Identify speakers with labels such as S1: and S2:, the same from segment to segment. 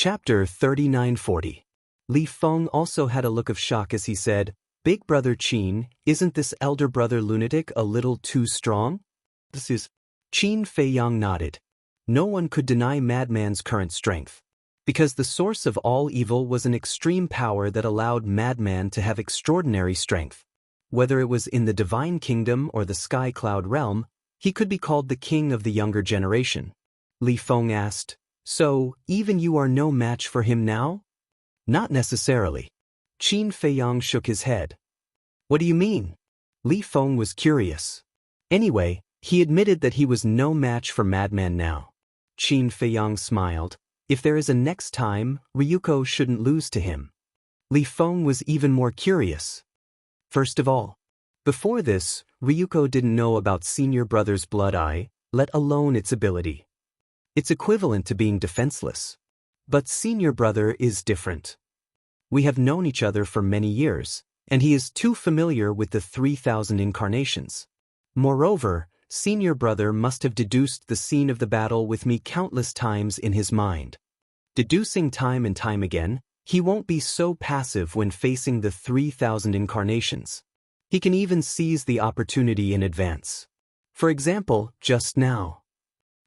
S1: Chapter 3940. Li Feng also had a look of shock as he said, "Big brother Qin, isn't this elder brother lunatic a little too strong?" This is. Qin Feiyang nodded. No one could deny Madman's current strength. Because the source of all evil was an extreme power that allowed Madman to have extraordinary strength. Whether it was in the Divine Kingdom or the Sky Cloud realm, he could be called the king of the younger generation. Li Feng asked, "So, even you are no match for him now?" "Not necessarily." Qin Feiyang shook his head. "What do you mean?" Li Feng was curious. Anyway, he admitted that he was no match for Madman now. Qin Feiyang smiled. If there is a next time, Ryuko shouldn't lose to him. Li Feng was even more curious. First of all, before this, Ryuko didn't know about senior brother's blood eye, let alone its ability. It's equivalent to being defenseless. But senior brother is different. We have known each other for many years, and he is too familiar with the 3,000 incarnations. Moreover, senior brother must have deduced the scene of the battle with me countless times in his mind. Deducing time and time again, he won't be so passive when facing the 3,000 incarnations. He can even seize the opportunity in advance. For example, just now.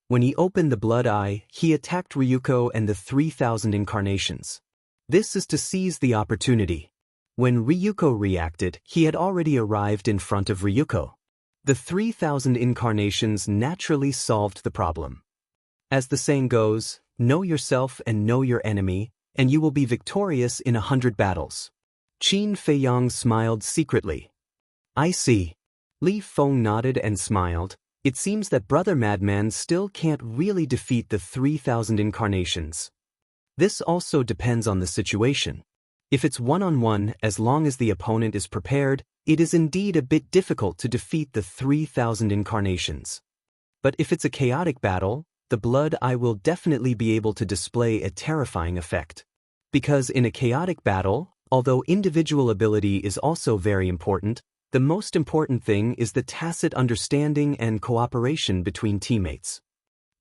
S1: When he opened the blood eye, he attacked Ryuko and the 3,000 incarnations. This is to seize the opportunity. When Ryuko reacted, he had already arrived in front of Ryuko. The 3,000 incarnations naturally solved the problem. As the saying goes, know yourself and know your enemy, and you will be victorious in 100 battles. Qin Feiyang smiled secretly. "I see." Li Feng nodded and smiled. It seems that Brother Madman still can't really defeat the 3,000 incarnations. This also depends on the situation. If it's one-on-one, as long as the opponent is prepared, it is indeed a bit difficult to defeat the 3,000 incarnations. But if it's a chaotic battle, the blood eye will definitely be able to display a terrifying effect. Because in a chaotic battle, although individual ability is also very important, the most important thing is the tacit understanding and cooperation between teammates.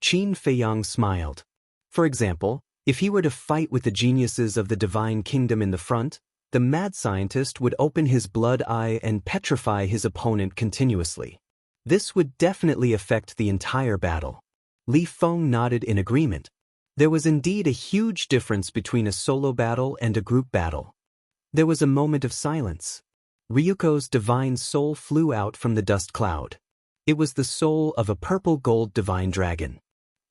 S1: Qin Feiyang smiled. For example, if he were to fight with the geniuses of the Divine Kingdom in the front, the mad scientist would open his blood eye and petrify his opponent continuously. This would definitely affect the entire battle. Li Feng nodded in agreement. There was indeed a huge difference between a solo battle and a group battle. There was a moment of silence. Ryuko's divine soul flew out from the dust cloud. It was the soul of a purple-gold divine dragon.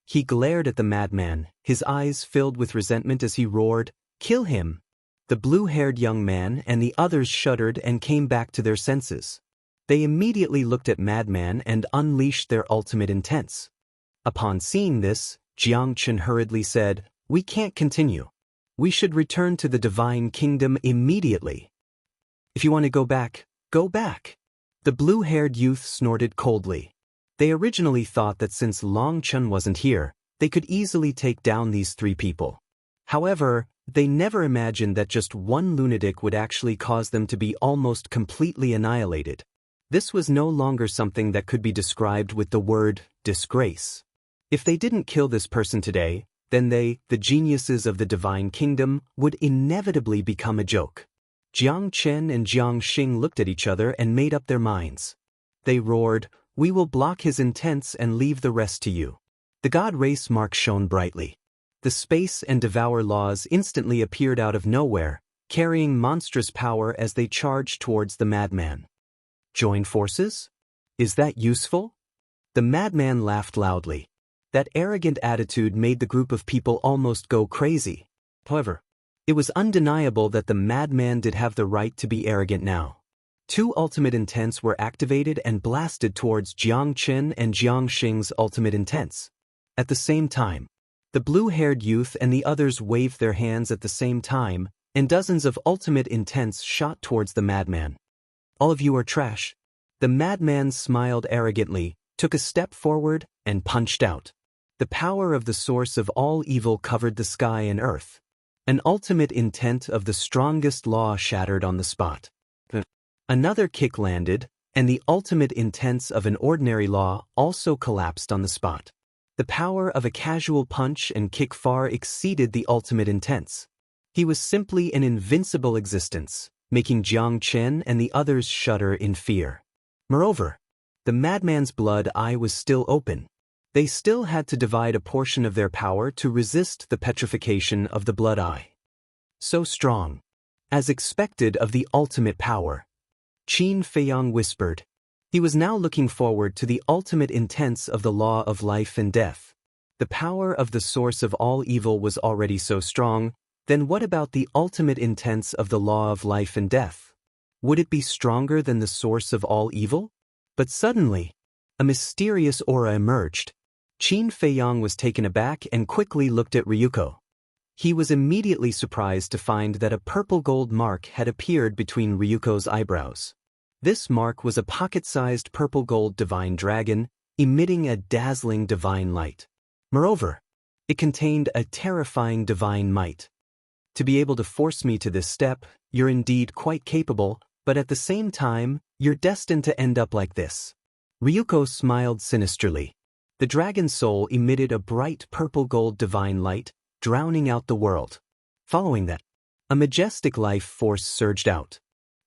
S1: He glared at the madman, his eyes filled with resentment as he roared, "Kill him!" The blue-haired young man and the others shuddered and came back to their senses. They immediately looked at Madman and unleashed their ultimate intents. Upon seeing this, Jiang Chen hurriedly said, "We can't continue. We should return to the Divine Kingdom immediately." "If you want to go back, go back." The blue-haired youth snorted coldly. They originally thought that since Long Chun wasn't here, they could easily take down these 3 people. However, they never imagined that just one lunatic would actually cause them to be almost completely annihilated. This was no longer something that could be described with the word disgrace. If they didn't kill this person today, then they, the geniuses of the Divine Kingdom, would inevitably become a joke. Jiang Chen and Jiang Xing looked at each other and made up their minds. They roared, "We will block his intents and leave the rest to you." The god race mark shone brightly. The space and devour laws instantly appeared out of nowhere, carrying monstrous power as they charged towards the madman. Join forces? Is that useful? The madman laughed loudly. That arrogant attitude made the group of people almost go crazy. However, it was undeniable that the madman did have the right to be arrogant now. 2 ultimate intents were activated and blasted towards Jiang Chen and Jiang Xing's ultimate intents. At the same time, the blue-haired youth and the others waved their hands at the same time, and dozens of ultimate intents shot towards the madman. "All of you are trash." The madman smiled arrogantly, took a step forward, and punched out. The power of the source of all evil covered the sky and earth. An ultimate intent of the strongest law shattered on the spot. Another kick landed, and the ultimate intents of an ordinary law also collapsed on the spot. The power of a casual punch and kick far exceeded the ultimate intense. He was simply an invincible existence, making Jiang Chen and the others shudder in fear. Moreover, the madman's blood eye was still open. They still had to divide a portion of their power to resist the petrification of the blood eye. So strong. As expected of the ultimate power. Qin Feiyang whispered. He was now looking forward to the ultimate intense of the law of life and death. The power of the source of all evil was already so strong, then what about the ultimate intense of the law of life and death? Would it be stronger than the source of all evil? But suddenly, a mysterious aura emerged. Qin Feiyang was taken aback and quickly looked at Ryuko. He was immediately surprised to find that a purple-gold mark had appeared between Ryuko's eyebrows. This mark was a pocket-sized purple-gold divine dragon, emitting a dazzling divine light. Moreover, it contained a terrifying divine might. To be able to force me to this step, you're indeed quite capable, but at the same time, you're destined to end up like this. Ryuko smiled sinisterly. The dragon's soul emitted a bright purple-gold divine light, drowning out the world. Following that, a majestic life force surged out.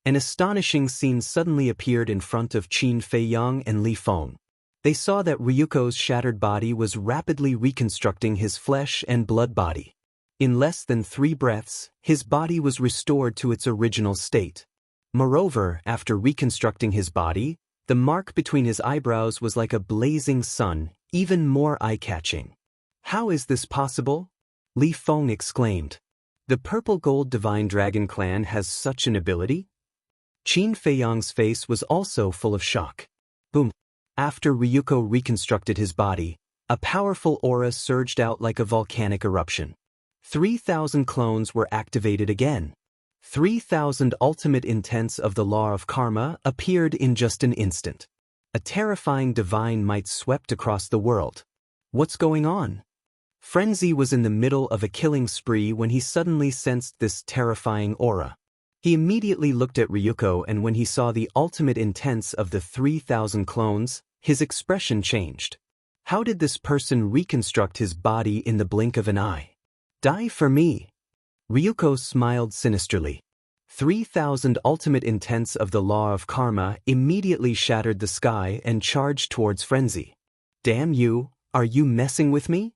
S1: An astonishing scene suddenly appeared in front of Qin Feiyang and Li Feng. They saw that Ryuko's shattered body was rapidly reconstructing his flesh and blood body. In less than 3 breaths, his body was restored to its original state. Moreover, after reconstructing his body, the mark between his eyebrows was like a blazing sun, even more eye-catching. How is this possible? Li Feng exclaimed. The purple-gold divine dragon clan has such an ability? Qin Feiyang's face was also full of shock. Boom. After Ryuko reconstructed his body, a powerful aura surged out like a volcanic eruption. 3,000 clones were activated again. 3,000 ultimate intents of the law of karma appeared in just an instant. A terrifying divine might swept across the world. What's going on? Frenzy was in the middle of a killing spree when he suddenly sensed this terrifying aura. He immediately looked at Ryuko, and when he saw the ultimate intents of the 3,000 clones, his expression changed. How did this person reconstruct his body in the blink of an eye? Die for me. Ryuko smiled sinisterly. 3,000 ultimate intents of the law of karma immediately shattered the sky and charged towards Frenzy. Damn you, are you messing with me?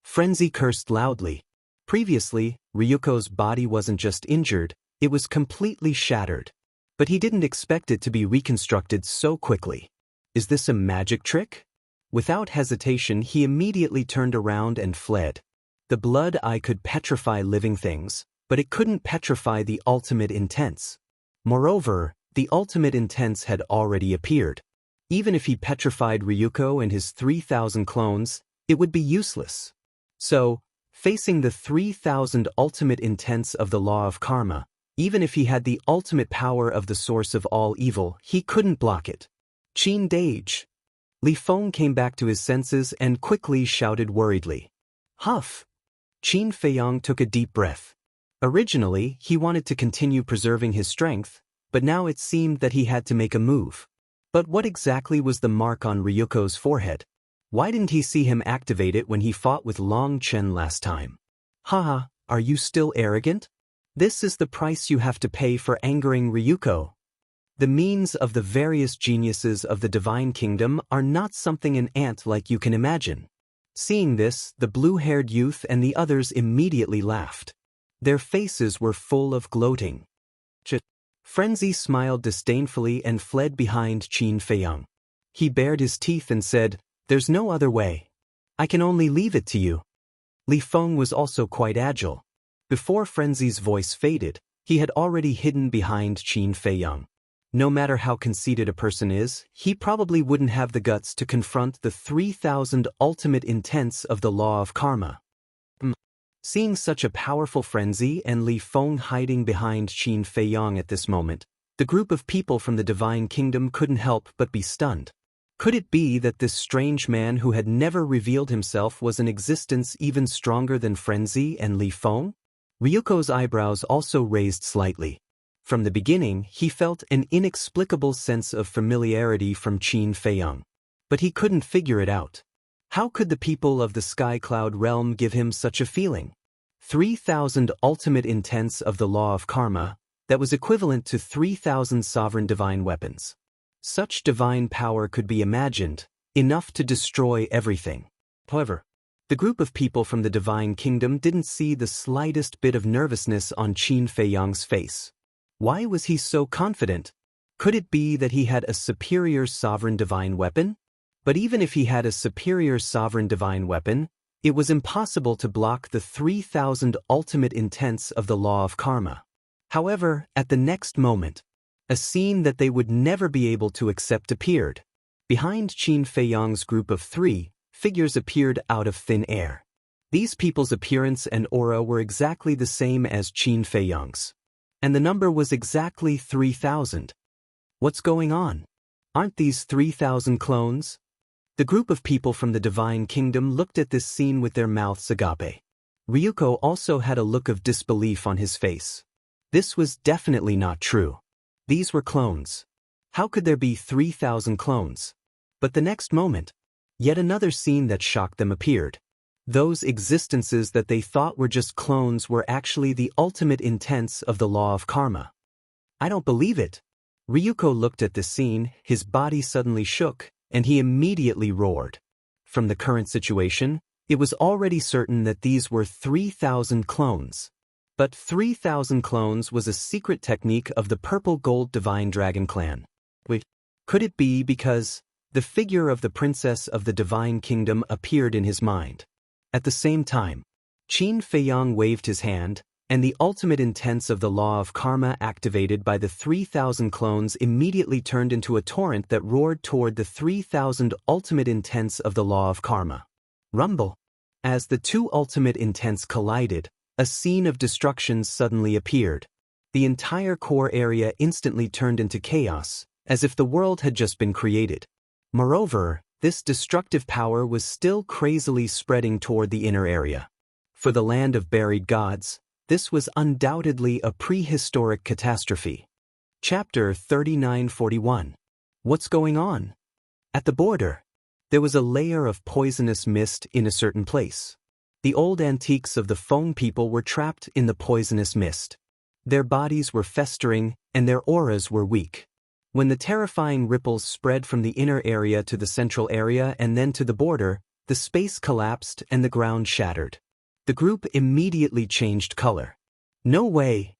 S1: Frenzy cursed loudly. Previously, Ryuko's body wasn't just injured, it was completely shattered. But he didn't expect it to be reconstructed so quickly. Is this a magic trick? Without hesitation, he immediately turned around and fled. The blood eye could petrify living things, but it couldn't petrify the ultimate intents. Moreover, the ultimate intents had already appeared. Even if he petrified Ryuko and his 3,000 clones, it would be useless. So, facing the 3,000 ultimate intents of the law of karma, even if he had the ultimate power of the source of all evil, he couldn't block it. Qin Dage. Li Feng came back to his senses and quickly shouted worriedly. Huff. Qin Feiyang took a deep breath. Originally, he wanted to continue preserving his strength, but now it seemed that he had to make a move. But what exactly was the mark on Ryuko's forehead? Why didn't he see him activate it when he fought with Long Chen last time? Haha, are you still arrogant? This is the price you have to pay for angering Ryuko. The means of the various geniuses of the Divine Kingdom are not something an ant like you can imagine. Seeing this, the blue-haired youth and the others immediately laughed. Their faces were full of gloating. Frenzy smiled disdainfully and fled behind Qin Feiyang. He bared his teeth and said, "There's no other way. I can only leave it to you." Li Feng was also quite agile. Before Frenzy's voice faded, he had already hidden behind Qin Feiyang. No matter how conceited a person is, he probably wouldn't have the guts to confront the 3,000 ultimate intents of the law of karma. Seeing such a powerful Frenzy and Li Feng hiding behind Qin Feiyang at this moment, the group of people from the Divine Kingdom couldn't help but be stunned. Could it be that this strange man who had never revealed himself was an existence even stronger than Frenzy and Li Feng? Ryuko's eyebrows also raised slightly. From the beginning, he felt an inexplicable sense of familiarity from Qin Feiyang. But he couldn't figure it out. How could the people of the Sky Cloud realm give him such a feeling? 3,000 ultimate intents of the law of karma, that was equivalent to 3,000 sovereign divine weapons. Such divine power could be imagined, enough to destroy everything. However, the group of people from the divine kingdom didn't see the slightest bit of nervousness on Qin Feiyang's face. Why was he so confident? Could it be that he had a superior sovereign divine weapon? But even if he had a superior sovereign divine weapon, it was impossible to block the 3,000 ultimate intents of the law of karma. However, at the next moment, a scene that they would never be able to accept appeared. Behind Qin Feiyang's group of 3, figures appeared out of thin air. These people's appearance and aura were exactly the same as Qin Feiyang's. And the number was exactly 3,000. What's going on? Aren't these 3,000 clones? The group of people from the divine kingdom looked at this scene with their mouths agape. Ryuko also had a look of disbelief on his face. This was definitely not true. These were clones. How could there be 3,000 clones? But the next moment, yet another scene that shocked them appeared. Those existences that they thought were just clones were actually the ultimate intents of the law of karma. I don't believe it. Ryuko looked at this scene, his body suddenly shook, and he immediately roared. From the current situation, it was already certain that these were 3,000 clones. But 3,000 clones was a secret technique of the purple-gold divine dragon clan. Wait, could it be because the figure of the princess of the divine kingdom appeared in his mind? At the same time, Qin Feiyang waved his hand, and the ultimate intents of the law of karma activated by the 3,000 clones immediately turned into a torrent that roared toward the 3,000 ultimate intents of the law of karma. Rumble. As the two ultimate intents collided, a scene of destruction suddenly appeared. The entire core area instantly turned into chaos, as if the world had just been created. Moreover, this destructive power was still crazily spreading toward the inner area. For the land of buried gods, this was undoubtedly a prehistoric catastrophe. Chapter 3941. What's going on? At the border, there was a layer of poisonous mist in a certain place. The old antiques of the Feng people were trapped in the poisonous mist. Their bodies were festering, and their auras were weak. When the terrifying ripples spread from the inner area to the central area and then to the border, the space collapsed and the ground shattered. The group immediately changed color. No way.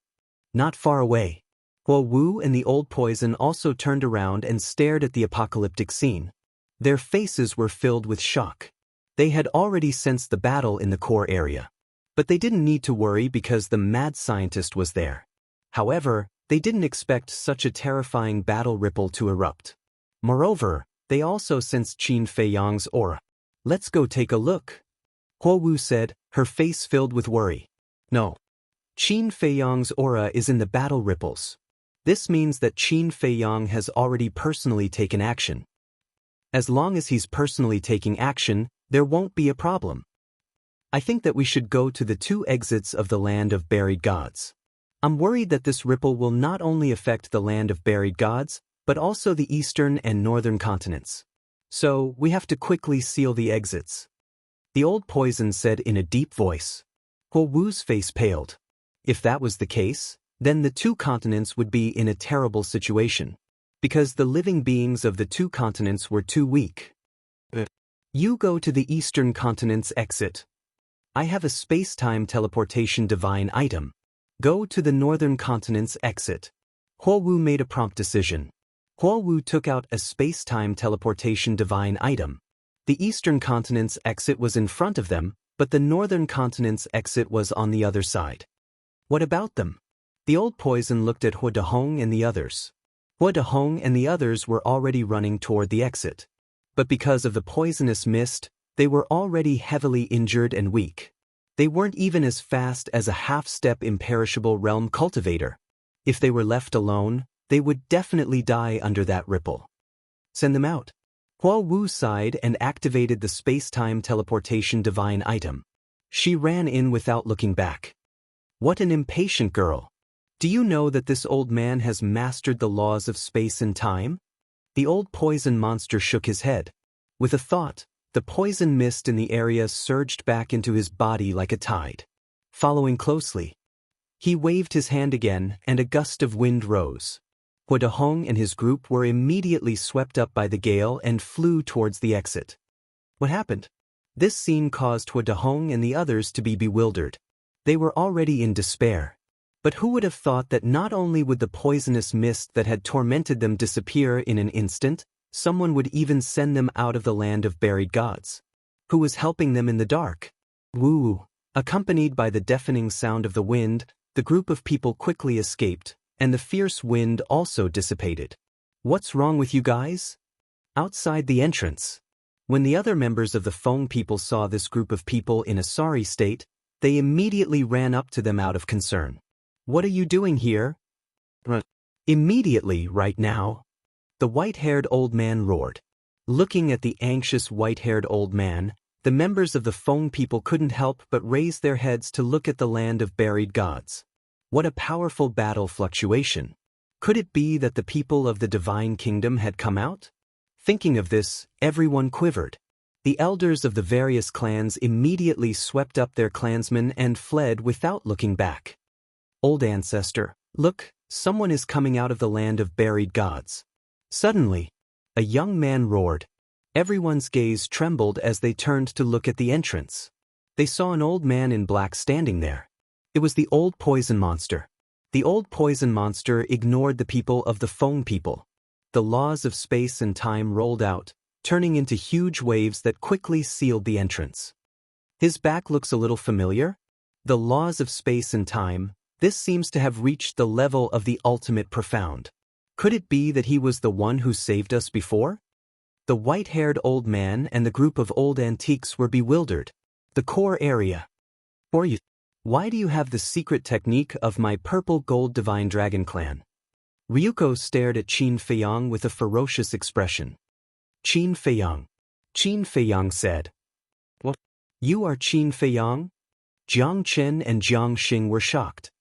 S1: Not far away. Huo Wu and the old poison also turned around and stared at the apocalyptic scene. Their faces were filled with shock. They had already sensed the battle in the core area. But they didn't need to worry because the mad scientist was there. However, they didn't expect such a terrifying battle ripple to erupt. Moreover, they also sensed Qin Feiyang's aura. Let's go take a look, Huo Wu said, her face filled with worry. No. Qin Feiyang's aura is in the battle ripples. This means that Qin Feiyang has already personally taken action. As long as he's personally taking action, there won't be a problem. I think that we should go to the 2 exits of the land of buried gods. I'm worried that this ripple will not only affect the land of buried gods, but also the eastern and northern continents. So, we have to quickly seal the exits. The old poison said in a deep voice. Huo Wu's face paled. If that was the case, then the 2 continents would be in a terrible situation. Because the living beings of the 2 continents were too weak. You go to the eastern continent's exit. I have a space-time teleportation divine item. Go to the northern continent's exit. Huo Wu made a prompt decision. Huo Wu took out a space-time teleportation divine item. The eastern continent's exit was in front of them, but the northern continent's exit was on the other side. What about them? The old poison looked at Huo Dehong and the others. Huo Dehong and the others were already running toward the exit. But because of the poisonous mist, they were already heavily injured and weak. They weren't even as fast as a half-step imperishable realm cultivator. If they were left alone, they would definitely die under that ripple. Send them out. Huo Wu sighed and activated the space-time teleportation divine item. She ran in without looking back. What an impatient girl. Do you know that this old man has mastered the laws of space and time? The old poison monster shook his head. With a thought, The poison mist in the area surged back into his body like a tide. Following closely, he waved his hand again and a gust of wind rose. Hua Dahong and his group were immediately swept up by the gale and flew towards the exit. What happened? This scene caused Hua Dahong and the others to be bewildered. They were already in despair. But who would have thought that not only would the poisonous mist that had tormented them disappear in an instant, someone would even send them out of the land of buried gods. Who was helping them in the dark? Woo! Accompanied by the deafening sound of the wind, the group of people quickly escaped, and the fierce wind also dissipated. What's wrong with you guys? Outside the entrance. When the other members of the Feng people saw this group of people in a sorry state, they immediately ran up to them out of concern. What are you doing here? Immediately, right now. The white-haired old man roared. Looking at the anxious white-haired old man, the members of the Feng people couldn't help but raise their heads to look at the land of buried gods. What a powerful battle fluctuation. Could it be that the people of the divine kingdom had come out? Thinking of this, everyone quivered. The elders of the various clans immediately swept up their clansmen and fled without looking back. Old ancestor, look, someone is coming out of the land of buried gods. Suddenly, a young man roared. Everyone's gaze trembled as they turned to look at the entrance. They saw an old man in black standing there. It was the old poison monster. The old poison monster ignored the people of the Feng people. The laws of space and time rolled out, turning into huge waves that quickly sealed the entrance. His back looks a little familiar. The laws of space and time, this seems to have reached the level of the ultimate profound. Could it be that he was the one who saved us before? The white-haired old man and the group of old antiques were bewildered. The core area. Why do you have the secret technique of my purple gold divine dragon clan? Ryuko stared at Qin Feiyang with a ferocious expression. Qin Feiyang said. What? You are Qin Feiyang? Jiang Chen and Jiang Xing were shocked.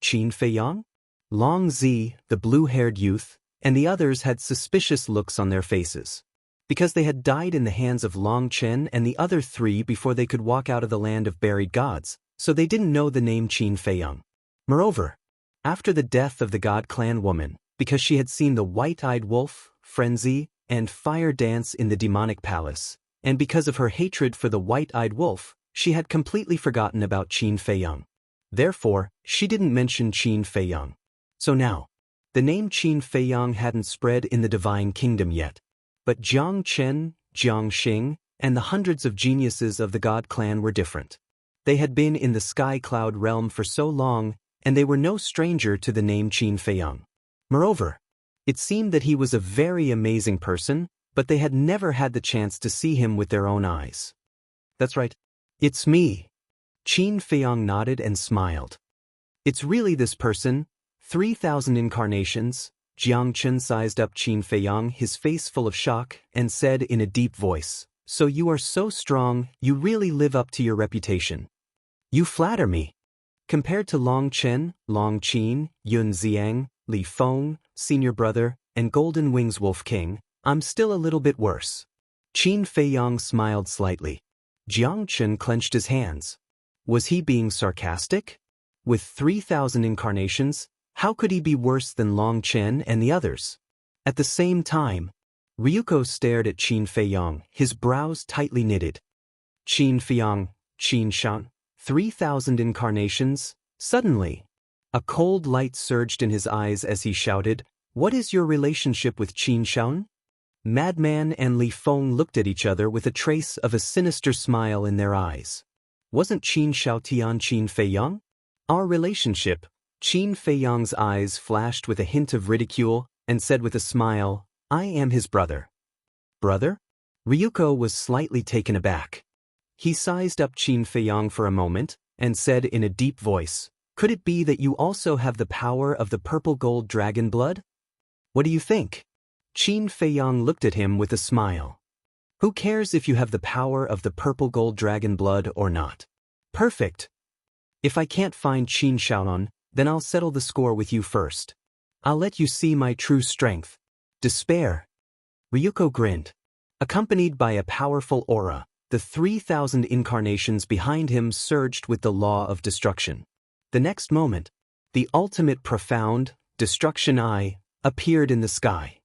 S1: Qin Feiyang? Long Zi, the blue-haired youth, and the others had suspicious looks on their faces. Because they had died in the hands of Long Chen and the other three before they could walk out of the land of buried gods, so they didn't know the name Qin Feiyang. Moreover, after the death of the god clan woman, because she had seen the white-eyed wolf, frenzy, and fire dance in the demonic palace, and because of her hatred for the white-eyed wolf, she had completely forgotten about Qin Feiyang. Therefore, she didn't mention Qin Feiyang. So now, the name Qin Feiyang hadn't spread in the divine kingdom yet. But Jiang Chen, Jiang Xing, and the hundreds of geniuses of the god clan were different. They had been in the sky cloud realm for so long, and they were no stranger to the name Qin Feiyang. Moreover, it seemed that he was a very amazing person, but they had never had the chance to see him with their own eyes. That's right. It's me. Qin Feiyang nodded and smiled. It's really this person, 3,000 incarnations. Jiang Chen sized up Qin Feiyang, his face full of shock, and said in a deep voice, "So you are so strong, you really live up to your reputation. You flatter me. Compared to Long Chen, Long Qin, Yun Xiang, Li Feng, Senior Brother, and Golden Wings Wolf King, I'm still a little bit worse." Qin Feiyang smiled slightly. Jiang Chen clenched his hands. Was he being sarcastic? With 3,000 incarnations, how could he be worse than Long Chen and the others? At the same time, Ryuko stared at Qin Feiyang, his brows tightly knitted. Qin Feiyang, Qin Shan, 3,000 incarnations? Suddenly, a cold light surged in his eyes as he shouted, "What is your relationship with Qin Shan?" Madman and Li Feng looked at each other with a trace of a sinister smile in their eyes. Wasn't Qin Shaotian Qin Feiyang? Our relationship. Qin Feiyang's eyes flashed with a hint of ridicule and said with a smile, "I am his brother." Brother? Ryuko was slightly taken aback. He sized up Qin Feiyang for a moment and said in a deep voice, "Could it be that you also have the power of the purple gold dragon blood?" "What do you think?" Qin Feiyang looked at him with a smile. "Who cares if you have the power of the purple gold dragon blood or not? Perfect. If I can't find Qin Shaonan, then I'll settle the score with you first. I'll let you see my true strength." Despair. Ryuko grinned. Accompanied by a powerful aura, the 3,000 incarnations behind him surged with the law of destruction. The next moment, the ultimate profound, destruction eye, appeared in the sky.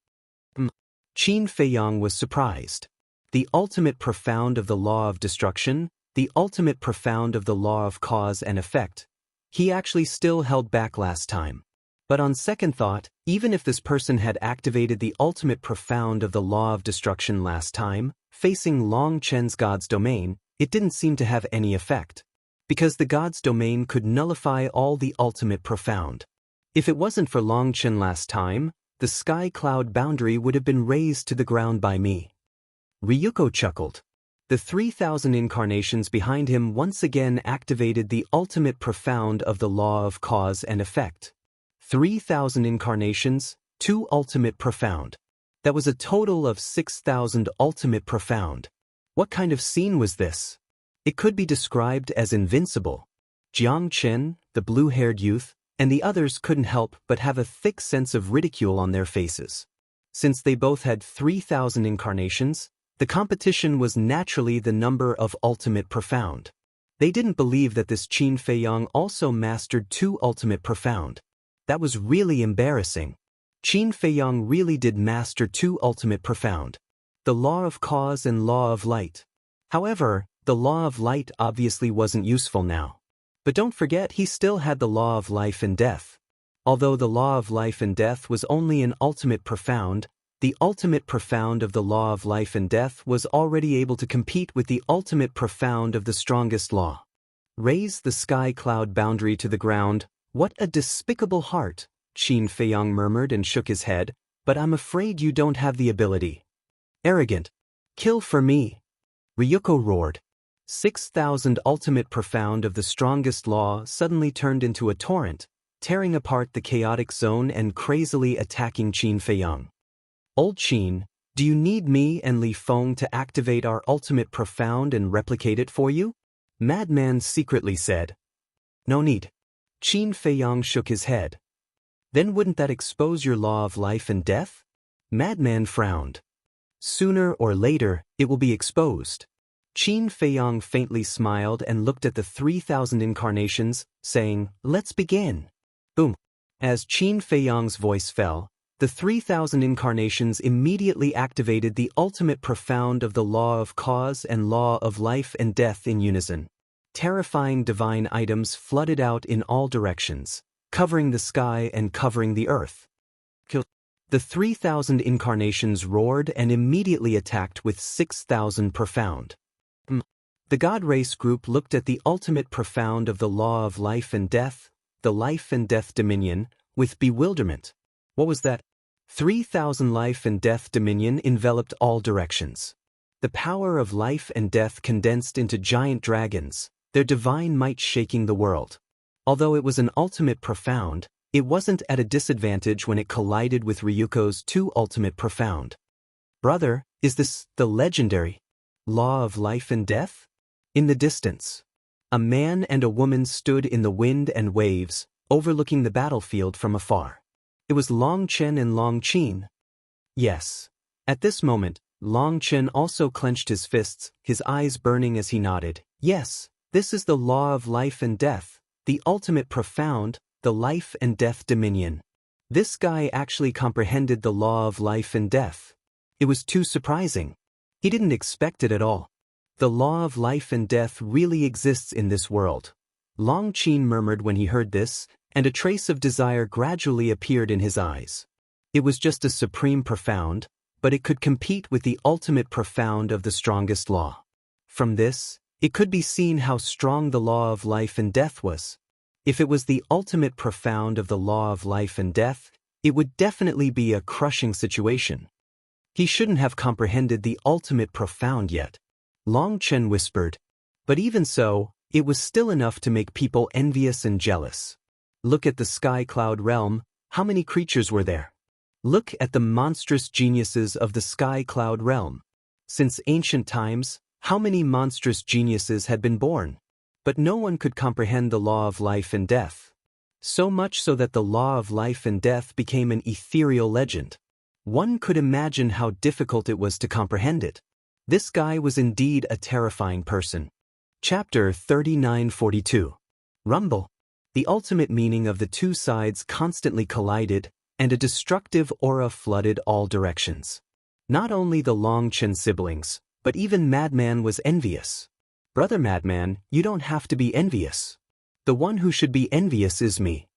S1: Qin Feiyang was surprised. The ultimate profound of the law of destruction, the ultimate profound of the law of cause and effect. He actually still held back last time. But on second thought, even if this person had activated the ultimate profound of the law of destruction last time, facing Long Chen's God's domain, it didn't seem to have any effect. Because the God's domain could nullify all the ultimate profound. If it wasn't for Long Chen last time, the sky cloud boundary would have been razed to the ground by me. Ryuko chuckled. The 3,000 incarnations behind him once again activated the ultimate profound of the law of cause and effect. 3,000 incarnations, 2 ultimate profound. That was a total of 6,000 ultimate profound. What kind of scene was this? It could be described as invincible. Jiang Chen, the blue-haired youth, and the others couldn't help but have a thick sense of ridicule on their faces. Since they both had 3,000 incarnations, the competition was naturally the number of ultimate profound. They didn't believe that this Qin Feiyang also mastered 2 ultimate profound. That was really embarrassing. Qin Feiyang really did master 2 ultimate profound. The law of cause and law of light. However, the law of light obviously wasn't useful now. But don't forget he still had the law of life and death. Although the law of life and death was only an ultimate profound, the ultimate profound of the law of life and death was already able to compete with the ultimate profound of the strongest law. Raise the sky cloud boundary to the ground. What a despicable heart, Qin Feiyang murmured and shook his head, but I'm afraid you don't have the ability. Arrogant. Kill for me. Ryuko roared. 6,000 ultimate profound of the strongest law suddenly turned into a torrent, tearing apart the chaotic zone and crazily attacking Qin Feiyang. Old Qin, do you need me and Li Feng to activate our ultimate profound and replicate it for you? Madman secretly said. No need. Qin Feiyang shook his head. Then wouldn't that expose your law of life and death? Madman frowned. Sooner or later, it will be exposed. Qin Feiyang faintly smiled and looked at the 3,000 incarnations, saying, let's begin. Boom. As Qin Feiyang's voice fell, the 3,000 incarnations immediately activated the ultimate profound of the law of cause and law of life and death in unison. Terrifying divine items flooded out in all directions, covering the sky and covering the earth. The 3,000 incarnations roared and immediately attacked with 6,000 profound. The God Race group looked at the ultimate profound of the law of life and death, the life and death dominion, with bewilderment. What was that? 3,000 life and death dominion enveloped all directions. The power of life and death condensed into giant dragons, their divine might shaking the world. Although it was an ultimate profound, it wasn't at a disadvantage when it collided with Ryuko's 2 ultimate profound. Brother, is this the legendary law of life and death? In the distance, a man and a woman stood in the wind and waves, overlooking the battlefield from afar. It was Long Chen and Long Qin. Yes. At this moment, Long Chen also clenched his fists, his eyes burning as he nodded. Yes, this is the law of life and death, the ultimate profound, the life and death dominion. This guy actually comprehended the law of life and death. It was too surprising. He didn't expect it at all. The law of life and death really exists in this world. Long Qin murmured when he heard this, and a trace of desire gradually appeared in his eyes. It was just a supreme profound, but it could compete with the ultimate profound of the strongest law. From this, it could be seen how strong the law of life and death was. If it was the ultimate profound of the law of life and death, it would definitely be a crushing situation. He shouldn't have comprehended the ultimate profound yet. Long Chen whispered, but even so, it was still enough to make people envious and jealous. Look at the sky cloud realm, how many creatures were there? Look at the monstrous geniuses of the sky cloud realm. Since ancient times, how many monstrous geniuses had been born? But no one could comprehend the law of life and death. So much so that the law of life and death became an ethereal legend. One could imagine how difficult it was to comprehend it. This guy was indeed a terrifying person. Chapter 3942. Rumble. The ultimate meaning of the two sides constantly collided, and a destructive aura flooded all directions. Not only the Longchen siblings, but even Madman was envious. Brother Madman, you don't have to be envious. The one who should be envious is me.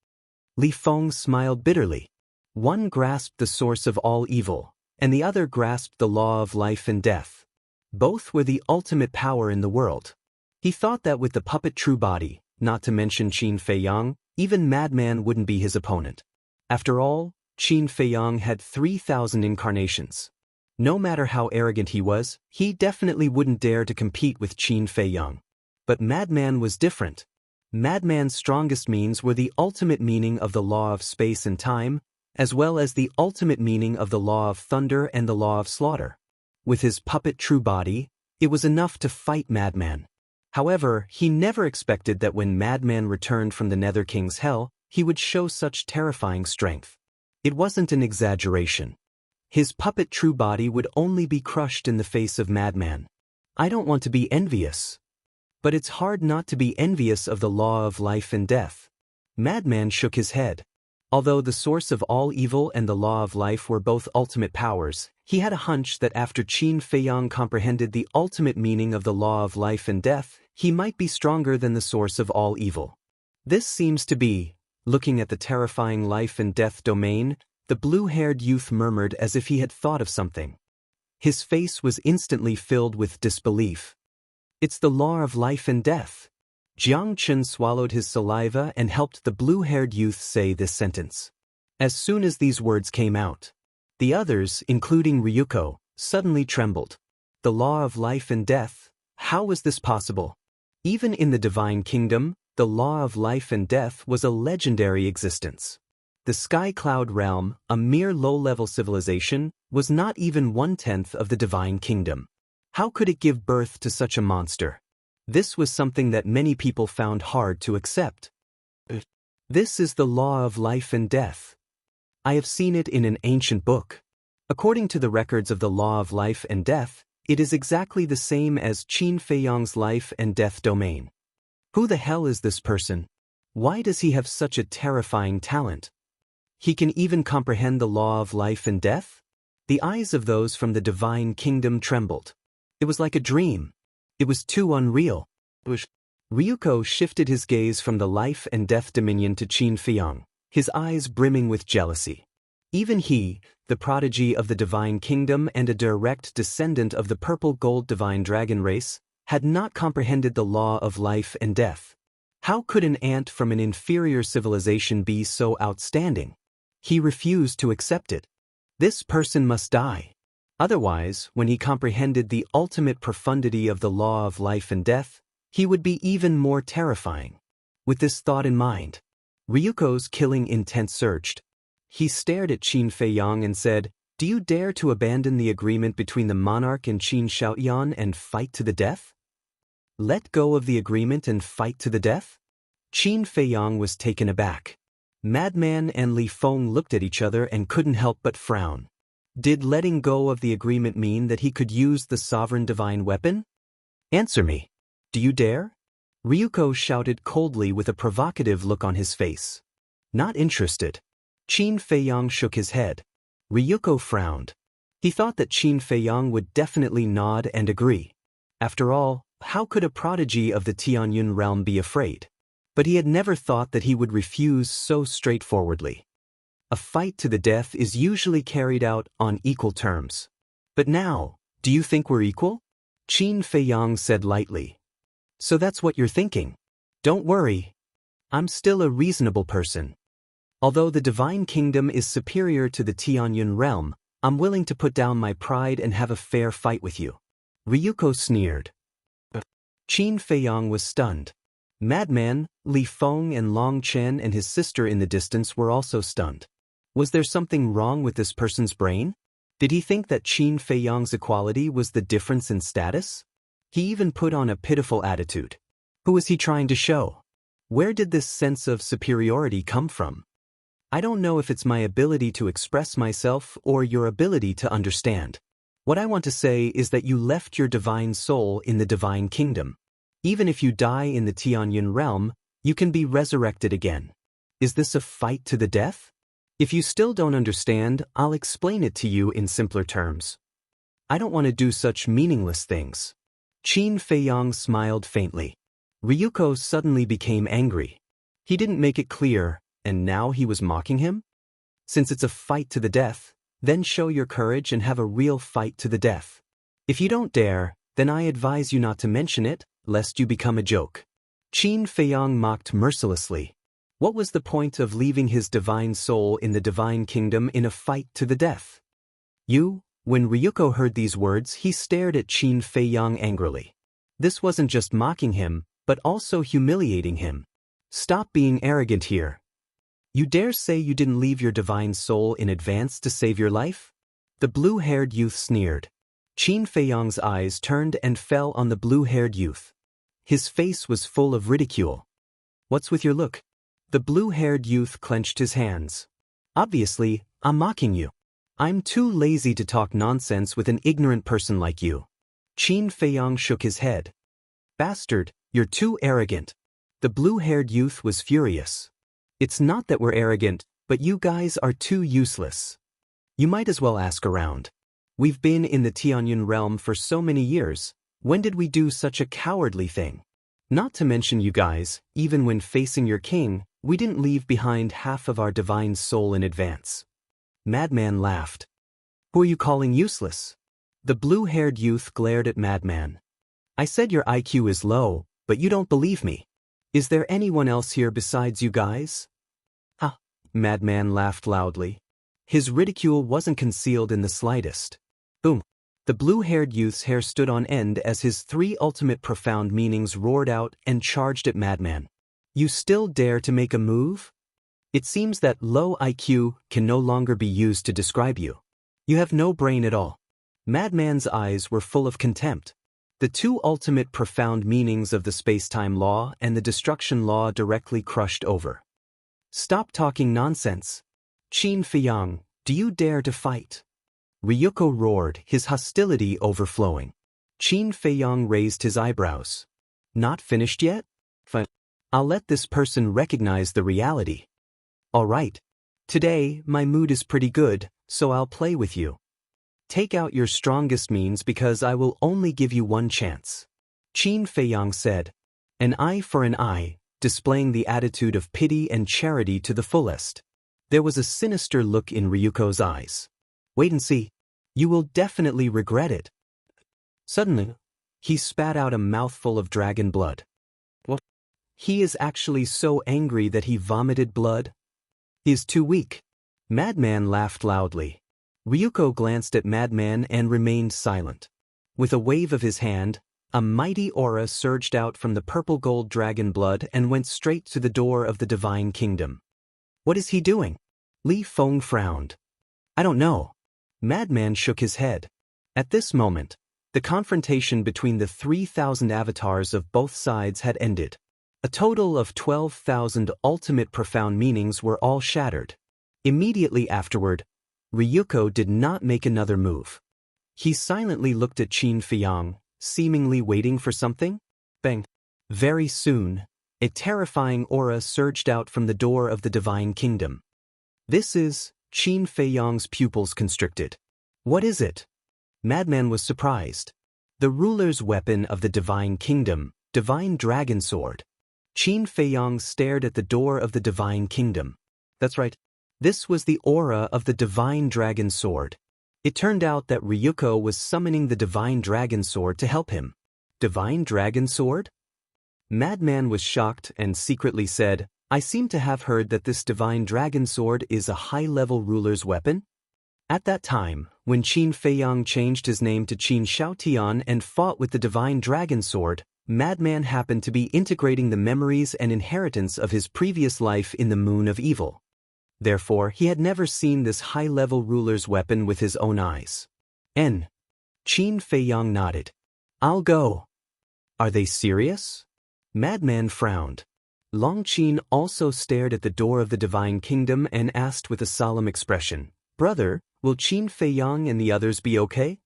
S1: Li Feng smiled bitterly. One grasped the source of all evil, and the other grasped the law of life and death. Both were the ultimate power in the world. He thought that with the puppet true body, not to mention Qin Feiyang, even Madman wouldn't be his opponent. After all, Qin Feiyang had 3,000 incarnations. No matter how arrogant he was, he definitely wouldn't dare to compete with Qin Feiyang. But Madman was different. Madman's strongest means were the ultimate meaning of the law of space and time, as well as the ultimate meaning of the law of thunder and the law of slaughter. With his puppet true body, it was enough to fight Madman. However, he never expected that when Madman returned from the Nether King's hell, he would show such terrifying strength. It wasn't an exaggeration. His puppet true body would only be crushed in the face of Madman. I don't want to be envious. But it's hard not to be envious of the law of life and death. Madman shook his head. Although the source of all evil and the law of life were both ultimate powers, he had a hunch that after Qin Feiyang comprehended the ultimate meaning of the law of life and death, he might be stronger than the source of all evil. This seems to be, looking at the terrifying life and death domain, the blue-haired youth murmured as if he had thought of something. His face was instantly filled with disbelief. It's the law of life and death. Jiang Chen swallowed his saliva and helped the blue-haired youth say this sentence. As soon as these words came out, the others, including Ryuko, suddenly trembled. The law of life and death? How was this possible? Even in the Divine Kingdom, the law of life and death was a legendary existence. The Sky Cloud realm, a mere low-level civilization, was not even 1/10 of the Divine Kingdom. How could it give birth to such a monster? This was something that many people found hard to accept. This is the law of life and death. I have seen it in an ancient book. According to the records of the law of life and death, it is exactly the same as Qin Feiyang's life and death domain. Who the hell is this person? Why does he have such a terrifying talent? He can even comprehend the law of life and death? The eyes of those from the Divine Kingdom trembled. It was like a dream. It was too unreal. Ryuko shifted his gaze from the life and death dominion to Qin Feiyang, his eyes brimming with jealousy. Even he, the prodigy of the Divine Kingdom and a direct descendant of the purple-gold divine dragon race, had not comprehended the law of life and death. How could an ant from an inferior civilization be so outstanding? He refused to accept it. This person must die. Otherwise, when he comprehended the ultimate profundity of the law of life and death, he would be even more terrifying. With this thought in mind, Ryuko's killing intent surged. He stared at Qin Feiyang and said, "Do you dare to abandon the agreement between the monarch and Qin Shaoyan and fight to the death? Let go of the agreement and fight to the death?" Qin Feiyang was taken aback. Madman and Li Feng looked at each other and couldn't help but frown. Did letting go of the agreement mean that he could use the sovereign divine weapon? Answer me. Do you dare? Ryuko shouted coldly with a provocative look on his face. Not interested. Qin Feiyang shook his head. Ryuko frowned. He thought that Qin Feiyang would definitely nod and agree. After all, how could a prodigy of the Tianyun realm be afraid? But he had never thought that he would refuse so straightforwardly. A fight to the death is usually carried out on equal terms. But now, do you think we're equal? Qin Feiyang said lightly. So that's what you're thinking. Don't worry. I'm still a reasonable person. Although the Divine Kingdom is superior to the Tianyun realm, I'm willing to put down my pride and have a fair fight with you. Ryuko sneered. Qin Feiyang was stunned. Madman, Li Feng and Long Chen and his sister in the distance were also stunned. Was there something wrong with this person's brain? Did he think that Qin Feiyang's equality was the difference in status? He even put on a pitiful attitude. Who was he trying to show? Where did this sense of superiority come from? I don't know if it's my ability to express myself or your ability to understand. What I want to say is that you left your divine soul in the divine kingdom. Even if you die in the Tianyun realm, you can be resurrected again. Is this a fight to the death? If you still don't understand, I'll explain it to you in simpler terms. I don't want to do such meaningless things. Qin Feiyang smiled faintly. Ryuko suddenly became angry. He didn't make it clear, and now he was mocking him? Since it's a fight to the death, then show your courage and have a real fight to the death. If you don't dare, then I advise you not to mention it, lest you become a joke. Qin Feiyang mocked mercilessly. What was the point of leaving his divine soul in the divine kingdom in a fight to the death? When Ryuko heard these words, he stared at Qin Feiyang angrily. This wasn't just mocking him, but also humiliating him. Stop being arrogant here. You dare say you didn't leave your divine soul in advance to save your life? The blue-haired youth sneered. Qin Feiyang's eyes turned and fell on the blue-haired youth. His face was full of ridicule. What's with your look? The blue-haired youth clenched his hands. Obviously, I'm mocking you. I'm too lazy to talk nonsense with an ignorant person like you. Qin Feiyang shook his head. Bastard, you're too arrogant. The blue-haired youth was furious. It's not that we're arrogant, but you guys are too useless. You might as well ask around. We've been in the Tianyun realm for so many years. When did we do such a cowardly thing? Not to mention you guys, even when facing your king, we didn't leave behind half of our divine soul in advance. Madman laughed. Who are you calling useless? The blue-haired youth glared at Madman. I said your IQ is low, but you don't believe me. Is there anyone else here besides you guys? Ha! Madman laughed loudly. His ridicule wasn't concealed in the slightest. Boom! The blue-haired youth's hair stood on end as his three ultimate profound meanings roared out and charged at Madman. You still dare to make a move? It seems that low IQ can no longer be used to describe you. You have no brain at all. Madman's eyes were full of contempt. The two ultimate profound meanings of the space-time law and the destruction law directly crushed over. Stop talking nonsense. Qin Feiyang, do you dare to fight? Ryuko roared, his hostility overflowing. Qin Feiyang raised his eyebrows. Not finished yet? Fine. I'll let this person recognize the reality. All right. Today, my mood is pretty good, so I'll play with you. Take out your strongest means because I will only give you one chance. Qin Feiyang said. An eye for an eye, displaying the attitude of pity and charity to the fullest. There was a sinister look in Ryuko's eyes. Wait and see. You will definitely regret it. Suddenly, he spat out a mouthful of dragon blood. What? He is actually so angry that he vomited blood? He is too weak. Madman laughed loudly. Ryuko glanced at Madman and remained silent. With a wave of his hand, a mighty aura surged out from the purple-gold dragon blood and went straight to the door of the divine kingdom. What is he doing? Li Feng frowned. I don't know. Madman shook his head. At this moment, the confrontation between the 3,000 avatars of both sides had ended. A total of 12,000 ultimate profound meanings were all shattered. Immediately afterward, Ryuko did not make another move. He silently looked at Qin Feiyang, seemingly waiting for something. Bang! Very soon, a terrifying aura surged out from the door of the divine kingdom. This is... Qin Feiyang's pupils constricted. What is it? Madman was surprised. The ruler's weapon of the divine kingdom, divine dragon sword. Qin Feiyang stared at the door of the divine kingdom. That's right. This was the aura of the divine dragon sword. It turned out that Ryuko was summoning the divine dragon sword to help him. Divine dragon sword? Madman was shocked and secretly said, I seem to have heard that this divine dragon sword is a high-level ruler's weapon. At that time, when Qin Feiyang changed his name to Qin Shaotian and fought with the divine dragon sword, Madman happened to be integrating the memories and inheritance of his previous life in the Moon of Evil. Therefore, he had never seen this high-level ruler's weapon with his own eyes. Qin Feiyang nodded. I'll go. Are they serious? Madman frowned. Long Qin also stared at the door of the divine kingdom and asked with a solemn expression, "Brother, will Qin Feiyang and the others be okay?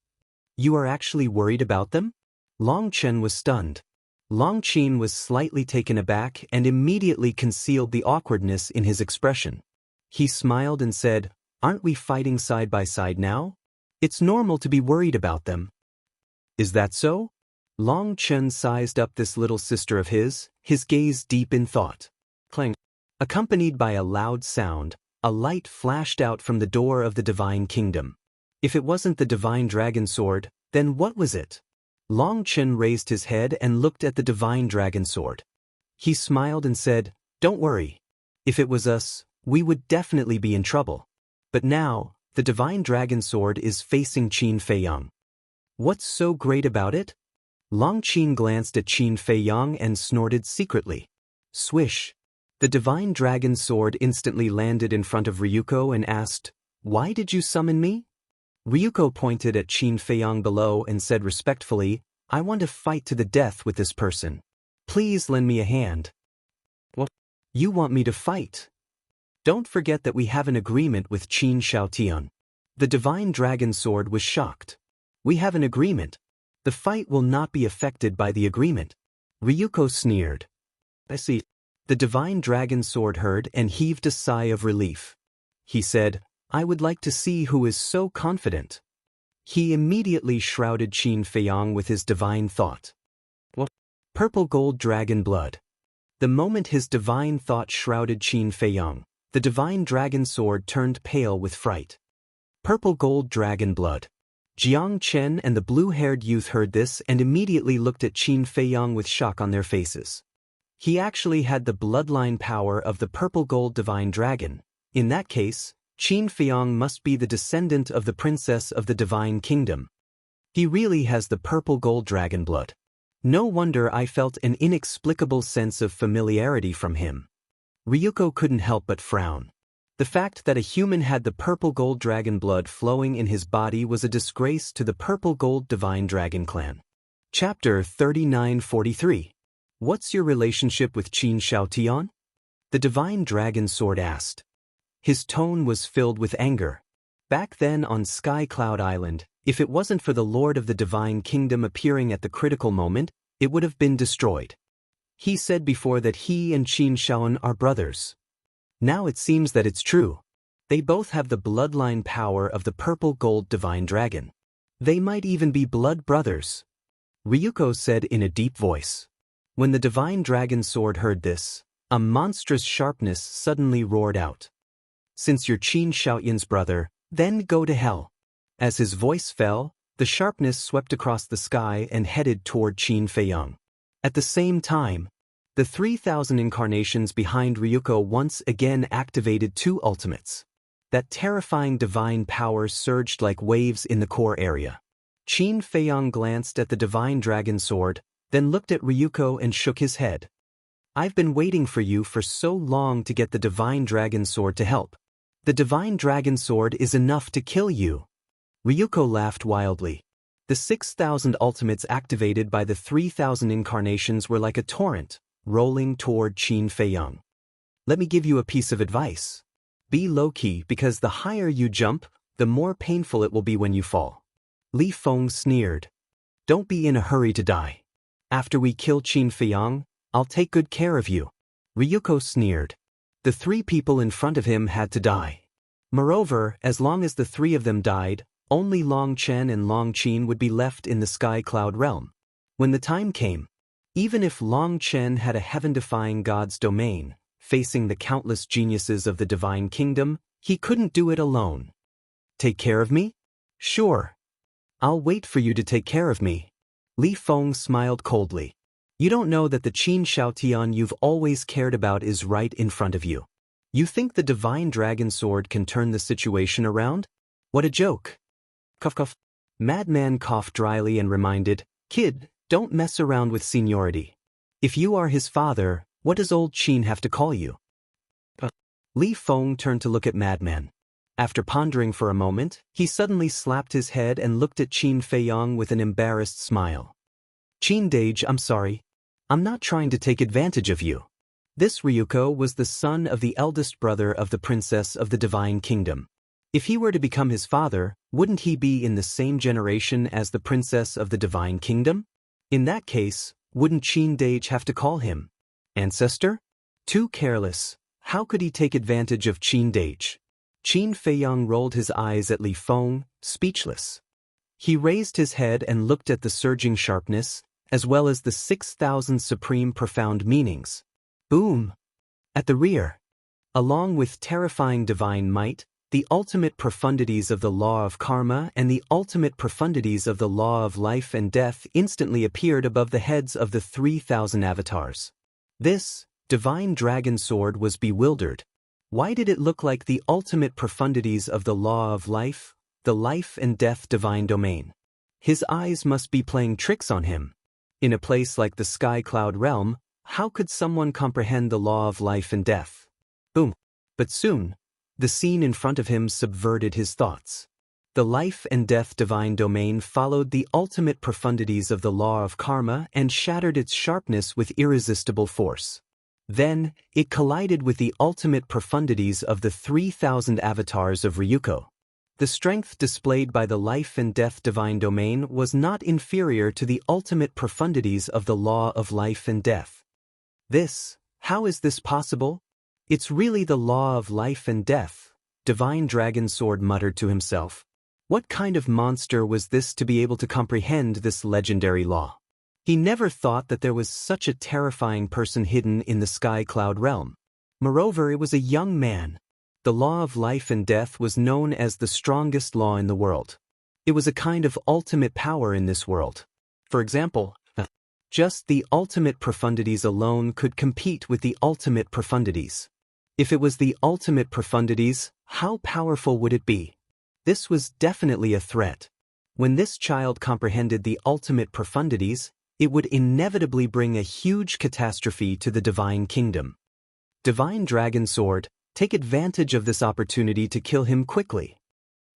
S1: You are actually worried about them?" Long Chen was stunned. Long Qin was slightly taken aback and immediately concealed the awkwardness in his expression. He smiled and said, "Aren't we fighting side by side now? It's normal to be worried about them." "Is that so?" Long Chen sized up this little sister of his gaze deep in thought. Clang. Accompanied by a loud sound, a light flashed out from the door of the divine kingdom. If it wasn't the divine dragon sword, then what was it? Long Chen raised his head and looked at the divine dragon sword. He smiled and said, "Don't worry. If it was us, we would definitely be in trouble. But now, the divine dragon sword is facing Qin Feiyang. What's so great about it?" Long Qin glanced at Qin Feiyang and snorted secretly. Swish! The divine dragon sword instantly landed in front of Ryuko and asked, "Why did you summon me?" Ryuko pointed at Qin Feiyang below and said respectfully, "I want to fight to the death with this person. Please lend me a hand." "What? You want me to fight?" "Don't forget that we have an agreement with Qin Shaotian." The divine dragon sword was shocked. "We have an agreement. The fight will not be affected by the agreement." Ryuko sneered. "I see." The divine dragon sword heard and heaved a sigh of relief. He said, "I would like to see who is so confident." He immediately shrouded Qin Feiyang with his divine thought. What? Purple gold dragon blood. The moment his divine thought shrouded Qin Feiyang, the divine dragon sword turned pale with fright. Purple gold dragon blood. Jiang Chen and the blue-haired youth heard this and immediately looked at Qin Feiyang with shock on their faces. He actually had the bloodline power of the purple gold divine dragon. In that case, Qin Feiyang must be the descendant of the princess of the divine kingdom. He really has the purple gold dragon blood. No wonder I felt an inexplicable sense of familiarity from him. Ryuko couldn't help but frown. The fact that a human had the purple gold dragon blood flowing in his body was a disgrace to the purple gold divine dragon clan. Chapter 3943. What's your relationship with Qin Shaotian? The divine dragon sword asked. His tone was filled with anger. Back then on Sky Cloud Island, if it wasn't for the Lord of the Divine Kingdom appearing at the critical moment, it would have been destroyed. He said before that he and Qin Shaoan are brothers. Now it seems that it's true. They both have the bloodline power of the purple gold divine dragon. They might even be blood brothers. Ryuko said in a deep voice. When the divine dragon sword heard this, a monstrous sharpness suddenly roared out. "Since you're Qin Shaoyan's brother, then go to hell." As his voice fell, the sharpness swept across the sky and headed toward Qin Feiyang. At the same time, the 3,000 incarnations behind Ryuko once again activated two ultimates. That terrifying divine power surged like waves in the core area. Qin Feiyang glanced at the divine dragon sword, then looked at Ryuko and shook his head. "I've been waiting for you for so long to get the divine dragon sword to help. The divine dragon sword is enough to kill you." Ryuko laughed wildly. The 6,000 ultimates activated by the 3,000 incarnations were like a torrent, rolling toward Qin Feiyang. "Let me give you a piece of advice. Be low-key because the higher you jump, the more painful it will be when you fall." Li Feng sneered. "Don't be in a hurry to die. After we kill Qin Feiyang, I'll take good care of you." Ryuko sneered. The three people in front of him had to die. Moreover, as long as the three of them died, only Long Chen and Long Qin would be left in the Sky Cloud realm. When the time came, even if Long Chen had a heaven-defying god's domain, facing the countless geniuses of the divine kingdom, he couldn't do it alone. "Take care of me?" "Sure. I'll wait for you to take care of me." Li Feng smiled coldly. "You don't know that the Qin Shaotian you've always cared about is right in front of you. You think the divine dragon sword can turn the situation around? What a joke." Cough cough. Madman coughed dryly and reminded, "Kid, don't mess around with seniority. If you are his father, what does old Qin have to call you?" Li Feng turned to look at Madman. After pondering for a moment, he suddenly slapped his head and looked at Qin Feiyang with an embarrassed smile. "Qin Dage, I'm sorry. I'm not trying to take advantage of you. This Ryuko was the son of the eldest brother of the princess of the Divine Kingdom. If he were to become his father, wouldn't he be in the same generation as the princess of the Divine Kingdom? In that case, wouldn't Qin Dage have to call him ancestor? Too careless. How could he take advantage of Qin Dage? Qin Feiyang rolled his eyes at Li Feng, speechless. He raised his head and looked at the surging sharpness, as well as the 6,000 supreme profound meanings. Boom! At the rear. Along with terrifying divine might, the ultimate profundities of the law of karma and the ultimate profundities of the law of life and death instantly appeared above the heads of the 3,000 avatars. This divine dragon sword was bewildered. Why did it look like the ultimate profundities of the law of life, the life and death divine domain? His eyes must be playing tricks on him. In a place like the Sky Cloud realm, how could someone comprehend the law of life and death? Boom! But soon, the scene in front of him subverted his thoughts. The life and death divine domain followed the ultimate profundities of the law of karma and shattered its sharpness with irresistible force. Then, it collided with the ultimate profundities of the 3,000 avatars of Ryuko. The strength displayed by the life and death divine domain was not inferior to the ultimate profundities of the law of life and death. How is this possible? It's really the law of life and death, Divine Dragon Sword muttered to himself. What kind of monster was this to be able to comprehend this legendary law? He never thought that there was such a terrifying person hidden in the Sky Cloud realm. Moreover, it was a young man. The law of life and death was known as the strongest law in the world. It was a kind of ultimate power in this world. For example, just the ultimate profundities alone could compete with the ultimate profundities. If it was the ultimate profundities, how powerful would it be? This was definitely a threat. When this child comprehended the ultimate profundities, it would inevitably bring a huge catastrophe to the Divine Kingdom. Divine Dragon Sword, take advantage of this opportunity to kill him quickly.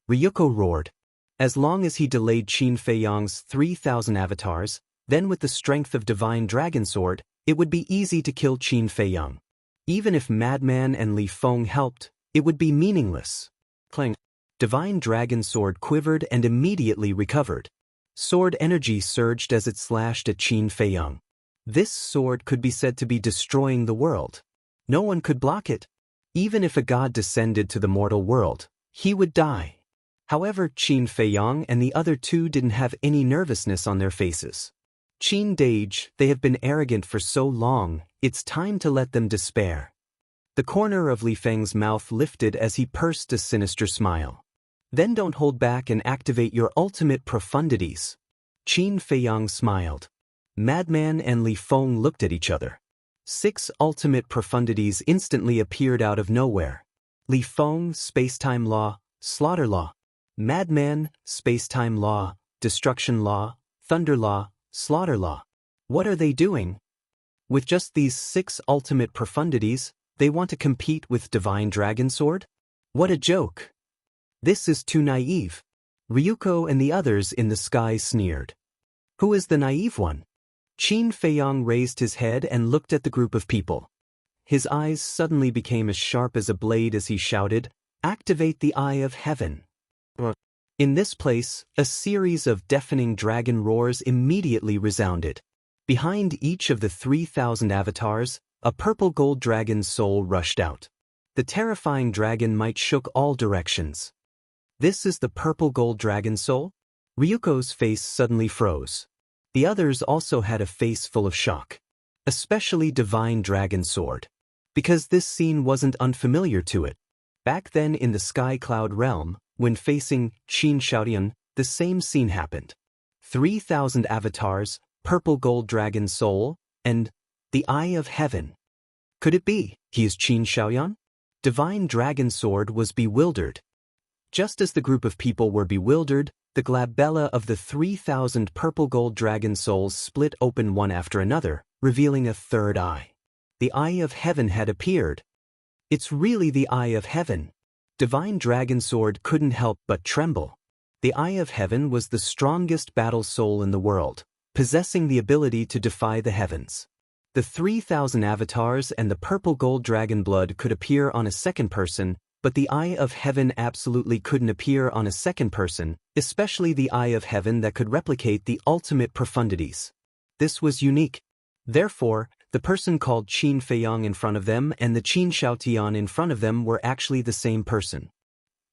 S1: Ryuko roared. As long as he delayed Qin Feiyang's 3,000 avatars, then with the strength of Divine Dragon Sword, it would be easy to kill Qin Feiyang. Even if Madman and Li Feng helped, it would be meaningless. Clang. Divine Dragon Sword quivered and immediately recovered. Sword energy surged as it slashed at Qin Feiyang. This sword could be said to be destroying the world. No one could block it. Even if a god descended to the mortal world, he would die. However, Qin Feiyang and the other two didn't have any nervousness on their faces. Qin Dage, they have been arrogant for so long, it's time to let them despair. The corner of Li Feng's mouth lifted as he pursed a sinister smile. Then don't hold back and activate your ultimate profundities. Qin Feiyang smiled. Madman and Li Feng looked at each other. 6 ultimate profundities instantly appeared out of nowhere. Li Feng, space-time law, slaughter law. Madman, space-time law, destruction law, thunder law, slaughter law. What are they doing? With just these 6 ultimate profundities, they want to compete with Divine Dragon Sword? What a joke! This is too naive. Ryuko and the others in the sky sneered. Who is the naive one? Qin Feiyang raised his head and looked at the group of people. His eyes suddenly became as sharp as a blade as he shouted, "Activate the Eye of Heaven." In this place, a series of deafening dragon roars immediately resounded. Behind each of the 3,000 avatars, a purple gold dragon's soul rushed out. The terrifying dragon might shook all directions. This is the purple gold dragon soul? Ryuko's face suddenly froze. The others also had a face full of shock. Especially Divine Dragon Sword. Because this scene wasn't unfamiliar to it. Back then in the Sky Cloud realm, when facing Qin Xiaodian, the same scene happened. 3,000 avatars, purple gold dragon soul, and the Eye of Heaven. Could it be he is Qin Xiaodian? Divine Dragon Sword was bewildered. Just as the group of people were bewildered, the glabella of the 3,000 purple gold dragon souls split open one after another, revealing a third eye. The Eye of Heaven had appeared. It's really the Eye of Heaven. Divine Dragon Sword couldn't help but tremble. The Eye of Heaven was the strongest battle soul in the world, possessing the ability to defy the heavens. The 3,000 avatars and the purple gold dragon blood could appear on a second person, but the Eye of Heaven absolutely couldn't appear on a second person, especially the Eye of Heaven that could replicate the ultimate profundities. This was unique. Therefore, the person called Qin Feiyang in front of them and the Qin Shaotian in front of them were actually the same person.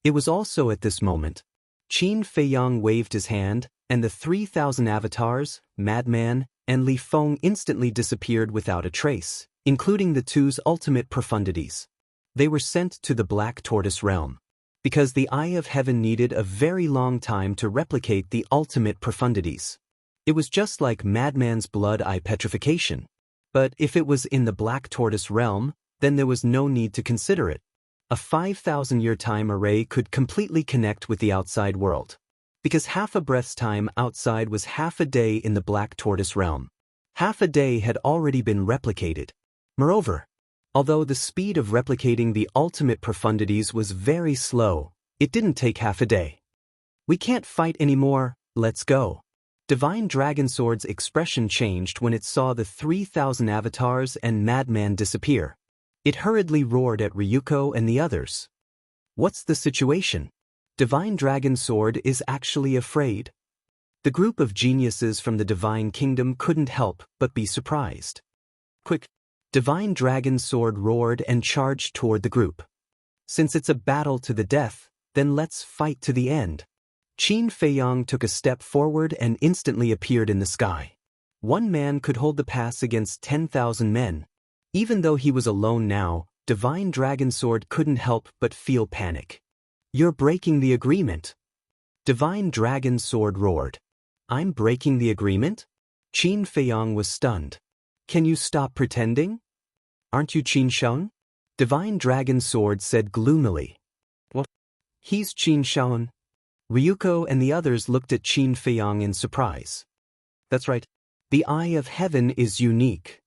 S1: It was also at this moment. Qin Feiyang waved his hand, and the 3,000 avatars, Madman, and Li Feng instantly disappeared without a trace, including the two's ultimate profundities. They were sent to the Black Tortoise realm. Because the Eye of Heaven needed a very long time to replicate the ultimate profundities. It was just like Madman's blood eye petrification. But if it was in the Black Tortoise realm, then there was no need to consider it. A 5,000-year time array could completely connect with the outside world. Because half a breath's time outside was half a day in the Black Tortoise realm. Half a day had already been replicated. Moreover, although the speed of replicating the ultimate profundities was very slow, it didn't take half a day. We can't fight anymore, let's go. Divine Dragon Sword's expression changed when it saw the 3,000 avatars and Madman disappear. It hurriedly roared at Ryuko and the others. What's the situation? Divine Dragon Sword is actually afraid. The group of geniuses from the Divine Kingdom couldn't help but be surprised. Quick! Divine Dragon Sword roared and charged toward the group. Since it's a battle to the death, then let's fight to the end. Qin Feiyang took a step forward and instantly appeared in the sky. One man could hold the pass against 10,000 men. Even though he was alone now, Divine Dragon Sword couldn't help but feel panic. You're breaking the agreement. Divine Dragon Sword roared. I'm breaking the agreement? Qin Feiyang was stunned. Can you stop pretending? Aren't you Qin Shaon? Divine Dragon Sword said gloomily. What? He's Qin Shaon. Ryuko and the others looked at Qin Feiyang in surprise. That's right. The Eye of Heaven is unique.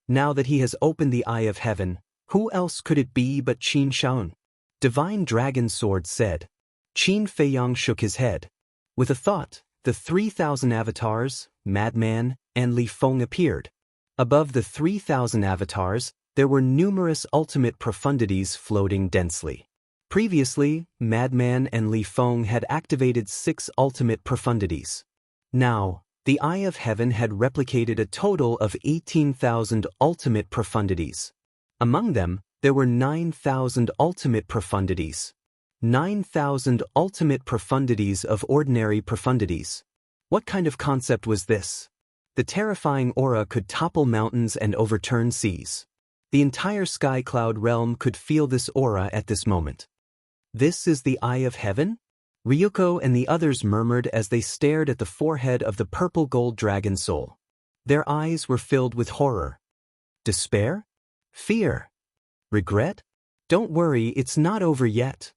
S1: Now that he has opened the Eye of Heaven, who else could it be but Qin Shaon? Divine Dragon Sword said. Qin Feiyang shook his head. With a thought, the 3,000 avatars, Madman, and Li Feng appeared. Above the 3,000 avatars, there were numerous ultimate profundities floating densely. Previously, Madman and Li Feng had activated 6 ultimate profundities. Now, the Eye of Heaven had replicated a total of 18,000 ultimate profundities. Among them, there were 9,000 ultimate profundities. 9,000 ultimate profundities of ordinary profundities. What kind of concept was this? The terrifying aura could topple mountains and overturn seas. The entire sky cloud realm could feel this aura at this moment. This is the Eye of Heaven? Ryuko and the others murmured as they stared at the forehead of the purple gold dragon soul. Their eyes were filled with horror. Despair? Fear? Regret? Don't worry, it's not over yet.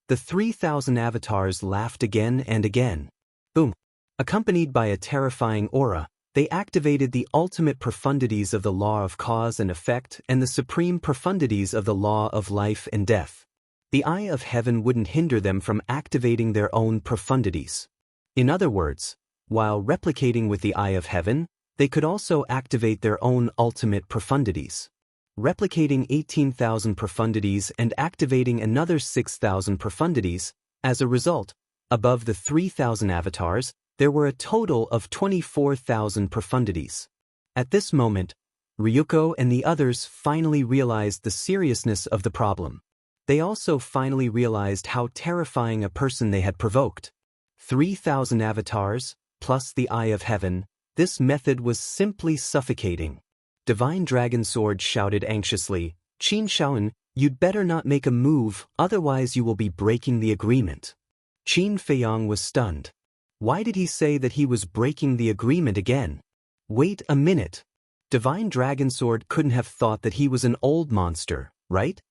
S1: The 3,000 avatars laughed again and again. Boom! Accompanied by a terrifying aura, they activated the ultimate profundities of the law of cause and effect and the supreme profundities of the law of life and death. The Eye of Heaven wouldn't hinder them from activating their own profundities. In other words, while replicating with the Eye of Heaven, they could also activate their own ultimate profundities. Replicating 18,000 profundities and activating another 6,000 profundities. As a result, above the 3,000 avatars, there were a total of 24,000 profundities. At this moment, Ryuko and the others finally realized the seriousness of the problem. They also finally realized how terrifying a person they had provoked. 3,000 avatars, plus the Eye of Heaven, this method was simply suffocating. Divine Dragon Sword shouted anxiously, Qin Shaon, you'd better not make a move, otherwise you will be breaking the agreement. Qin Feiyang was stunned. Why did he say that he was breaking the agreement again? Wait a minute. Divine Dragon Sword couldn't have thought that he was an old monster, right?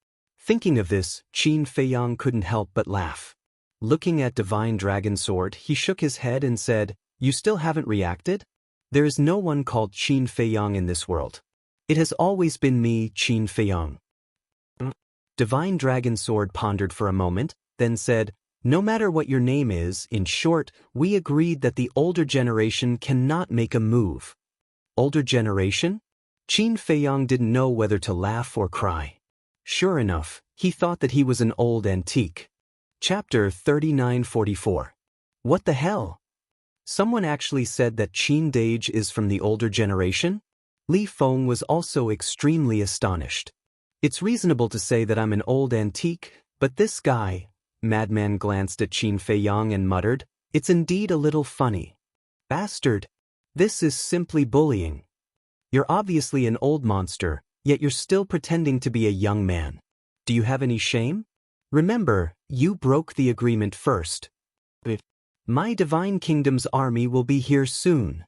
S1: Thinking of this, Qin Feiyang couldn't help but laugh. Looking at Divine Dragon Sword, he shook his head and said, You still haven't reacted? There is no one called Qin Feiyang in this world. It has always been me, Qin Feiyang. Divine Dragon Sword pondered for a moment, then said, No matter what your name is, in short, we agreed that the older generation cannot make a move. Older generation? Qin Feiyang didn't know whether to laugh or cry. Sure enough, he thought that he was an old antique. Chapter 3944. What the hell? Someone actually said that Qin Dage is from the older generation? Li Feng was also extremely astonished. It's reasonable to say that I'm an old antique, but this guy, Madman glanced at Qin Feiyang and muttered, it's indeed a little funny. Bastard. This is simply bullying. You're obviously an old monster, yet you're still pretending to be a young man. Do you have any shame? Remember, you broke the agreement first. My divine kingdom's army will be here soon.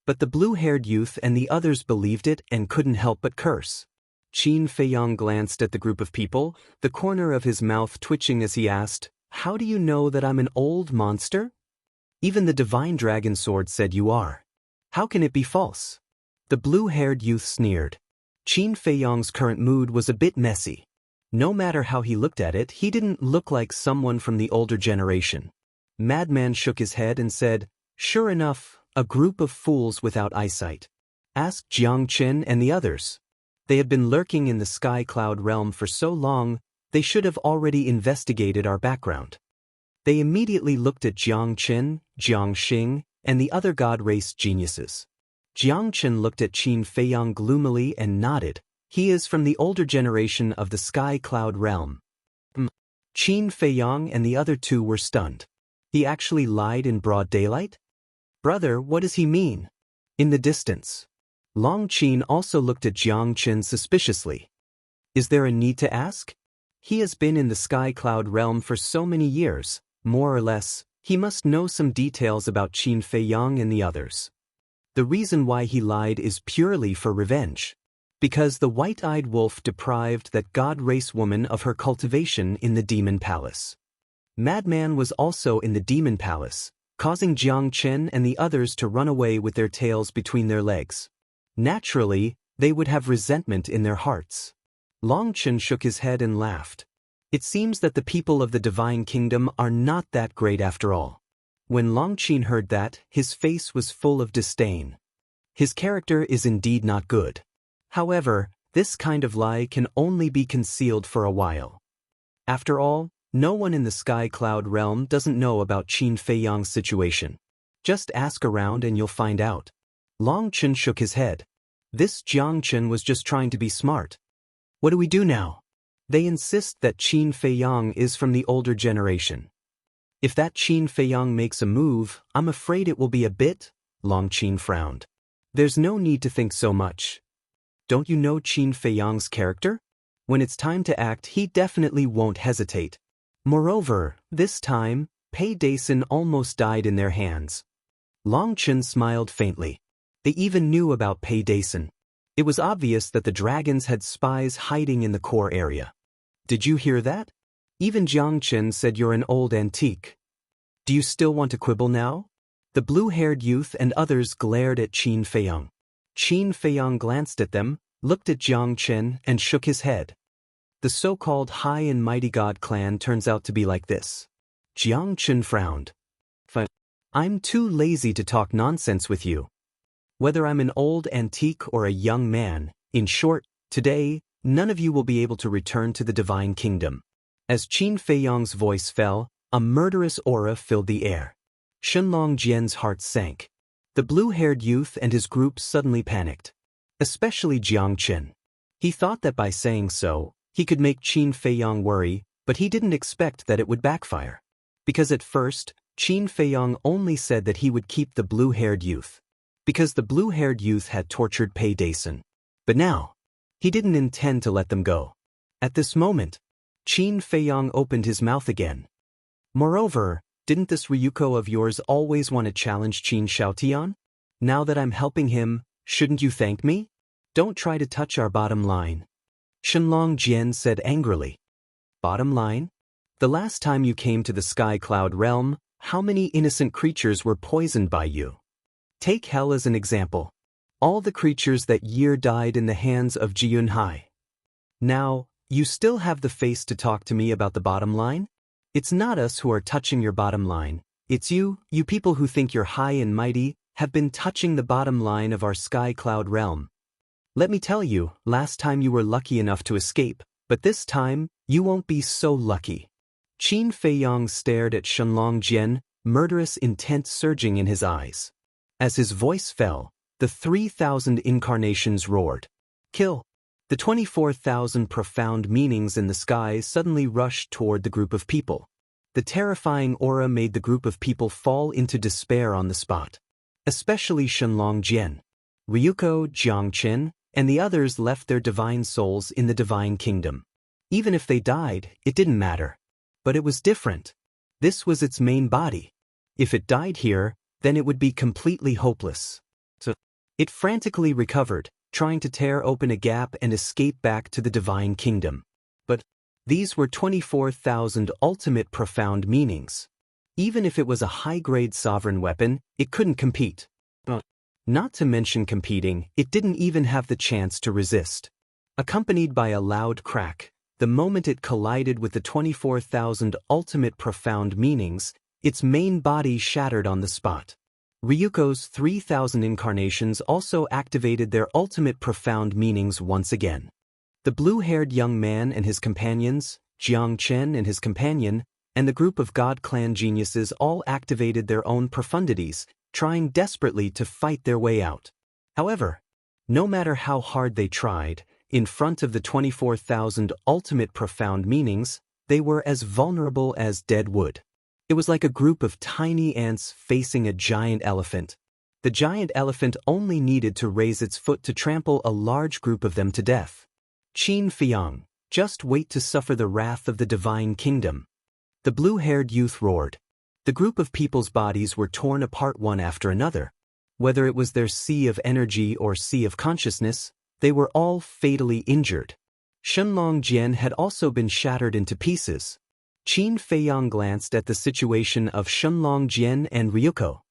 S1: But the blue-haired youth and the others believed it and couldn't help but curse. Qin Feiyang glanced at the group of people, the corner of his mouth twitching as he asked, how do you know that I'm an old monster? Even the divine dragon sword said you are. How can it be false? The blue-haired youth sneered. Qin Feiyang's current mood was a bit messy. No matter how he looked at it, he didn't look like someone from the older generation. Madman shook his head and said, sure enough, a group of fools without eyesight. Ask Jiang Qin and the others. They have been lurking in the sky cloud realm for so long, they should have already investigated our background. They immediately looked at Jiang Qin, Jiang Xing, and the other god race geniuses. Jiang Qin looked at Qin Feiyang gloomily and nodded. He is from the older generation of the sky cloud realm. Qin Feiyang and the other two were stunned. He actually lied in broad daylight? Brother, what does he mean? In the distance. Long Qin also looked at Jiang Qin suspiciously. Is there a need to ask? He has been in the sky cloud realm for so many years, more or less, he must know some details about Qin Feiyang and the others. The reason why he lied is purely for revenge. Because the white-eyed wolf deprived that god race woman of her cultivation in the demon palace. Madman was also in the demon palace, causing Jiang Qin and the others to run away with their tails between their legs. Naturally, they would have resentment in their hearts. Long Qin shook his head and laughed. It seems that the people of the divine kingdom are not that great after all. When Long Qin heard that, his face was full of disdain. His character is indeed not good. However, this kind of lie can only be concealed for a while. After all, no one in the sky cloud realm doesn't know about Qin Feiyang's situation. Just ask around and you'll find out. Long Qin shook his head. This Jiang Qin was just trying to be smart. What do we do now? They insist that Qin Feiyang is from the older generation. If that Qin Feiyang makes a move, I'm afraid it will be a bit. Long Qin frowned. There's no need to think so much. Don't you know Qin Feiyang's character? When it's time to act, he definitely won't hesitate. Moreover, this time, Pei Dason almost died in their hands. Long Qin smiled faintly. They even knew about Pei Dason. It was obvious that the dragons had spies hiding in the core area. Did you hear that? Even Jiang Qin said you're an old antique. Do you still want to quibble now? The blue-haired youth and others glared at Qin Feiyang. Qin Feiyang glanced at them, looked at Jiang Qin, and shook his head. The so-called high and mighty god clan turns out to be like this. Jiang Qin frowned. I'm too lazy to talk nonsense with you. Whether I'm an old antique or a young man, in short, today, none of you will be able to return to the divine kingdom. As Qin Feiyang's voice fell, a murderous aura filled the air. Shenlong Jian's heart sank. The blue-haired youth and his group suddenly panicked. Especially Jiang Qin. He thought that by saying so, he could make Qin Feiyang worry, but he didn't expect that it would backfire. Because at first, Qin Feiyang only said that he would keep the blue-haired youth. Because the blue-haired youth had tortured Pei Dason. But now, he didn't intend to let them go. At this moment, Qin Feiyang opened his mouth again. Moreover, didn't this Ryuko of yours always want to challenge Qin Xiaotian? Now that I'm helping him, shouldn't you thank me? Don't try to touch our bottom line. Shenlong Jian said angrily. Bottom line? The last time you came to the sky cloud realm, how many innocent creatures were poisoned by you? Take hell as an example. All the creatures that year died in the hands of Jiyunhai. Now, you still have the face to talk to me about the bottom line? It's not us who are touching your bottom line. It's you people who think you're high and mighty, have been touching the bottom line of our sky cloud realm. Let me tell you, last time you were lucky enough to escape, but this time, you won't be so lucky. Qin Feiyang stared at Shenlong Jian, murderous intent surging in his eyes. As his voice fell, the 3,000 incarnations roared. Kill! The 24,000 profound meanings in the sky suddenly rushed toward the group of people. The terrifying aura made the group of people fall into despair on the spot. Especially Shenlong Jian. Ryuko, Jiangchen, and the others left their divine souls in the divine kingdom. Even if they died, it didn't matter. But it was different. This was its main body. If it died here, then it would be completely hopeless. So, it frantically recovered, trying to tear open a gap and escape back to the divine kingdom. But these were 24,000 ultimate profound meanings. Even if it was a high-grade sovereign weapon, it couldn't compete. Not to mention competing, it didn't even have the chance to resist. Accompanied by a loud crack, the moment it collided with the 24,000 ultimate profound meanings, its main body shattered on the spot. Ryuko's 3,000 incarnations also activated their ultimate profound meanings once again. The blue-haired young man and his companions, Jiang Chen and his companion, and the group of God Clan geniuses all activated their own profundities, trying desperately to fight their way out. However, no matter how hard they tried, in front of the 24,000 ultimate profound meanings, they were as vulnerable as dead wood. It was like a group of tiny ants facing a giant elephant. The giant elephant only needed to raise its foot to trample a large group of them to death. Qin Feiyang, just wait to suffer the wrath of the divine kingdom. The blue-haired youth roared. The group of people's bodies were torn apart one after another. Whether it was their sea of energy or sea of consciousness, they were all fatally injured. Shenlong Jian had also been shattered into pieces. Qin Feiyang glanced at the situation of Shenlong Jian and Ryuko.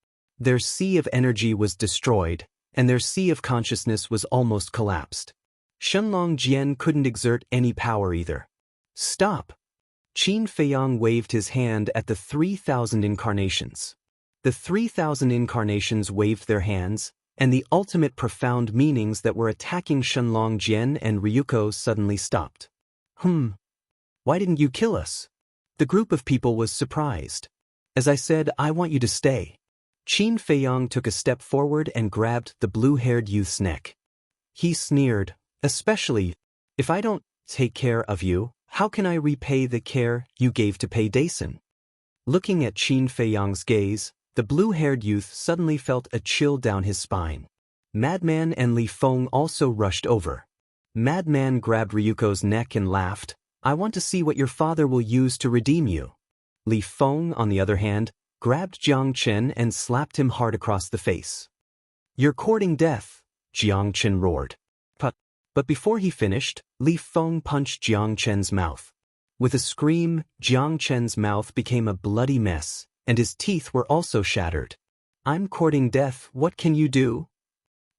S1: Their sea of energy was destroyed, and their sea of consciousness was almost collapsed. Shenlong Jian couldn't exert any power either. Stop! Qin Feiyang waved his hand at the 3,000 incarnations. The 3,000 incarnations waved their hands, and the ultimate profound meanings that were attacking Shenlong Jian and Ryuko suddenly stopped. Why didn't you kill us? The group of people was surprised. As I said, I want you to stay. Qin Feiyang took a step forward and grabbed the blue-haired youth's neck. He sneered, especially, if I don't take care of you, how can I repay the care you gave to Pei Dason? Looking at Qin Feiyang's gaze, the blue-haired youth suddenly felt a chill down his spine. Madman and Li Feng also rushed over. Madman grabbed Ryuko's neck and laughed, I want to see what your father will use to redeem you. Li Feng, on the other hand, grabbed Jiang Chen and slapped him hard across the face. You're courting death, Jiang Chen roared. But before he finished, Li Feng punched Jiang Chen's mouth. With a scream, Jiang Chen's mouth became a bloody mess, and his teeth were also shattered. I'm courting death, what can you do?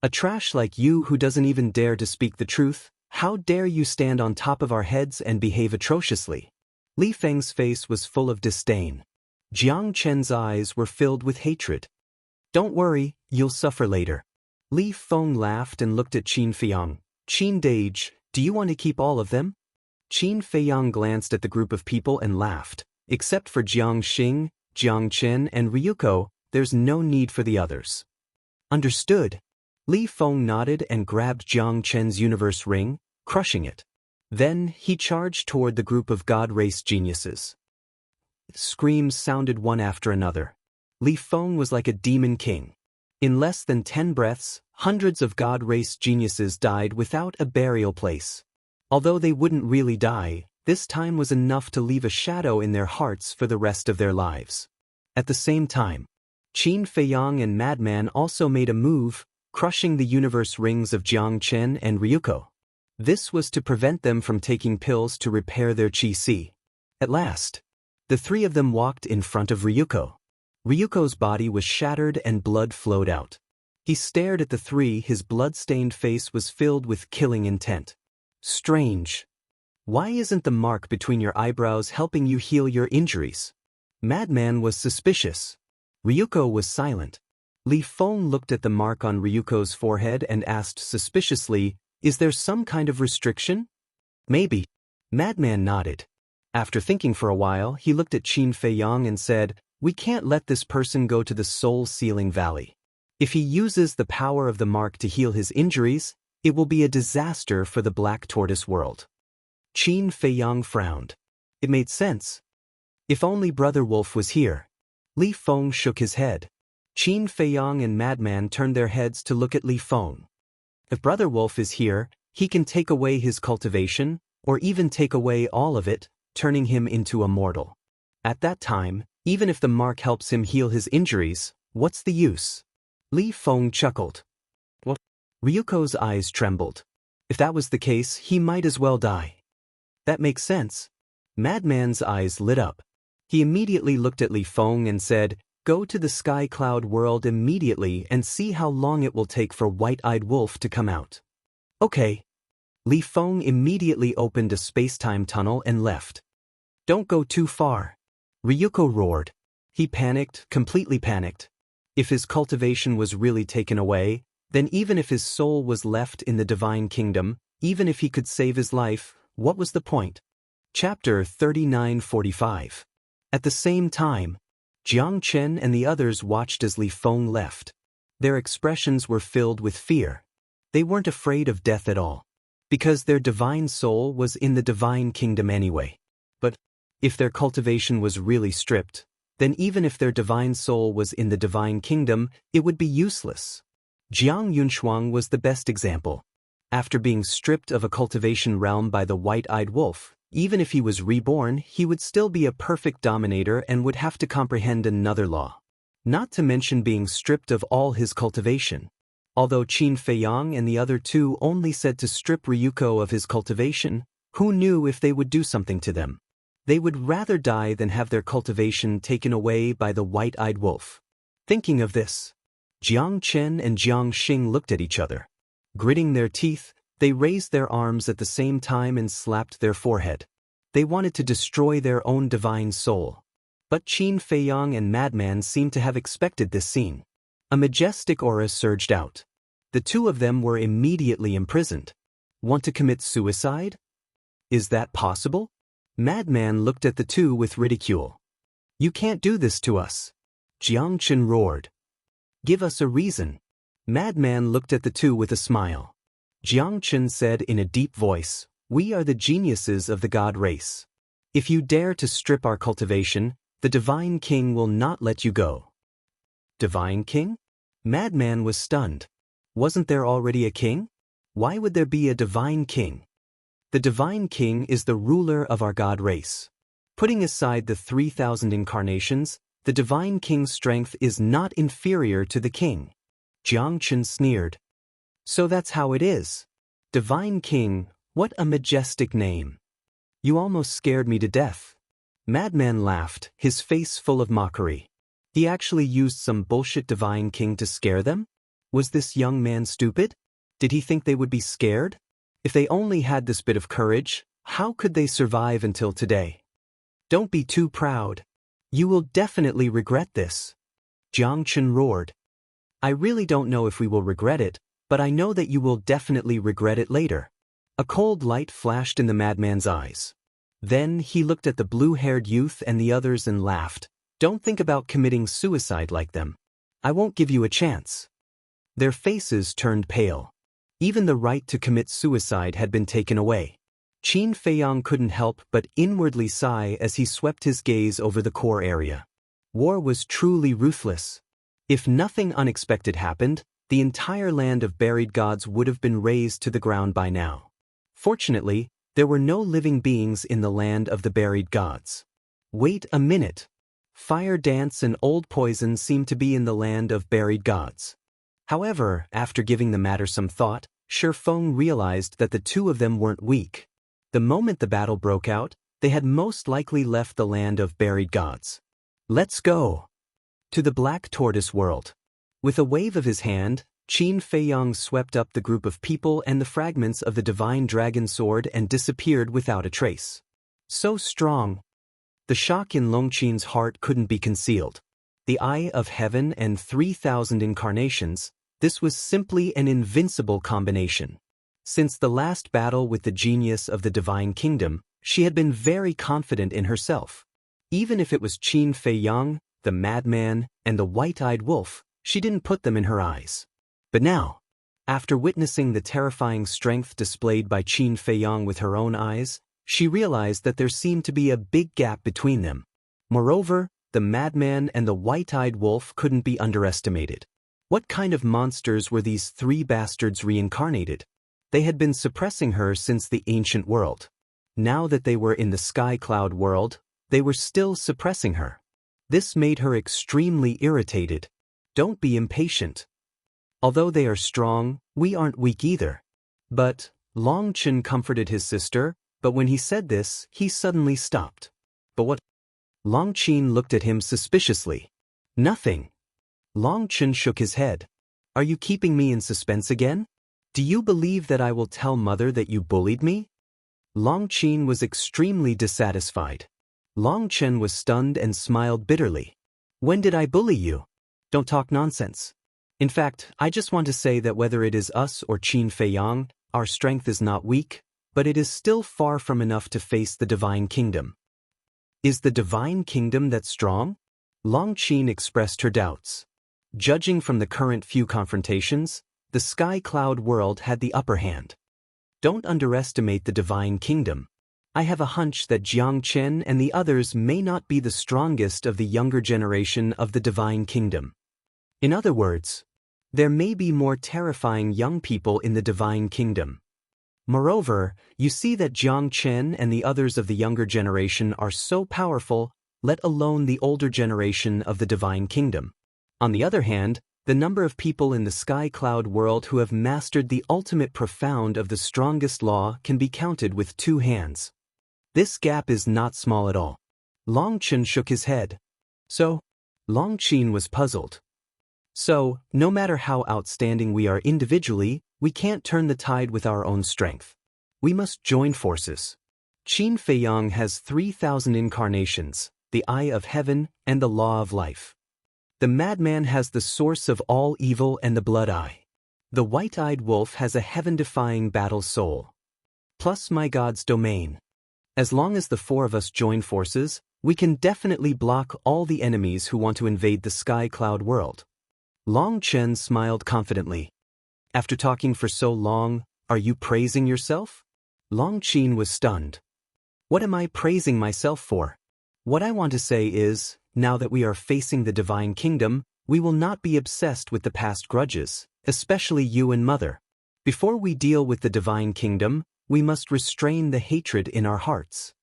S1: A trash like you who doesn't even dare to speak the truth, how dare you stand on top of our heads and behave atrociously? Li Feng's face was full of disdain. Jiang Chen's eyes were filled with hatred. Don't worry, you'll suffer later. Li Feng laughed and looked at Qin Feiyang. Qin Dage, do you want to keep all of them? Qin Feiyang glanced at the group of people and laughed. Except for Jiang Xing, Jiang Chen and Ryuko, there's no need for the others. Understood. Li Feng nodded and grabbed Jiang Chen's universe ring, crushing it. Then he charged toward the group of God race geniuses. Screams sounded one after another. Li Feng was like a demon king. In less than 10 breaths, hundreds of God race geniuses died without a burial place. Although they wouldn't really die, this time was enough to leave a shadow in their hearts for the rest of their lives. At the same time, Qin Feiyang and Madman also made a move, crushing the universe rings of Jiang Chen and Ryuko. This was to prevent them from taking pills to repair their qi. At last, the three of them walked in front of Ryuko. Ryuko's body was shattered and blood flowed out. He stared at the three, his blood-stained face was filled with killing intent. Strange. Why isn't the mark between your eyebrows helping you heal your injuries? Madman was suspicious. Ryuko was silent. Li Feng looked at the mark on Ryuko's forehead and asked suspiciously, Is there some kind of restriction? Maybe. Madman nodded. After thinking for a while, he looked at Qin Feiyang and said, "We can't let this person go to the soul-sealing valley. If he uses the power of the mark to heal his injuries, it will be a disaster for the Black Tortoise world." Qin Feiyang frowned. It made sense. If only Brother Wolf was here. Li Feng shook his head. Qin Feiyang and Madman turned their heads to look at Li Feng. If Brother Wolf is here, he can take away his cultivation, or even take away all of it, turning him into a mortal. At that time, even if the mark helps him heal his injuries, what's the use? Li Feng chuckled. What? Ryuko's eyes trembled. If that was the case, he might as well die. That makes sense. Madman's eyes lit up. He immediately looked at Li Feng and said, "Go to the Sky Cloud world immediately and see how long it will take for White-Eyed Wolf to come out." Okay. Li Feng immediately opened a space-time tunnel and left. "Don't go too far." Ryuko roared. He panicked, completely panicked. If his cultivation was really taken away, then even if his soul was left in the Divine Kingdom, even if he could save his life, what was the point? Chapter 39:45. At the same time, Jiang Chen and the others watched as Li Feng left. Their expressions were filled with fear. They weren't afraid of death at all, because their divine soul was in the Divine Kingdom anyway. But if their cultivation was really stripped, then even if their divine soul was in the Divine Kingdom, it would be useless. Jiang Yunshuang was the best example. After being stripped of a cultivation realm by the White-Eyed Wolf, even if he was reborn, he would still be a perfect dominator and would have to comprehend another law. Not to mention being stripped of all his cultivation. Although Qin Feiyang and the other two only said to strip Ryuko of his cultivation, who knew if they would do something to them? They would rather die than have their cultivation taken away by the White-Eyed Wolf. Thinking of this, Jiang Chen and Jiang Xing looked at each other. Gritting their teeth, they raised their arms at the same time and slapped their forehead. They wanted to destroy their own divine soul. But Qin Feiyang and Madman seemed to have expected this scene. A majestic aura surged out. The two of them were immediately imprisoned. Want to commit suicide? Is that possible? Madman looked at the two with ridicule. "You can't do this to us." Jiang Chen roared. "Give us a reason." Madman looked at the two with a smile. Jiang Chen said in a deep voice, "We are the geniuses of the god race. If you dare to strip our cultivation, the Divine King will not let you go." Divine King? Madman was stunned. Wasn't there already a king? Why would there be a Divine King? The Divine King is the ruler of our god race. Putting aside the 3,000 incarnations, the Divine King's strength is not inferior to the king. Jiang Chen sneered. "So that's how it is. Divine King, what a majestic name. You almost scared me to death." Madman laughed, his face full of mockery. He actually used some bullshit Divine King to scare them? Was this young man stupid? Did he think they would be scared? If they only had this bit of courage, how could they survive until today? "Don't be too proud. You will definitely regret this." Jiang Chen roared. "I really don't know if we will regret it, but I know that you will definitely regret it later." A cold light flashed in the madman's eyes. Then he looked at the blue-haired youth and the others and laughed. "Don't think about committing suicide like them. I won't give you a chance." Their faces turned pale. Even the right to commit suicide had been taken away. Qin Feiyang couldn't help but inwardly sigh as he swept his gaze over the core area. War was truly ruthless. If nothing unexpected happened, the entire land of buried gods would have been razed to the ground by now. Fortunately, there were no living beings in the land of the buried gods. Wait a minute. Fire dance and old poison seemed to be in the land of buried gods. However, after giving the matter some thought, Shi Feng realized that the two of them weren't weak. The moment the battle broke out, they had most likely left the land of buried gods. "Let's go!" To the Black Tortoise world. With a wave of his hand, Qin Feiyang swept up the group of people and the fragments of the divine dragon sword and disappeared without a trace. So strong. The shock in Longqin's heart couldn't be concealed. The Eye of Heaven and 3,000 incarnations, this was simply an invincible combination. Since the last battle with the genius of the Divine Kingdom, she had been very confident in herself. Even if it was Qin Feiyang, the madman, and the white-eyed wolf, she didn't put them in her eyes. But now, after witnessing the terrifying strength displayed by Qin Feiyang with her own eyes, she realized that there seemed to be a big gap between them. Moreover, the madman and the white-eyed wolf couldn't be underestimated. What kind of monsters were these three bastards reincarnated? They had been suppressing her since the ancient world. Now that they were in the sky cloud world, they were still suppressing her. This made her extremely irritated. Don't be impatient. Although they are strong, we aren't weak either. But Long Chen comforted his sister, but when he said this, he suddenly stopped. But what? Long Chen looked at him suspiciously. Nothing. Long Chen shook his head. Are you keeping me in suspense again? Do you believe that I will tell mother that you bullied me? Long Chen was extremely dissatisfied. Long Chen was stunned and smiled bitterly. When did I bully you? Don't talk nonsense. In fact, I just want to say that whether it is us or Qin Feiyang, our strength is not weak, but it is still far from enough to face the Divine Kingdom. Is the Divine Kingdom that strong? Long Chen expressed her doubts. Judging from the current few confrontations, the sky cloud world had the upper hand. Don't underestimate the Divine Kingdom. I have a hunch that Jiang Chen and the others may not be the strongest of the younger generation of the Divine Kingdom. In other words, there may be more terrifying young people in the Divine Kingdom. Moreover, you see that Jiang Chen and the others of the younger generation are so powerful, let alone the older generation of the Divine Kingdom. On the other hand, the number of people in the sky cloud world who have mastered the ultimate profound of the strongest law can be counted with 2 hands. This gap is not small at all. Long Chen shook his head. So? Long Chen was puzzled. So, no matter how outstanding we are individually, we can't turn the tide with our own strength. We must join forces. Qin Feiyang has 3,000 incarnations, the eye of heaven and the law of life. The madman has the source of all evil and the blood eye. The white-eyed wolf has a heaven-defying battle soul. Plus my God's domain. As long as the 4 of us join forces, we can definitely block all the enemies who want to invade the sky cloud world. Long Chen smiled confidently. After talking for so long, are you praising yourself? Long Chen was stunned. What am I praising myself for? What I want to say is, now that we are facing the Divine Kingdom, we will not be obsessed with the past grudges, especially you and Mother. Before we deal with the Divine Kingdom, we must restrain the hatred in our hearts.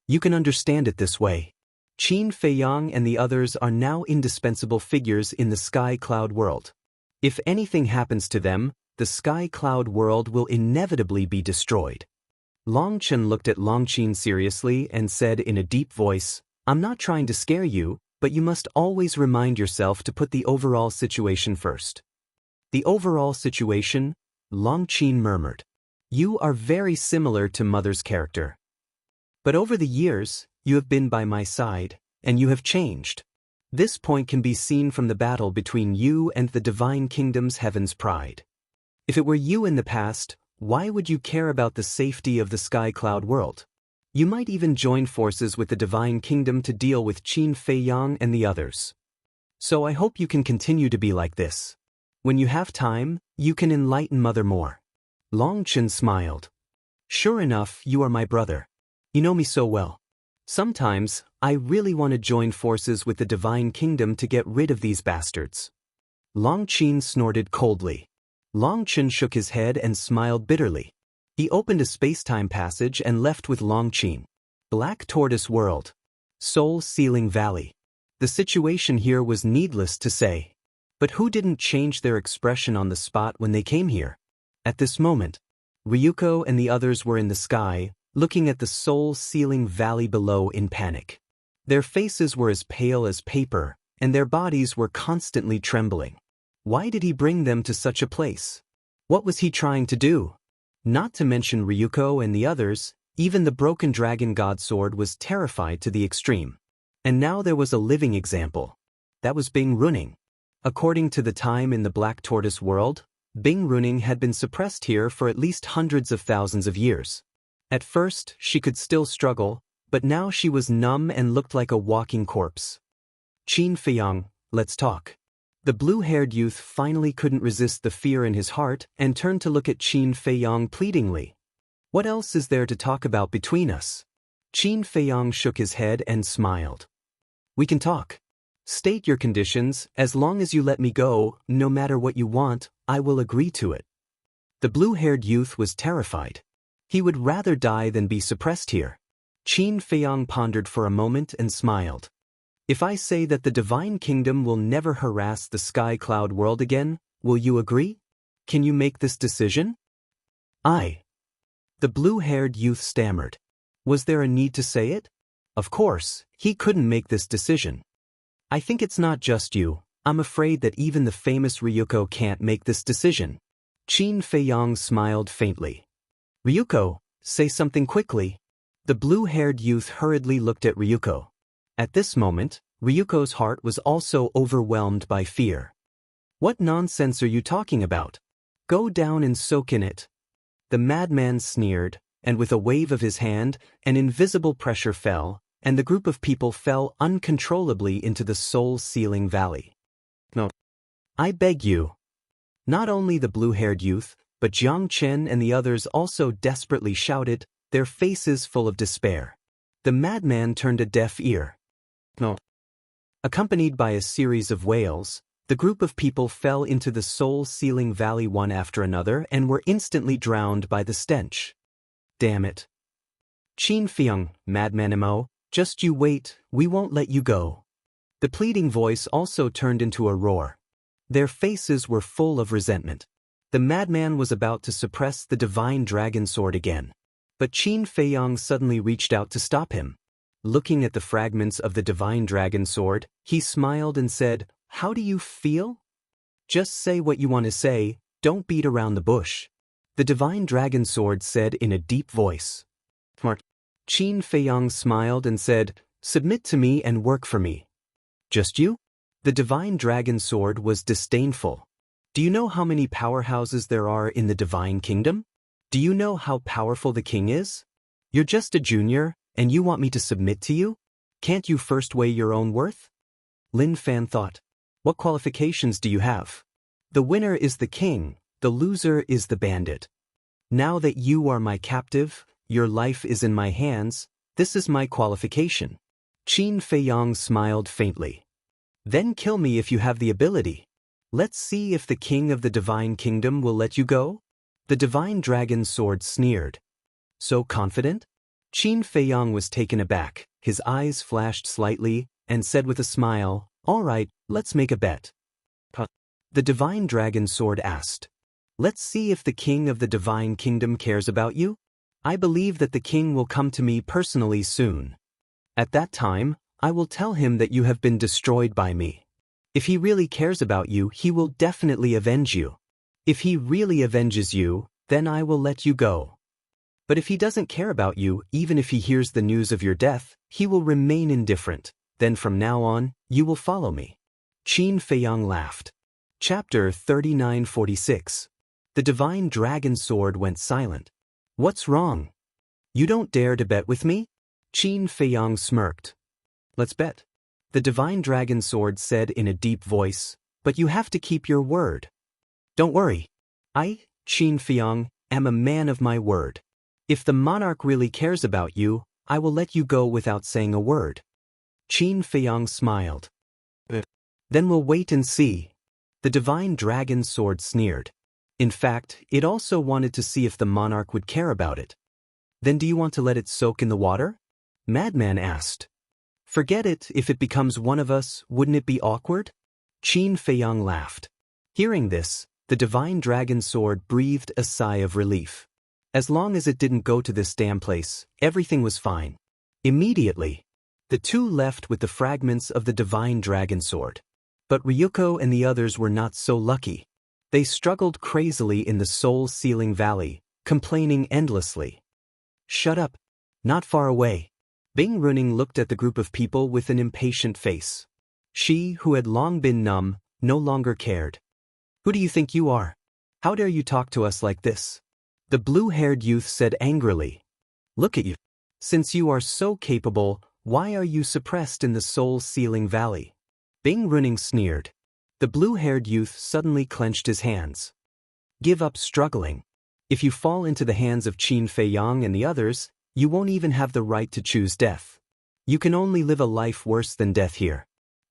S1: You can understand it this way. Qin Feiyang and the others are now indispensable figures in the sky cloud world. If anything happens to them, the sky cloud world will inevitably be destroyed. Long Chen looked at Long Chen seriously and said in a deep voice, I'm not trying to scare you, but you must always remind yourself to put the overall situation first. The overall situation? Long Chen murmured. You are very similar to Mother's character. But over the years, you have been by my side, and you have changed. This point can be seen from the battle between you and the Divine Kingdom's Heaven's Pride. If it were you in the past, why would you care about the safety of the sky cloud world? You might even join forces with the Divine Kingdom to deal with Qin Feiyang and the others. So I hope you can continue to be like this. When you have time, you can enlighten Mother more. Long Chen smiled. Sure enough, you are my brother. You know me so well. Sometimes, I really want to join forces with the Divine Kingdom to get rid of these bastards. Long Chen snorted coldly. Long Chen shook his head and smiled bitterly. He opened a space-time passage and left with Long Chen. Black Tortoise World. Soul Sealing Valley. The situation here was needless to say. But who didn't change their expression on the spot when they came here? At this moment, Ryuko and the others were in the sky, looking at the soul-sealing valley below in panic. Their faces were as pale as paper, and their bodies were constantly trembling. Why did he bring them to such a place? What was he trying to do? Not to mention Ryuko and the others, even the broken dragon god sword was terrified to the extreme. And now there was a living example. That was Bing Running. According to the time in the Black Tortoise world, Bing Runing had been suppressed here for at least hundreds of thousands of years. At first, she could still struggle, but now she was numb and looked like a walking corpse. Qin Feiyang, let's talk. The blue-haired youth finally couldn't resist the fear in his heart and turned to look at Qin Feiyang pleadingly. What else is there to talk about between us? Qin Feiyang shook his head and smiled. We can talk. State your conditions. As long as you let me go, no matter what you want, I will agree to it. The blue-haired youth was terrified. He would rather die than be suppressed here. Qin Feiyang pondered for a moment and smiled. If I say that the divine kingdom will never harass the sky cloud world again, will you agree? Can you make this decision? The blue-haired youth stammered. Was there a need to say it? Of course, he couldn't make this decision. I think it's not just you. I'm afraid that even the famous Ryuko can't make this decision. Qin Feiyang smiled faintly. Ryuko, say something quickly. The blue-haired youth hurriedly looked at Ryuko. At this moment, Ryuko's heart was also overwhelmed by fear. What nonsense are you talking about? Go down and soak in it. The madman sneered, and with a wave of his hand, an invisible pressure fell, and the group of people fell uncontrollably into the soul-sealing valley. No. I beg you. Not only the blue-haired youth, but Jiang Chen and the others also desperately shouted, their faces full of despair. The madman turned a deaf ear. No. Accompanied by a series of wails, the group of people fell into the soul-sealing valley one after another and were instantly drowned by the stench. Damn it. Qin Feiyang, madman Mo, just you wait, we won't let you go. The pleading voice also turned into a roar. Their faces were full of resentment. The madman was about to suppress the divine dragon sword again. But Qin Feiyang suddenly reached out to stop him. Looking at the fragments of the divine dragon sword, he smiled and said, How do you feel? Just say what you want to say, don't beat around the bush. The divine dragon sword said in a deep voice. Smart. Qin Feiyang smiled and said, Submit to me and work for me. Just you? The divine dragon sword was disdainful. Do you know how many powerhouses there are in the divine kingdom? Do you know how powerful the king is? You're just a junior, and you want me to submit to you? Can't you first weigh your own worth? Lin Fan thought. What qualifications do you have? The winner is the king, the loser is the bandit. Now that you are my captive, your life is in my hands, this is my qualification. Qin Feiyang smiled faintly. Then kill me if you have the ability. Let's see if the king of the divine kingdom will let you go. The divine dragon sword sneered. So confident? Qin Feiyang was taken aback, his eyes flashed slightly, and said with a smile, All right, let's make a bet. The divine dragon sword asked. Let's see if the king of the divine kingdom cares about you. I believe that the king will come to me personally soon. At that time, I will tell him that you have been destroyed by me. If he really cares about you, he will definitely avenge you. If he really avenges you, then I will let you go. But if he doesn't care about you, even if he hears the news of your death, he will remain indifferent. Then from now on, you will follow me. Qin Feiyang laughed. Chapter 3946. The divine dragon sword went silent. What's wrong? You don't dare to bet with me? Qin Feiyang smirked. Let's bet. The divine dragon sword said in a deep voice, but you have to keep your word. Don't worry. I, Qin Feiyang, am a man of my word. If the monarch really cares about you, I will let you go without saying a word. Qin Feiyang smiled. Then we'll wait and see. The divine dragon sword sneered. In fact, it also wanted to see if the monarch would care about it. Then do you want to let it soak in the water? Madman asked. Forget it, if it becomes one of us, wouldn't it be awkward? Qin Feiyang laughed. Hearing this, the divine dragon sword breathed a sigh of relief. As long as it didn't go to this damn place, everything was fine. Immediately, the two left with the fragments of the divine dragon sword. But Ryuko and the others were not so lucky. They struggled crazily in the soul-sealing valley, complaining endlessly. Shut up. Not far away. Bing Runing looked at the group of people with an impatient face. She, who had long been numb, no longer cared. Who do you think you are? How dare you talk to us like this? The blue-haired youth said angrily. Look at you. Since you are so capable, why are you suppressed in the soul-sealing valley? Bing Runing sneered. The blue-haired youth suddenly clenched his hands. Give up struggling. If you fall into the hands of Qin Feiyang and the others, you won't even have the right to choose death. You can only live a life worse than death here.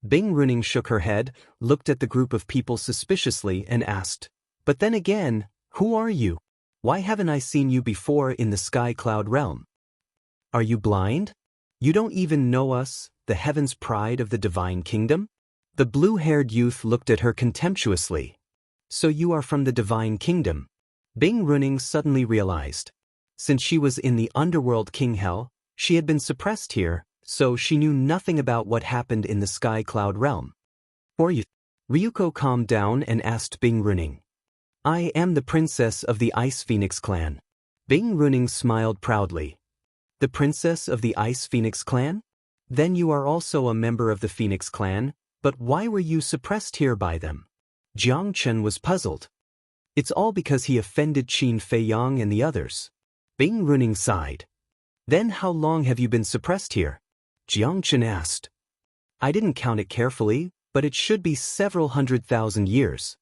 S1: Bing Runing shook her head, looked at the group of people suspiciously and asked, But then again, who are you? Why haven't I seen you before in the Sky Cloud realm? Are you blind? You don't even know us, the heaven's pride of the divine kingdom? The blue-haired youth looked at her contemptuously. So you are from the divine kingdom? Bing Runing suddenly realized. Since she was in the underworld King Hell, she had been suppressed here, so she knew nothing about what happened in the Sky Cloud realm. For you, Ryuko calmed down and asked Bing Runing. I am the princess of the Ice Phoenix clan. Bing Runing smiled proudly. The princess of the Ice Phoenix clan? Then you are also a member of the Phoenix clan, but why were you suppressed here by them? Jiang Chen was puzzled. It's all because he offended Qin Feiyang and the others. Bing Runing sighed. Then how long have you been suppressed here? Jiang Chen asked. I didn't count it carefully, but it should be several 100,000 years.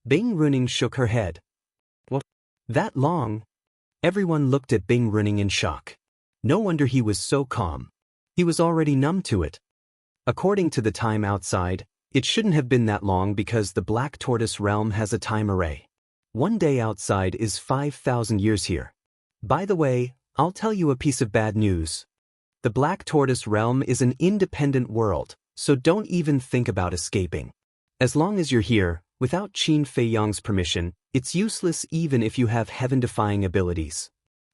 S1: Bing Runing shook her head. What? That long? Everyone looked at Bing Runing in shock. No wonder he was so calm. He was already numb to it. According to the time outside, it shouldn't have been that long because the Black Tortoise realm has a time array. One day outside is 5,000 years here. By the way, I'll tell you a piece of bad news. The Black Tortoise realm is an independent world, so don't even think about escaping. As long as you're here, without Qin Feiyang's permission, it's useless even if you have heaven-defying abilities.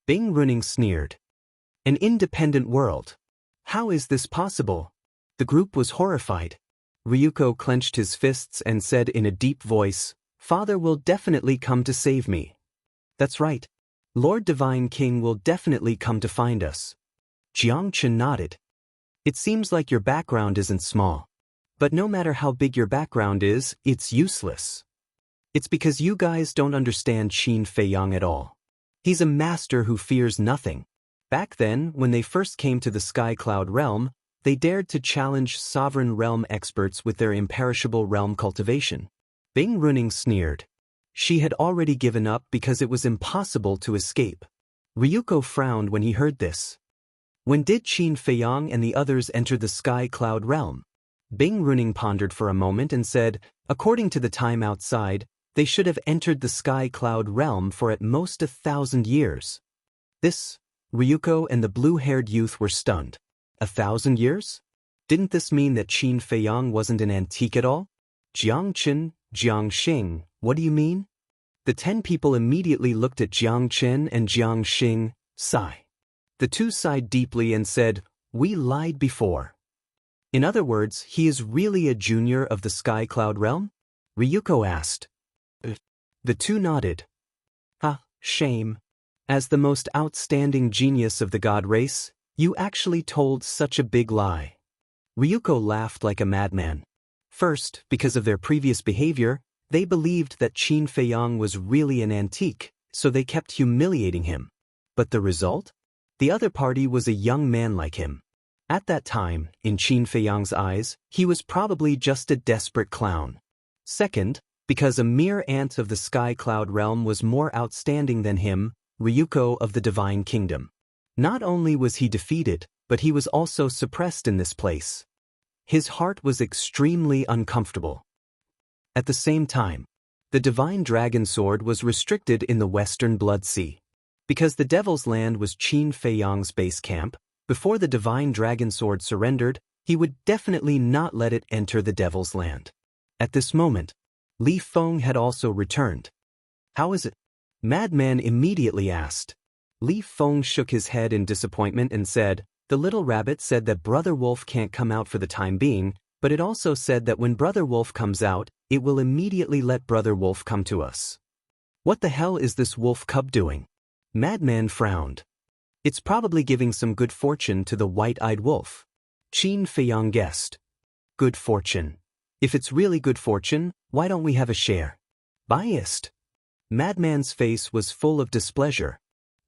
S1: Bing Runing sneered. An independent world. How is this possible? The group was horrified. Ryuko clenched his fists and said in a deep voice, Father will definitely come to save me. That's right. Lord Divine King will definitely come to find us. Jiang Chen nodded. It seems like your background isn't small. But no matter how big your background is, it's useless. It's because you guys don't understand Qin Feiyang at all. He's a master who fears nothing. Back then, when they first came to the Sky Cloud realm, they dared to challenge sovereign realm experts with their imperishable realm cultivation. Bing Runing sneered. She had already given up because it was impossible to escape. Ryuko frowned when he heard this. When did Qin Feiyang and the others enter the Sky Cloud realm? Bing Runing pondered for a moment and said, according to the time outside, they should have entered the Sky Cloud realm for at most 1,000 years. Ryuko and the blue-haired youth were stunned. 1,000 years? Didn't this mean that Qin Feiyang wasn't an antique at all? Jiang Chen, Jiang Xing, what do you mean? The 10 people immediately looked at Jiang Chen and Jiang Xing, sigh. The two sighed deeply and said, we lied before. In other words, he is really a junior of the Sky Cloud realm? Ryuko asked. The two nodded. Shame. As the most outstanding genius of the god race, you actually told such a big lie. Ryuko laughed like a madman. First, because of their previous behavior, they believed that Qin Feiyang was really an antique, so they kept humiliating him. But the result? The other party was a young man like him. At that time, in Qin Feiyang's eyes, he was probably just a desperate clown. Second, because a mere ant of the Sky Cloud realm was more outstanding than him, Ryuko of the Divine Kingdom. Not only was he defeated, but he was also suppressed in this place. His heart was extremely uncomfortable. At the same time, the Divine Dragon Sword was restricted in the Western Blood Sea. Because the Devil's Land was Qin Feiyang's base camp, before the Divine Dragon Sword surrendered, he would definitely not let it enter the Devil's Land. At this moment, Li Feng had also returned. How is it? Madman immediately asked. Li Feng shook his head in disappointment and said, the little rabbit said that Brother Wolf can't come out for the time being, but it also said that when Brother Wolf comes out, it will immediately let Brother Wolf come to us. What the hell is this wolf cub doing? Madman frowned. It's probably giving some good fortune to the white-eyed wolf. Qin Feiyang guessed. Good fortune. If it's really good fortune, why don't we have a share? Biased. Madman's face was full of displeasure.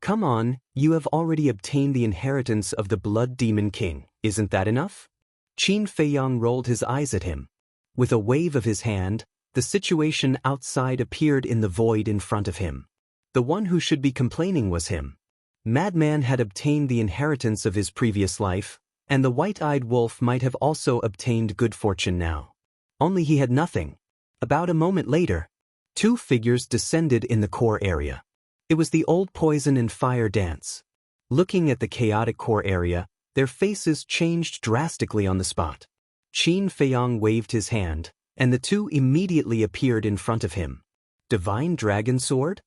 S1: Come on, you have already obtained the inheritance of the Blood Demon King, isn't that enough? Qin Feiyang rolled his eyes at him. With a wave of his hand, the situation outside appeared in the void in front of him. The one who should be complaining was him. Madman had obtained the inheritance of his previous life, and the white-eyed wolf might have also obtained good fortune now. Only he had nothing. About a moment later, two figures descended in the core area. It was the old poison and fire dance. Looking at the chaotic core area, their faces changed drastically on the spot. Qin Feiyang waved his hand, and the two immediately appeared in front of him. Divine Dragon Sword?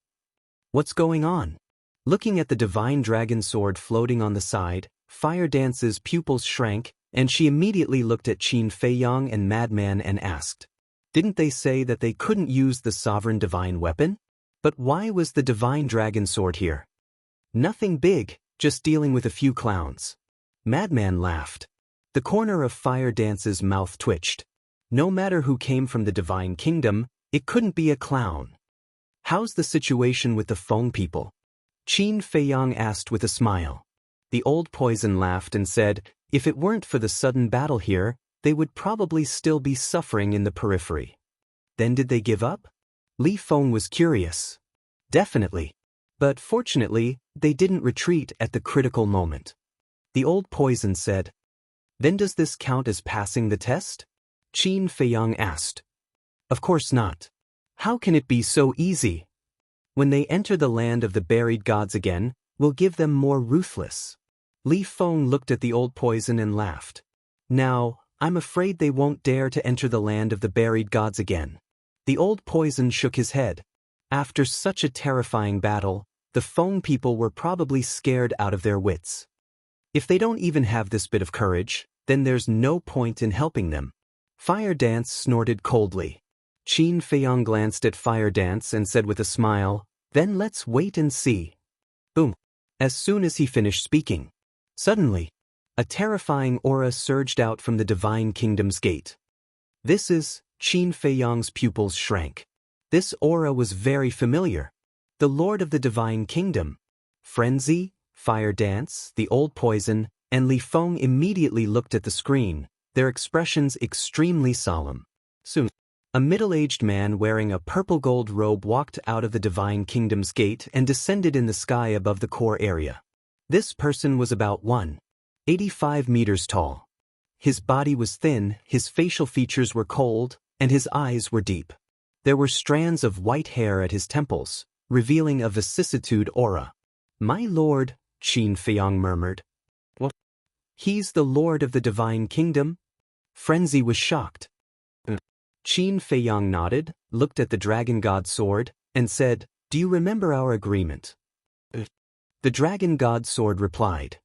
S1: What's going on? Looking at the Divine Dragon Sword floating on the side, Fire Dance's pupils shrank, and she immediately looked at Qin Feiyang and Madman and asked, "Didn't they say that they couldn't use the sovereign divine weapon? But why was the Divine Dragon Sword here?" "Nothing big, just dealing with a few clowns." Madman laughed. The corner of Fire Dance's mouth twitched. No matter who came from the Divine Kingdom, it couldn't be a clown. "How's the situation with the Feng people?" Qin Feiyang asked with a smile. The old poison laughed and said, if it weren't for the sudden battle here, they would probably still be suffering in the periphery. Then did they give up? Li Feng was curious. Definitely. But fortunately, they didn't retreat at the critical moment. The old poison said, "Then does this count as passing the test?" Qin Feiyang asked. "Of course not. How can it be so easy? When they enter the land of the buried gods again, we'll give them more ruthless." Li Feng looked at the old poison and laughed. "Now, I'm afraid they won't dare to enter the land of the buried gods again." The old poison shook his head. After such a terrifying battle, the Feng people were probably scared out of their wits. If they don't even have this bit of courage, then there's no point in helping them. Fire Dance snorted coldly. Qin Feiyang glanced at Fire Dance and said with a smile, "Then let's wait and see." Boom. As soon as he finished speaking, suddenly, a terrifying aura surged out from the Divine Kingdom's gate. This is, Qin Feiyang's pupils shrank. This aura was very familiar. The Lord of the Divine Kingdom. Frenzy, Fire Dance, the old poison, and Li Feng immediately looked at the screen, their expressions extremely solemn. Soon, a middle-aged man wearing a purple-gold robe walked out of the Divine Kingdom's gate and descended in the sky above the core area. This person was about 185 meters tall. His body was thin, his facial features were cold, and his eyes were deep. There were strands of white hair at his temples, revealing a vicissitude aura. "My lord," Qin Feiyang murmured. "What? He's the lord of the Divine Kingdom?" Frenzy was shocked. Qin Feiyang nodded, looked at the Dragon God Sword, and said, "Do you remember our agreement?" The Dragon God Sword replied,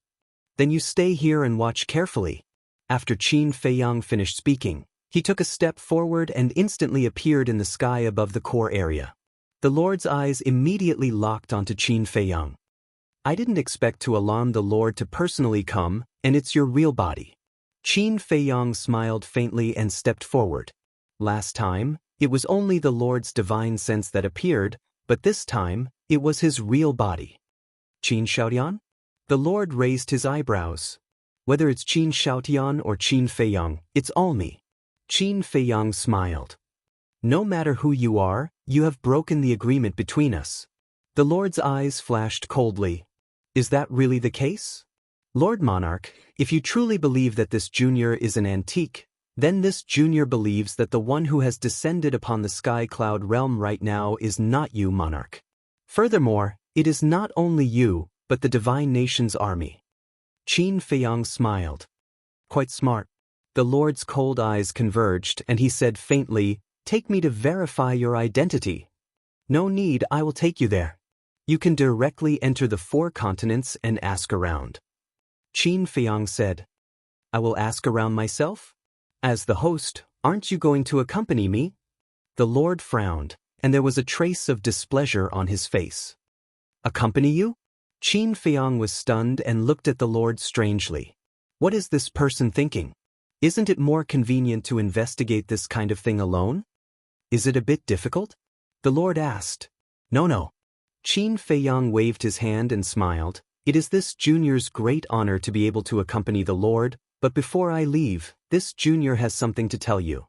S1: "Then you stay here and watch carefully." After Qin Feiyang finished speaking, he took a step forward and instantly appeared in the sky above the core area. The Lord's eyes immediately locked onto Qin Feiyang. "I didn't expect to alarm the Lord to personally come, and it's your real body." Qin Feiyang smiled faintly and stepped forward. Last time, it was only the Lord's divine sense that appeared, but this time, it was his real body. "Qin Shaotian?" The Lord raised his eyebrows. "Whether it's Qin Shaotian or Qin Feiyang, it's all me." Qin Feiyang smiled. "No matter who you are, you have broken the agreement between us." The Lord's eyes flashed coldly. "Is that really the case? Lord Monarch, if you truly believe that this junior is an antique, then this junior believes that the one who has descended upon the sky cloud realm right now is not you, Monarch. Furthermore, it is not only you, but the divine nation's army." Qin Feiyang smiled. "Quite smart." The Lord's cold eyes converged and he said faintly, "Take me to verify your identity." "No need, I will take you there. You can directly enter the 4 continents and ask around." Qin Feiyang said, "I will ask around myself? As the host, aren't you going to accompany me?" The Lord frowned, and there was a trace of displeasure on his face. "Accompany you?" Qin Feiyang was stunned and looked at the Lord strangely. What is this person thinking? Isn't it more convenient to investigate this kind of thing alone? Is it a bit difficult? The Lord asked. No. Qin Feiyang waved his hand and smiled. It is this junior's great honor to be able to accompany the Lord, but before I leave, this junior has something to tell you.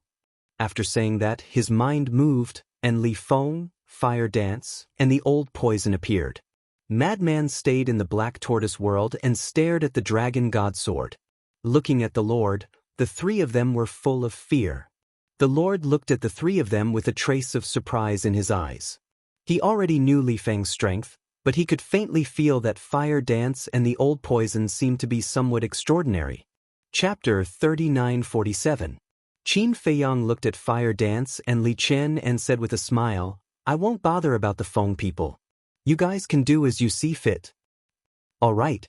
S1: After saying that, his mind moved, and Li Feng, Fire Dance, and the old poison appeared. Madman stayed in the Black Tortoise world and stared at the dragon god sword. Looking at the Lord, the three of them were full of fear. The Lord looked at the three of them with a trace of surprise in his eyes. He already knew Li Feng's strength, but he could faintly feel that Fire Dance and the old poison seemed to be somewhat extraordinary. Chapter 3947. Qin Feiyang looked at Fire Dance and Li Chen and said with a smile, I won't bother about the Feng people. You guys can do as you see fit. All right.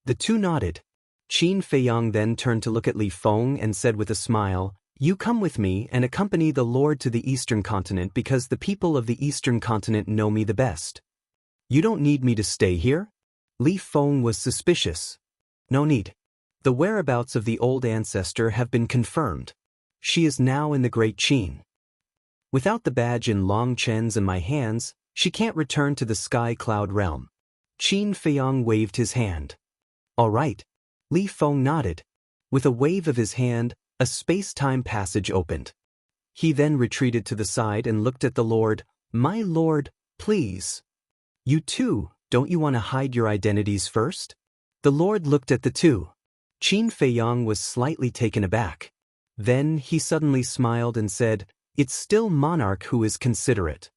S1: The two nodded. Qin Feiyang then turned to look at Li Feng and said with a smile, You come with me and accompany the Lord to the Eastern Continent because the people of the Eastern Continent know me the best. You don't need me to stay here? Li Feng was suspicious. No need. The whereabouts of the old ancestor have been confirmed. She is now in the Great Qin. Without the badge in Long Chen's and my hands, she can't return to the Sky Cloud realm. Qin Feiyang waved his hand. All right. Li Feng nodded. With a wave of his hand, a space-time passage opened. He then retreated to the side and looked at the Lord. My Lord, please. You two, don't you want to hide your identities first? The Lord looked at the two. Qin Feiyang was slightly taken aback. Then he suddenly smiled and said, It's still Monarch who is considerate.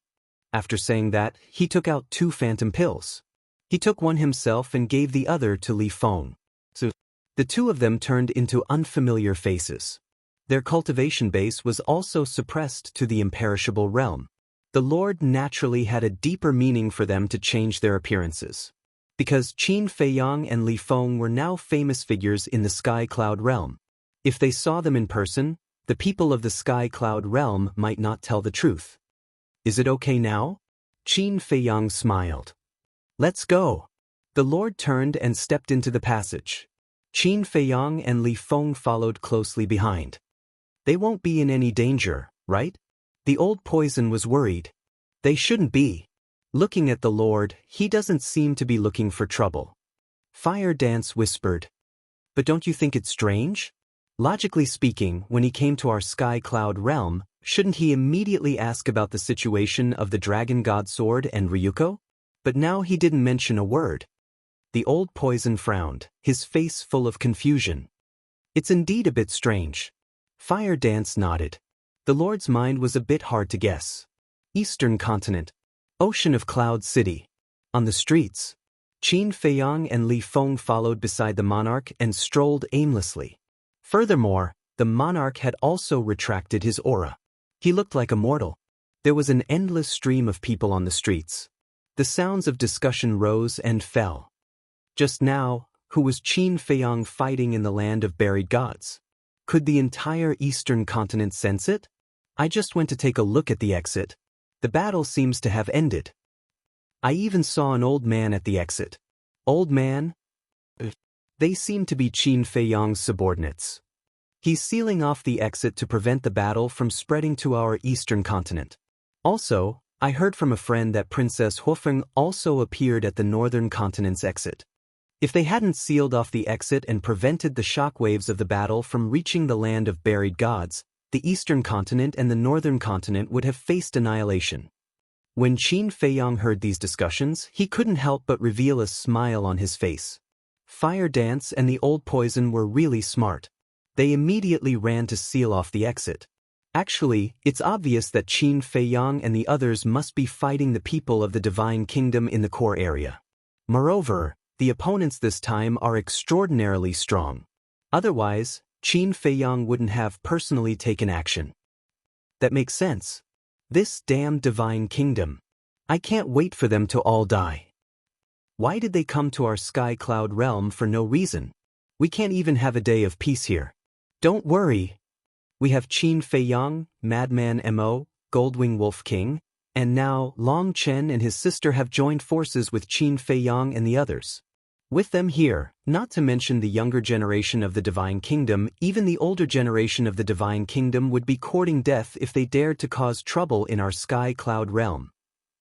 S1: After saying that, he took out 2 phantom pills. He took one himself and gave the other to Li Feng. So, the two of them turned into unfamiliar faces. Their cultivation base was also suppressed to the imperishable realm. The Lord naturally had a deeper meaning for them to change their appearances. Because Qin Feiyang and Li Feng were now famous figures in the Sky Cloud realm. If they saw them in person, the people of the Sky Cloud realm might not tell the truth. Is it okay now? Qin Feiyang smiled. Let's go. The Lord turned and stepped into the passage. Qin Feiyang and Li Feng followed closely behind. They won't be in any danger, right? The old poison was worried. They shouldn't be. Looking at the Lord, he doesn't seem to be looking for trouble. Fire Dance whispered. But don't you think it's strange? Logically speaking, when he came to our Sky Cloud realm, shouldn't he immediately ask about the situation of the Dragon God Sword and Ryuko? But now he didn't mention a word. The old poison frowned, his face full of confusion. It's indeed a bit strange. Fire Dance nodded. The Lord's mind was a bit hard to guess. Eastern Continent. Ocean of Cloud City. On the streets, Qin Feiyang and Li Feng followed beside the monarch and strolled aimlessly. Furthermore, the monarch had also retracted his aura. He looked like a mortal. There was an endless stream of people on the streets. The sounds of discussion rose and fell. Just now, who was Qin Feiyang fighting in the land of buried gods? Could the entire Eastern Continent sense it? I just went to take a look at the exit. The battle seems to have ended. I even saw an old man at the exit. Old man? They seem to be Qin Feiyang's subordinates. He's sealing off the exit to prevent the battle from spreading to our Eastern Continent. Also, I heard from a friend that Princess Huofeng also appeared at the Northern Continent's exit. If they hadn't sealed off the exit and prevented the shockwaves of the battle from reaching the land of buried gods, the Eastern Continent and the Northern Continent would have faced annihilation. When Qin Feiyang heard these discussions, he couldn't help but reveal a smile on his face. Fire Dance and the old poison were really smart. They immediately ran to seal off the exit. Actually, it's obvious that Qin Feiyang and the others must be fighting the people of the Divine Kingdom in the core area. Moreover, the opponents this time are extraordinarily strong. Otherwise, Qin Feiyang wouldn't have personally taken action. That makes sense. This damn Divine Kingdom. I can't wait for them to all die. Why did they come to our Sky Cloud realm for no reason? We can't even have a day of peace here. Don't worry. We have Qin Feiyang, Madman Mo, Goldwing Wolf King, and now Long Chen and his sister have joined forces with Qin Feiyang and the others. With them here, not to mention the younger generation of the Divine Kingdom, even the older generation of the Divine Kingdom would be courting death if they dared to cause trouble in our Sky Cloud realm.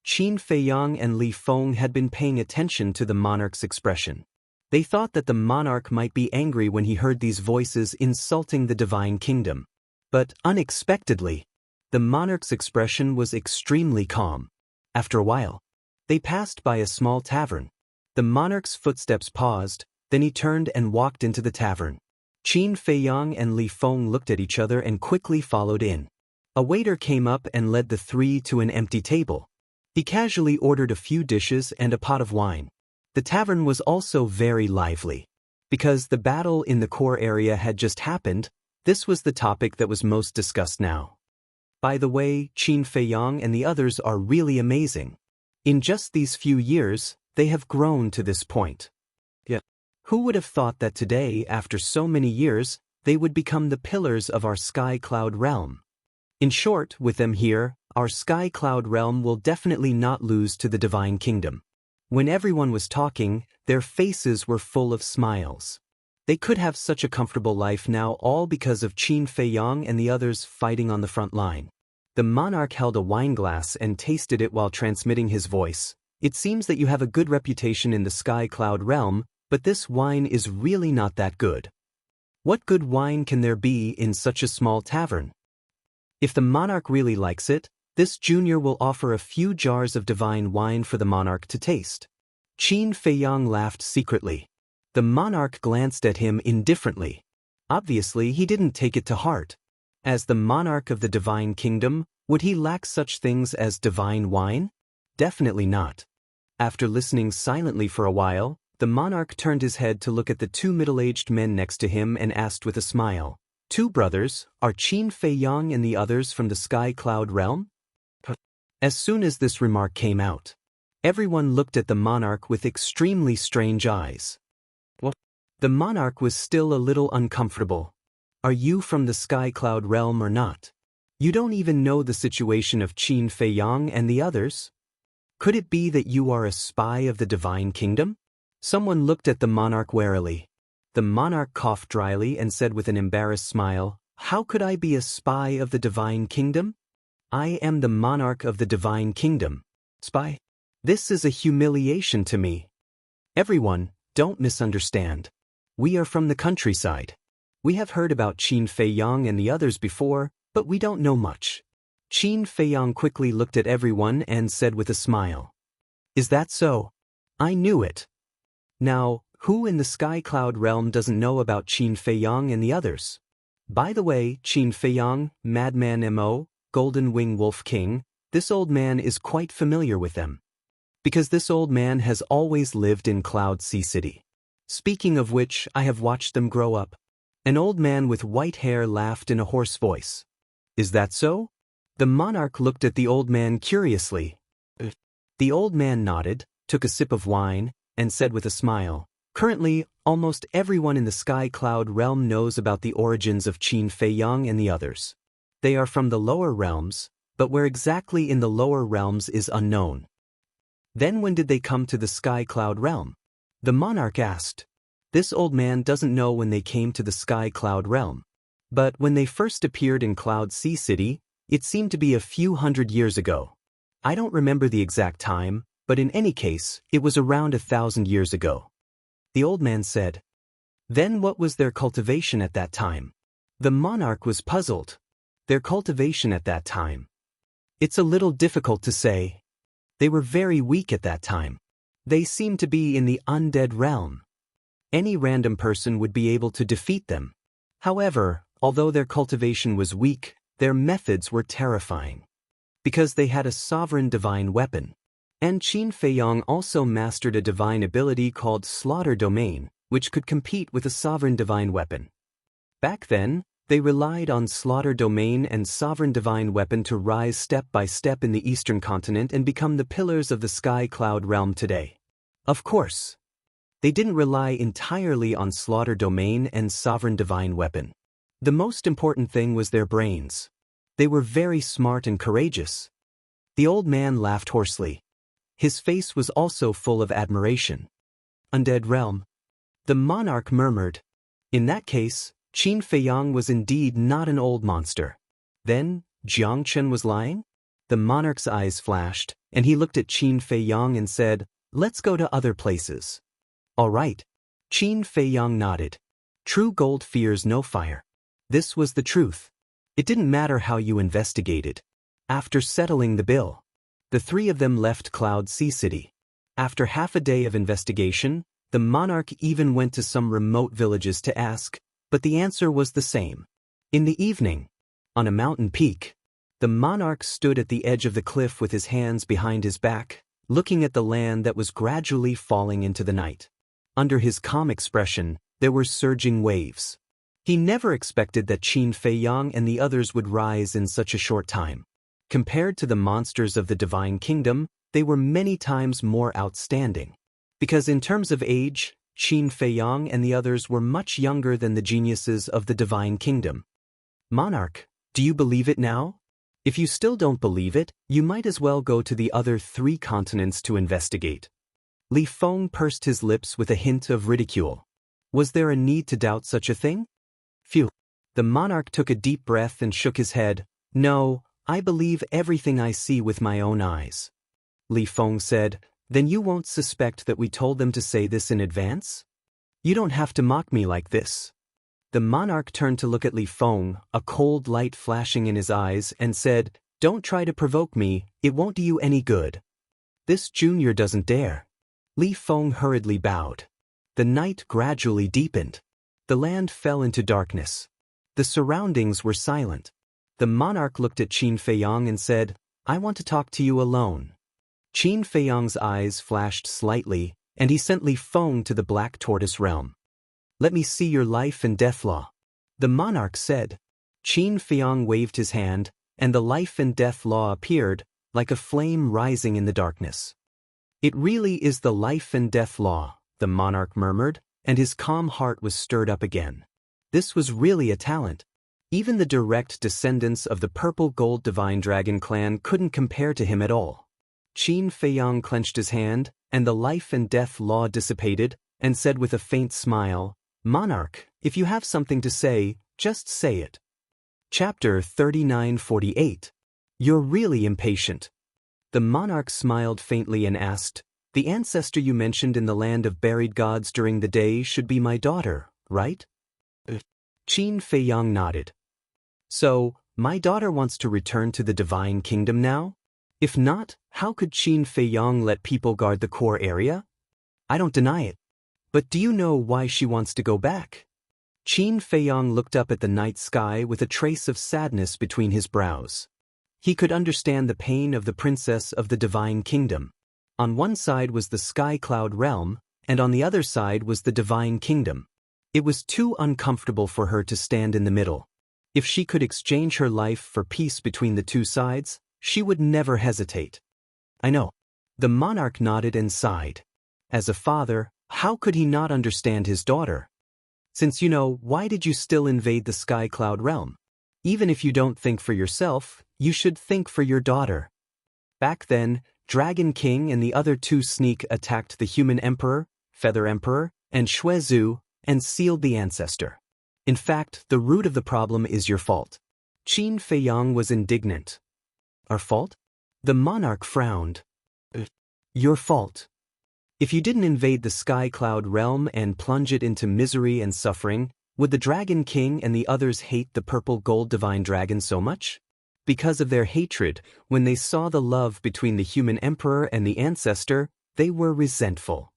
S1: Qin Feiyang and Li Feng had been paying attention to the monarch's expression. They thought that the monarch might be angry when he heard these voices insulting the divine kingdom. But unexpectedly, the monarch's expression was extremely calm. After a while, they passed by a small tavern. The monarch's footsteps paused, then he turned and walked into the tavern. Qin Feiyang and Li Feng looked at each other and quickly followed in. A waiter came up and led the three to an empty table. He casually ordered a few dishes and a pot of wine. The tavern was also very lively. Because the battle in the core area had just happened, this was the topic that was most discussed now. By the way, Qin Feiyang and the others are really amazing. In just these few years, they have grown to this point. Yeah. Who would have thought that today, after so many years, they would become the pillars of our sky cloud realm? In short, with them here, our sky cloud realm will definitely not lose to the divine kingdom. When everyone was talking, their faces were full of smiles. They could have such a comfortable life now, all because of Qin Feiyang and the others fighting on the front line. The monarch held a wine glass and tasted it while transmitting his voice. It seems that you have a good reputation in the sky cloud realm, but this wine is really not that good. What good wine can there be in such a small tavern? If the monarch really likes it, this junior will offer a few jars of divine wine for the monarch to taste. Qin Feiyang laughed secretly. The monarch glanced at him indifferently. Obviously, he didn't take it to heart. As the monarch of the divine kingdom, would he lack such things as divine wine? Definitely not. After listening silently for a while, the monarch turned his head to look at the two middle-aged men next to him and asked with a smile, "Two brothers, are Qin Feiyang and the others from the sky cloud realm?" As soon as this remark came out, everyone looked at the monarch with extremely strange eyes. What? The monarch was still a little uncomfortable. Are you from the sky cloud realm or not? You don't even know the situation of Qin Feiyang and the others? Could it be that you are a spy of the divine kingdom? Someone looked at the monarch warily. The monarch coughed dryly and said with an embarrassed smile, "How could I be a spy of the divine kingdom? I am the monarch of the divine kingdom. Spy? This is a humiliation to me. Everyone, don't misunderstand. We are from the countryside. We have heard about Qin Feiyang and the others before, but we don't know much." Qin Feiyang quickly looked at everyone and said with a smile, "Is that so? I knew it. Now, who in the sky cloud realm doesn't know about Qin Feiyang and the others? By the way, Qin Feiyang, Madman Mo, Golden Wing Wolf King, this old man is quite familiar with them. Because this old man has always lived in Cloud Sea City. Speaking of which, I have watched them grow up." An old man with white hair laughed in a hoarse voice. "Is that so?" The monarch looked at the old man curiously. The old man nodded, took a sip of wine, and said with a smile, "Currently, almost everyone in the sky cloud realm knows about the origins of Qin Feiyang and the others. They are from the lower realms, but where exactly in the lower realms is unknown." Then when did they come to the sky cloud realm? The monarch asked. This old man doesn't know when they came to the sky cloud realm. But when they first appeared in Cloud Sea City, it seemed to be a few hundred years ago. I don't remember the exact time, but in any case, it was around 1,000 years ago. The old man said. Then what was their cultivation at that time? The monarch was puzzled. Their cultivation at that time. It's a little difficult to say. They were very weak at that time. They seemed to be in the undead realm. Any random person would be able to defeat them. However, although their cultivation was weak, their methods were terrifying. Because they had a sovereign divine weapon. And Qin Feiyang also mastered a divine ability called Slaughter Domain, which could compete with a sovereign divine weapon. Back then, they relied on Slaughter Domain and Sovereign Divine Weapon to rise step by step in the Eastern continent and become the pillars of the Sky Cloud realm today. Of course, they didn't rely entirely on Slaughter Domain and Sovereign Divine Weapon. The most important thing was their brains. They were very smart and courageous. The old man laughed hoarsely. His face was also full of admiration. Undead realm. The monarch murmured. In that case, Qin Feiyang was indeed not an old monster. Then, Jiang Chen was lying? The monarch's eyes flashed, and he looked at Qin Feiyang and said, "Let's go to other places." "All right." Qin Feiyang nodded. True gold fears no fire. This was the truth. It didn't matter how you investigated. After settling the bill, the three of them left Cloud Sea City. After half a day of investigation, the monarch even went to some remote villages to ask, but the answer was the same. In the evening, on a mountain peak, the monarch stood at the edge of the cliff with his hands behind his back, looking at the land that was gradually falling into the night. Under his calm expression, there were surging waves. He never expected that Qin Feiyang and the others would rise in such a short time. Compared to the monsters of the Divine Kingdom, they were many times more outstanding. Because in terms of age, Qin Feiyang and the others were much younger than the geniuses of the Divine Kingdom. "Monarch, do you believe it now? If you still don't believe it, you might as well go to the other 3 continents to investigate." Li Feng pursed his lips with a hint of ridicule. Was there a need to doubt such a thing? Phew. The monarch took a deep breath and shook his head. "No, I believe everything I see with my own eyes." Li Feng said, "Then you won't suspect that we told them to say this in advance? You don't have to mock me like this." The monarch turned to look at Li Feng, a cold light flashing in his eyes, and said, "Don't try to provoke me, it won't do you any good." "This junior doesn't dare." Li Feng hurriedly bowed. The night gradually deepened. The land fell into darkness. The surroundings were silent. The monarch looked at Qin Feiyang and said, "I want to talk to you alone." Qin Feiyang's eyes flashed slightly, and he sent Li Feng to the Black Tortoise realm. "Let me see your life and death law," the monarch said. Qin Feiyang waved his hand, and the life and death law appeared, like a flame rising in the darkness. "It really is the life and death law," the monarch murmured, and his calm heart was stirred up again. This was really a talent. Even the direct descendants of the Purple Gold Divine Dragon clan couldn't compare to him at all. Qin Feiyang clenched his hand, and the life and death law dissipated, and said with a faint smile, "Monarch, if you have something to say, just say it." Chapter 3948. You're really impatient. The monarch smiled faintly and asked, "The ancestor you mentioned in the land of buried gods during the day should be my daughter, right?" Qin Feiyang nodded. "So, my daughter wants to return to the Divine Kingdom now? If not, how could Qin Feiyang let people guard the core area? I don't deny it. But do you know why she wants to go back?" Qin Feiyang looked up at the night sky with a trace of sadness between his brows. He could understand the pain of the princess of the Divine Kingdom. On one side was the Sky Cloud realm, and on the other side was the Divine Kingdom. It was too uncomfortable for her to stand in the middle. If she could exchange her life for peace between the two sides, she would never hesitate. "I know." The monarch nodded and sighed. As a father, how could he not understand his daughter? "Since you know, why did you still invade the Sky Cloud realm? Even if you don't think for yourself, you should think for your daughter." Back then, Dragon King and the other 2 sneak attacked the Human Emperor, Feather Emperor, and Xuezu, and sealed the ancestor. In fact, the root of the problem is your fault. Qin Feiyang was indignant. "Our fault?" The monarch frowned. "Your fault. If you didn't invade the Sky Cloud realm and plunge it into misery and suffering, would the Dragon King and the others hate the Purple Gold Divine Dragon so much? Because of their hatred, when they saw the love between the Human Emperor and the ancestor, they were resentful.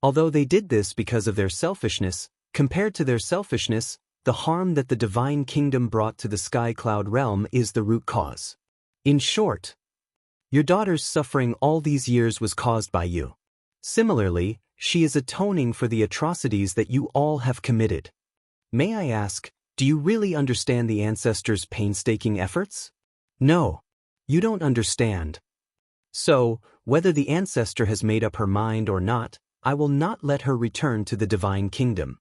S1: Although they did this because of their selfishness, compared to their selfishness, the harm that the Divine Kingdom brought to the Sky Cloud realm is the root cause. In short, your daughter's suffering all these years was caused by you. Similarly, she is atoning for the atrocities that you all have committed. May I ask, do you really understand the ancestors' painstaking efforts? No, you don't understand. So, whether the ancestor has made up her mind or not, I will not let her return to the Divine Kingdom."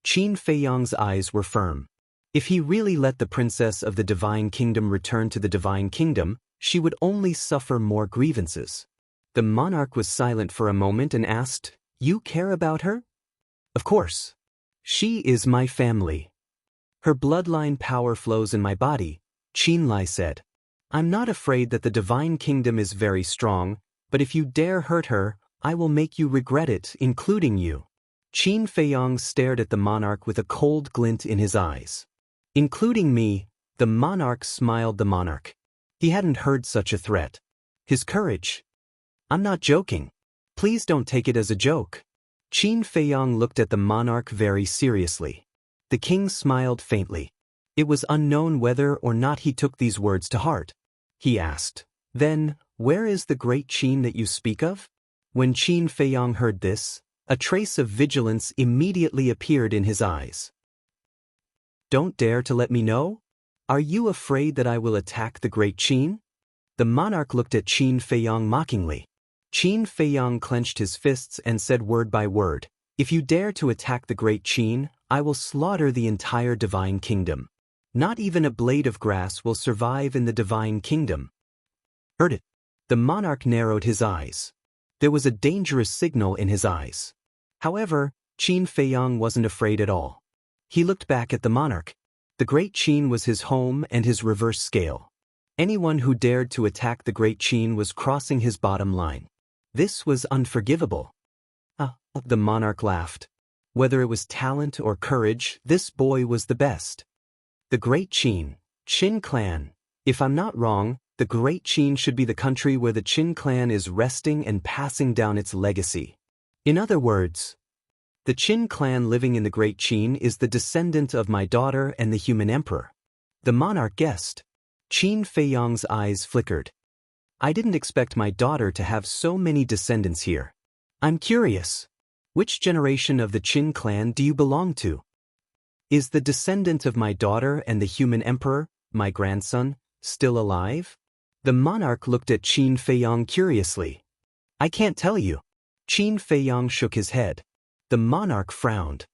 S1: Qin Feiyang's eyes were firm. If he really let the princess of the Divine Kingdom return to the Divine Kingdom, she would only suffer more grievances. The monarch was silent for a moment and asked, "You care about her?" "Of course. She is my family. Her bloodline power flows in my body," Qin Lai said. I'm not afraid that the divine kingdom is very strong, but if you dare hurt her, I will make you regret it, including you. Qin Feiyang stared at the monarch with a cold glint in his eyes. Including me, the monarch smiled. The monarch. He hadn't heard such a threat. His courage. I'm not joking. Please don't take it as a joke. Qin Feiyang looked at the monarch very seriously. The king smiled faintly. It was unknown whether or not he took these words to heart. He asked, "Then, where is the great Qin that you speak of?" When Qin Feiyang heard this, a trace of vigilance immediately appeared in his eyes. Don't dare to let me know? Are you afraid that I will attack the great Qin? The monarch looked at Qin Feiyang mockingly. Qin Feiyang clenched his fists and said word by word, "If you dare to attack the great Qin, I will slaughter the entire divine kingdom. Not even a blade of grass will survive in the divine kingdom." Heard it? The monarch narrowed his eyes. There was a dangerous signal in his eyes. However, Qin Feiyang wasn't afraid at all. He looked back at the monarch. The great Qin was his home and his reverse scale. Anyone who dared to attack the great Qin was crossing his bottom line. This was unforgivable. The monarch laughed. Whether it was talent or courage, this boy was the best. The great Qin clan. If I'm not wrong, the great Qin should be the country where the Qin clan is resting and passing down its legacy. In other words, the Qin clan living in the great Qin is the descendant of my daughter and the human emperor. The monarch guessed. Qin Feiyang's eyes flickered. I didn't expect my daughter to have so many descendants here. I'm curious. Which generation of the Qin clan do you belong to? Is the descendant of my daughter and the human emperor, my grandson, still alive? The monarch looked at Qin Feiyang curiously. I can't tell you. Qin Feiyang shook his head. The monarch frowned.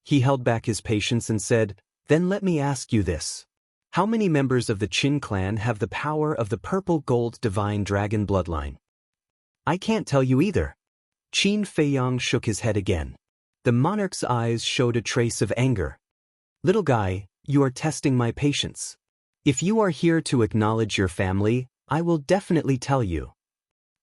S1: He held back his patience and said, "Then let me ask you this. How many members of the Qin clan have the power of the purple gold divine dragon bloodline?" I can't tell you either. Qin Feiyang shook his head again. The monarch's eyes showed a trace of anger. Little guy, you are testing my patience. If you are here to acknowledge your family, I will definitely tell you.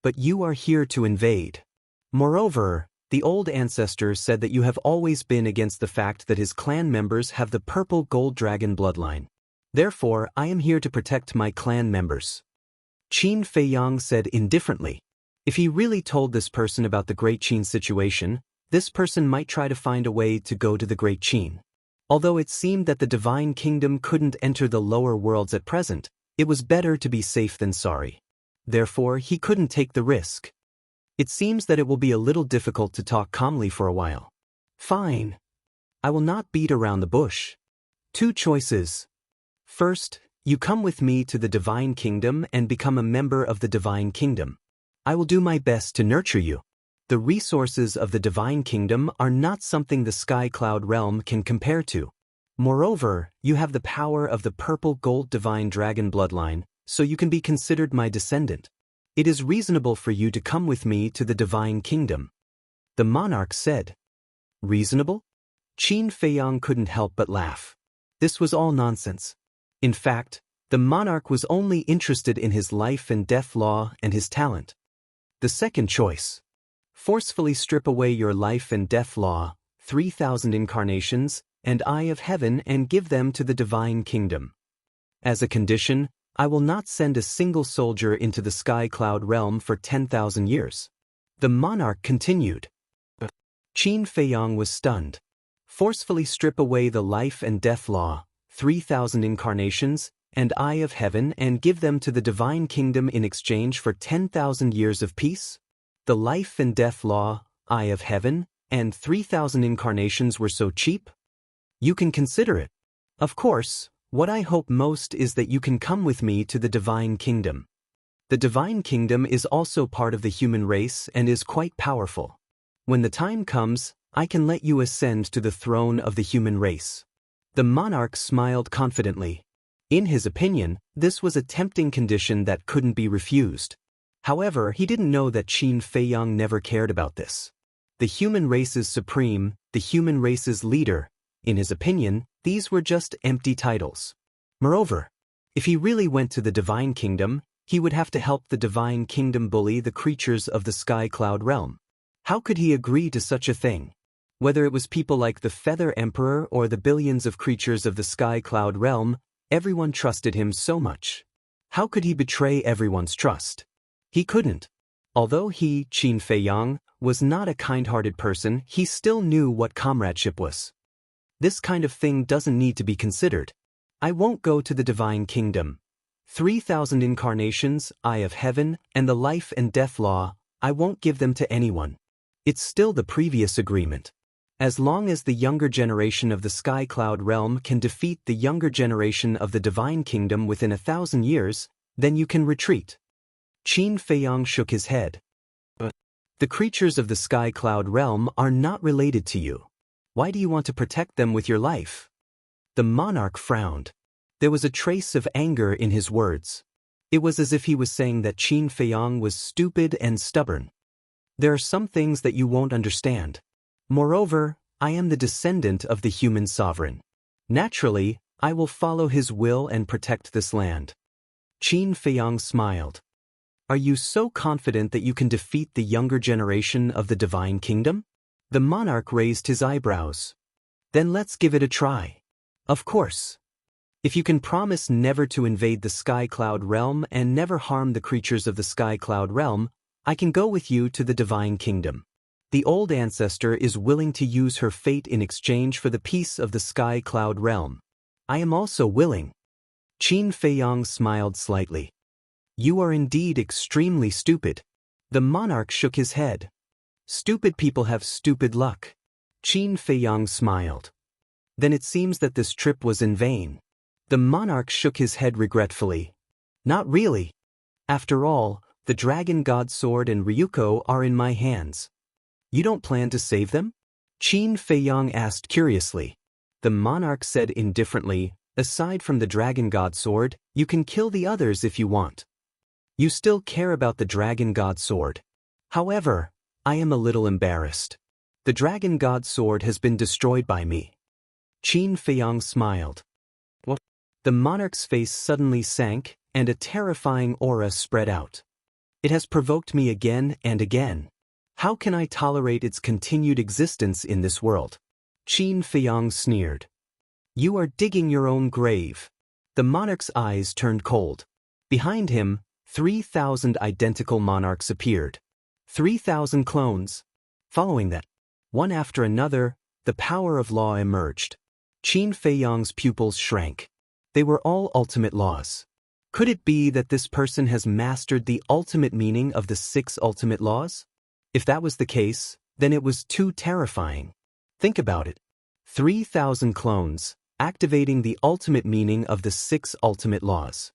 S1: But you are here to invade. Moreover, the old ancestor said that you have always been against the fact that his clan members have the purple gold dragon bloodline. Therefore, I am here to protect my clan members. Qin Feiyang said indifferently. If he really told this person about the Great Qin situation, this person might try to find a way to go to the Great Qin. Although it seemed that the divine kingdom couldn't enter the lower worlds at present, it was better to be safe than sorry. Therefore, he couldn't take the risk. It seems that it will be a little difficult to talk calmly for a while. Fine. I will not beat around the bush. Two choices. First, you come with me to the divine kingdom and become a member of the divine kingdom. I will do my best to nurture you. The resources of the divine kingdom are not something the sky cloud realm can compare to. Moreover, you have the power of the purple gold divine dragon bloodline, so you can be considered my descendant. It is reasonable for you to come with me to the divine kingdom. The monarch said. Reasonable? Qin Feiyang couldn't help but laugh. This was all nonsense. In fact, the monarch was only interested in his life and death law and his talent. The second choice. Forcefully strip away your life and death law, 3,000 incarnations, and eye of heaven and give them to the divine kingdom. As a condition, I will not send a single soldier into the sky cloud realm for 10,000 years. The monarch continued. Qin Feiyang was stunned. Forcefully strip away the life and death law, 3,000 incarnations, and eye of heaven and give them to the divine kingdom in exchange for 10,000 years of peace? The life and death law, eye of heaven, and 3,000 incarnations were so cheap? You can consider it. Of course, what I hope most is that you can come with me to the divine kingdom. The divine kingdom is also part of the human race and is quite powerful. When the time comes, I can let you ascend to the throne of the human race. The monarch smiled confidently. In his opinion, this was a tempting condition that couldn't be refused. However, he didn't know that Qin Feiyang never cared about this. The human race is supreme, the human race's leader. In his opinion, these were just empty titles. Moreover, If he really went to the Divine Kingdom, he would have to help the Divine Kingdom bully the creatures of the Sky Cloud realm. How could he agree to such a thing? Whether it was people like the Feather Emperor or the billions of creatures of the Sky Cloud realm, everyone trusted him so much. How could he betray everyone's trust? He couldn't. Although he, Qin Feiyang, was not a kind-hearted person, he still knew what comradeship was. This kind of thing doesn't need to be considered. I won't go to the Divine Kingdom. 3,000 incarnations, Eye of Heaven, and the life and death law, I won't give them to anyone. It's still the previous agreement. As long as the younger generation of the Sky Cloud realm can defeat the younger generation of the Divine Kingdom within 1,000 years, then you can retreat. Qin Feiyang shook his head. But the creatures of the Sky Cloud realm are not related to you. Why do you want to protect them with your life? The monarch frowned. There was a trace of anger in his words. It was as if he was saying that Qin Feiyang was stupid and stubborn. There are some things that you won't understand. Moreover, I am the descendant of the human sovereign. Naturally, I will follow his will and protect this land. Qin Feiyang smiled. Are you so confident that you can defeat the younger generation of the Divine Kingdom? The monarch raised his eyebrows. Then let's give it a try. Of course. If you can promise never to invade the Sky Cloud realm and never harm the creatures of the Sky Cloud realm, I can go with you to the Divine Kingdom. The old ancestor is willing to use her fate in exchange for the peace of the Sky Cloud realm. I am also willing. Qin Feiyang smiled slightly. You are indeed extremely stupid. The monarch shook his head. Stupid people have stupid luck. Qin Feiyang smiled. Then it seems that this trip was in vain. The monarch shook his head regretfully. Not really. After all, the Dragon God Sword and Ryuko are in my hands. You don't plan to save them? Qin Feiyang asked curiously. The monarch said indifferently, aside from the Dragon God Sword, you can kill the others if you want. You still care about the Dragon God Sword. However, I am a little embarrassed. The Dragon God Sword has been destroyed by me. Qin Feiyang smiled. What? The monarch's face suddenly sank, and a terrifying aura spread out. It has provoked me again and again. How can I tolerate its continued existence in this world? Qin Feiyang sneered. You are digging your own grave. The monarch's eyes turned cold. Behind him, 3,000 identical monarchs appeared. 3,000 clones. Following that, one after another, the power of law emerged. Qin Feiyang's pupils shrank. They were all ultimate laws. Could it be that this person has mastered the ultimate meaning of the 6 ultimate laws? If that was the case, then it was too terrifying. Think about it. 3,000 clones, activating the ultimate meaning of the 6 ultimate laws.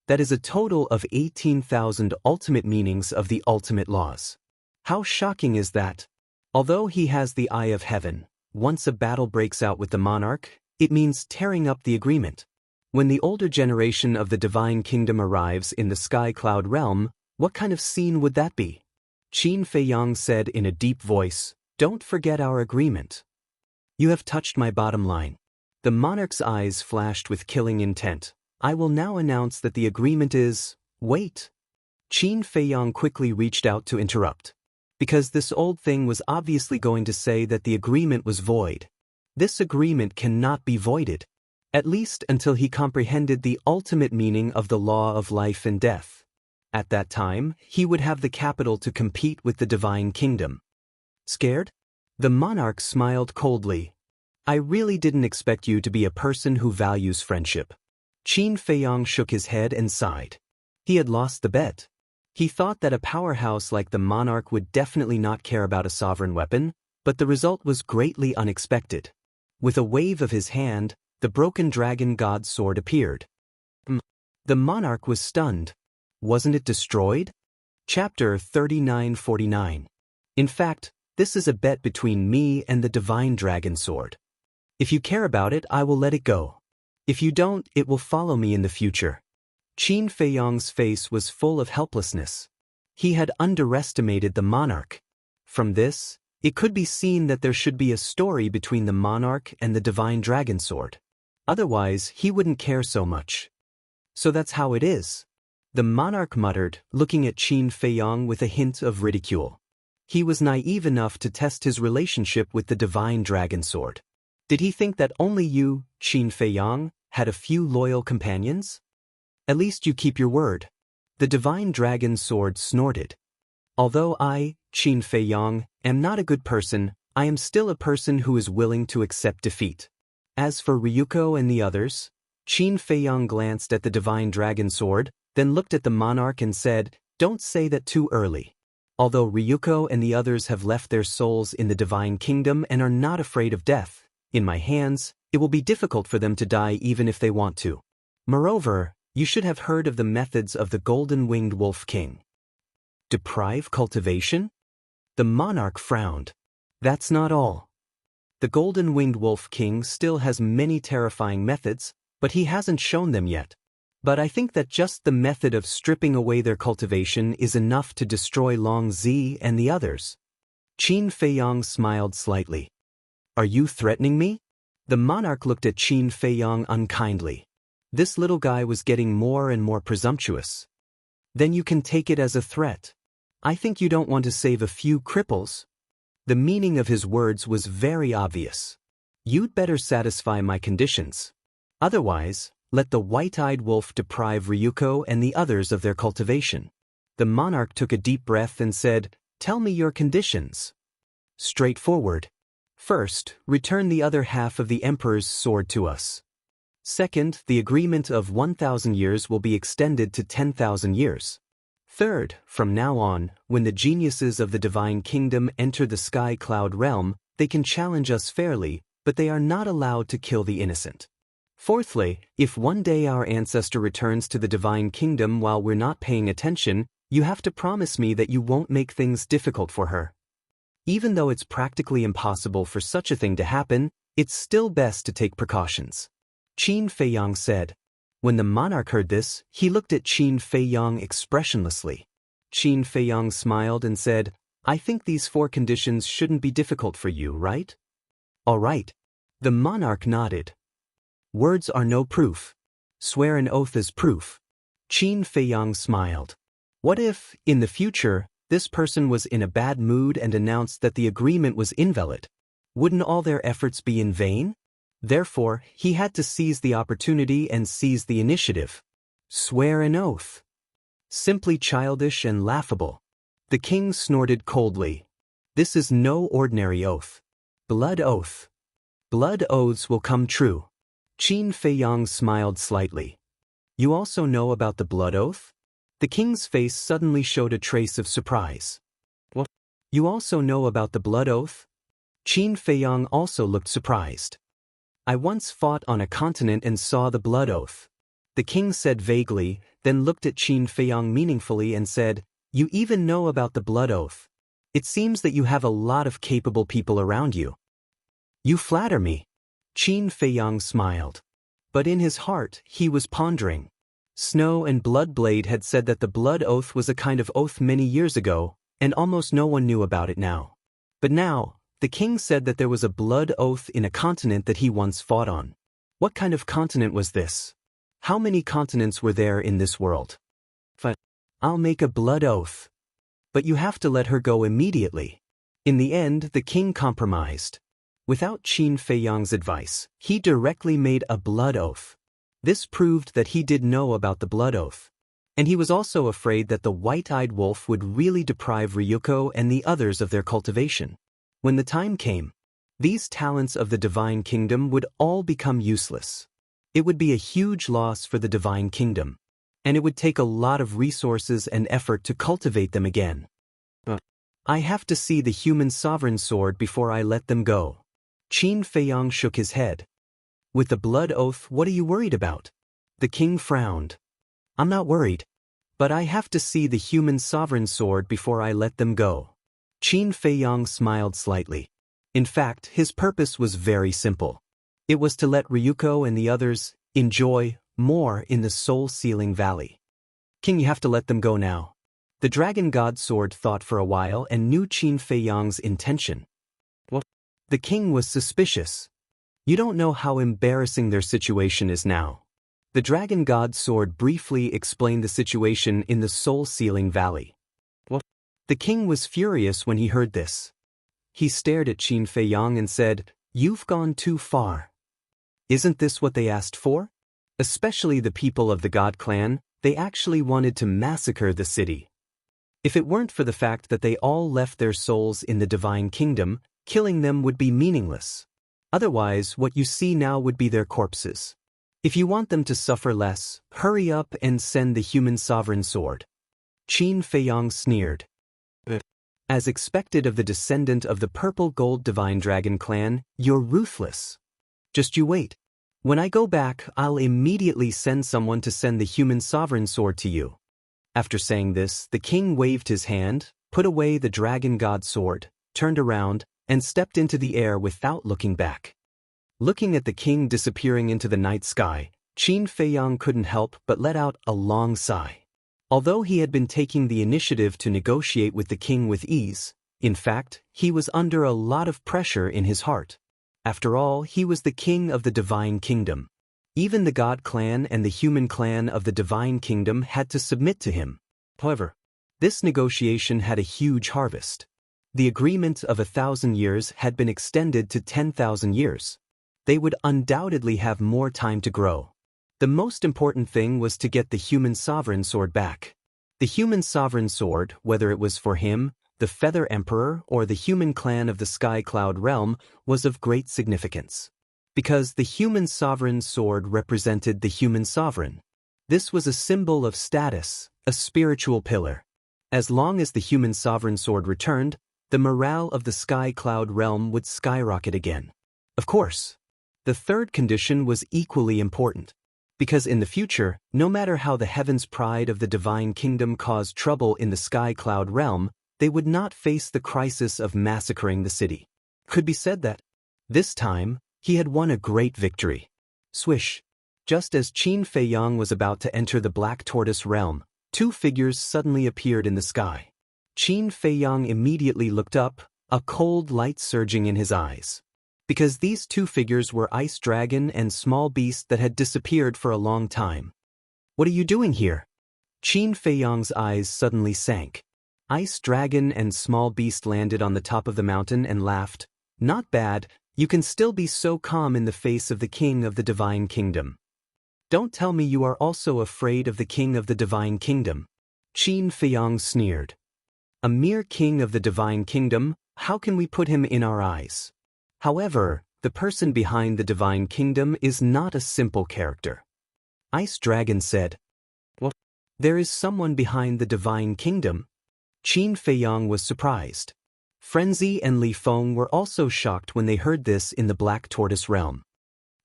S1: That is a total of 18,000 ultimate meanings of the ultimate laws. How shocking is that? Although he has the Eye of Heaven, once a battle breaks out with the monarch, it means tearing up the agreement. When the older generation of the Divine Kingdom arrives in the Sky Cloud realm, what kind of scene would that be? Qin Feiyang said in a deep voice, Don't forget our agreement. You have touched my bottom line. The monarch's eyes flashed with killing intent. I will now announce that the agreement is... Wait. Qin Feiyang quickly reached out to interrupt. Because this old thing was obviously going to say that the agreement was void. This agreement cannot be voided. At least until he comprehended the ultimate meaning of the law of life and death. At that time, he would have the capital to compete with the Divine Kingdom. Scared? The monarch smiled coldly. I really didn't expect you to be a person who values friendship. Qin Feiyang shook his head and sighed. He had lost the bet. He thought that a powerhouse like the monarch would definitely not care about a sovereign weapon, but the result was greatly unexpected. With a wave of his hand, the broken Dragon God Sword appeared. The monarch was stunned. Wasn't it destroyed? Chapter 3949. In fact, this is a bet between me and the Divine Dragon Sword. If you care about it, I will let it go. If you don't, it will follow me in the future. Qin Feiyang's face was full of helplessness. He had underestimated the monarch. From this, it could be seen that there should be a story between the monarch and the Divine Dragon Sword. Otherwise, he wouldn't care so much. So that's how it is. The monarch muttered, looking at Qin Feiyang with a hint of ridicule. He was naive enough to test his relationship with the divine dragon sword. Did he think that only you, Qin Feiyang, had a few loyal companions? At least you keep your word. The divine dragon sword snorted. Although I, Qin Feiyang, am not a good person, I am still a person who is willing to accept defeat. As for Ryuko and the others, Qin Feiyang glanced at the divine dragon sword, then looked at the monarch and said, "Don't say that too early. Although Ryuko and the others have left their souls in the divine kingdom and are not afraid of death, in my hands, it will be difficult for them to die even if they want to. Moreover, you should have heard of the methods of the golden-winged wolf king." Deprive cultivation? The monarch frowned. That's not all. The golden-winged wolf king still has many terrifying methods, but he hasn't shown them yet. But I think that just the method of stripping away their cultivation is enough to destroy Long Zi and the others. Qin Feiyang smiled slightly. Are you threatening me? The monarch looked at Qin Feiyang unkindly. This little guy was getting more and more presumptuous. Then you can take it as a threat. I think you don't want to save a few cripples. The meaning of his words was very obvious. You'd better satisfy my conditions. Otherwise, let the white-eyed wolf deprive Ryuko and the others of their cultivation. The monarch took a deep breath and said, "Tell me your conditions." Straightforward. First, return the other half of the emperor's sword to us. Second, the agreement of 1,000 years will be extended to 10,000 years. Third, from now on, when the geniuses of the divine kingdom enter the sky cloud realm, they can challenge us fairly, but they are not allowed to kill the innocent. Fourthly, if one day our ancestor returns to the divine kingdom while we're not paying attention, you have to promise me that you won't make things difficult for her. Even though it's practically impossible for such a thing to happen, it's still best to take precautions. Qin Feiyang said. When the monarch heard this, he looked at Qin Feiyang expressionlessly. Qin Feiyang smiled and said, "I think these 4 conditions shouldn't be difficult for you, right?" "All right." The monarch nodded. "Words are no proof. Swear an oath as proof." Qin Feiyang smiled. What if, in the future, this person was in a bad mood and announced that the agreement was invalid? Wouldn't all their efforts be in vain? Therefore, he had to seize the opportunity and seize the initiative. Swear an oath. Simply childish and laughable. The king snorted coldly. This is no ordinary oath. Blood oath. Blood oaths will come true. Qin Feiyang smiled slightly. You also know about the blood oath? The king's face suddenly showed a trace of surprise. What? You also know about the blood oath? Qin Feiyang also looked surprised. I once fought on a continent and saw the blood oath. The king said vaguely, then looked at Qin Feiyang meaningfully and said, You even know about the blood oath. It seems that you have a lot of capable people around you. You flatter me. Qin Feiyang smiled. But in his heart, he was pondering. Snow and Bloodblade had said that the blood oath was a kind of oath many years ago, and almost no one knew about it now. But now, the king said that there was a blood oath in a continent that he once fought on. What kind of continent was this? How many continents were there in this world? I'll make a blood oath. But you have to let her go immediately. In the end, the king compromised. Without Qin Feiyang's advice, he directly made a blood oath. This proved that he did know about the blood oath. And he was also afraid that the white-eyed wolf would really deprive Ryuko and the others of their cultivation. When the time came, these talents of the divine kingdom would all become useless. It would be a huge loss for the divine kingdom, and it would take a lot of resources and effort to cultivate them again. I have to see the human sovereign sword before I let them go. Qin Feiyang shook his head. With the blood oath, what are you worried about? The king frowned. I'm not worried. But I have to see the human sovereign sword before I let them go. Qin Feiyang smiled slightly. In fact, his purpose was very simple. It was to let Ryuko and the others enjoy more in the soul-sealing valley. King, you have to let them go now. The dragon god sword thought for a while and knew Qin Feiyang's intention. What? The king was suspicious. You don't know how embarrassing their situation is now. The dragon god's sword briefly explained the situation in the soul-sealing valley. What? The king was furious when he heard this. He stared at Qin Feiyang and said, "You've gone too far. Isn't this what they asked for?" Especially the people of the God clan, they actually wanted to massacre the city. If it weren't for the fact that they all left their souls in the divine kingdom, killing them would be meaningless. Otherwise, what you see now would be their corpses. If you want them to suffer less, hurry up and send the human sovereign sword. Qin Feiyang sneered. As expected of the descendant of the purple gold divine dragon clan, you're ruthless. Just you wait. When I go back, I'll immediately send someone to send the human sovereign sword to you. After saying this, the king waved his hand, put away the dragon god sword, turned around, and stepped into the air without looking back. Looking at the king disappearing into the night sky, Qin Feiyang couldn't help but let out a long sigh. Although he had been taking the initiative to negotiate with the king with ease, in fact, he was under a lot of pressure in his heart. After all, he was the king of the divine kingdom. Even the God clan and the human clan of the divine kingdom had to submit to him. However, this negotiation had a huge harvest. The agreement of 1,000 years had been extended to 10,000 years. They would undoubtedly have more time to grow. The most important thing was to get the human sovereign sword back. The human sovereign sword, whether it was for him, the Feather Emperor, or the human clan of the Sky Cloud realm, was of great significance. Because the human sovereign sword represented the human sovereign. This was a symbol of status, a spiritual pillar. As long as the human sovereign sword returned, the morale of the Sky Cloud realm would skyrocket again. Of course, the third condition was equally important. Because in the future, no matter how the heavens pride of the divine kingdom caused trouble in the Sky Cloud realm, they would not face the crisis of massacring the city. Could be said that, this time, he had won a great victory. Swish! Just as Qin Feiyang was about to enter the Black Tortoise realm, two figures suddenly appeared in the sky. Qin Feiyang immediately looked up, a cold light surging in his eyes. Because these two figures were Ice Dragon and Small Beast that had disappeared for a long time. "What are you doing here?" Qin Feiyang's eyes suddenly sank. Ice Dragon and Small Beast landed on the top of the mountain and laughed. "Not bad, you can still be so calm in the face of the king of the divine kingdom. Don't tell me you are also afraid of the king of the divine kingdom." Qin Feiyang sneered. "A mere king of the divine kingdom, how can we put him in our eyes?" However, the person behind the divine kingdom is not a simple character. Ice Dragon said. "What? There is someone behind the divine kingdom?" Qin Feiyang was surprised. Frenzy and Li Feng were also shocked when they heard this in the Black Tortoise realm.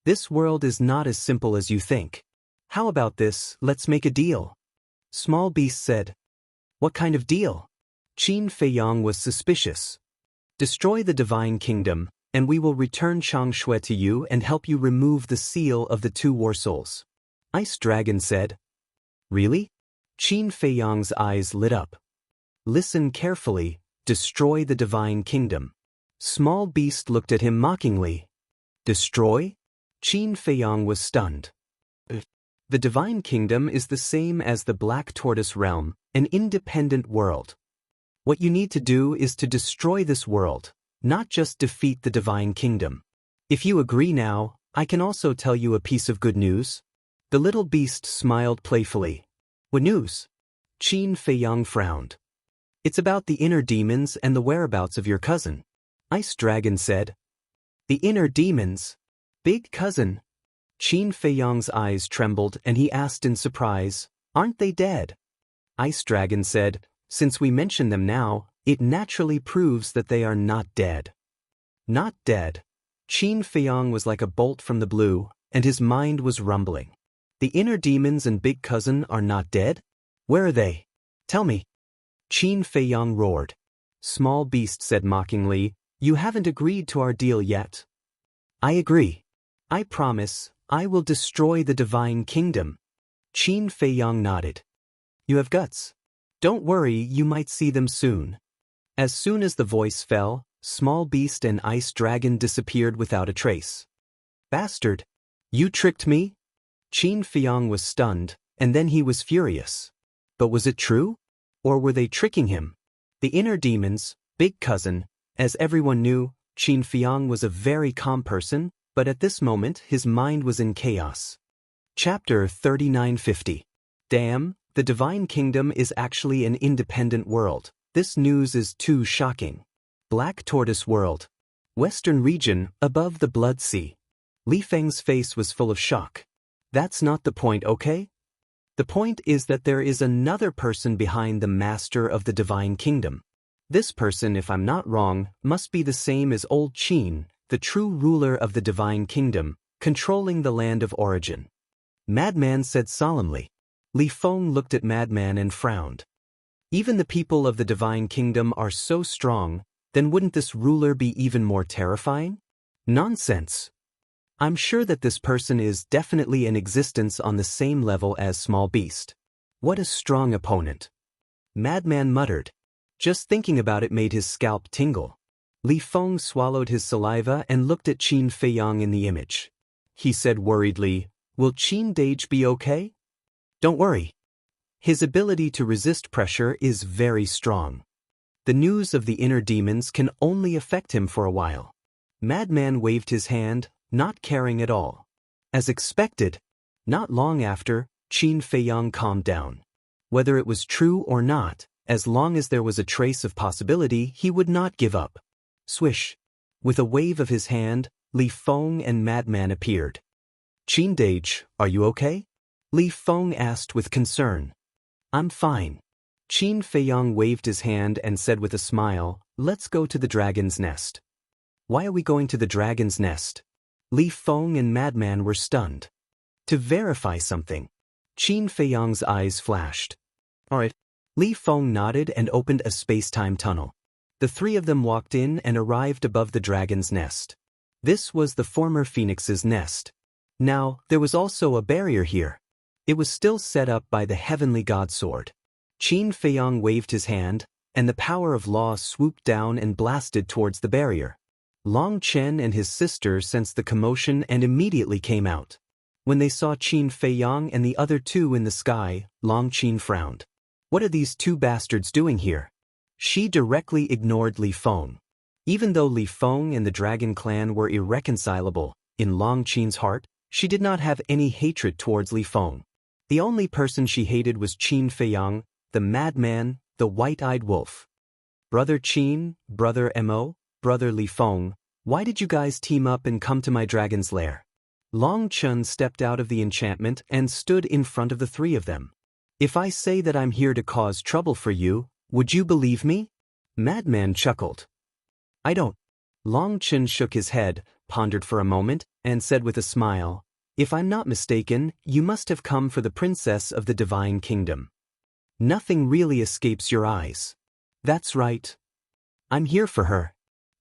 S1: "This world is not as simple as you think. How about this, let's make a deal?" Small Beast said. "What kind of deal?" Qin Feiyang was suspicious. "Destroy the divine kingdom, and we will return Changshui to you and help you remove the seal of the two war souls." Ice Dragon said. "Really?" Qin Feiyang's eyes lit up. "Listen carefully, destroy the divine kingdom." Small Beast looked at him mockingly. "Destroy?" Qin Feiyang was stunned. The divine kingdom is the same as the Black Tortoise realm, an independent world. What you need to do is to destroy this world, not just defeat the divine kingdom. If you agree now, I can also tell you a piece of good news. The little beast smiled playfully. "What news?" Qin Feiyang frowned. "It's about the inner demons and the whereabouts of your cousin." Ice Dragon said. "The inner demons? Big cousin?" Qin Feiyang's eyes trembled and he asked in surprise, "Aren't they dead?" Ice Dragon said, "Since we mention them now, it naturally proves that they are not dead." Not dead. Qin Feiyang was like a bolt from the blue, and his mind was rumbling. The inner demons and big cousin are not dead? Where are they? Tell me. Qin Feiyang roared. Small Beast said mockingly, "You haven't agreed to our deal yet." "I agree. I promise, I will destroy the divine kingdom." Qin Feiyang nodded. "You have guts. Don't worry, you might see them soon." As soon as the voice fell, Small Beast and Ice Dragon disappeared without a trace. "Bastard! You tricked me?" Qin Feyang was stunned, and then he was furious. But was it true? Or were they tricking him? The inner demons, big cousin, as everyone knew, Qin Feyang was a very calm person, but at this moment his mind was in chaos. Chapter 3950. Damn, the Divine Kingdom is actually an independent world. This news is too shocking. Black Tortoise World. Western region, above the Blood Sea. Li Feng's face was full of shock. That's not the point, okay? The point is that there is another person behind the Master of the Divine Kingdom. This person, if I'm not wrong, must be the same as Old Qin, the true ruler of the Divine Kingdom, controlling the land of origin. Madman said solemnly. Li Feng looked at Madman and frowned. Even the people of the Divine Kingdom are so strong, then wouldn't this ruler be even more terrifying? Nonsense. I'm sure that this person is definitely in existence on the same level as Small Beast. What a strong opponent. Madman muttered. Just thinking about it made his scalp tingle. Li Feng swallowed his saliva and looked at Qin Feyang in the image. He said worriedly, "Will Qin Dage be okay?" "Don't worry. His ability to resist pressure is very strong. The news of the inner demons can only affect him for a while." Madman waved his hand, not caring at all. As expected, not long after, Qin Feyang calmed down. Whether it was true or not, as long as there was a trace of possibility, he would not give up. Swish. With a wave of his hand, Li Feng and Madman appeared. "Qin Dage, are you okay?" Li Feng asked with concern. "I'm fine." Qin Feyang waved his hand and said with a smile, "Let's go to the dragon's nest." "Why are we going to the dragon's nest?" Li Feng and Madman were stunned. "To verify something." Qin Feyang's eyes flashed. "All right." Li Feng nodded and opened a space-time tunnel. The three of them walked in and arrived above the dragon's nest. This was the former phoenix's nest. Now, there was also a barrier here. It was still set up by the heavenly god sword. Qin Feyang waved his hand, and the power of law swooped down and blasted towards the barrier. Long Chen and his sister sensed the commotion and immediately came out. When they saw Qin Feyang and the other two in the sky, Long Chen frowned. What are these two bastards doing here? She directly ignored Li Feng. Even though Li Feng and the Dragon Clan were irreconcilable, in Long Chen's heart, she did not have any hatred towards Li Feng. The only person she hated was Qin Feyang, the madman, the white-eyed wolf. "Brother Qin, brother Mo, brother Li Feng, why did you guys team up and come to my dragon's lair?" Long Chen stepped out of the enchantment and stood in front of the three of them. "If I say that I'm here to cause trouble for you, would you believe me?" Madman chuckled. "I don't." Long Chen shook his head, pondered for a moment, and said with a smile, "If I'm not mistaken, you must have come for the princess of the Divine Kingdom. Nothing really escapes your eyes." "That's right. I'm here for her.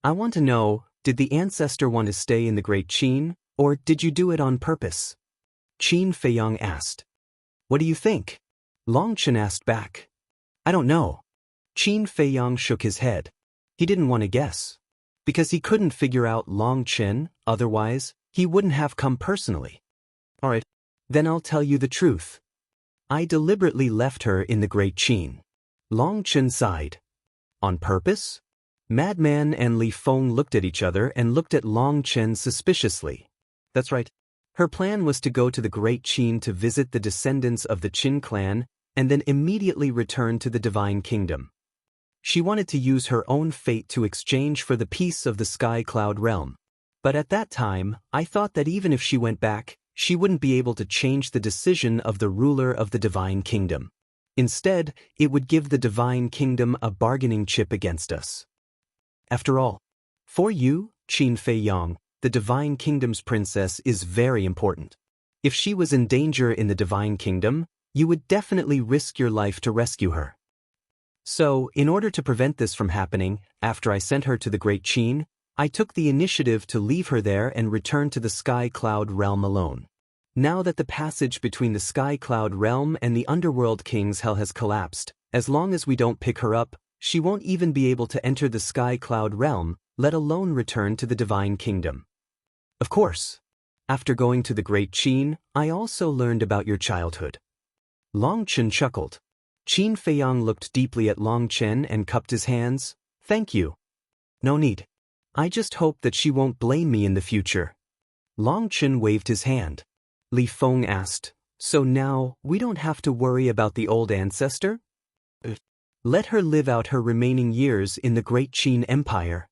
S1: I want to know, did the ancestor want to stay in the Great Qin, or did you do it on purpose?" Qin Feyang asked. "What do you think?" Long Chen asked back. "I don't know." Qin Feyang shook his head. He didn't want to guess. Because he couldn't figure out Long Chen, otherwise, he wouldn't have come personally. "All right, then I'll tell you the truth. I deliberately left her in the Great Qin." Long Chen sighed. "On purpose?" Madman and Li Feng looked at each other and looked at Long Chen suspiciously. "That's right. Her plan was to go to the Great Qin to visit the descendants of the Qin clan and then immediately return to the Divine Kingdom. She wanted to use her own fate to exchange for the peace of the Sky Cloud realm. But at that time, I thought that even if she went back, she wouldn't be able to change the decision of the ruler of the Divine Kingdom. Instead, it would give the Divine Kingdom a bargaining chip against us. After all, for you, Qin Feyang, the Divine Kingdom's princess is very important. If she was in danger in the Divine Kingdom, you would definitely risk your life to rescue her. So, in order to prevent this from happening, after I sent her to the Great Qin, I took the initiative to leave her there and return to the Sky Cloud realm alone. Now that the passage between the Sky Cloud realm and the Underworld King's hell has collapsed, as long as we don't pick her up, she won't even be able to enter the Sky Cloud realm, let alone return to the Divine Kingdom. Of course. After going to the Great Qin, I also learned about your childhood. Long Chen chuckled. Qin Feiyang looked deeply at Long Chen and cupped his hands. Thank you. No need. I just hope that she won't blame me in the future. Long Chen waved his hand. Li Feng asked, so now, we don't have to worry about the old ancestor? Let her live out her remaining years in the Great Qin Empire.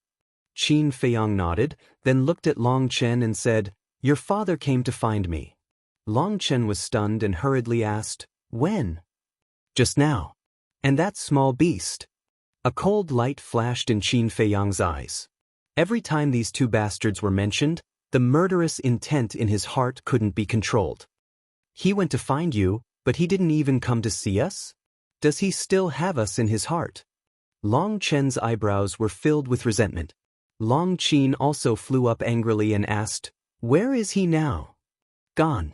S1: Qin Feiyang nodded, then looked at Long Chen and said, your father came to find me. Long Chen was stunned and hurriedly asked, when? Just now. And that small beast. A cold light flashed in Qin Feiyang's eyes. Every time these two bastards were mentioned, the murderous intent in his heart couldn't be controlled. He went to find you, but he didn't even come to see us? Does he still have us in his heart? Long Chen's eyebrows were filled with resentment. Long Qin also flew up angrily and asked, where is he now? Gone.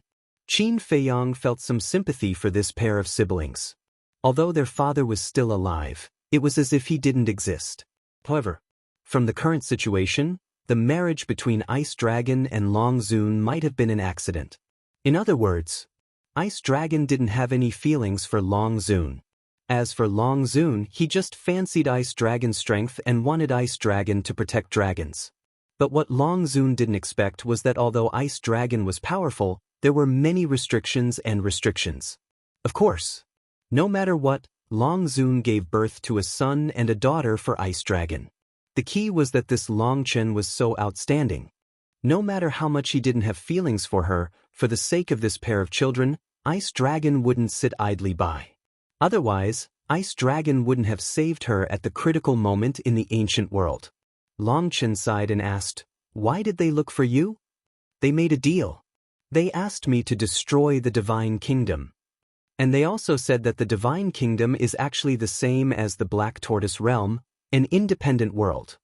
S1: Qin Feiyang felt some sympathy for this pair of siblings. Although their father was still alive, it was as if he didn't exist. However, from the current situation, the marriage between Ice Dragon and Long Zun might have been an accident. In other words, Ice Dragon didn't have any feelings for Long Zun. As for Long Zun, he just fancied Ice Dragon's strength and wanted Ice Dragon to protect dragons. But what Long Zun didn't expect was that although Ice Dragon was powerful, there were many restrictions and restrictions. Of course, no matter what, Long Zun gave birth to a son and a daughter for Ice Dragon. The key was that this Long Chen was so outstanding. No matter how much he didn't have feelings for her, for the sake of this pair of children, Ice Dragon wouldn't sit idly by. Otherwise, Ice Dragon wouldn't have saved her at the critical moment in the ancient world. Long Chen sighed and asked, why did they look for you? They made a deal. They asked me to destroy the Divine Kingdom. And they also said that the Divine Kingdom is actually the same as the Black Tortoise Realm, an independent world.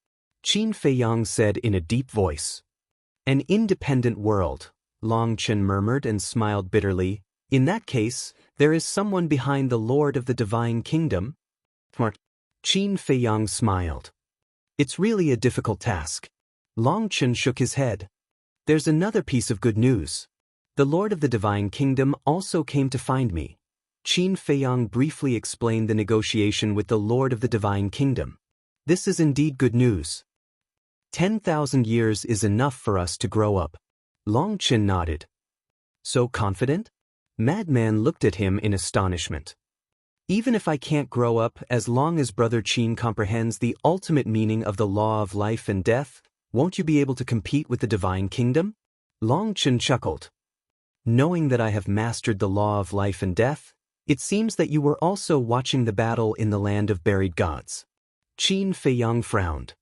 S1: Qin Feiyang said in a deep voice. An independent world, Long Chen murmured and smiled bitterly. In that case, there is someone behind the Lord of the Divine Kingdom? Qin Feiyang smiled. It's really a difficult task. Long Chen shook his head. There's another piece of good news. The Lord of the Divine Kingdom also came to find me. Qin Feiyang briefly explained the negotiation with the Lord of the Divine Kingdom. This is indeed good news. 10,000 years is enough for us to grow up. Long Chen nodded. So confident? Madman looked at him in astonishment. Even if I can't grow up, as long as Brother Qin comprehends the ultimate meaning of the law of life and death, won't you be able to compete with the Divine Kingdom? Long Chen chuckled. Knowing that I have mastered the law of life and death, it seems that you were also watching the battle in the land of buried gods. Qin Feiyang frowned.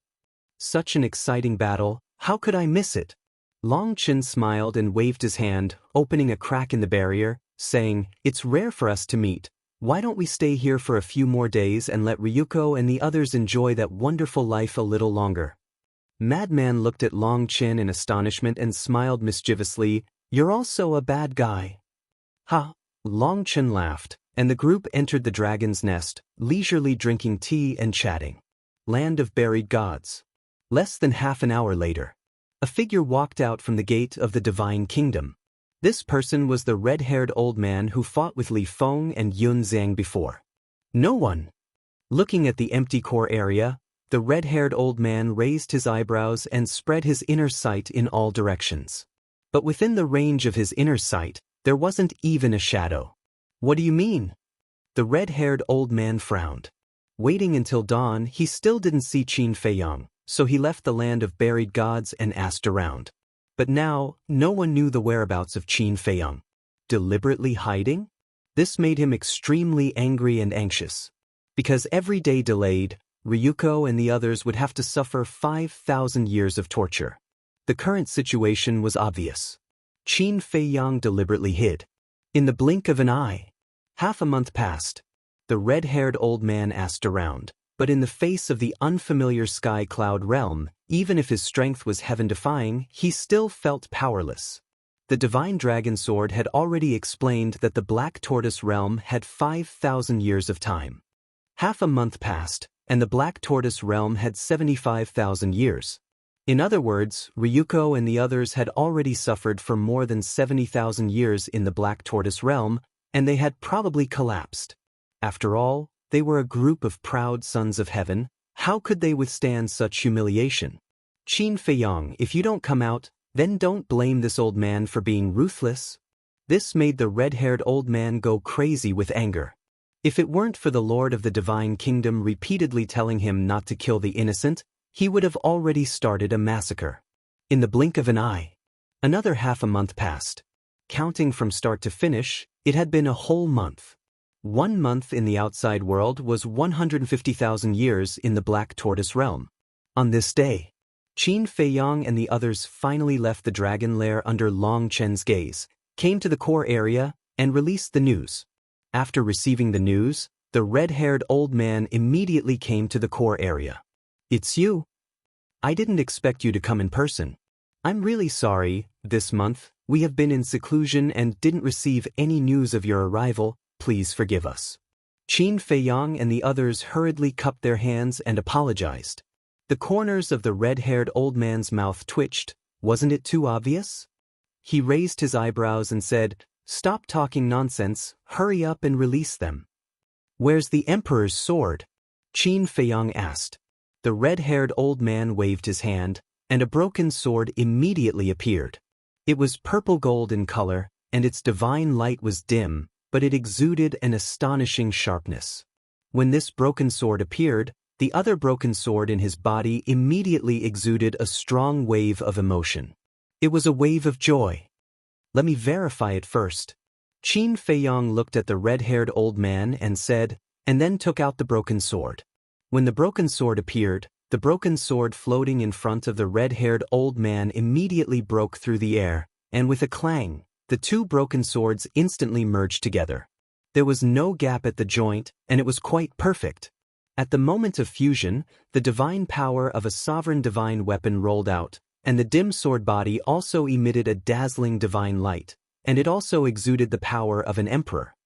S1: Such an exciting battle, how could I miss it? Long Chen smiled and waved his hand, opening a crack in the barrier, saying, it's rare for us to meet. Why don't we stay here for a few more days and let Ryuko and the others enjoy that wonderful life a little longer? Madman looked at Long Chen in astonishment and smiled mischievously. You're also a bad guy. Ha! Long Chen laughed, and the group entered the dragon's nest, leisurely drinking tea and chatting. Land of buried gods. Less than half an hour later, a figure walked out from the gate of the Divine Kingdom. This person was the red-haired old man who fought with Li Feng and Yun Zhang before. No one. Looking at the empty core area, the red-haired old man raised his eyebrows and spread his inner sight in all directions. But within the range of his inner sight, there wasn't even a shadow. What do you mean? The red-haired old man frowned. Waiting until dawn, he still didn't see Qin Feiyang, so he left the land of buried gods and asked around. But now, no one knew the whereabouts of Qin Feiyang. Deliberately hiding? This made him extremely angry and anxious. Because every day delayed, Ryuko and the others would have to suffer 5,000 years of torture. The current situation was obvious. Qin Feiyang deliberately hid. In the blink of an eye. Half a month passed. The red-haired old man asked around, but in the face of the unfamiliar sky cloud realm, even if his strength was heaven-defying, he still felt powerless. The divine dragon sword had already explained that the Black Tortoise realm had 5,000 years of time. Half a month passed, and the Black Tortoise realm had 75,000 years. In other words, Ryuko and the others had already suffered for more than 70,000 years in the Black Tortoise realm, and they had probably collapsed. After all, they were a group of proud sons of heaven. How could they withstand such humiliation? Qin Feiyang, if you don't come out, then don't blame this old man for being ruthless. This made the red-haired old man go crazy with anger. If it weren't for the Lord of the Divine Kingdom repeatedly telling him not to kill the innocent, he would have already started a massacre. In the blink of an eye. Another half a month passed. Counting from start to finish, it had been a whole month. 1 month in the outside world was 150,000 years in the Black Tortoise realm. On this day, Qin Feiyang and the others finally left the dragon lair under Long Chen's gaze, came to the core area, and released the news. After receiving the news, the red-haired old man immediately came to the core area. It's you. I didn't expect you to come in person. I'm really sorry, this month, we have been in seclusion and didn't receive any news of your arrival. Please forgive us. Qin Feiyang and the others hurriedly cupped their hands and apologized. The corners of the red-haired old man's mouth twitched. Wasn't it too obvious? He raised his eyebrows and said, "Stop talking nonsense, hurry up and release them." "Where's the Emperor's sword?" Qin Feiyang asked. The red-haired old man waved his hand, and a broken sword immediately appeared. It was purple gold in color, and its divine light was dim, but it exuded an astonishing sharpness. When this broken sword appeared, the other broken sword in his body immediately exuded a strong wave of emotion. It was a wave of joy. Let me verify it first. Qin Feiyang looked at the red-haired old man and said, and then took out the broken sword. When the broken sword appeared, the broken sword floating in front of the red-haired old man immediately broke through the air, and with a clang, the two broken swords instantly merged together. There was no gap at the joint, and it was quite perfect. At the moment of fusion, the divine power of a sovereign divine weapon rolled out, and the dim sword body also emitted a dazzling divine light, and it also exuded the power of an emperor.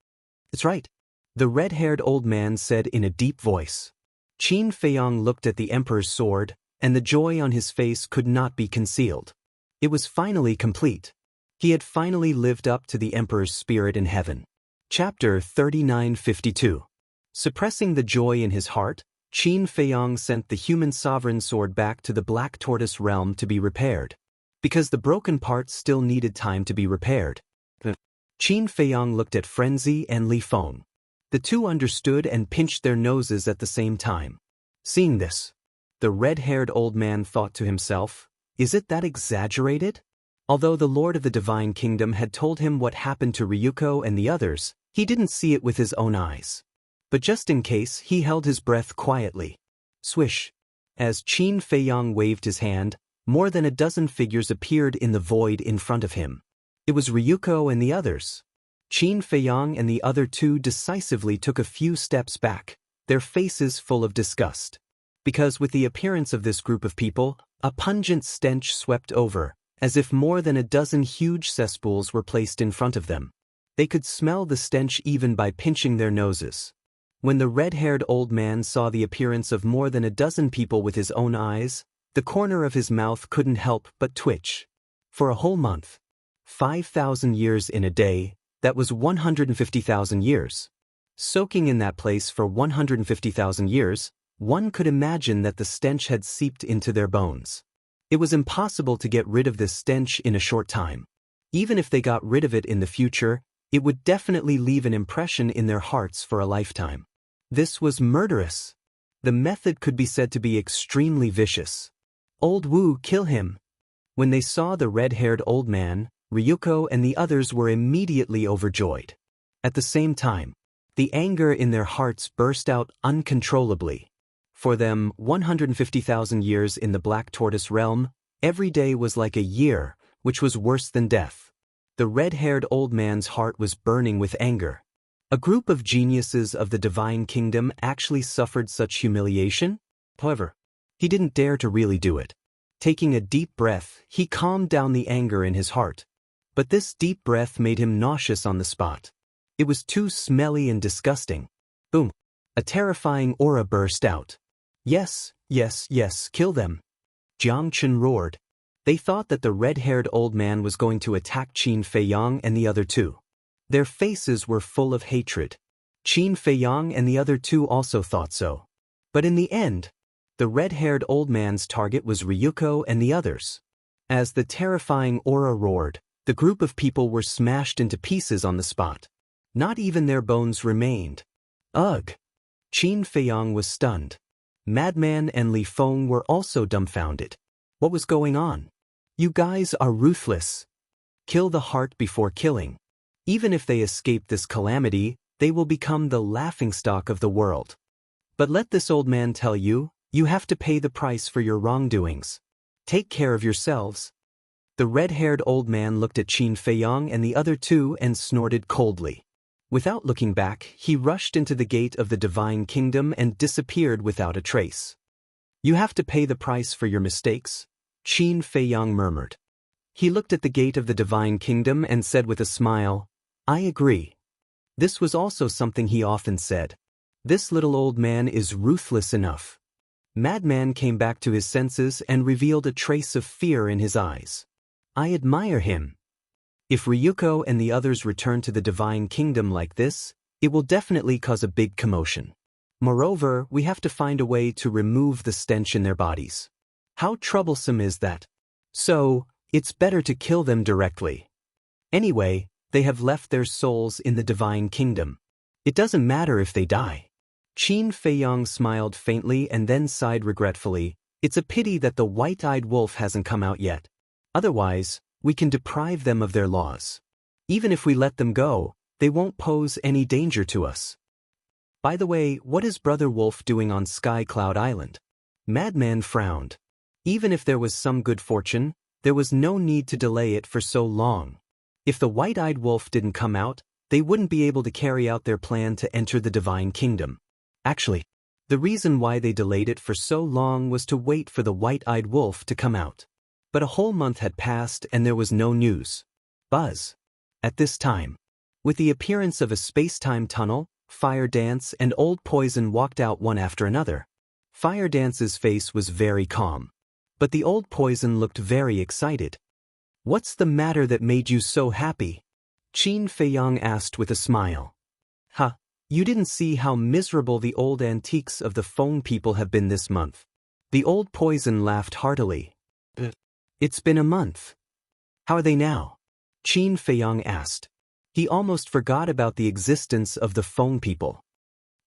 S1: "It's right," the red-haired old man said in a deep voice. Qin Feiyang looked at the emperor's sword, and the joy on his face could not be concealed. It was finally complete. He had finally lived up to the emperor's spirit in heaven. Chapter 3952. Suppressing the joy in his heart, Qin Feiyang sent the human sovereign sword back to the Black Tortoise realm to be repaired, because the broken parts still needed time to be repaired. Qin Feiyang looked at Frenzy and Li Feng. The two understood and pinched their noses at the same time. Seeing this, the red-haired old man thought to himself, "Is it that exaggerated?" Although the Lord of the Divine Kingdom had told him what happened to Ryuko and the others, he didn't see it with his own eyes. But just in case, he held his breath quietly. Swish! As Qin Feiyang waved his hand, more than a dozen figures appeared in the void in front of him. It was Ryuko and the others. Qin Feiyang and the other two decisively took a few steps back, their faces full of disgust. Because with the appearance of this group of people, a pungent stench swept over, as if more than a dozen huge cesspools were placed in front of them. They could smell the stench even by pinching their noses. When the red-haired old man saw the appearance of more than a dozen people with his own eyes, the corner of his mouth couldn't help but twitch. For a whole month, 5,000 years in a day, that was 150,000 years. Soaking in that place for 150,000 years, one could imagine that the stench had seeped into their bones. It was impossible to get rid of this stench in a short time. Even if they got rid of it in the future, it would definitely leave an impression in their hearts for a lifetime. This was murderous. The method could be said to be extremely vicious. "Old Wu, kill him!" When they saw the red-haired old man, Ryuko and the others were immediately overjoyed. At the same time, the anger in their hearts burst out uncontrollably. For them, 150,000 years in the Black Tortoise realm, every day was like a year, which was worse than death. The red-haired old man's heart was burning with anger. A group of geniuses of the Divine Kingdom actually suffered such humiliation? However, he didn't dare to really do it. Taking a deep breath, he calmed down the anger in his heart. But this deep breath made him nauseous on the spot. It was too smelly and disgusting. Boom! A terrifying aura burst out. Yes, yes, yes, kill them. Jiang Chen roared. They thought that the red-haired old man was going to attack Qin Feiyang and the other two. Their faces were full of hatred. Qin Feiyang and the other two also thought so. But in the end, the red-haired old man's target was Ryuko and the others. As the terrifying aura roared, the group of people were smashed into pieces on the spot. Not even their bones remained. Ugh! Qin Feiyang was stunned. Madman and Li Feng were also dumbfounded. What was going on? You guys are ruthless. Kill the heart before killing. Even if they escape this calamity, they will become the laughingstock of the world. But let this old man tell you, you have to pay the price for your wrongdoings. Take care of yourselves. The red-haired old man looked at Qin Feiyang and the other two and snorted coldly. Without looking back, he rushed into the gate of the Divine Kingdom and disappeared without a trace. You have to pay the price for your mistakes, Qin Feiyang murmured. He looked at the gate of the Divine Kingdom and said with a smile, I agree. This was also something he often said. This little old man is ruthless enough. Madman came back to his senses and revealed a trace of fear in his eyes. I admire him. If Ryuko and the others return to the Divine Kingdom like this, it will definitely cause a big commotion. Moreover, we have to find a way to remove the stench in their bodies. How troublesome is that? So, it's better to kill them directly. Anyway, they have left their souls in the Divine Kingdom. It doesn't matter if they die. Qin Feiyang smiled faintly and then sighed regretfully. It's a pity that the white-eyed wolf hasn't come out yet. Otherwise, we can deprive them of their laws. Even if we let them go, they won't pose any danger to us. By the way, what is Brother Wolf doing on Sky Cloud Island? Madman frowned. Even if there was some good fortune, there was no need to delay it for so long. If the white-eyed wolf didn't come out, they wouldn't be able to carry out their plan to enter the Divine Kingdom. Actually, the reason why they delayed it for so long was to wait for the white-eyed wolf to come out. But a whole month had passed and there was no news. Buzz. At this time, with the appearance of a space-time tunnel, Fire Dance and Old Poison walked out one after another. Fire Dance's face was very calm. But the Old Poison looked very excited. What's the matter that made you so happy? Qin Feiyang asked with a smile. Ha, you didn't see how miserable the old antiques of the Feng people have been this month. The Old Poison laughed heartily. It's been a month. How are they now? Qin Feiyang asked. He almost forgot about the existence of the Feng people.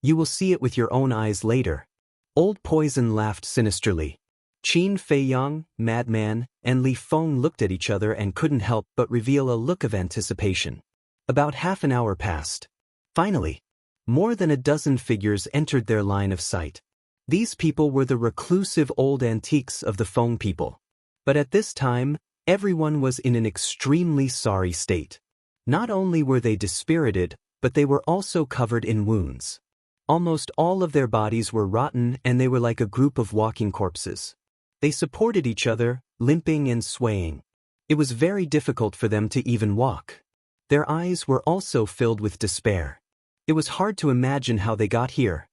S1: You will see it with your own eyes later. Old Poison laughed sinisterly. Qin Feiyang, Madman, and Li Feng looked at each other and couldn't help but reveal a look of anticipation. About half an hour passed. Finally, more than a dozen figures entered their line of sight. These people were the reclusive old antiques of the Feng people. But at this time, everyone was in an extremely sorry state. Not only were they dispirited, but they were also covered in wounds. Almost all of their bodies were rotten and they were like a group of walking corpses. They supported each other, limping and swaying. It was very difficult for them to even walk. Their eyes were also filled with despair. It was hard to imagine how they got here.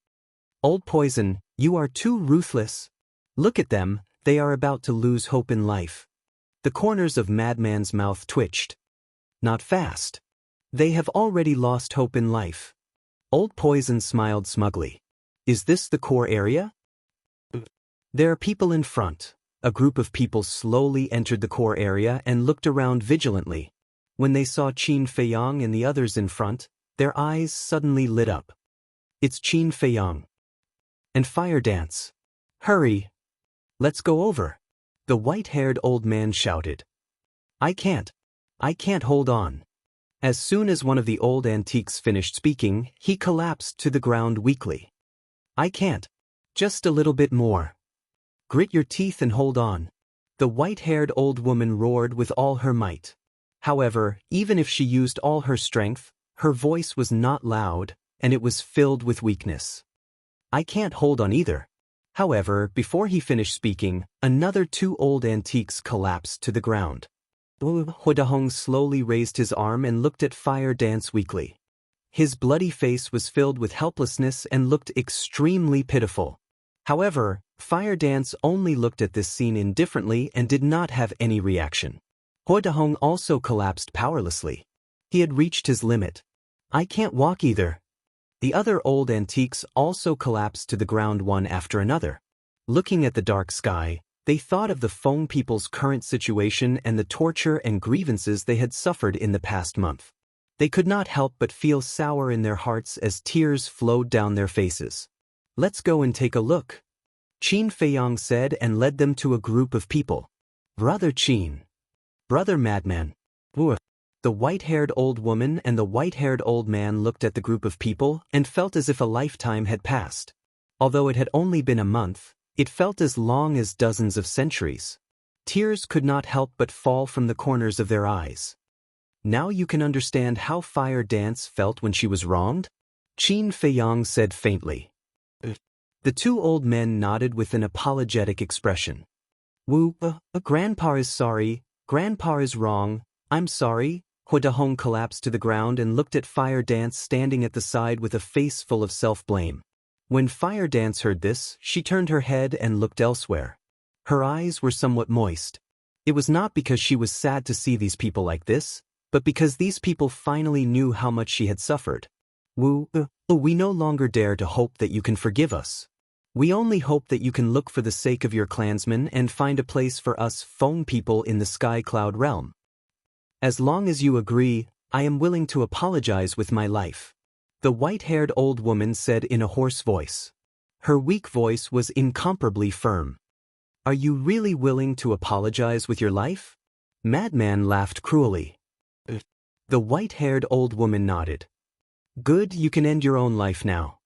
S1: Old Poison, you are too ruthless. Look at them, they are about to lose hope in life. The corners of Madman's mouth twitched. Not fast. They have already lost hope in life. Old Poison smiled smugly. Is this the core area? There are people in front. A group of people slowly entered the core area and looked around vigilantly. When they saw Qin Feiyang and the others in front, their eyes suddenly lit up. It's Qin Feiyang. And Fire Dance. Hurry. Let's go over. The white-haired old man shouted. I can't hold on. As soon as one of the old antiques finished speaking, he collapsed to the ground weakly. I can't. Just a little bit more. Grit your teeth and hold on. The white-haired old woman roared with all her might. However, even if she used all her strength, her voice was not loud, and it was filled with weakness. I can't hold on either. However, before he finished speaking, another two old antiques collapsed to the ground. Huidahong slowly raised his arm and looked at Fire Dance weakly. His bloody face was filled with helplessness and looked extremely pitiful. However, Fire Dance only looked at this scene indifferently and did not have any reaction. Hua Dahong also collapsed powerlessly. He had reached his limit. I can't walk either. The other old antiques also collapsed to the ground one after another. Looking at the dark sky, they thought of the Feng people's current situation and the torture and grievances they had suffered in the past month. They could not help but feel sour in their hearts as tears flowed down their faces. Let's go and take a look, Qin Feiyang said and led them to a group of people. Brother Qin. Brother Madman. The white-haired old woman and the white-haired old man looked at the group of people and felt as if a lifetime had passed. Although it had only been a month, it felt as long as dozens of centuries. Tears could not help but fall from the corners of their eyes. Now you can understand how Fire Dance felt when she was wronged? Qin Feiyang said faintly. The two old men nodded with an apologetic expression. Grandpa is sorry, Grandpa is wrong, I'm sorry. Hua Dahong collapsed to the ground and looked at Fire Dance standing at the side with a face full of self-blame. When Fire Dance heard this, she turned her head and looked elsewhere. Her eyes were somewhat moist. It was not because she was sad to see these people like this, but because these people finally knew how much she had suffered. We no longer dare to hope that you can forgive us. We only hope that you can look for the sake of your clansmen and find a place for us Feng people in the Sky Cloud realm. As long as you agree, I am willing to apologize with my life. The white-haired old woman said in a hoarse voice. Her weak voice was incomparably firm. Are you really willing to apologize with your life? Madman laughed cruelly. The white-haired old woman nodded. Good, you can end your own life now.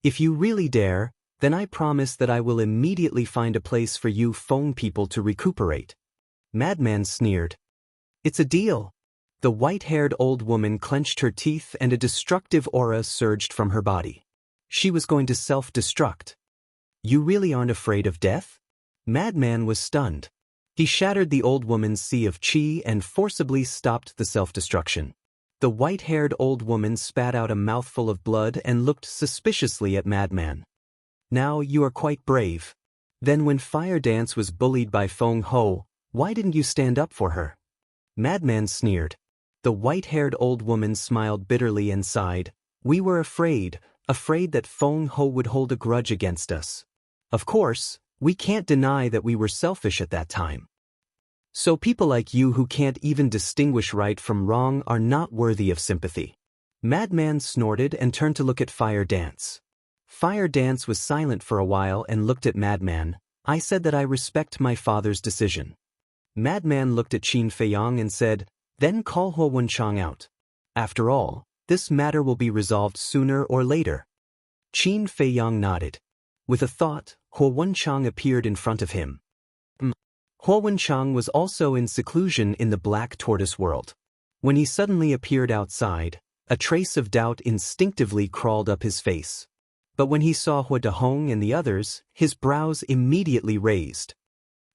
S1: If you really dare, then I promise that I will immediately find a place for you Feng people to recuperate. Madman sneered. It's a deal. The white-haired old woman clenched her teeth and a destructive aura surged from her body. She was going to self-destruct. You really aren't afraid of death? Madman was stunned. He shattered the old woman's sea of qi and forcibly stopped the self-destruction. The white-haired old woman spat out a mouthful of blood and looked suspiciously at Madman. Now you are quite brave. Then when Fire Dance was bullied by Feng Ho, why didn't you stand up for her? Madman sneered. The white-haired old woman smiled bitterly and sighed. We were afraid that Feng Ho would hold a grudge against us. Of course, we can't deny that we were selfish at that time. So people like you who can't even distinguish right from wrong are not worthy of sympathy. Madman snorted and turned to look at Fire Dance. Fire Dance was silent for a while and looked at Madman. I said that I respect my father's decision. Madman looked at Qin Feiyang and said, then call Hua Wenchang out. After all, this matter will be resolved sooner or later. Qin Feiyang nodded. With a thought, Hua Wenchang appeared in front of him. Hua Wenchang was also in seclusion in the Black Tortoise world. When he suddenly appeared outside, a trace of doubt instinctively crawled up his face. But when he saw Hua Dahong and the others, his brows immediately raised.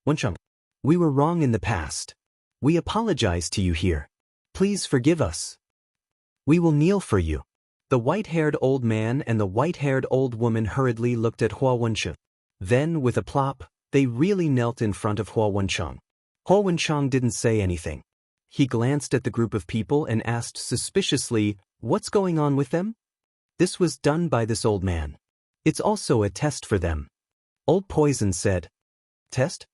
S1: Wenchang. We were wrong in the past. We apologize to you here. Please forgive us. We will kneel for you. The white-haired old man and the white-haired old woman hurriedly looked at Hua Wenchang. Then, with a plop, they really knelt in front of Hua Wenchang. Hua Wenchang didn't say anything. He glanced at the group of people and asked suspiciously, what's going on with them? This was done by this old man. It's also a test for them. Old Poison said. Test?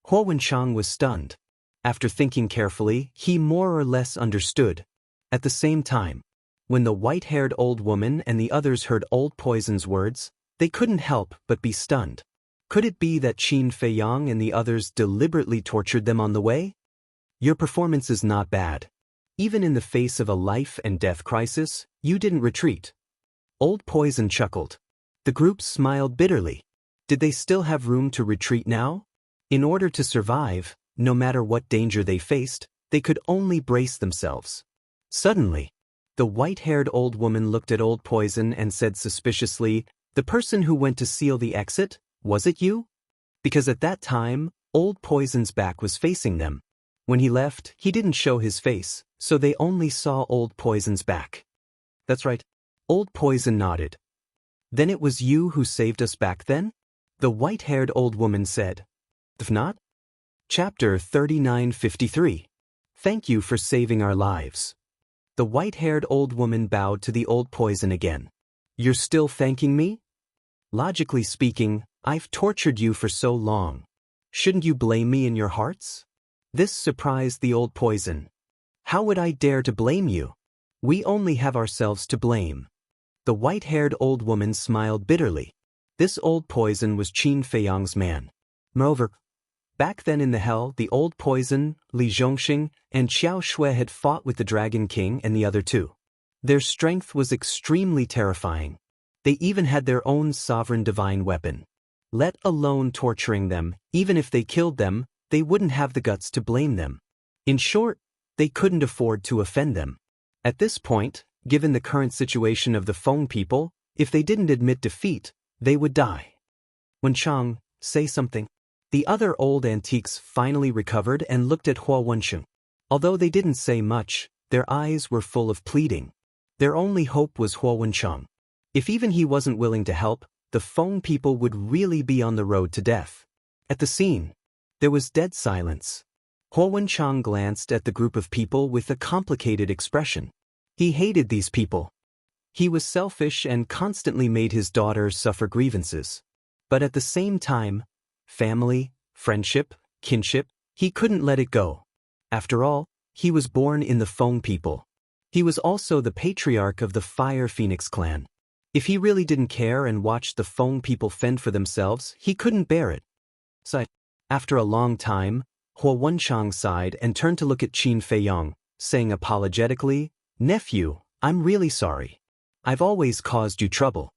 S1: Hua Wenchang was stunned. After thinking carefully, he more or less understood. At the same time, when the white-haired old woman and the others heard Old Poison's words, they couldn't help but be stunned. Could it be that Qin Feiyang and the others deliberately tortured them on the way? Your performance is not bad. Even in the face of a life-and-death crisis, you didn't retreat. Old Poison chuckled. The group smiled bitterly. Did they still have room to retreat now? In order to survive, no matter what danger they faced, they could only brace themselves. Suddenly, the white-haired old woman looked at Old Poison and said suspiciously, the person who went to seal the exit, was it you? Because at that time, Old Poison's back was facing them. When he left, he didn't show his face, so they only saw Old Poison's back. That's right. Old Poison nodded. Then it was you who saved us back then? The white-haired old woman said. If not? Chapter 3953. Thank you for saving our lives. The white-haired old woman bowed to the old poison again. You're still thanking me? Logically speaking, I've tortured you for so long. Shouldn't you blame me in your hearts? This surprised the old poison. How would I dare to blame you? We only have ourselves to blame. The white-haired old woman smiled bitterly. This old poison was Qin Feiyang's man. Moreover, back then in the hell, the old poison, Li Zhongxing, and Xiao Shui had fought with the Dragon King and the other two. Their strength was extremely terrifying. They even had their own sovereign divine weapon. Let alone torturing them, even if they killed them, they wouldn't have the guts to blame them. In short, they couldn't afford to offend them. At this point, given the current situation of the Feng people, if they didn't admit defeat, they would die. When Chang, say something. The other old antiques finally recovered and looked at Hua Wensheng. Although they didn't say much, their eyes were full of pleading. Their only hope was Hua Wensheng. If even he wasn't willing to help, the Feng people would really be on the road to death. At the scene, there was dead silence. Hua Wenchang glanced at the group of people with a complicated expression. He hated these people. He was selfish and constantly made his daughter suffer grievances. But at the same time, family, friendship, kinship, he couldn't let it go. After all, he was born in the Feng people. He was also the patriarch of the Fire Phoenix clan. If he really didn't care and watched the Feng people fend for themselves, he couldn't bear it. So, after a long time, Hua Wenchang sighed and turned to look at Qin Feiyang, saying apologetically, "Nephew, I'm really sorry. I've always caused you trouble."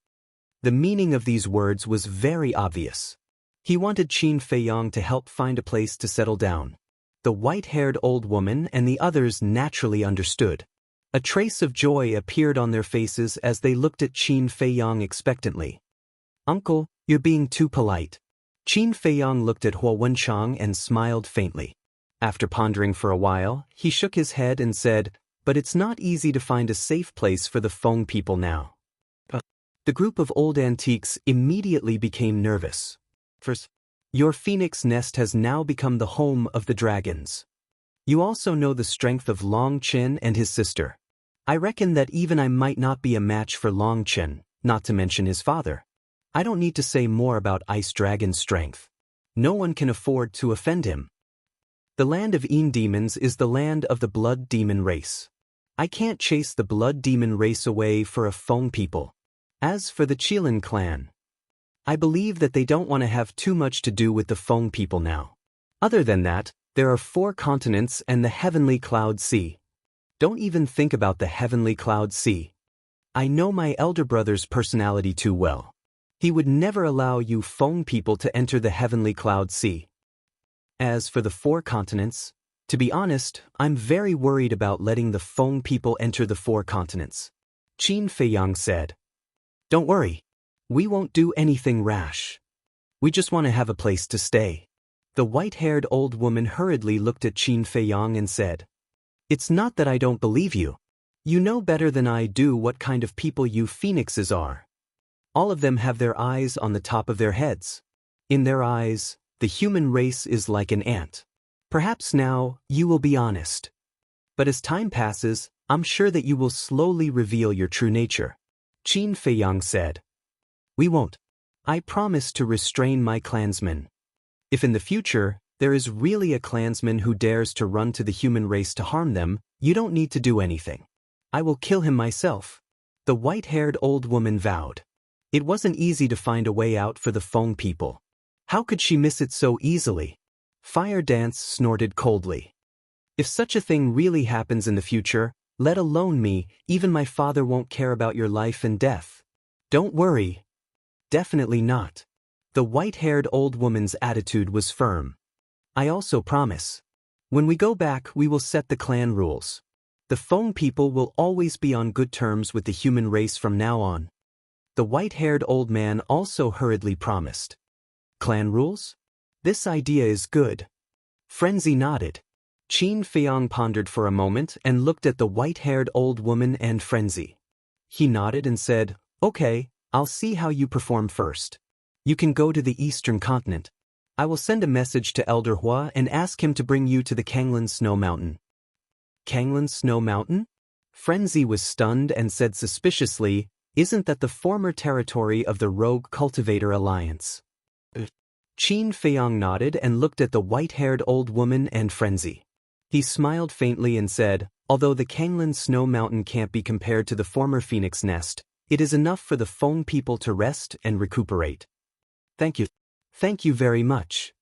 S1: The meaning of these words was very obvious. He wanted Qin Feiyang to help find a place to settle down. The white-haired old woman and the others naturally understood. A trace of joy appeared on their faces as they looked at Qin Feiyang expectantly. "Uncle, you're being too polite." Qin Feiyang looked at Hua Wenchang and smiled faintly. After pondering for a while, he shook his head and said, "But it's not easy to find a safe place for the Feng people now." The group of old antiques immediately became nervous. First, your phoenix nest has now become the home of the dragons. You also know the strength of Long Chen and his sister. I reckon that even I might not be a match for Long Chen, not to mention his father. I don't need to say more about Ice Dragon's strength. No one can afford to offend him. The land of Yin demons is the land of the blood demon race. I can't chase the blood demon race away for a Feng people. As for the Qilin clan, I believe that they don't want to have too much to do with the Feng people now. Other than that, there are 4 continents and the Heavenly Cloud Sea. Don't even think about the Heavenly Cloud Sea. I know my elder brother's personality too well. He would never allow you Feng people to enter the Heavenly Cloud Sea. As for the 4 continents, to be honest, I'm very worried about letting the Feng people enter the 4 continents. Qin Feiyang said. Don't worry. We won't do anything rash. We just want to have a place to stay. The white-haired old woman hurriedly looked at Qin Feiyang and said, "It's not that I don't believe you. You know better than I do what kind of people you phoenixes are. All of them have their eyes on the top of their heads. In their eyes, the human race is like an ant. Perhaps now you will be honest. But as time passes, I'm sure that you will slowly reveal your true nature." Qin Feiyang said. "We won't. I promise to restrain my clansmen. If in the future, there is really a clansman who dares to run to the human race to harm them, you don't need to do anything. I will kill him myself." The white-haired old woman vowed. It wasn't easy to find a way out for the Feng people. How could she miss it so easily? Fire Dance snorted coldly. "If such a thing really happens in the future, let alone me, even my father won't care about your life and death." "Don't worry." "Definitely not." The white-haired old woman's attitude was firm. "I also promise. When we go back, we will set the clan rules. The Feng people will always be on good terms with the human race from now on." The white-haired old man also hurriedly promised. "Clan rules? This idea is good." Frenzy nodded. Qin Feiyang pondered for a moment and looked at the white-haired old woman and Frenzy. He nodded and said, "Okay, I'll see how you perform first." You can go to the eastern continent. I will send a message to Elder Hua and ask him to bring you to the Kanglan Snow Mountain. Kanglan Snow Mountain? Frenzy was stunned and said suspiciously, isn't that the former territory of the Rogue Cultivator Alliance? Qin Feiyang nodded and looked at the white-haired old woman and Frenzy. He smiled faintly and said, although the Kanglan Snow Mountain can't be compared to the former Phoenix Nest, it is enough for the Feng people to rest and recuperate. Thank you. Thank you very much.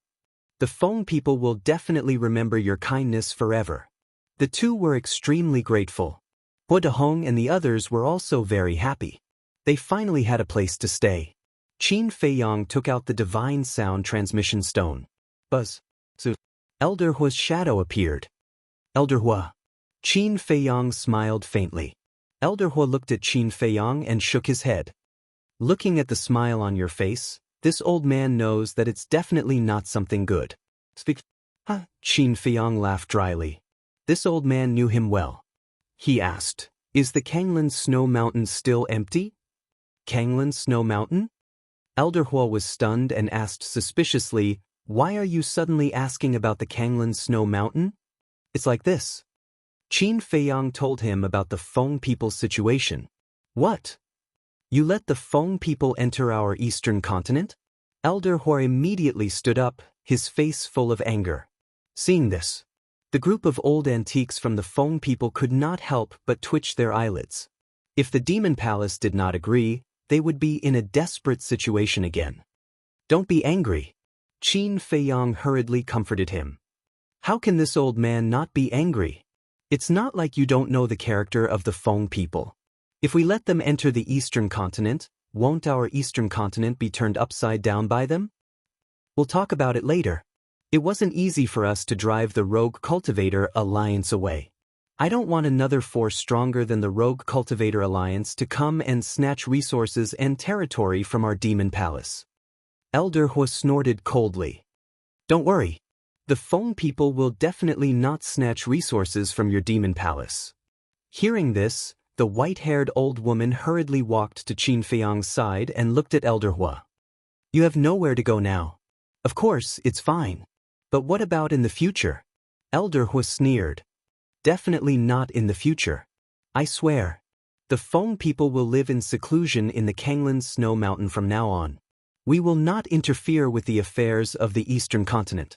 S1: The Feng people will definitely remember your kindness forever. The two were extremely grateful. Hua Dehong and the others were also very happy. They finally had a place to stay. Qin Feiyang took out the divine sound transmission stone. Buzz. So, Elder Hua's shadow appeared. Elder Hua. Qin Feiyang smiled faintly. Elder Hua looked at Qin Feiyang and shook his head. Looking at the smile on your face, this old man knows that it's definitely not something good. Speak. Huh? Qin Feiyang laughed dryly. This old man knew him well. He asked, is the Kanglan Snow Mountain still empty? Kanglan Snow Mountain? Elder Hua was stunned and asked suspiciously, why are you suddenly asking about the Kanglan Snow Mountain? It's like this. Qin Feiyang told him about the Feng people's situation. What? You let the Feng people enter our eastern continent? Elder Hua immediately stood up, his face full of anger. Seeing this, the group of old antiques from the Feng people could not help but twitch their eyelids. If the Demon Palace did not agree, they would be in a desperate situation again. Don't be angry. Qin Feiyang hurriedly comforted him. How can this old man not be angry? It's not like you don't know the character of the Feng people. If we let them enter the eastern continent, won't our eastern continent be turned upside down by them? We'll talk about it later. It wasn't easy for us to drive the Rogue Cultivator Alliance away. I don't want another force stronger than the Rogue Cultivator Alliance to come and snatch resources and territory from our Demon Palace. Elder Hua snorted coldly. Don't worry. The Feng people will definitely not snatch resources from your Demon Palace. Hearing this, the white-haired old woman hurriedly walked to Qin Feiyang's side and looked at Elder Hua. You have nowhere to go now. Of course, it's fine. But what about in the future? Elder Hua sneered. Definitely not in the future. I swear. The Feng people will live in seclusion in the Kanglan Snow Mountain from now on. We will not interfere with the affairs of the eastern continent.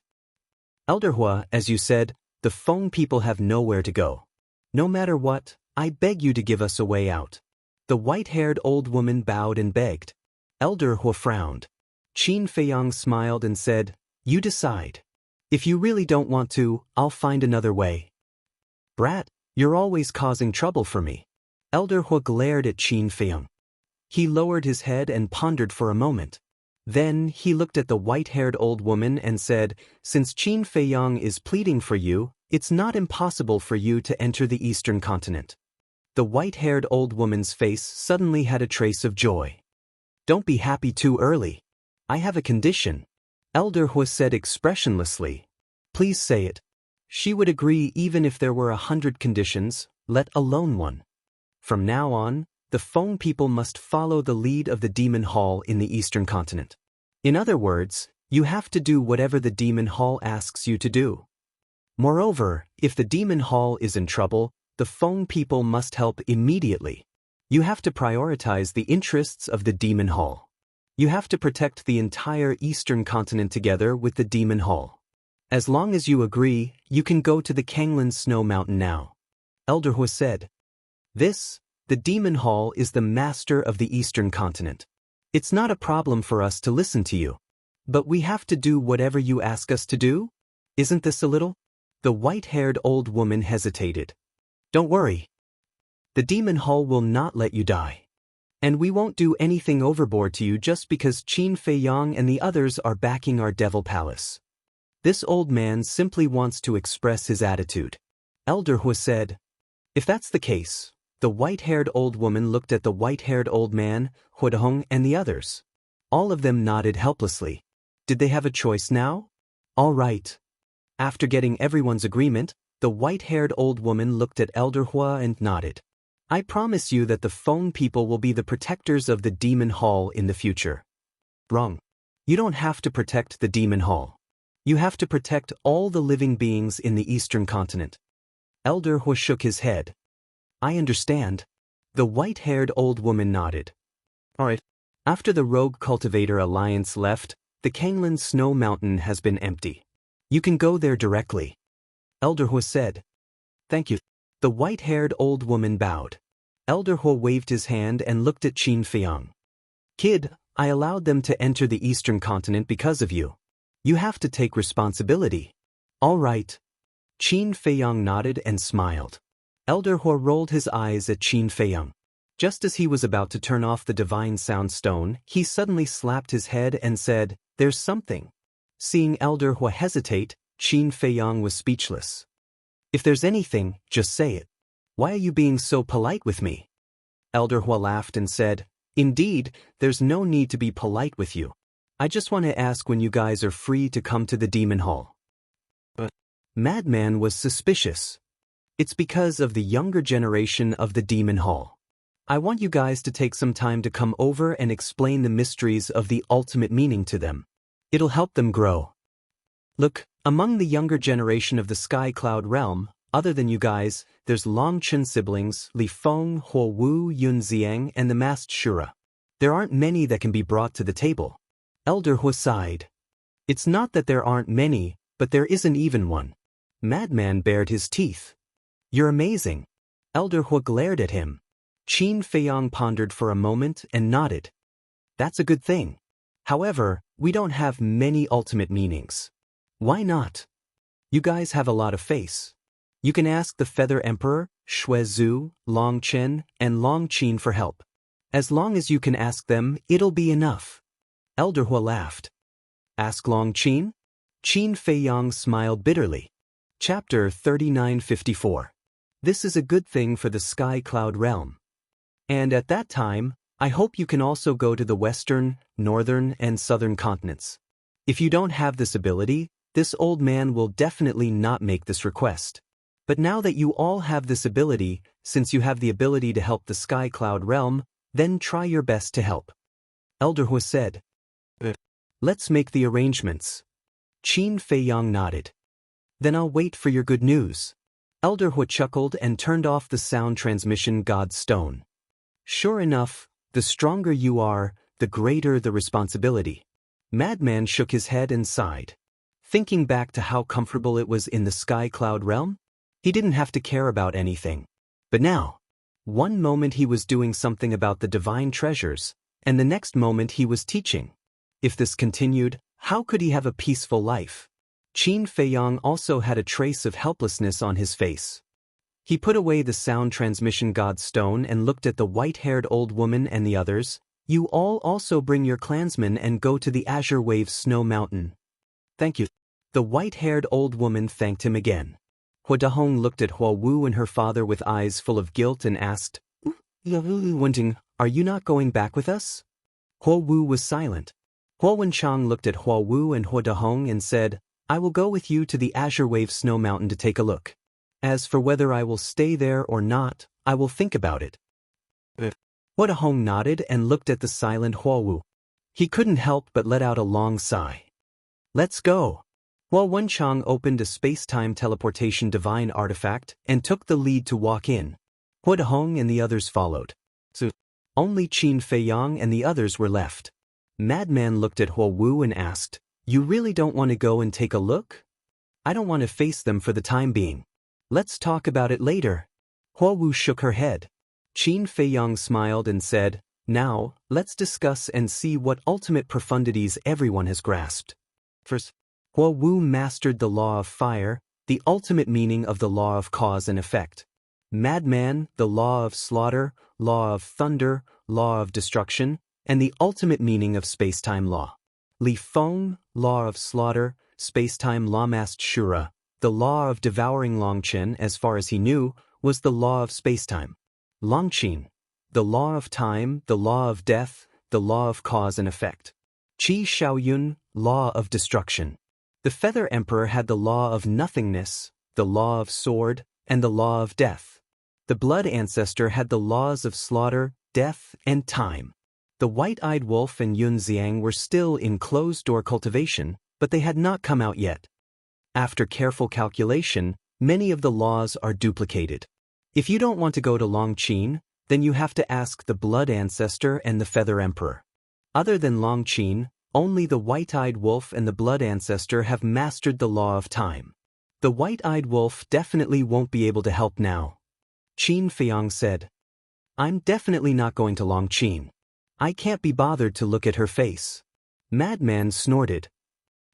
S1: Elder Hua, as you said, the Feng people have nowhere to go. No matter what, I beg you to give us a way out. The white-haired old woman bowed and begged. Elder Hua frowned. Qin Feiyang smiled and said, you decide. If you really don't want to, I'll find another way. Brat, you're always causing trouble for me. Elder Hua glared at Qin Feiyang. He lowered his head and pondered for a moment. Then he looked at the white-haired old woman and said, since Qin Feiyang is pleading for you, it's not impossible for you to enter the eastern continent. The white-haired old woman's face suddenly had a trace of joy. Don't be happy too early. I have a condition. Elder Hua said expressionlessly. Please say it. She would agree even if there were 100 conditions, let alone one. From now on, the Feng people must follow the lead of the Demon Hall in the eastern continent. In other words, you have to do whatever the Demon Hall asks you to do. Moreover, if the Demon Hall is in trouble, the Feng people must help immediately. You have to prioritize the interests of the Demon Hall. You have to protect the entire eastern continent together with the Demon Hall. As long as you agree, you can go to the Kanglan Snow Mountain now. Elder Hua said. The Demon Hall is the master of the eastern continent. It's not a problem for us to listen to you. But we have to do whatever you ask us to do? Isn't this a little? The white-haired old woman hesitated. Don't worry. The Demon Hall will not let you die. And we won't do anything overboard to you just because Qin Feiyang and the others are backing our Devil Palace. This old man simply wants to express his attitude. Elder Hua said. If that's the case, the white-haired old woman looked at the white-haired old man, Hua Dehong, and the others. All of them nodded helplessly. Did they have a choice now? All right. After getting everyone's agreement, the white-haired old woman looked at Elder Hua and nodded. I promise you that the Feng people will be the protectors of the Demon Hall in the future. Wrong. You don't have to protect the demon hall. You have to protect all the living beings in the eastern continent. Elder Hu shook his head. I understand. The white-haired old woman nodded. All right. After the Rogue Cultivator Alliance left, the Kanglan Snow Mountain has been empty. You can go there directly. Elder Hu said. Thank you. The white-haired old woman bowed. Elder Hu waved his hand and looked at Qin Feiyang. Kid, I allowed them to enter the eastern continent because of you. You have to take responsibility. All right. Qin Feiyang nodded and smiled. Elder Hu rolled his eyes at Qin Feiyang. Just as he was about to turn off the divine sound stone, he suddenly slapped his head and said, There's something. Seeing Elder Hu hesitate, Qin Feiyang was speechless. If there's anything, just say it. Why are you being so polite with me? Elder Hu laughed and said, Indeed, there's no need to be polite with you. I just want to ask when you guys are free to come to the Demon Hall. But Madman was suspicious. It's because of the younger generation of the Demon Hall. I want you guys to take some time to come over and explain the mysteries of the ultimate meaning to them. It'll help them grow. Look, among the younger generation of the Sky Cloud realm, other than you guys, there's Long Chen siblings, Li Feng, Huo Wu, Yun Ziang, and the masked Shura. There aren't many that can be brought to the table. Elder Hu sighed. It's not that there aren't many, but there isn't even one. Madman bared his teeth. You're amazing. Elder Hu glared at him. Qin Feiyang pondered for a moment and nodded. That's a good thing. However, we don't have many ultimate meanings. Why not? You guys have a lot of face. You can ask the Feather Emperor, Shui Zhu, Long Chen, and Long Qin for help. As long as you can ask them, it'll be enough. Elder Hu laughed. Ask Long Qin? Qin Feiyang smiled bitterly. Chapter 3954. This is a good thing for the Sky Cloud realm. And at that time, I hope you can also go to the western, northern, and southern continents. If you don't have this ability, this old man will definitely not make this request. But now that you all have this ability, since you have the ability to help the Sky Cloud realm, then try your best to help. Elder Hu said. Let's make the arrangements. Qin Feiyang nodded. Then I'll wait for your good news. Elder Hu chuckled and turned off the sound transmission god stone. Sure enough, the stronger you are, the greater the responsibility. Madman shook his head and sighed. Thinking back to how comfortable it was in the Sky Cloud realm, he didn't have to care about anything. But now, one moment he was doing something about the divine treasures, and the next moment he was teaching. If this continued, how could he have a peaceful life? Qin Feiyang also had a trace of helplessness on his face. He put away the sound transmission god stone and looked at the white-haired old woman and the others. You all also bring your clansmen and go to the Azure Wave Snow Mountain. Thank you. The white-haired old woman thanked him again. Hua Dahong looked at Huo Wu and her father with eyes full of guilt and asked, Wenting, are you not going back with us? Huo Wu was silent. Huo Wenchang looked at Huo Wu and Hua Dahong and said, I will go with you to the Azure Wave Snow Mountain to take a look. As for whether I will stay there or not, I will think about it. Hua Dahong nodded and looked at the silent Huo Wu. He couldn't help but let out a long sigh. Let's go. Hua Wenchang opened a space-time teleportation divine artifact and took the lead to walk in. Hua Dahong and the others followed. So, only Qin Feiyang and the others were left. Madman looked at Huo Wu and asked, You really don't want to go and take a look? I don't want to face them for the time being. Let's talk about it later. Huo Wu shook her head. Qin Feiyang smiled and said, Now, let's discuss and see what ultimate profundities everyone has grasped. First, Huo Wu mastered the law of fire, the ultimate meaning of the law of cause and effect. Madman, the law of slaughter, law of thunder, law of destruction, and the ultimate meaning of space-time law. Li Feng, law of slaughter, space-time law masked Shura, the law of devouring Long Chen, as far as he knew, was the law of space-time. Long Qin, the law of time, the law of death, the law of cause and effect. Qi Shaoyun, law of destruction. The Feather Emperor had the law of nothingness, the law of sword, and the law of death. The Blood Ancestor had the laws of slaughter, death, and time. The white-eyed wolf and Yun Xiang were still in closed-door cultivation, but they had not come out yet. After careful calculation, many of the laws are duplicated. If you don't want to go to Longqin, then you have to ask the Blood Ancestor and the Feather Emperor. Other than Longqin, only the white-eyed wolf and the Blood Ancestor have mastered the law of time. The white-eyed wolf definitely won't be able to help now. Qin Feiyang said. I'm definitely not going to Longqin. I can't be bothered to look at her face. Madman snorted.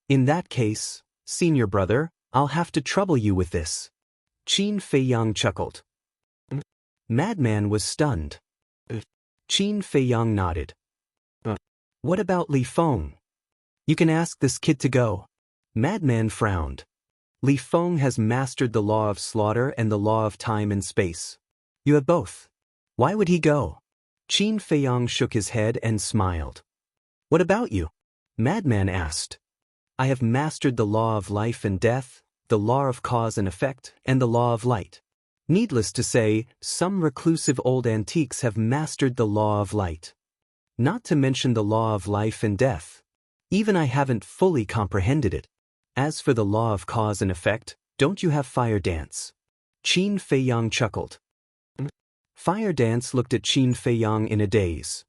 S1: In that case, senior brother, I'll have to trouble you with this. Qin Feiyang chuckled. Madman was stunned. Qin Feiyang nodded. What about Li Feng? You can ask this kid to go. Madman frowned. Li Feng has mastered the law of slaughter and the law of time and space. You have both. Why would he go? Qin Feiyang shook his head and smiled. What about you? Madman asked. I have mastered the law of life and death, the law of cause and effect, and the law of light. Needless to say, some reclusive old antiques have mastered the law of light. Not to mention the law of life and death. Even I haven't fully comprehended it. As for the law of cause and effect, don't you have fire dance? Qin Feiyang chuckled. Fire Dance looked at Qin Feiyang in a daze.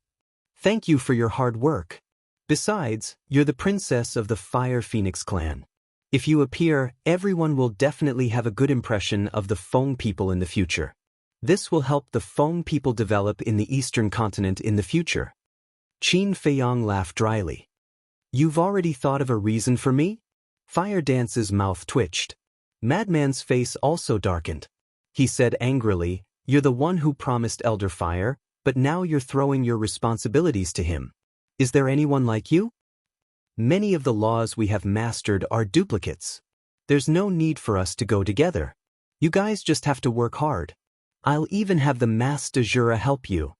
S1: Thank you for your hard work. Besides, you're the princess of the Fire Phoenix clan. If you appear, everyone will definitely have a good impression of the Feng people in the future. This will help the Feng people develop in the eastern continent in the future. Qin Feiyang laughed dryly. You've already thought of a reason for me? Fire Dance's mouth twitched. Madman's face also darkened. He said angrily, You're the one who promised Elder Fire, but now you're throwing your responsibilities to him. Is there anyone like you? Many of the laws we have mastered are duplicates. There's no need for us to go together. You guys just have to work hard. I'll even have the Mas de Jura help you.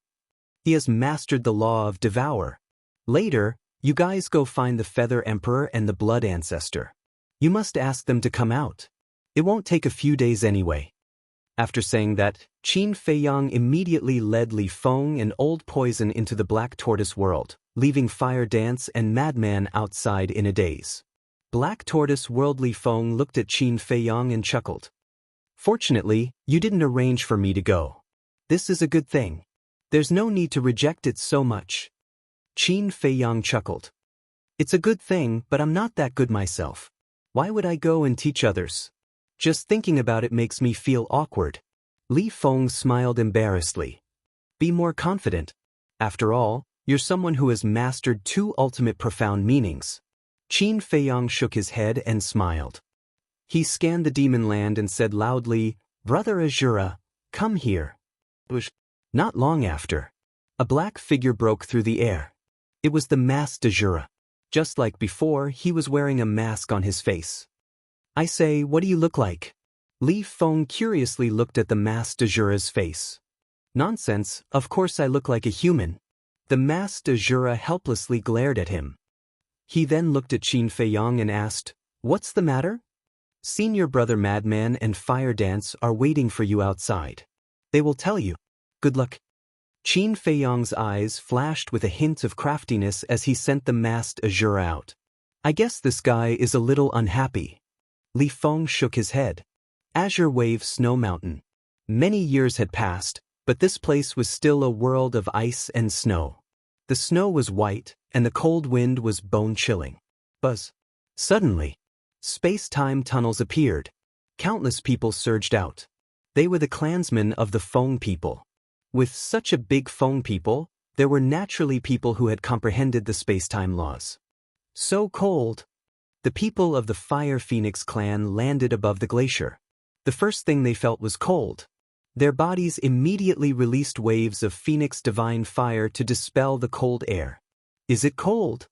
S1: He has mastered the law of Devour. Later, you guys go find the Feather Emperor and the Blood Ancestor. You must ask them to come out. It won't take a few days anyway. After saying that, Qin Feiyang immediately led Li Feng and Old Poison into the Black Tortoise world, leaving Fire Dance and Madman outside in a daze. Black Tortoise World Li Feng looked at Qin Feiyang and chuckled. Fortunately, you didn't arrange for me to go. This is a good thing. There's no need to reject it so much. Qin Feiyang chuckled. It's a good thing, but I'm not that good myself. Why would I go and teach others? Just thinking about it makes me feel awkward. Li Feng smiled embarrassedly. Be more confident. After all, you're someone who has mastered two ultimate profound meanings. Qin Feiyang shook his head and smiled. He scanned the demon land and said loudly, Brother Azura, come here. Not long after, a black figure broke through the air. It was the Mas de Jura. Just like before, he was wearing a mask on his face. I say, what do you look like? Li Feng curiously looked at the Mas de Jura's face. Nonsense, of course I look like a human. The Mas de Jura helplessly glared at him. He then looked at Qin Feiyang and asked, What's the matter? Senior brother Madman and Fire Dance are waiting for you outside. They will tell you. Good luck. Qin Feiyang's eyes flashed with a hint of craftiness as he sent the Mas de Jura out. I guess this guy is a little unhappy. Li Feng shook his head. Azure Wave Snow Mountain. Many years had passed, but this place was still a world of ice and snow. The snow was white, and the cold wind was bone-chilling. Buzz. Suddenly, space-time tunnels appeared. Countless people surged out. They were the clansmen of the Feng people. With such a big Feng people, there were naturally people who had comprehended the space-time laws. So cold. The people of the Fire Phoenix clan landed above the glacier. The first thing they felt was cold. Their bodies immediately released waves of Phoenix divine fire to dispel the cold air. Is it cold?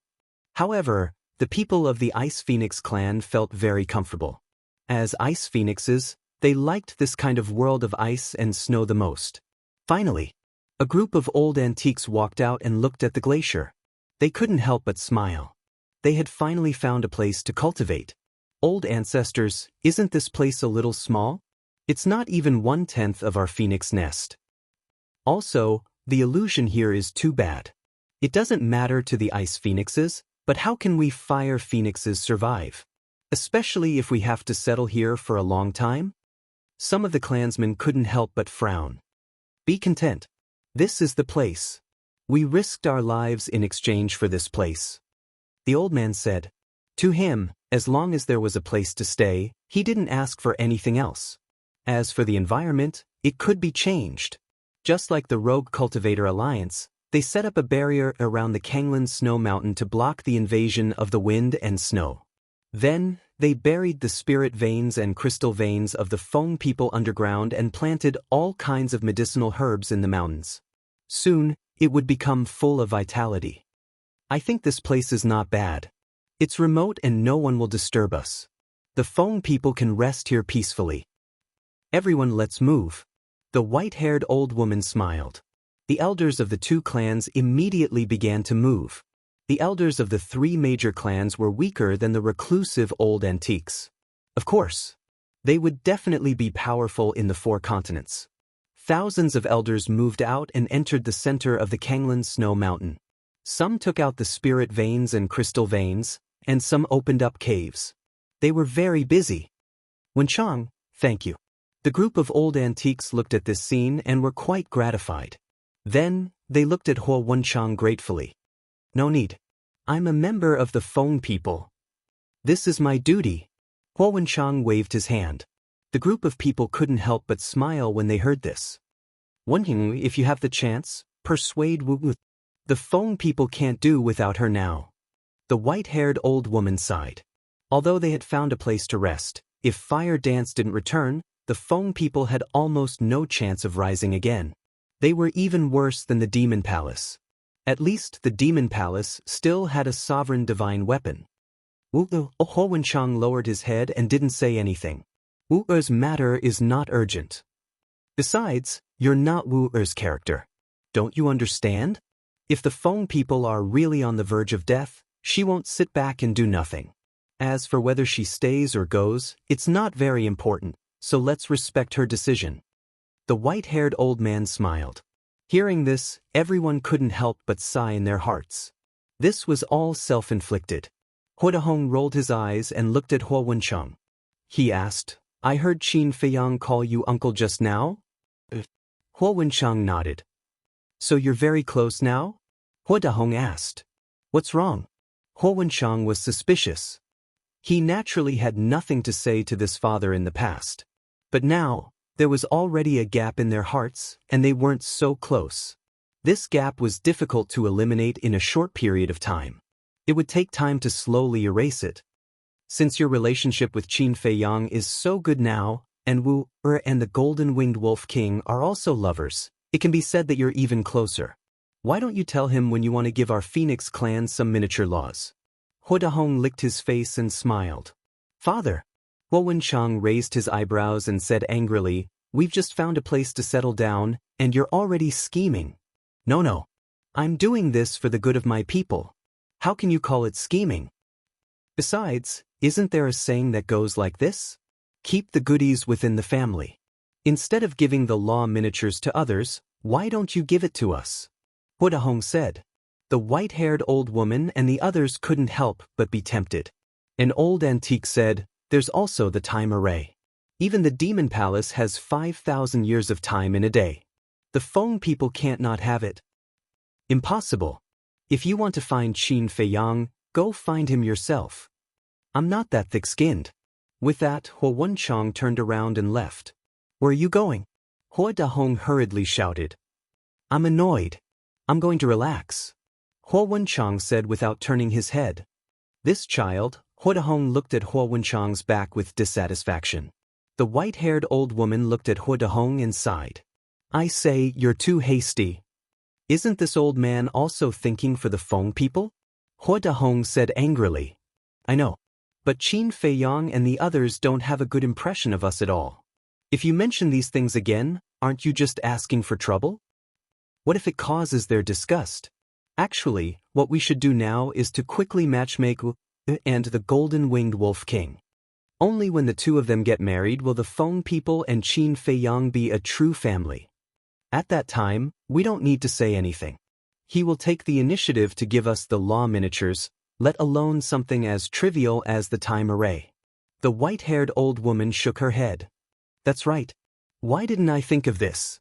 S1: However, the people of the Ice Phoenix clan felt very comfortable. As Ice Phoenixes, they liked this kind of world of ice and snow the most. Finally, a group of old antiques walked out and looked at the glacier. They couldn't help but smile. They had finally found a place to cultivate. Old ancestors, isn't this place a little small? It's not even 1/10 of our phoenix nest. Also, the illusion here is too bad. It doesn't matter to the ice phoenixes, but how can we fire phoenixes survive? Especially if we have to settle here for a long time? Some of the clansmen couldn't help but frown. Be content. This is the place. We risked our lives in exchange for this place. The old man said. To him, as long as there was a place to stay, he didn't ask for anything else. As for the environment, it could be changed. Just like the Rogue Cultivator Alliance, they set up a barrier around the Kanglan Snow Mountain to block the invasion of the wind and snow. Then, they buried the spirit veins and crystal veins of the Feng people underground and planted all kinds of medicinal herbs in the mountains. Soon, it would become full of vitality. I think this place is not bad. It's remote and no one will disturb us. The Feng people can rest here peacefully. Everyone, let's move. The white-haired old woman smiled. The elders of the two clans immediately began to move. The elders of the three major clans were weaker than the reclusive old antiques. Of course, they would definitely be powerful in the four continents. Thousands of elders moved out and entered the center of the Kanglan Snow Mountain. Some took out the spirit veins and crystal veins, and some opened up caves. They were very busy. Wenchang, thank you. The group of old antiques looked at this scene and were quite gratified. Then, they looked at Huo Wenchang gratefully. No need. I'm a member of the Feng people. This is my duty. Huo Wenchang waved his hand. The group of people couldn't help but smile when they heard this. Wenhing, if you have the chance, persuade Wu. The Feng people can't do without her now. The white-haired old woman sighed. Although they had found a place to rest, if Fire Dance didn't return, the Feng people had almost no chance of rising again. They were even worse than the Demon Palace. At least the Demon Palace still had a sovereign divine weapon. Huo Wenchang lowered his head and didn't say anything. Wu-Er's matter is not urgent. Besides, you're not Wu-Er's character. Don't you understand? If the Feng people are really on the verge of death, she won't sit back and do nothing. As for whether she stays or goes, it's not very important, so let's respect her decision. The white-haired old man smiled. Hearing this, everyone couldn't help but sigh in their hearts. This was all self-inflicted. Huo Dahong rolled his eyes and looked at Huo Wenchang. He asked, I heard Qin Feiyang call you uncle just now? Huo Wenchang nodded. So you're very close now? Huo Dahong asked. What's wrong? Huo Wenchang was suspicious. He naturally had nothing to say to this father in the past. But now, there was already a gap in their hearts, and they weren't so close. This gap was difficult to eliminate in a short period of time. It would take time to slowly erase it. Since your relationship with Qin Feiyang is so good now, and Wu-Er and the Golden-Winged Wolf King are also lovers, it can be said that you're even closer. Why don't you tell him when you want to give our Phoenix clan some miniature laws? Huo Dahong licked his face and smiled. Father. Huo Wenchang raised his eyebrows and said angrily, We've just found a place to settle down, and you're already scheming. No. I'm doing this for the good of my people. How can you call it scheming? Besides, isn't there a saying that goes like this? Keep the goodies within the family. Instead of giving the law miniatures to others, why don't you give it to us? Huo Dahong said. The white-haired old woman and the others couldn't help but be tempted. An old antique said, There's also the time array. Even the Demon Palace has 5,000 years of time in a day. The Feng people can't not have it. Impossible. If you want to find Qin Feiyang, go find him yourself. I'm not that thick-skinned. With that, Huo Wenchang turned around and left. Where are you going? Huo Dahong hurriedly shouted. I'm annoyed. I'm going to relax. Huo Wenchang said without turning his head. This child, Huo Dahong looked at Huo Wenchang's back with dissatisfaction. The white-haired old woman looked at Huo Dahong and sighed. I say, you're too hasty. Isn't this old man also thinking for the Feng people? Huo Dahong said angrily. I know. But Qin Feiyang and the others don't have a good impression of us at all. If you mention these things again, aren't you just asking for trouble? What if it causes their disgust? Actually, what we should do now is to quickly matchmake and the Golden-Winged Wolf King. Only when the two of them get married will the Feng people and Qin Feiyang be a true family. At that time, we don't need to say anything. he will take the initiative to give us the law miniatures, let alone something as trivial as the time array. The white-haired old woman shook her head. That's right. Why didn't I think of this?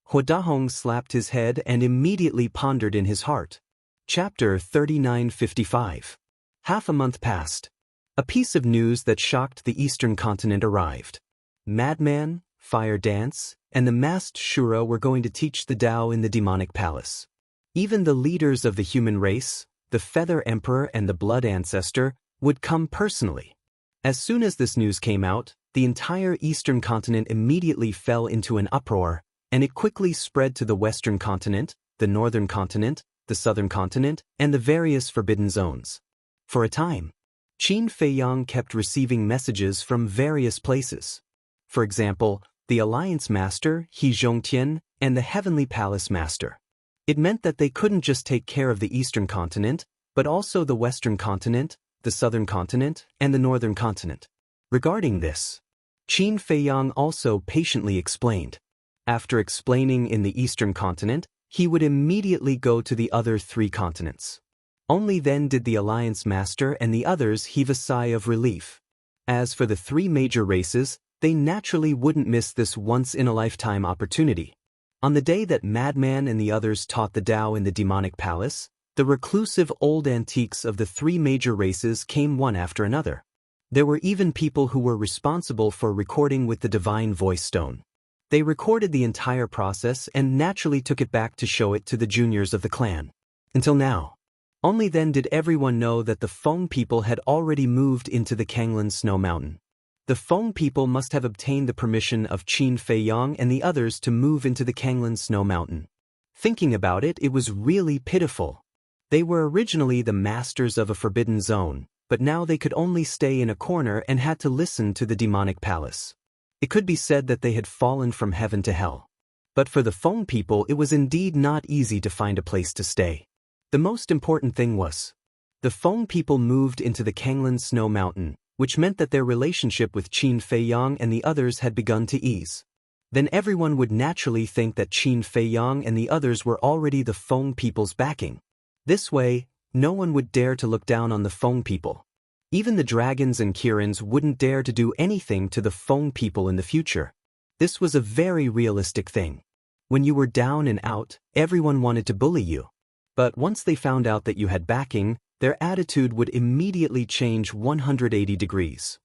S1: Huadahong slapped his head and immediately pondered in his heart. Chapter 3955. Half a month passed. A piece of news that shocked the eastern continent arrived. Madman, Fire Dance, and the masked Shura were going to teach the Tao in the demonic palace. Even the leaders of the human race, the Feather Emperor and the Blood Ancestor, would come personally. As soon as this news came out, the entire eastern continent immediately fell into an uproar, and it quickly spread to the western continent, the northern continent, the southern continent, and the various forbidden zones. For a time, Qin Feiyang kept receiving messages from various places. For example, the Alliance Master, He Zhongtian, and the Heavenly Palace Master. It meant that they couldn't just take care of the eastern continent, but also the western continent, the southern continent, and the northern continent. Regarding this, Qin Feiyang also patiently explained. After explaining in the eastern continent, he would immediately go to the other three continents. Only then did the Alliance Master and the others heave a sigh of relief. As for the three major races, they naturally wouldn't miss this once-in-a-lifetime opportunity. On the day that Madman and the others taught the Tao in the demonic palace, the reclusive old antiques of the three major races came one after another. There were even people who were responsible for recording with the divine voice stone. They recorded the entire process and naturally took it back to show it to the juniors of the clan. Until now. Only then did everyone know that the Feng people had already moved into the Kanglan Snow Mountain. The Feng people must have obtained the permission of Qin Feiyang and the others to move into the Kanglan Snow Mountain. Thinking about it, it was really pitiful. They were originally the masters of a forbidden zone, but now they could only stay in a corner and had to listen to the demonic palace. It could be said that they had fallen from heaven to hell. But for the Feng people, it was indeed not easy to find a place to stay. The most important thing was, the Feng people moved into the Kanglan Snow Mountain, which meant that their relationship with Qin Feiyang and the others had begun to ease. Then everyone would naturally think that Qin Feiyang and the others were already the Feng people's backing. This way, no one would dare to look down on the Feng people. Even the dragons and Kirins wouldn't dare to do anything to the Feng people in the future. This was a very realistic thing. When you were down and out, everyone wanted to bully you. But once they found out that you had backing, their attitude would immediately change 180 degrees.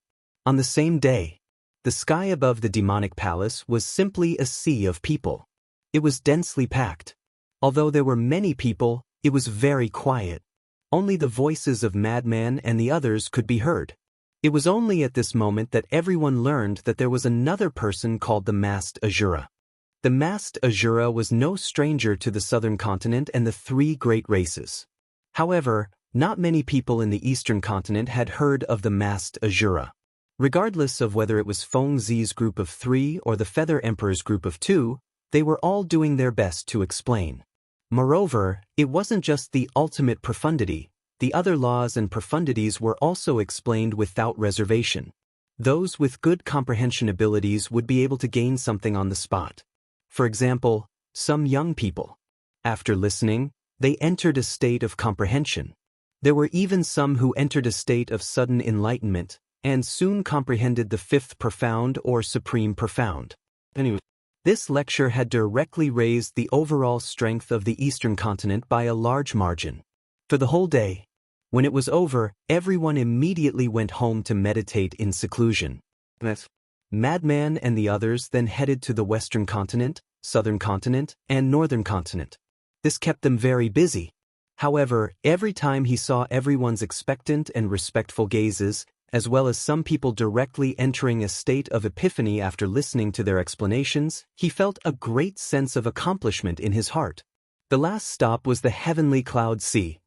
S1: On the same day, the sky above the demonic palace was simply a sea of people. It was densely packed. Although there were many people, it was very quiet. Only the voices of Madman and the others could be heard. It was only at this moment that everyone learned that there was another person called the Masked Azura. The Masked Azura was no stranger to the southern continent and the three great races. However, not many people in the eastern continent had heard of the Masked Azura. Regardless of whether it was Feng Zi's group of 3 or the Feather Emperor's group of 2, they were all doing their best to explain. Moreover, it wasn't just the ultimate profundity, the other laws and profundities were also explained without reservation. Those with good comprehension abilities would be able to gain something on the spot. For example, some young people. After listening, they entered a state of comprehension. There were even some who entered a state of sudden enlightenment, and soon comprehended the fifth profound or supreme profound. Anyway, this lecture had directly raised the overall strength of the eastern continent by a large margin. For the whole day, when it was over, everyone immediately went home to meditate in seclusion. Madman and the others then headed to the western continent, southern continent, and northern continent. This kept them very busy. However, every time he saw everyone's expectant and respectful gazes, as well as some people directly entering a state of epiphany after listening to their explanations, he felt a great sense of accomplishment in his heart. The last stop was the Heavenly Cloud Sea.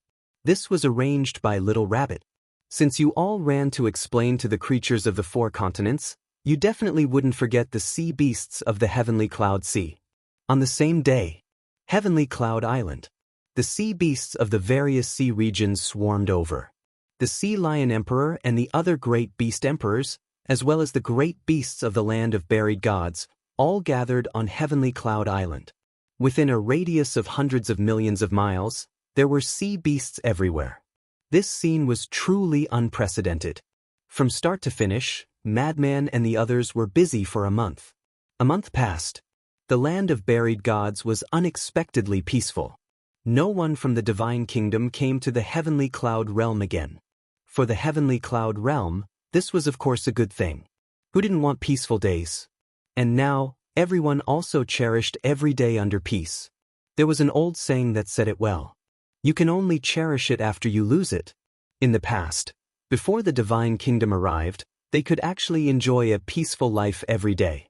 S1: This was arranged by Little Rabbit. Since you all ran to explain to the creatures of the 4 continents, you definitely wouldn't forget the sea beasts of the Heavenly Cloud Sea. On the same day, Heavenly Cloud Island. The sea beasts of the various sea regions swarmed over. The Sea Lion Emperor and the other great beast emperors, as well as the great beasts of the land of buried gods, all gathered on Heavenly Cloud Island. Within a radius of hundreds of millions of miles, there were sea beasts everywhere. This scene was truly unprecedented. From start to finish, Madman and the others were busy for a month. A month passed. The land of buried gods was unexpectedly peaceful. No one from the divine kingdom came to the heavenly cloud realm again. For the heavenly cloud realm, this was of course a good thing. Who didn't want peaceful days? And now, everyone also cherished every day under peace. There was an old saying that said it well. You can only cherish it after you lose it. In the past, before the divine kingdom arrived, they could actually enjoy a peaceful life every day.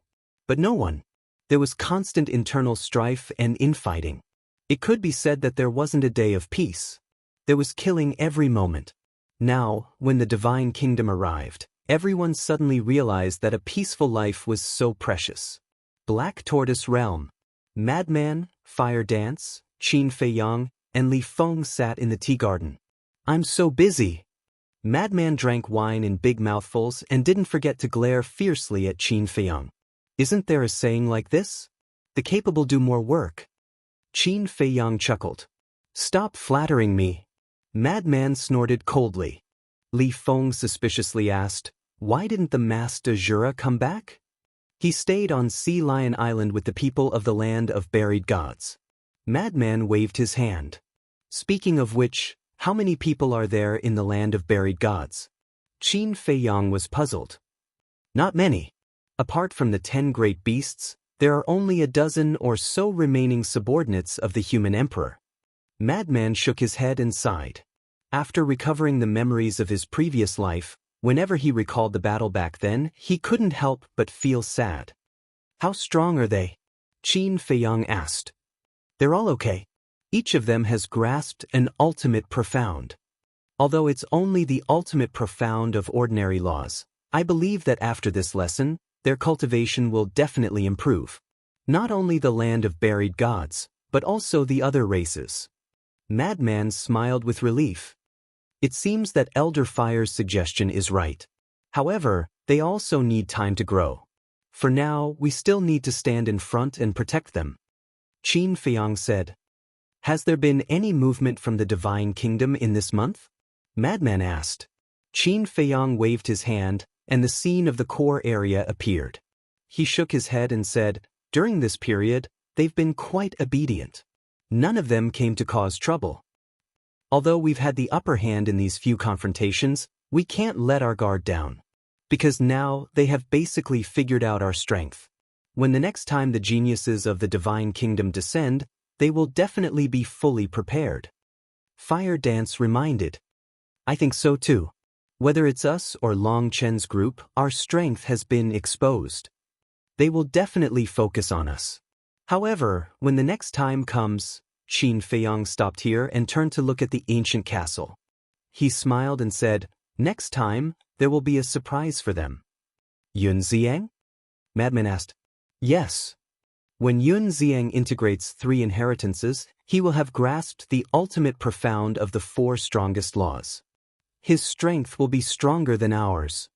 S1: But no one. There was constant internal strife and infighting. It could be said that there wasn't a day of peace. There was killing every moment. Now, when the divine kingdom arrived, everyone suddenly realized that a peaceful life was so precious. Black Tortoise Realm. Madman, Fire Dance, Qin Feiyang, and Li Feng sat in the tea garden. I'm so busy. Madman drank wine in big mouthfuls and didn't forget to glare fiercely at Qin Feiyang. Isn't there a saying like this? The capable do more work. Qin Feiyang chuckled. Stop flattering me. Madman snorted coldly. Li Feng suspiciously asked, why didn't the masked Azura come back? He stayed on Sea Lion Island with the people of the land of buried gods. Madman waved his hand. Speaking of which, how many people are there in the land of buried gods? Qin Feiyang was puzzled. Not many. Apart from the 10 great beasts, there are only a dozen or so remaining subordinates of the human emperor. Madman shook his head and sighed. After recovering the memories of his previous life, whenever he recalled the battle back then, he couldn't help but feel sad. How strong are they? Qin Feiyang asked. They're all okay. Each of them has grasped an ultimate profound. Although it's only the ultimate profound of ordinary laws, I believe that after this lesson, their cultivation will definitely improve. Not only the land of buried gods, but also the other races. Madman smiled with relief. It seems that Elder Fire's suggestion is right. However, they also need time to grow. For now, we still need to stand in front and protect them. Qin Feiyang said. Has there been any movement from the divine kingdom in this month? Madman asked. Qin Feiyang waved his hand, and the scene of the core area appeared. He shook his head and said, during this period, they've been quite obedient. None of them came to cause trouble. Although we've had the upper hand in these few confrontations, we can't let our guard down. Because now they have basically figured out our strength. When the next time the geniuses of the divine kingdom descend, they will definitely be fully prepared. Fire Dance reminded. I think so too. Whether it's us or Long Chen's group, our strength has been exposed. They will definitely focus on us. However, when the next time comes, Qin Feiyang stopped here and turned to look at the ancient castle. He smiled and said, next time, there will be a surprise for them. Yun Ziang? Madman asked. Yes. When Yun Ziang integrates 3 inheritances, he will have grasped the ultimate profound of the 4 strongest laws. His strength will be stronger than ours.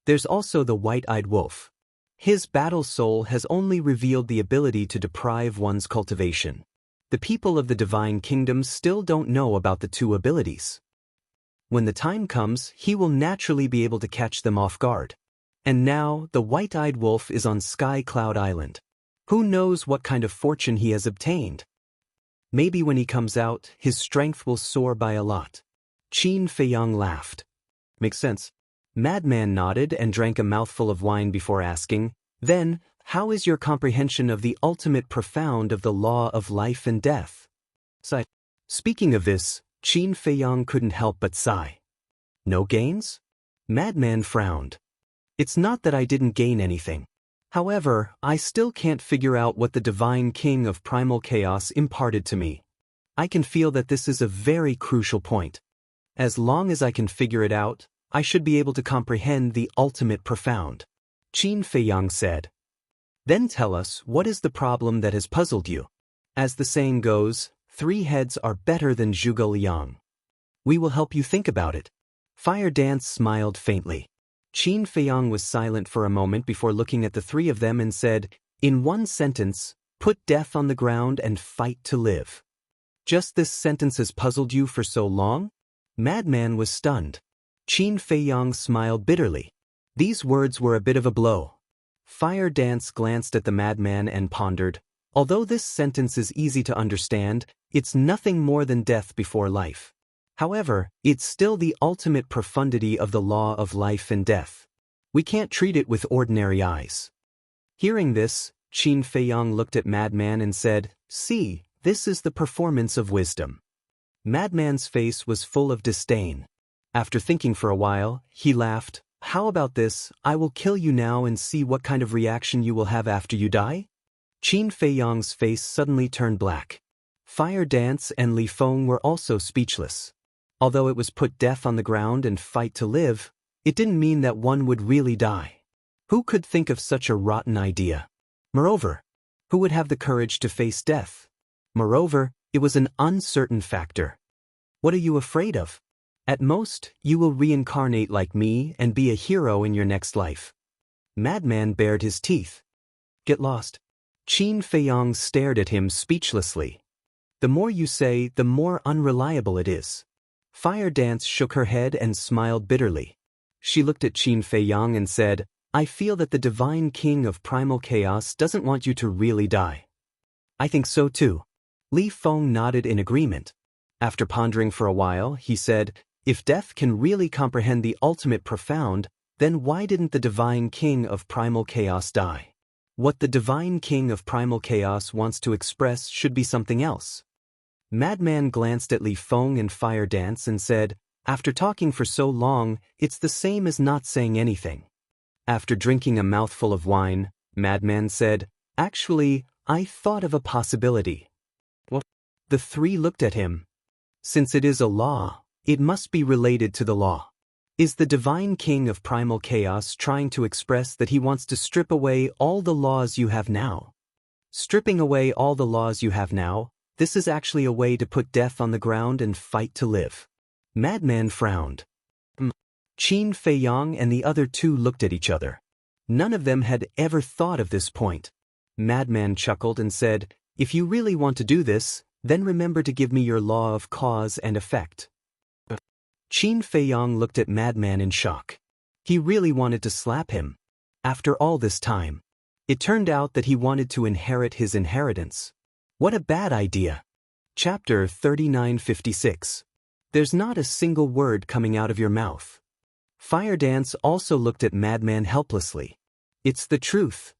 S1: There's also the white-eyed wolf. His battle soul has only revealed the ability to deprive one's cultivation. The people of the divine kingdom still don't know about the 2 abilities. When the time comes, he will naturally be able to catch them off guard. And now, the white-eyed wolf is on Sky Cloud Island. Who knows what kind of fortune he has obtained? Maybe when he comes out, his strength will soar by a lot. Qin Feiyang laughed. Makes sense. Madman nodded and drank a mouthful of wine before asking, then, how is your comprehension of the ultimate profound of the law of life and death? Sigh. Speaking of this, Qin Feiyang couldn't help but sigh. No gains? Madman frowned. It's not that I didn't gain anything. However, I still can't figure out what the divine king of primal chaos imparted to me. I can feel that this is a very crucial point. As long as I can figure it out, I should be able to comprehend the ultimate profound. Qin Feiyang said. Then tell us, what is the problem that has puzzled you? As the saying goes, 3 heads are better than Zhuge Liang. We will help you think about it. Fire Dance smiled faintly. Qin Feiyang was silent for a moment before looking at the 3 of them and said, in one sentence, put death on the ground and fight to live. Just this sentence has puzzled you for so long? Madman was stunned. Qin Feiyang smiled bitterly. These words were a bit of a blow. Fire Dance glanced at the madman and pondered, although this sentence is easy to understand, it's nothing more than death before life. However, it's still the ultimate profundity of the law of life and death. We can't treat it with ordinary eyes. Hearing this, Qin Feiyang looked at Madman and said, "See, this is the performance of wisdom." Madman's face was full of disdain. After thinking for a while, he laughed. "How about this? I will kill you now and see what kind of reaction you will have after you die?" Qin Feiyang's face suddenly turned black. Fire Dance and Li Feng were also speechless. Although it was put death on the ground and fight to live, it didn't mean that one would really die. Who could think of such a rotten idea? Moreover, who would have the courage to face death? Moreover, it was an uncertain factor. What are you afraid of? At most, you will reincarnate like me and be a hero in your next life. Madman bared his teeth. Get lost. Qin Feiyang stared at him speechlessly. The more you say, the more unreliable it is. Fire Dance shook her head and smiled bitterly. She looked at Qin Feiyang and said, "I feel that the divine king of primal chaos doesn't want you to really die." "I think so too." Li Feng nodded in agreement. After pondering for a while, he said, "If death can really comprehend the ultimate profound, then why didn't the divine king of primal chaos die? What the divine king of primal chaos wants to express should be something else." Madman glanced at Li Feng and Fire Dance and said, "After talking for so long, it's the same as not saying anything." After drinking a mouthful of wine, Madman said, "Actually, I thought of a possibility." "What?" The three looked at him. "Since it is a law, it must be related to the law. Is the divine king of primal chaos trying to express that he wants to strip away all the laws you have now? Stripping away all the laws you have now, this is actually a way to put death on the ground and fight to live." Madman frowned. Qin Feiyang and the other two looked at each other. None of them had ever thought of this point. Madman chuckled and said, "If you really want to do this, then remember to give me your law of cause and effect." Qin Feiyang looked at Madman in shock. He really wanted to slap him. After all this time, it turned out that he wanted to inherit his inheritance. What a bad idea. Chapter 3956. There's not a single word coming out of your mouth. Fire Dance also looked at Madman helplessly. It's the truth.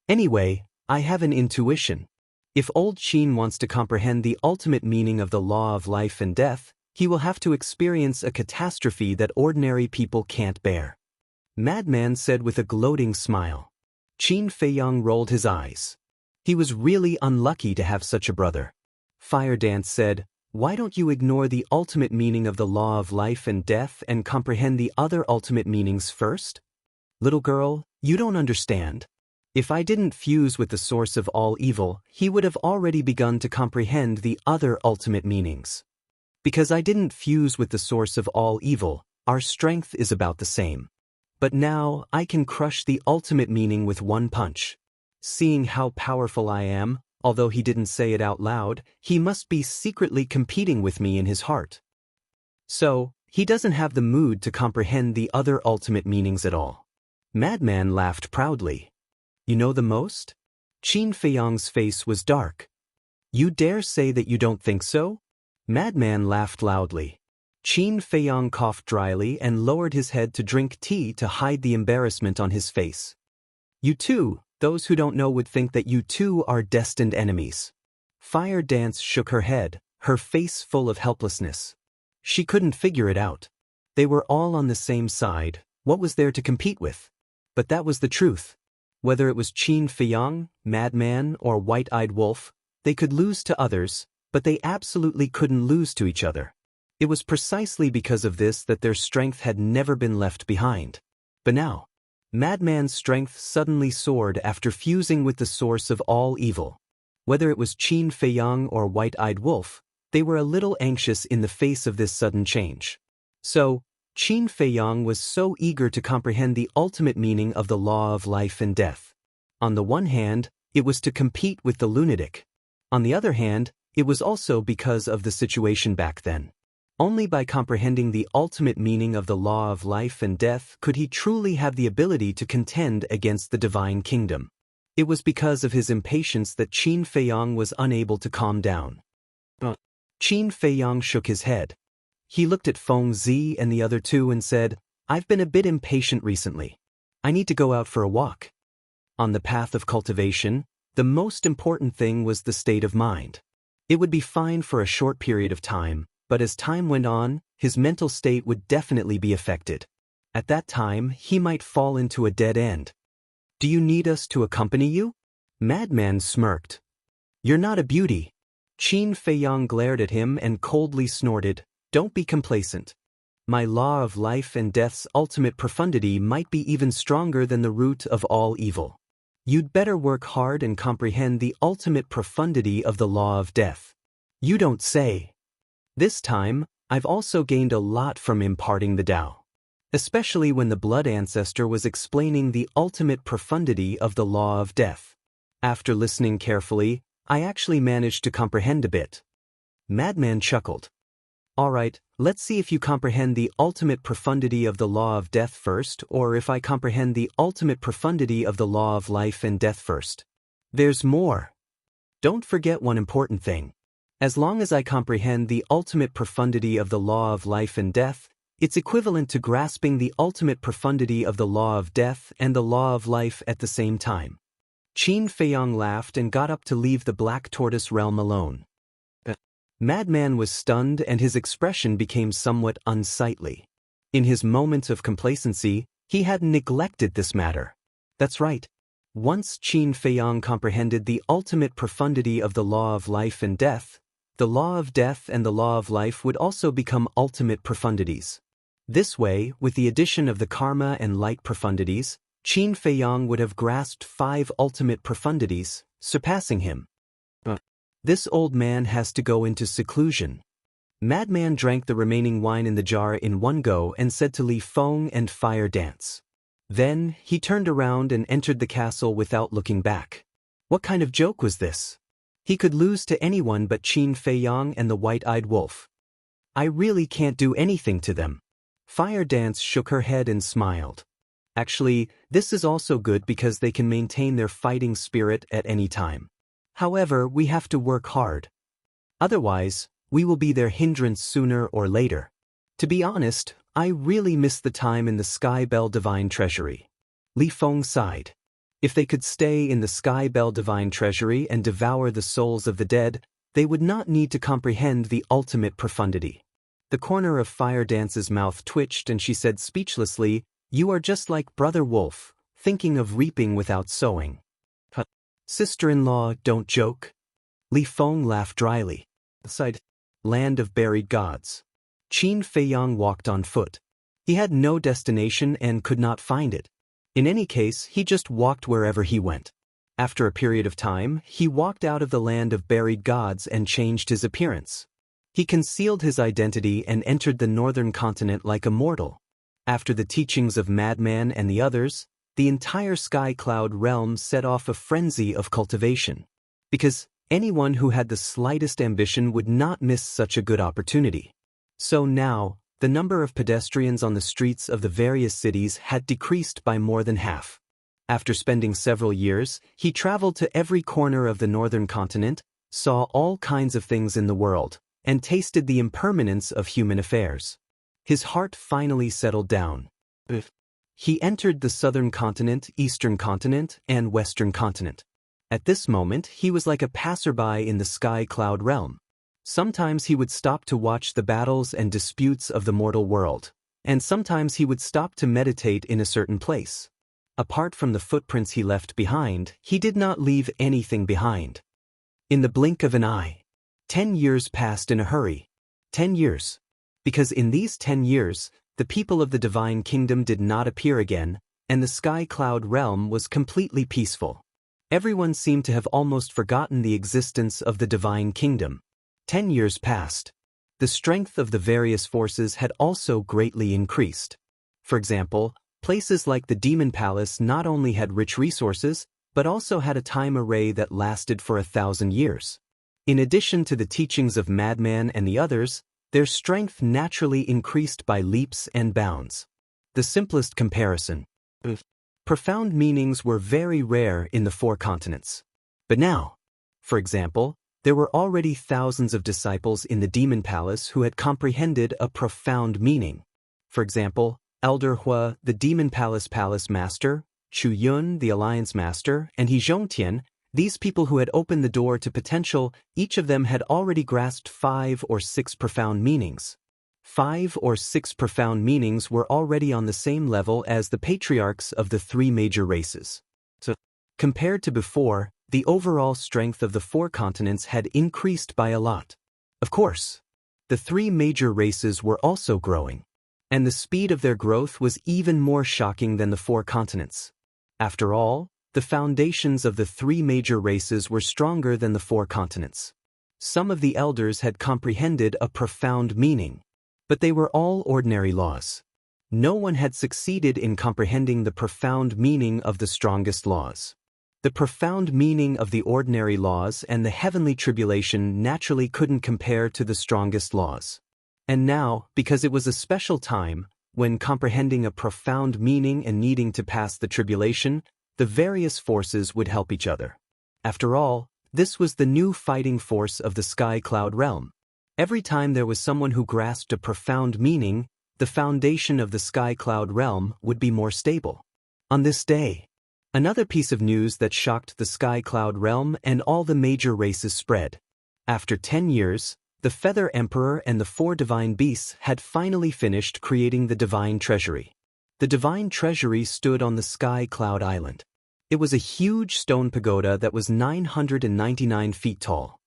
S1: Anyway, I have an intuition. If old Qin wants to comprehend the ultimate meaning of the law of life and death, he will have to experience a catastrophe that ordinary people can't bear. Madman said with a gloating smile. Qin Feiyang rolled his eyes. He was really unlucky to have such a brother. Fire Dance said, "Why don't you ignore the ultimate meaning of the law of life and death and comprehend the other ultimate meanings first?" "Little girl, you don't understand. If I didn't fuse with the source of all evil, he would have already begun to comprehend the other ultimate meanings. Because I didn't fuse with the source of all evil, our strength is about the same. But now I can crush the ultimate meaning with one punch. Seeing how powerful I am, although he didn't say it out loud, he must be secretly competing with me in his heart. So, he doesn't have the mood to comprehend the other ultimate meanings at all." Madman laughed proudly. "You know the most?" Qin Feiyang's face was dark. "You dare say that you don't think so?" Madman laughed loudly. Qin Feiyang coughed dryly and lowered his head to drink tea to hide the embarrassment on his face. "You too, those who don't know would think that you two are destined enemies." Fire Dance shook her head, her face full of helplessness. She couldn't figure it out. They were all on the same side, what was there to compete with? But that was the truth. Whether it was Qin Feiyang, Madman, or White-Eyed Wolf, they could lose to others, but they absolutely couldn't lose to each other. It was precisely because of this that their strength had never been left behind. But now, Madman's strength suddenly soared after fusing with the source of all evil. Whether it was Qin Feiyang or White-Eyed Wolf, they were a little anxious in the face of this sudden change. So, Qin Feiyang was so eager to comprehend the ultimate meaning of the law of life and death. On the one hand, It was to compete with the lunatic. On the other hand, it was also because of the situation back then. Only by comprehending the ultimate meaning of the law of life and death could he truly have the ability to contend against the divine kingdom. It was because of his impatience that Qin Feiyang was unable to calm down. Qin Feiyang shook his head. He looked at Feng Zi and the other two and said, "I've been a bit impatient recently. I need to go out for a walk." On the path of cultivation, the most important thing was the state of mind. It would be fine for a short period of time, but as time went on, his mental state would definitely be affected. At that time, he might fall into a dead end. "Do you need us to accompany you?" Madman smirked. "You're not a beauty." Qin Feiyang glared at him and coldly snorted, "Don't be complacent. My law of life and death's ultimate profundity might be even stronger than the root of all evil. You'd better work hard and comprehend the ultimate profundity of the law of death." "You don't say." "This time, I've also gained a lot from imparting the Tao. Especially when the blood ancestor was explaining the ultimate profundity of the law of death. After listening carefully, I actually managed to comprehend a bit." Madman chuckled. "All right, let's see if you comprehend the ultimate profundity of the law of death first, or if I comprehend the ultimate profundity of the law of life and death first. There's more. Don't forget one important thing. As long as I comprehend the ultimate profundity of the law of life and death, it's equivalent to grasping the ultimate profundity of the law of death and the law of life at the same time." Qin Feiyang laughed and got up to leave the Black Tortoise realm alone. Madman was stunned and his expression became somewhat unsightly. In his moments of complacency, he had neglected this matter. That's right. Once Qin Feiyang comprehended the ultimate profundity of the law of life and death, the law of death and the law of life would also become ultimate profundities. This way, with the addition of the karma and light profundities, Qin Feiyang would have grasped 5 ultimate profundities, surpassing him. This old man has to go into seclusion. Madman drank the remaining wine in the jar in one go and said to Li Feng and Fire Dance. Then, he turned around and entered the castle without looking back. What kind of joke was this? He could lose to anyone but Qin Feiyang and the White-Eyed Wolf. I really can't do anything to them. Fire Dance shook her head and smiled. Actually, this is also good because they can maintain their fighting spirit at any time. However, we have to work hard. Otherwise, we will be their hindrance sooner or later. To be honest, I really miss the time in the Sky Bell Divine Treasury. Li Feng sighed. If they could stay in the Sky Bell Divine Treasury and devour the souls of the dead, they would not need to comprehend the ultimate profundity. The corner of Fire Dance's mouth twitched and she said speechlessly, "You are just like Brother Wolf, thinking of reaping without sowing." Sister-in-law, don't joke. Li Feng laughed dryly. Sighed. Land of buried gods. Qin Feiyang walked on foot. He had no destination and could not find it. In any case, he just walked wherever he went. After a period of time, he walked out of the land of buried gods and changed his appearance. He concealed his identity and entered the northern continent like a mortal. After the teachings of Madman and the others, the entire Sky Cloud realm set off a frenzy of cultivation. Because anyone who had the slightest ambition would not miss such a good opportunity. So now, the number of pedestrians on the streets of the various cities had decreased by more than half. After spending several years, he traveled to every corner of the northern continent, saw all kinds of things in the world, and tasted the impermanence of human affairs. His heart finally settled down. He entered the southern continent, eastern continent, and western continent. At this moment, he was like a passerby in the Sky Cloud realm. Sometimes he would stop to watch the battles and disputes of the mortal world, and sometimes he would stop to meditate in a certain place. Apart from the footprints he left behind, he did not leave anything behind. In the blink of an eye, 10 years passed in a hurry. 10 years. Because in these 10 years, the people of the Divine Kingdom did not appear again, and the Sky Cloud realm was completely peaceful. Everyone seemed to have almost forgotten the existence of the Divine Kingdom. 10 years passed. The strength of the various forces had also greatly increased. For example, places like the Demon Palace not only had rich resources, but also had a time array that lasted for 1,000 years. In addition to the teachings of Madman and the others, their strength naturally increased by leaps and bounds. The simplest comparison. Profound meanings were very rare in the 4 continents. But now, for example, there were already thousands of disciples in the Demon Palace who had comprehended a profound meaning. For example, Elder Hua, the Demon Palace Master, Chu Yun, the Alliance Master, and He Zhongtian, these people who had opened the door to potential, each of them had already grasped 5 or 6 profound meanings. 5 or 6 profound meanings were already on the same level as the patriarchs of the 3 major races. So, compared to before, the overall strength of the 4 continents had increased by a lot. Of course, the 3 major races were also growing, and the speed of their growth was even more shocking than the 4 continents. After all, the foundations of the 3 major races were stronger than the 4 continents. Some of the elders had comprehended a profound meaning, but they were all ordinary laws. No one had succeeded in comprehending the profound meaning of the strongest laws. The profound meaning of the ordinary laws and the heavenly tribulation naturally couldn't compare to the strongest laws. And now, because it was a special time, when comprehending a profound meaning and needing to pass the tribulation, the various forces would help each other. After all, this was the new fighting force of the Sky Cloud realm. Every time there was someone who grasped a profound meaning, the foundation of the Sky Cloud realm would be more stable. On this day, another piece of news that shocked the Sky Cloud realm and all the major races spread. After 10 years, the Feather Emperor and the 4 divine beasts had finally finished creating the Divine Treasury. The Divine Treasury stood on the Sky Cloud Island. It was a huge stone pagoda that was 999 feet tall.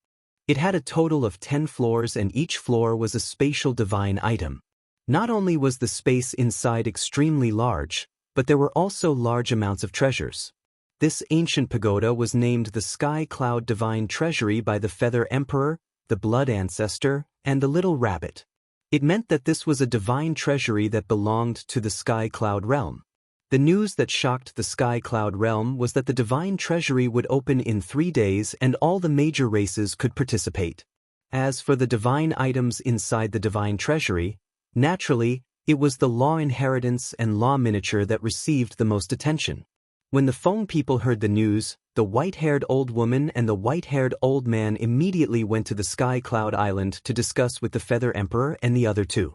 S1: It had a total of 10 floors and each floor was a spatial divine item. Not only was the space inside extremely large, but there were also large amounts of treasures. This ancient pagoda was named the Sky Cloud Divine Treasury by the Feather Emperor, the Blood Ancestor, and the Little Rabbit. It meant that this was a divine treasury that belonged to the Sky Cloud realm. The news that shocked the Sky Cloud realm was that the divine treasury would open in 3 days and all the major races could participate. As for the divine items inside the divine treasury, naturally, it was the law inheritance and law miniature that received the most attention. When the Feng people heard the news, the white-haired old woman and the white-haired old man immediately went to the Sky Cloud Island to discuss with the Feather Emperor and the other 2.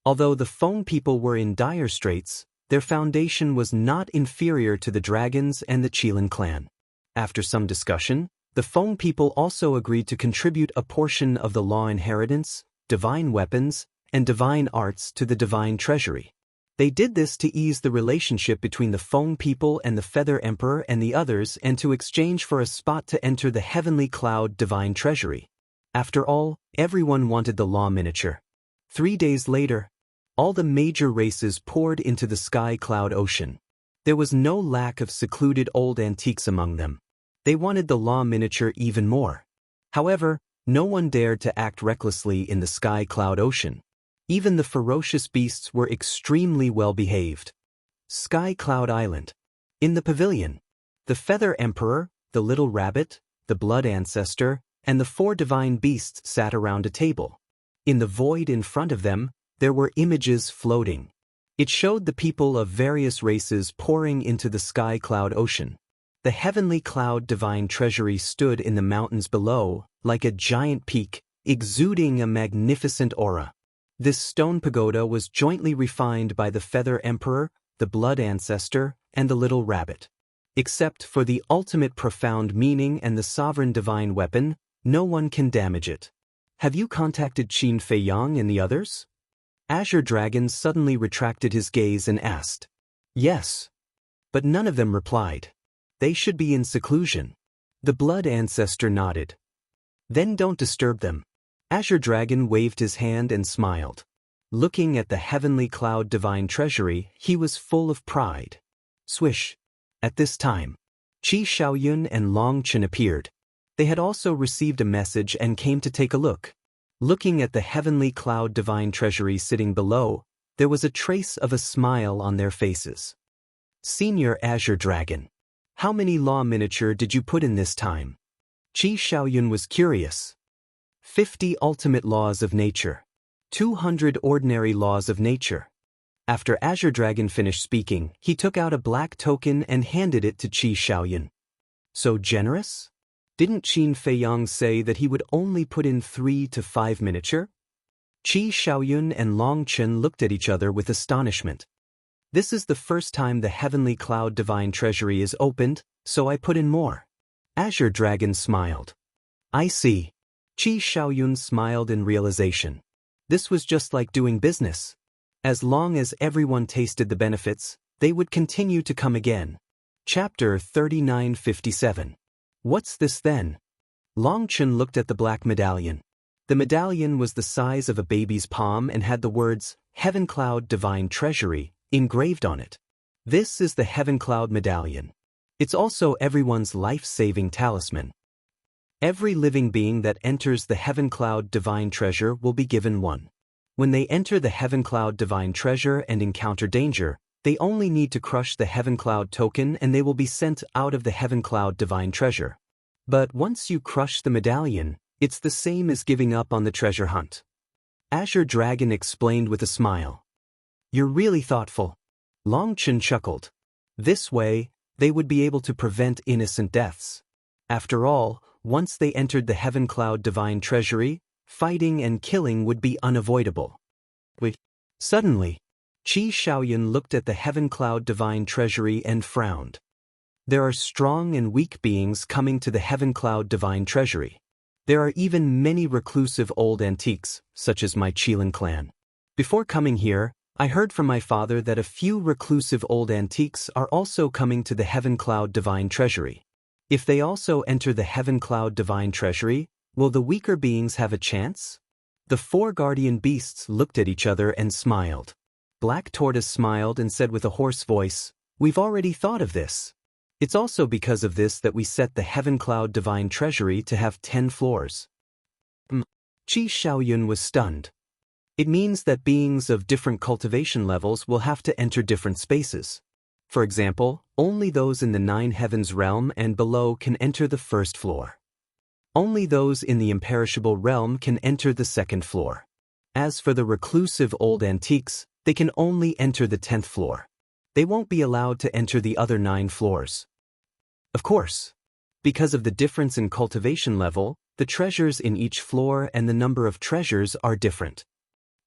S1: Although the Feng people were in dire straits, their foundation was not inferior to the dragons and the Qilin clan. After some discussion, the Feng people also agreed to contribute a portion of the law inheritance, divine weapons, and divine arts to the divine treasury. They did this to ease the relationship between the Feng people and the Feather Emperor and the others and to exchange for a spot to enter the Heavenly Cloud Divine Treasury. After all, everyone wanted the law miniature. 3 days later, all the major races poured into the Sky Cloud Ocean. There was no lack of secluded old antiques among them. They wanted the law miniature even more. However, no one dared to act recklessly in the Sky Cloud Ocean. Even the ferocious beasts were extremely well behaved. Sky Cloud Island. In the pavilion, the Feather Emperor, the Little Rabbit, the Blood Ancestor, and the 4 divine beasts sat around a table. In the void in front of them, there were images floating. It showed the people of various races pouring into the Sky Cloud Ocean. The Heavenly Cloud Divine Treasury stood in the mountains below, like a giant peak, exuding a magnificent aura. This stone pagoda was jointly refined by the Feather Emperor, the Blood Ancestor, and the Little Rabbit. Except for the ultimate profound meaning and the sovereign divine weapon, no one can damage it. Have you contacted Qin Feiyang and the others? Azure Dragon suddenly retracted his gaze and asked. Yes. But none of them replied. They should be in seclusion. The Blood Ancestor nodded. Then don't disturb them. Azure Dragon waved his hand and smiled. Looking at the Heavenly Cloud Divine Treasury, he was full of pride. Swish. At this time, Qi Xiaoyun and Long Chen appeared. They had also received a message and came to take a look. Looking at the Heavenly Cloud Divine Treasury sitting below, there was a trace of a smile on their faces. Senior Azure Dragon. How many law miniature did you put in this time? Qi Xiaoyun was curious. 50 ultimate laws of nature. 200 ordinary laws of nature. After Azure Dragon finished speaking, he took out a black token and handed it to Qi Xiaoyun. So generous? Didn't Qin Feiyang say that he would only put in 3 to 5 miniature? Qi Xiaoyun and Long Chen looked at each other with astonishment. This is the first time the Heavenly Cloud Divine Treasury is opened, so I put in more. Azure Dragon smiled. I see. Qi Xiaoyun smiled in realization. This was just like doing business. As long as everyone tasted the benefits, they would continue to come again. Chapter 3957. What's this then? Long Chen looked at the black medallion. The medallion was the size of a baby's palm and had the words, Heaven Cloud Divine Treasury, engraved on it. This is the Heaven Cloud medallion. It's also everyone's life-saving talisman. Every living being that enters the Heaven Cloud Divine Treasure will be given one. When they enter the Heaven Cloud Divine Treasure and encounter danger, they only need to crush the Heaven Cloud token and they will be sent out of the Heaven Cloud Divine Treasure. But once you crush the medallion, it's the same as giving up on the treasure hunt. Azure Dragon explained with a smile. You're really thoughtful. Long Chen chuckled. This way, they would be able to prevent innocent deaths. After all, once they entered the Heaven Cloud Divine Treasury, fighting and killing would be unavoidable. Suddenly, Qi Xiaoyun looked at the Heaven Cloud Divine Treasury and frowned. There are strong and weak beings coming to the Heaven Cloud Divine Treasury. There are even many reclusive old antiques, such as my Qilin clan. Before coming here, I heard from my father that a few reclusive old antiques are also coming to the Heaven Cloud Divine Treasury. If they also enter the Heaven Cloud Divine Treasury, will the weaker beings have a chance? The 4 guardian beasts looked at each other and smiled. Black Tortoise smiled and said with a hoarse voice, We've already thought of this. It's also because of this that we set the Heaven Cloud Divine Treasury to have 10 floors. Qi Xiaoyun was stunned. It means that beings of different cultivation levels will have to enter different spaces. For example, only those in the 9 heavens realm and below can enter the first floor. Only those in the imperishable realm can enter the second floor. As for the reclusive old antiques, they can only enter the 10th floor. They won't be allowed to enter the other 9 floors. Of course, because of the difference in cultivation level, the treasures in each floor and the number of treasures are different.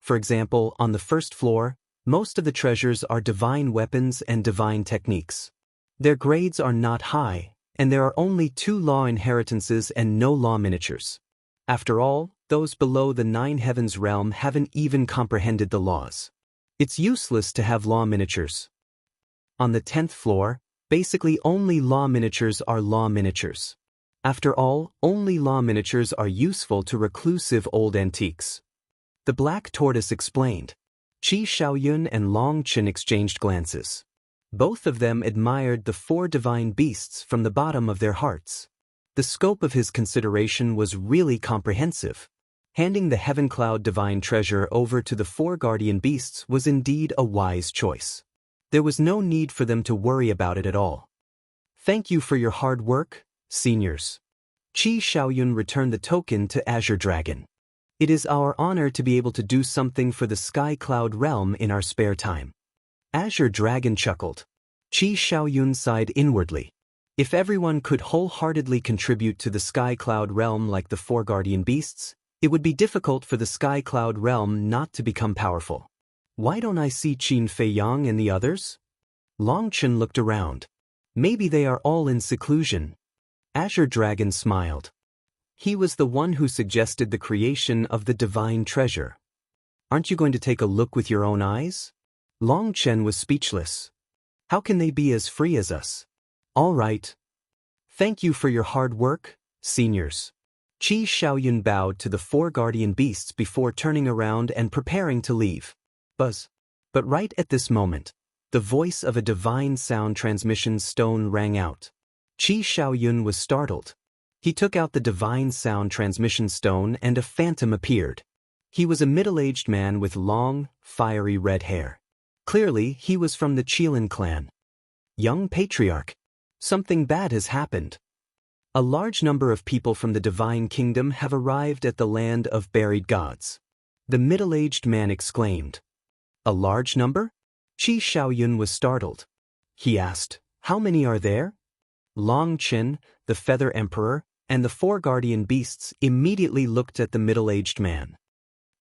S1: For example, on the first floor, most of the treasures are divine weapons and divine techniques. Their grades are not high, and there are only 2 law inheritances and no law miniatures. After all, those below the 9 heavens realm haven't even comprehended the laws. It's useless to have law miniatures. On the 10th floor, basically only law miniatures are law miniatures. After all, only law miniatures are useful to reclusive old antiques. The Black Tortoise explained. Qi Xiaoyun and Long Chen exchanged glances. Both of them admired the 4 divine beasts from the bottom of their hearts. The scope of his consideration was really comprehensive. Handing the Heaven Cloud Divine Treasure over to the 4 guardian beasts was indeed a wise choice. There was no need for them to worry about it at all. Thank you for your hard work, seniors. Qi Xiaoyun returned the token to Azure Dragon. It is our honor to be able to do something for the Sky Cloud realm in our spare time. Azure Dragon chuckled. Qi Xiaoyun sighed inwardly. If everyone could wholeheartedly contribute to the Sky Cloud realm like the 4 guardian beasts, it would be difficult for the Sky Cloud realm not to become powerful. Why don't I see Qin Feiyang and the others? Long Chen looked around. Maybe they are all in seclusion. Azure Dragon smiled. He was the one who suggested the creation of the divine treasure. Aren't you going to take a look with your own eyes? Long Chen was speechless. How can they be as free as us? All right. Thank you for your hard work, seniors. Qi Xiaoyun bowed to the 4 guardian beasts before turning around and preparing to leave. Buzz. But right at this moment, the voice of a divine sound transmission stone rang out. Qi Xiaoyun was startled. He took out the divine sound transmission stone and a phantom appeared. He was a middle-aged man with long, fiery red hair. Clearly, he was from the Qilin clan. Young Patriarch. Something bad has happened. A large number of people from the divine kingdom have arrived at the land of buried gods. The middle-aged man exclaimed. A large number? Qi Shaoyun was startled. He asked, how many are there? Long Qin, the Feather Emperor, and the 4 guardian beasts immediately looked at the middle-aged man.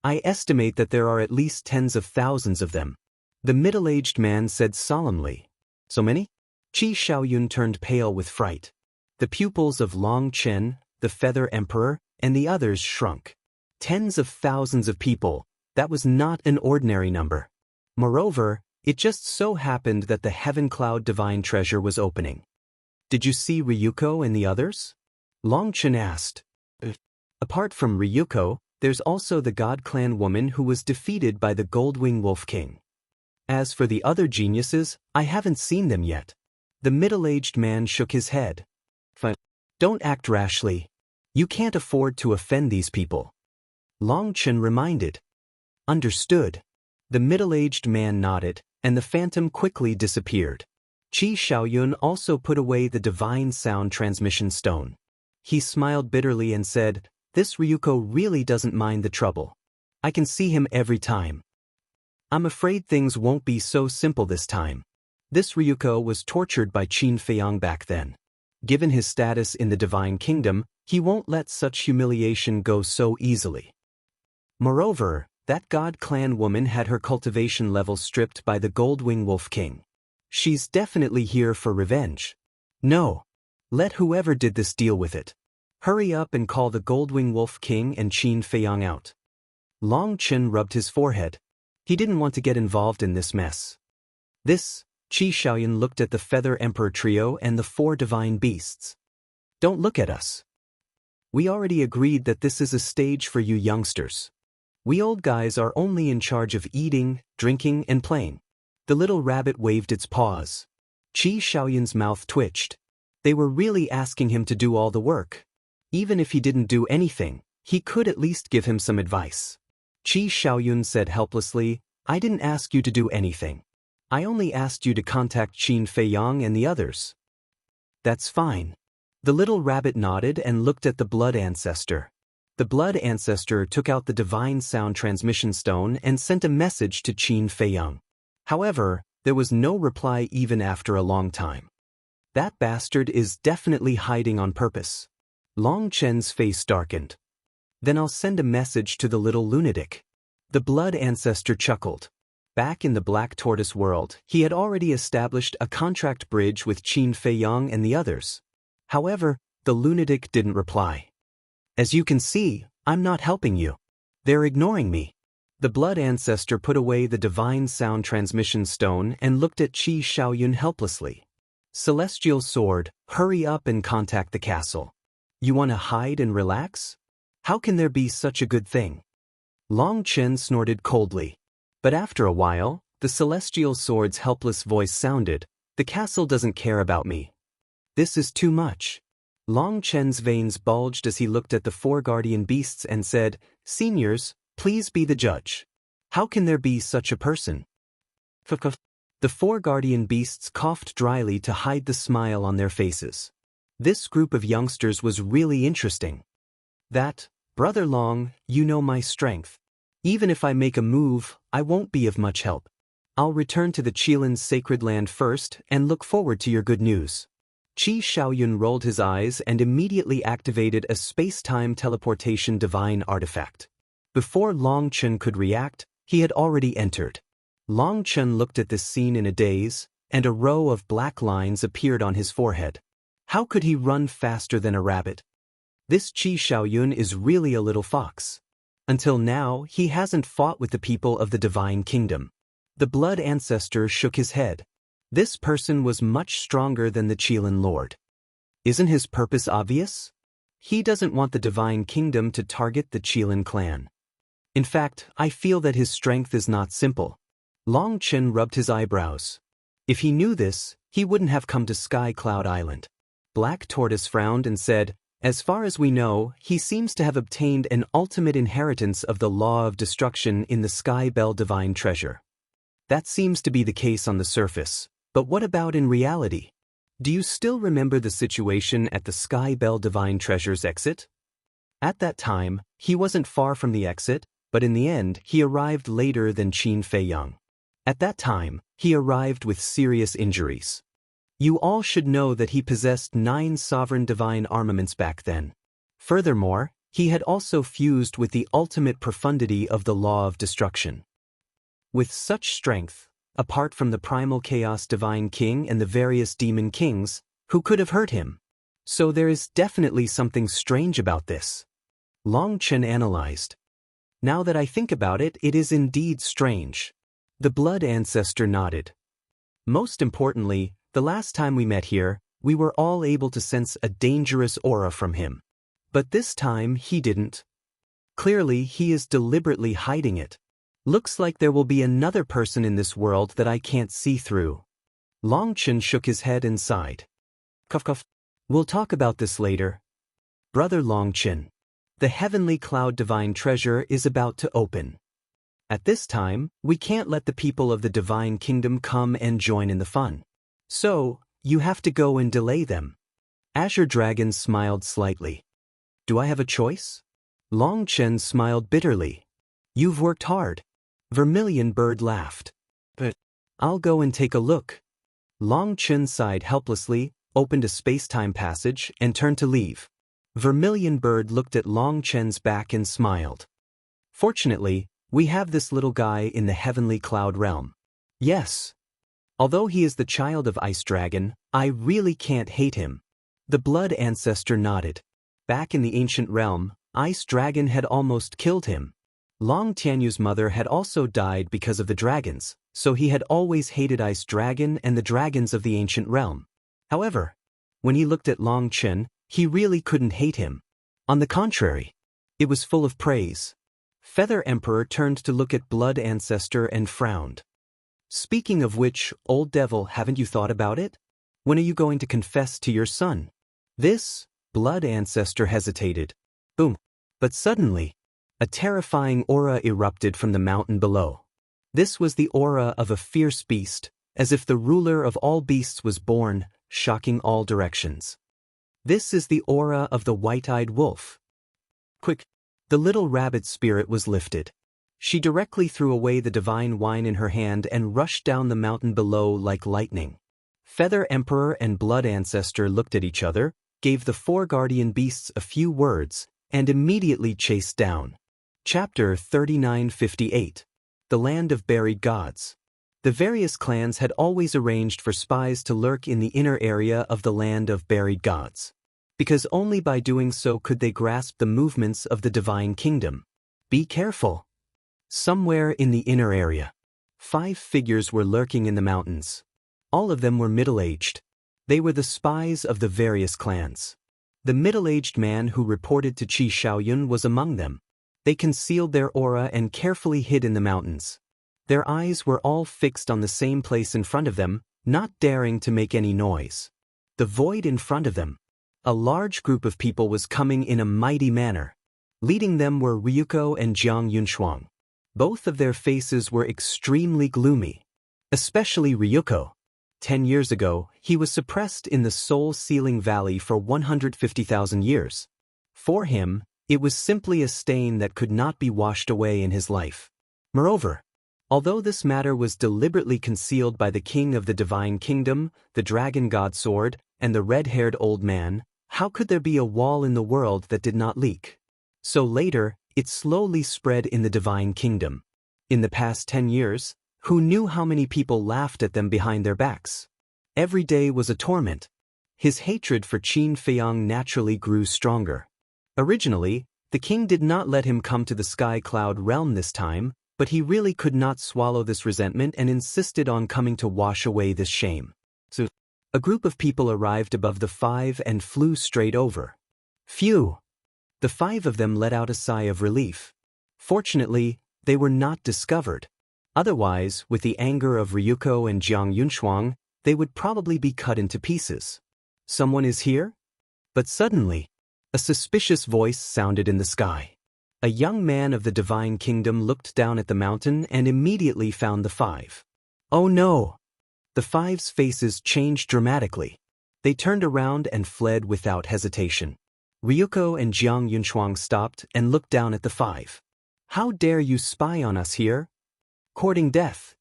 S1: I estimate that there are at least tens of thousands of them. The middle-aged man said solemnly. So many? Qi Shaoyun turned pale with fright. The pupils of Long Qin, the Feather Emperor, and the others shrunk. Tens of thousands of people, that was not an ordinary number. Moreover, it just so happened that the Heaven Cloud Divine Treasure was opening. Did you see Ryuko and the others? Long Qin asked. Apart from Ryuko, there's also the God Clan woman who was defeated by the Goldwing Wolf King. As for the other geniuses, I haven't seen them yet. The middle-aged man shook his head. Don't act rashly. You can't afford to offend these people. Long Qin reminded. Understood. The middle-aged man nodded, and the phantom quickly disappeared. Qi Shaoyun also put away the divine sound transmission stone. He smiled bitterly and said, this Ryuko really doesn't mind the trouble. I can see him every time. I'm afraid things won't be so simple this time. This Ryuko was tortured by Qin Feiyang back then. Given his status in the divine kingdom, he won't let such humiliation go so easily. Moreover, that God Clan woman had her cultivation level stripped by the Goldwing Wolf King. She's definitely here for revenge. No. Let whoever did this deal with it. Hurry up and call the Goldwing Wolf King and Qin Feiyang out. Long Qin rubbed his forehead. He didn't want to get involved in this mess. Qi Shaoyun looked at the Feather Emperor trio and the 4 divine beasts. Don't look at us. We already agreed that this is a stage for you youngsters. We old guys are only in charge of eating, drinking, and playing. The little rabbit waved its paws. Qi Shaoyun's mouth twitched. They were really asking him to do all the work. Even if he didn't do anything, he could at least give him some advice. Qi Shaoyun said helplessly, I didn't ask you to do anything. I only asked you to contact Qin Feiyang and the others. That's fine. The little rabbit nodded and looked at the blood ancestor. The blood ancestor took out the divine sound transmission stone and sent a message to Qin Feiyang. However, there was no reply even after a long time. That bastard is definitely hiding on purpose. Long Chen's face darkened. Then I'll send a message to the little lunatic. The blood ancestor chuckled. Back in the Black Tortoise world, he had already established a contract bridge with Qin Feiyang and the others. However, the lunatic didn't reply. As you can see, I'm not helping you. They're ignoring me. The blood ancestor put away the divine sound transmission stone and looked at Qi Shaoyun helplessly. Celestial Sword, hurry up and contact the castle. You want to hide and relax? How can there be such a good thing? Long Chen snorted coldly. But after a while, the Celestial Sword's helpless voice sounded, the castle doesn't care about me. This is too much. Long Chen's veins bulged as he looked at the 4 guardian beasts and said, Seniors, please be the judge. How can there be such a person? The 4 guardian beasts coughed dryly to hide the smile on their faces. This group of youngsters was really interesting. Brother Long, you know my strength. Even if I make a move, I won't be of much help. I'll return to the Qilin's sacred land first and look forward to your good news. Qi Shaoyun rolled his eyes and immediately activated a space-time teleportation divine artifact. Before Long Chen could react, he had already entered. Long Chen looked at this scene in a daze, and a row of black lines appeared on his forehead. How could he run faster than a rabbit? This Qi Shaoyun is really a little fox. Until now, he hasn't fought with the people of the divine kingdom. The blood ancestor shook his head. This person was much stronger than the Qilin Lord. Isn't his purpose obvious? He doesn't want the divine kingdom to target the Qilin clan. In fact, I feel that his strength is not simple. Long Chen rubbed his eyebrows. If he knew this, he wouldn't have come to Sky Cloud Island. Black Tortoise frowned and said, as far as we know, he seems to have obtained an ultimate inheritance of the law of destruction in the Sky Bell Divine Treasure. That seems to be the case on the surface, but what about in reality? Do you still remember the situation at the Sky Bell Divine Treasures exit? At that time, he wasn't far from the exit, but in the end, he arrived later than Qin Feiyang. At that time, he arrived with serious injuries. You all should know that he possessed 9 sovereign divine armaments back then. Furthermore, he had also fused with the ultimate profundity of the law of destruction. With such strength, apart from the primal chaos divine king and the various demon kings, who could have hurt him? So there is definitely something strange about this. Long Chen analyzed. Now that I think about it, it is indeed strange. The blood ancestor nodded. Most importantly, the last time we met here, we were all able to sense a dangerous aura from him. But this time he didn't. Clearly, he is deliberately hiding it. Looks like there will be another person in this world that I can't see through. Long Chen shook his head and sighed. Cough cough. We'll talk about this later. Brother Long Chen. The heavenly cloud divine treasure is about to open. At this time, we can't let the people of the divine kingdom come and join in the fun. So, you have to go and delay them. Azure Dragon smiled slightly. Do I have a choice? Long Chen smiled bitterly. You've worked hard. Vermilion Bird laughed. But I'll go and take a look. Long Chen sighed helplessly, opened a space-time passage, and turned to leave. Vermilion Bird looked at Long Chen's back and smiled. Fortunately, we have this little guy in the heavenly cloud realm. Yes. Although he is the child of Ice Dragon, I really can't hate him. The blood ancestor nodded. Back in the ancient realm, Ice Dragon had almost killed him. Long Tianyu's mother had also died because of the dragons, so he had always hated Ice Dragon and the dragons of the ancient realm. However, when he looked at Long Chen, he really couldn't hate him. On the contrary, it was full of praise. Feather Emperor turned to look at Blood Ancestor and frowned. Speaking of which, old devil, haven't you thought about it? When are you going to confess to your son? This, Blood Ancestor hesitated. Boom. But suddenly, a terrifying aura erupted from the mountain below. This was the aura of a fierce beast, as if the ruler of all beasts was born, shocking all directions. This is the aura of the white-eyed wolf. Quick! The little rabbit spirit was lifted. She directly threw away the divine wine in her hand and rushed down the mountain below like lightning. Feather Emperor and Blood Ancestor looked at each other, gave the 4 guardian beasts a few words, and immediately chased down. Chapter 3958. The Land of Buried Gods. The various clans had always arranged for spies to lurk in the inner area of the Land of Buried Gods, because only by doing so could they grasp the movements of the divine kingdom. Be careful. Somewhere in the inner area, 5 figures were lurking in the mountains. All of them were middle-aged. They were the spies of the various clans. The middle-aged man who reported to Qi Shaoyun was among them. They concealed their aura and carefully hid in the mountains. Their eyes were all fixed on the same place in front of them, not daring to make any noise. The void in front of them. A large group of people was coming in a mighty manner. Leading them were Ryuko and Jiang Yunshuang. Both of their faces were extremely gloomy. Especially Ryuko. 10 years ago, he was suppressed in the Soul-Sealing Valley for 150,000 years. For him, it was simply a stain that could not be washed away in his life. Moreover, although this matter was deliberately concealed by the king of the divine kingdom, the dragon god sword, and the red-haired old man, how could there be a wall in the world that did not leak? So later, it slowly spread in the divine kingdom. In the past 10 years, who knew how many people laughed at them behind their backs? Every day was a torment. His hatred for Qin Feiyang naturally grew stronger. Originally, the king did not let him come to the Sky Cloud realm this time, but he really could not swallow this resentment and insisted on coming to wash away this shame. So, a group of people arrived above the 5 and flew straight over. Phew! The 5 of them let out a sigh of relief. Fortunately, they were not discovered. Otherwise, with the anger of Ryuko and Jiang Yunshuang, they would probably be cut into pieces. Someone is here? But suddenly, a suspicious voice sounded in the sky. A young man of the divine kingdom looked down at the mountain and immediately found the 5. Oh no! The 5's faces changed dramatically. They turned around and fled without hesitation. Ryuko and Jiang Yunchuang stopped and looked down at the five. How dare you spy on us here? Courting death.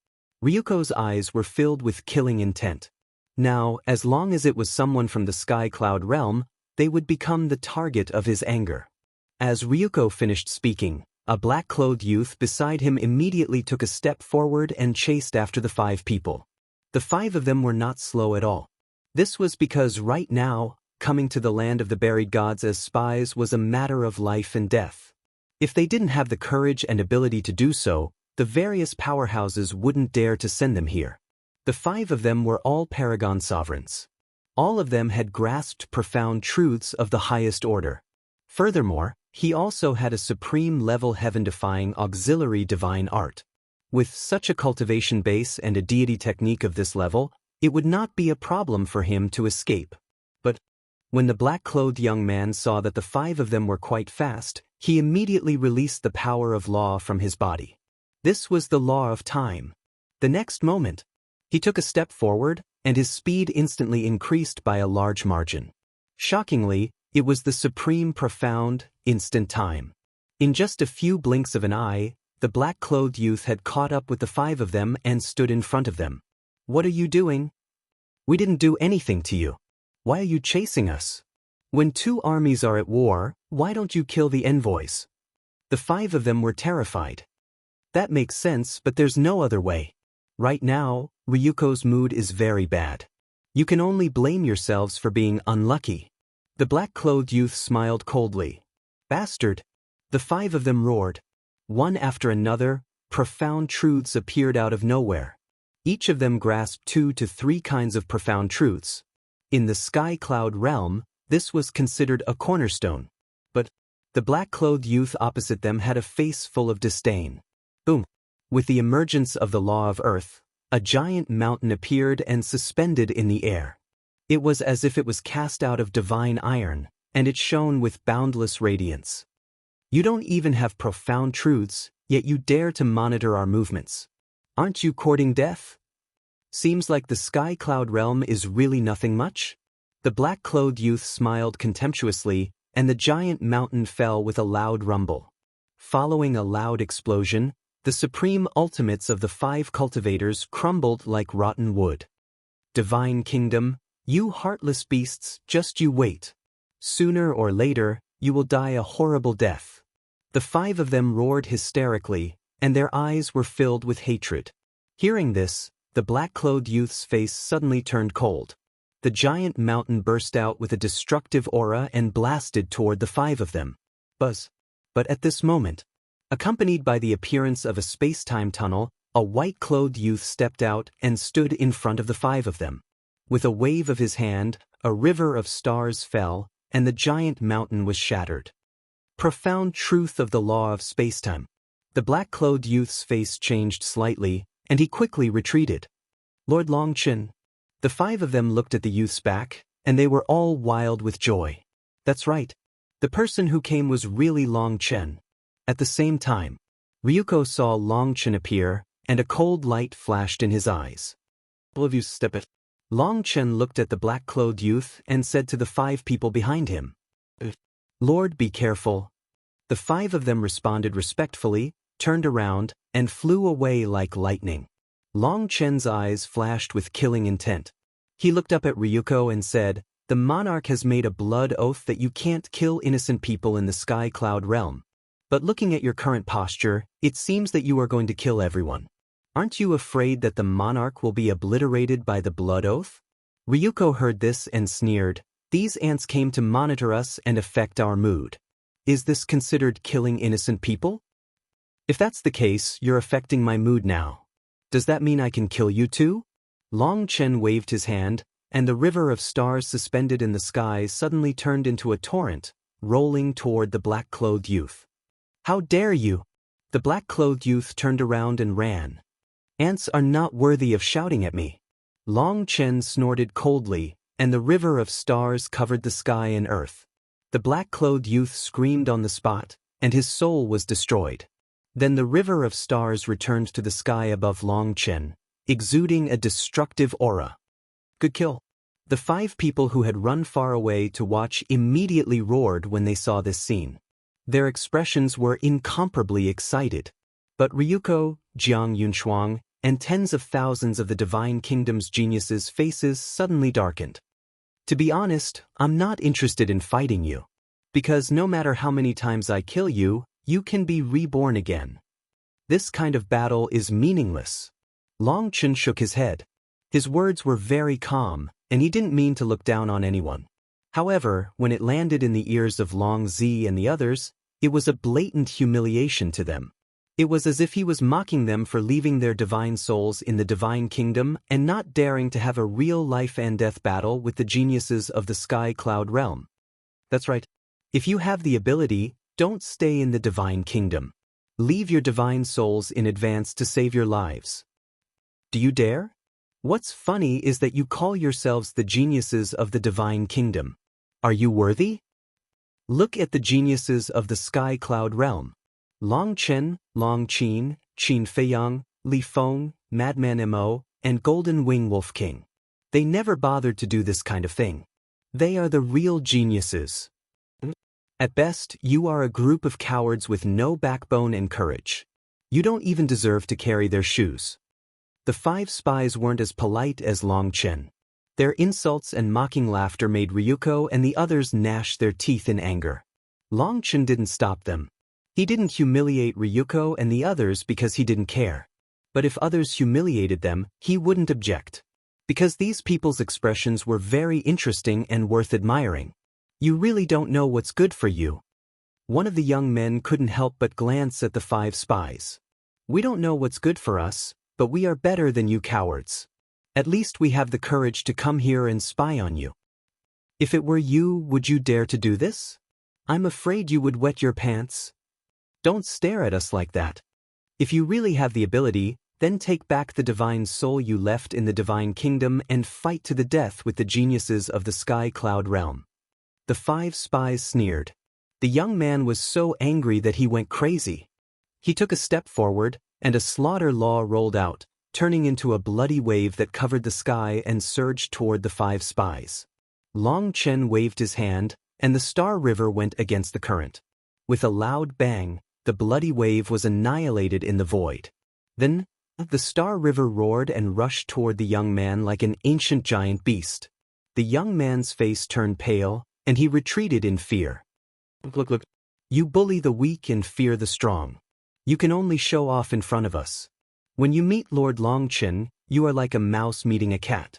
S1: Ryuko's eyes were filled with killing intent. Now, as long as it was someone from the Sky Cloud realm, they would become the target of his anger. As Ryuko finished speaking, a black-clothed youth beside him immediately took a step forward and chased after the five people. The five of them were not slow at all. This was because right now, coming to the land of the buried gods as spies was a matter of life and death. If they didn't have the courage and ability to do so, the various powerhouses wouldn't dare to send them here. The five of them were all Paragon sovereigns. All of them had grasped profound truths of the highest order. Furthermore, he also had a supreme-level heaven-defying auxiliary divine art. With such a cultivation base and a deity technique of this level, it would not be a problem for him to escape. But when the black-clothed young man saw that the five of them were quite fast, he immediately released the power of law from his body. This was the law of time. The next moment, he took a step forward, and his speed instantly increased by a large margin. Shockingly, it was the supreme profound, instant time. In just a few blinks of an eye, the black-clothed youth had caught up with the five of them and stood in front of them. What are you doing? We didn't do anything to you. Why are you chasing us? When two armies are at war, why don't you kill the envoys? The five of them were terrified. That makes sense, but there's no other way. Right now, Ryuko's mood is very bad. You can only blame yourselves for being unlucky. The black-clothed youth smiled coldly. Bastard! The five of them roared. One after another, profound truths appeared out of nowhere. Each of them grasped 2 to 3 kinds of profound truths. In the Sky Cloud realm, this was considered a cornerstone. But the black-clothed youth opposite them had a face full of disdain. Boom! With the emergence of the law of earth, a giant mountain appeared and suspended in the air. It was as if it was cast out of divine iron, and it shone with boundless radiance. You don't even have profound truths, yet you dare to monitor our movements. Aren't you courting death? Seems like the Sky Cloud realm is really nothing much? The black-clothed youth smiled contemptuously, and the giant mountain fell with a loud rumble. Following a loud explosion, the supreme ultimates of the 5 cultivators crumbled like rotten wood. Divine Kingdom, you heartless beasts, just you wait. Sooner or later, you will die a horrible death. The 5 of them roared hysterically, and their eyes were filled with hatred. Hearing this, the black-clothed youth's face suddenly turned cold. The giant mountain burst out with a destructive aura and blasted toward the 5 of them. Buzz. But at this moment, accompanied by the appearance of a space-time tunnel, a white-clothed youth stepped out and stood in front of the 5 of them. With a wave of his hand, a river of stars fell, and the giant mountain was shattered. Profound truth of the law of spacetime. The black-clothed youth's face changed slightly, and he quickly retreated. Lord Longchen. The 5 of them looked at the youth's back, and they were all wild with joy. That's right. The person who came was really Longchen. At the same time, Ryuko saw Longchen appear, and a cold light flashed in his eyes. All of you step it. Longchen looked at the black-clothed youth and said to the 5 people behind him, Lord, be careful. The 5 of them responded respectfully, turned around, and flew away like lightning. Longchen's eyes flashed with killing intent. He looked up at Ryuko and said, The monarch has made a blood oath that you can't kill innocent people in the Sky Cloud realm. But looking at your current posture, it seems that you are going to kill everyone. Aren't you afraid that the monarch will be obliterated by the blood oath? Ryuko heard this and sneered. These ants came to monitor us and affect our mood. Is this considered killing innocent people? If that's the case, you're affecting my mood now. Does that mean I can kill you too? Longchen waved his hand, and the river of stars suspended in the sky suddenly turned into a torrent, rolling toward the black-clothed youth. How dare you! The black-clothed youth turned around and ran. Ants are not worthy of shouting at me. Longchen snorted coldly, and the river of stars covered the sky and earth. The black-clothed youth screamed on the spot, and his soul was destroyed. Then the river of stars returned to the sky above Longchen, exuding a destructive aura. Good kill. The 5 people who had run far away to watch immediately roared when they saw this scene. Their expressions were incomparably excited. But Ryuko, Jiang Yunshuang, and tens of thousands of the Divine Kingdom's geniuses' faces suddenly darkened. To be honest, I'm not interested in fighting you. Because no matter how many times I kill you, you can be reborn again. This kind of battle is meaningless. Long Chen shook his head. His words were very calm, and he didn't mean to look down on anyone. However, when it landed in the ears of Long Zi and the others, it was a blatant humiliation to them. It was as if he was mocking them for leaving their divine souls in the Divine Kingdom and not daring to have a real life and death battle with the geniuses of the Sky Cloud realm. That's right. If you have the ability, don't stay in the Divine Kingdom. Leave your divine souls in advance to save your lives. Do you dare? What's funny is that you call yourselves the geniuses of the Divine Kingdom. Are you worthy? Look at the geniuses of the Sky Cloud realm. Long Chen, Long Qin, Qin Feiyang, Li Feng, Madman Mo, and Golden Wing Wolf King. They never bothered to do this kind of thing. They are the real geniuses. At best, you are a group of cowards with no backbone and courage. You don't even deserve to carry their shoes. The 5 spies weren't as polite as Long Chen. Their insults and mocking laughter made Ryuko and the others gnash their teeth in anger. Long Chen didn't stop them. He didn't humiliate Ryuko and the others because he didn't care. But if others humiliated them, he wouldn't object. Because these people's expressions were very interesting and worth admiring. You really don't know what's good for you. One of the young men couldn't help but glance at the 5 spies. We don't know what's good for us, but we are better than you cowards. At least we have the courage to come here and spy on you. If it were you, would you dare to do this? I'm afraid you would wet your pants. Don't stare at us like that. If you really have the ability, then take back the divine soul you left in the Divine Kingdom and fight to the death with the geniuses of the Sky Cloud realm. The 5 spies sneered. The young man was so angry that he went crazy. He took a step forward, and a slaughter law rolled out, turning into a bloody wave that covered the sky and surged toward the 5 spies. Long Chen waved his hand, and the Star River went against the current. With a loud bang, the bloody wave was annihilated in the void. Then, the Star River roared and rushed toward the young man like an ancient giant beast. The young man's face turned pale, and he retreated in fear. Look. You bully the weak and fear the strong. You can only show off in front of us. When you meet Lord Longchen, you are like a mouse meeting a cat.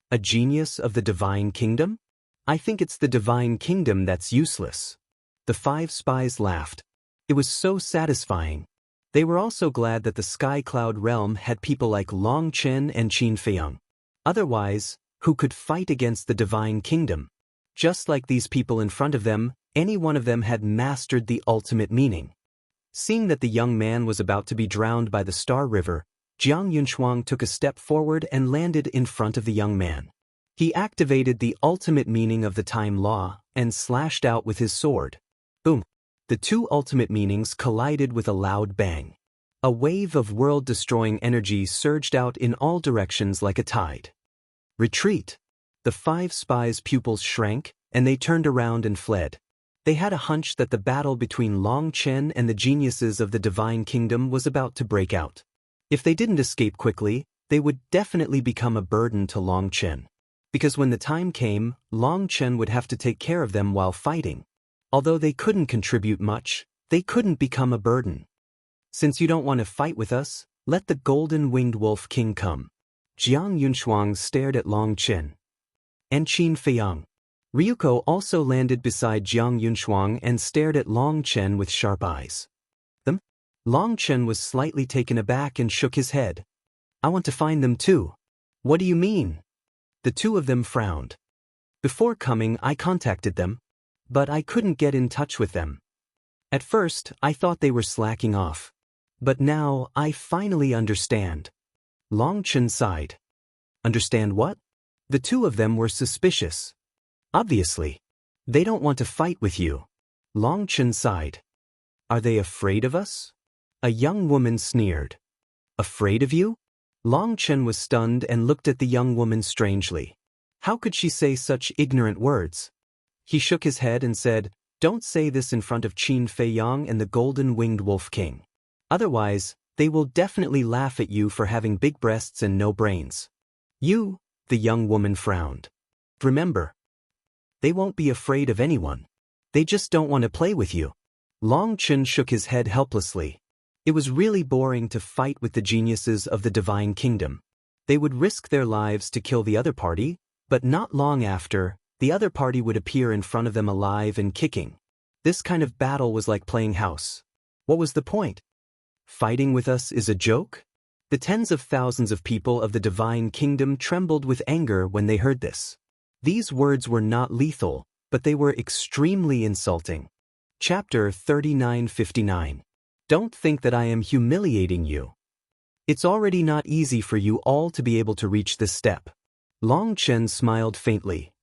S1: A genius of the Divine Kingdom? I think it's the Divine Kingdom that's useless. The 5 spies laughed. It was so satisfying. They were also glad that the Sky Cloud realm had people like Long Chen and Qin Feiyang. Otherwise, who could fight against the Divine Kingdom? Just like these people in front of them, any one of them had mastered the ultimate meaning. Seeing that the young man was about to be drowned by the Star River, Jiang Yunshuang took a step forward and landed in front of the young man. He activated the ultimate meaning of the time law and slashed out with his sword. Boom! The 2 ultimate meanings collided with a loud bang. A wave of world-destroying energy surged out in all directions like a tide. Retreat! The 5 spies' pupils shrank, and they turned around and fled. They had a hunch that the battle between Long Chen and the geniuses of the Divine Kingdom was about to break out. If they didn't escape quickly, they would definitely become a burden to Long Chen. Because when the time came, Long Chen would have to take care of them while fighting. Although they couldn't contribute much, they couldn't become a burden. Since you don't want to fight with us, let the Golden-Winged Wolf King come. Jiang Yunshuang stared at Long Chen. And Qin Feiyang. Ryuko also landed beside Jiang Yunshuang and stared at Long Chen with sharp eyes. Long Chen was slightly taken aback and shook his head. I want to find them too. What do you mean? The 2 of them frowned. Before coming, I contacted them, but I couldn't get in touch with them. At first, I thought they were slacking off. But now, I finally understand. Long Chen sighed. Understand what? The 2 of them were suspicious. Obviously. They don't want to fight with you. Long Chen sighed. Are they afraid of us? A young woman sneered. Afraid of you? Long Chen was stunned and looked at the young woman strangely. How could she say such ignorant words? He shook his head and said, "Don't say this in front of Qin Feiyang and the golden-winged wolf king. Otherwise, they will definitely laugh at you for having big breasts and no brains." "You," the young woman frowned. "Remember, they won't be afraid of anyone. They just don't want to play with you." Long Chen shook his head helplessly. It was really boring to fight with the geniuses of the Divine Kingdom. They would risk their lives to kill the other party, but not long after, the other party would appear in front of them alive and kicking. This kind of battle was like playing house. What was the point? Fighting with us is a joke? The tens of thousands of people of the Divine Kingdom trembled with anger when they heard this. These words were not lethal, but they were extremely insulting. Chapter 3959. Don't think that I am humiliating you. It's already not easy for you all to be able to reach this step. Long Chen smiled faintly.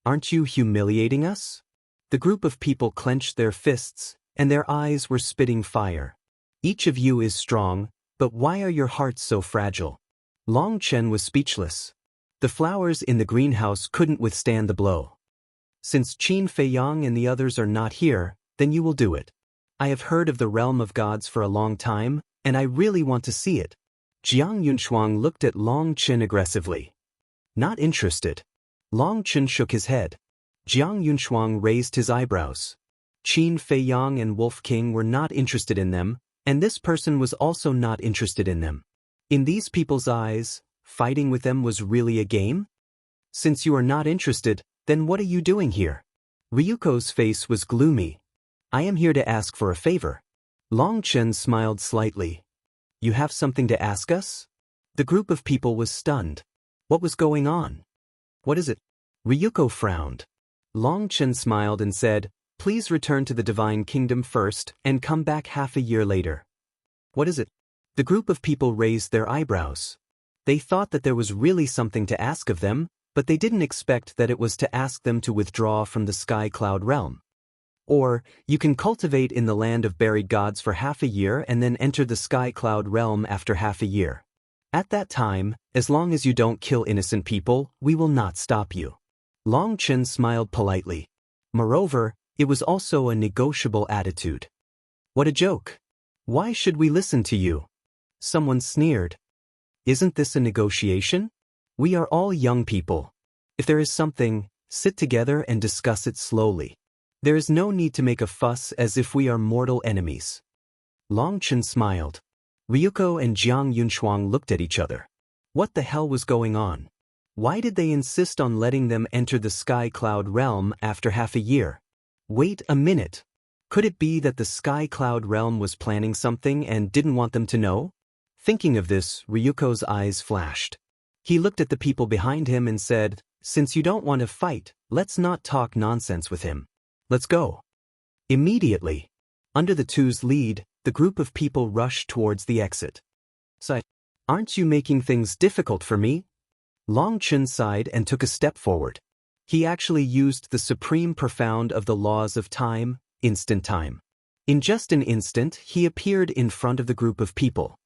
S1: Aren't you humiliating us? The group of people clenched their fists, and their eyes were spitting fire. Each of you is strong, but why are your hearts so fragile? Long Chen was speechless. The flowers in the greenhouse couldn't withstand the blow. Since Qin Feiyang and the others are not here, then you will do it. I have heard of the realm of gods for a long time, and I really want to see it. Jiang Yunshuang looked at Long Chen aggressively. Not interested. Long Chen shook his head. Jiang Yunshuang raised his eyebrows. Qin Feiyang and Wolf King were not interested in them, and this person was also not interested in them. In these people's eyes, fighting with them was really a game? Since you are not interested, then what are you doing here? Ryuko's face was gloomy. I am here to ask for a favor. Long Chen smiled slightly. You have something to ask us? The group of people was stunned. What was going on? What is it? Ryuko frowned. Long Chen smiled and said, Please return to the Divine Kingdom first and come back half a year later. What is it? The group of people raised their eyebrows. They thought that there was really something to ask of them, but they didn't expect that it was to ask them to withdraw from the Sky Cloud realm. Or, you can cultivate in the land of buried gods for half a year and then enter the Sky Cloud realm after half a year. At that time, as long as you don't kill innocent people, we will not stop you. Long Chen smiled politely. Moreover, it was also a negotiable attitude. What a joke. Why should we listen to you? Someone sneered. Isn't this a negotiation? We are all young people. If there is something, sit together and discuss it slowly. There is no need to make a fuss as if we are mortal enemies. Long Chen smiled. Ryuko and Jiang Yunshuang looked at each other. What the hell was going on? Why did they insist on letting them enter the Sky Cloud realm after half a year? Wait a minute. Could it be that the Sky Cloud realm was planning something and didn't want them to know? Thinking of this, Ryuko's eyes flashed. He looked at the people behind him and said, Since you don't want to fight, let's not talk nonsense with him. Let's go. Immediately, under the two's lead, the group of people rushed towards the exit. Aren't you making things difficult for me? Long Chen sighed and took a step forward. He actually used the supreme profound of the laws of time, instant time. In just an instant, he appeared in front of the group of people.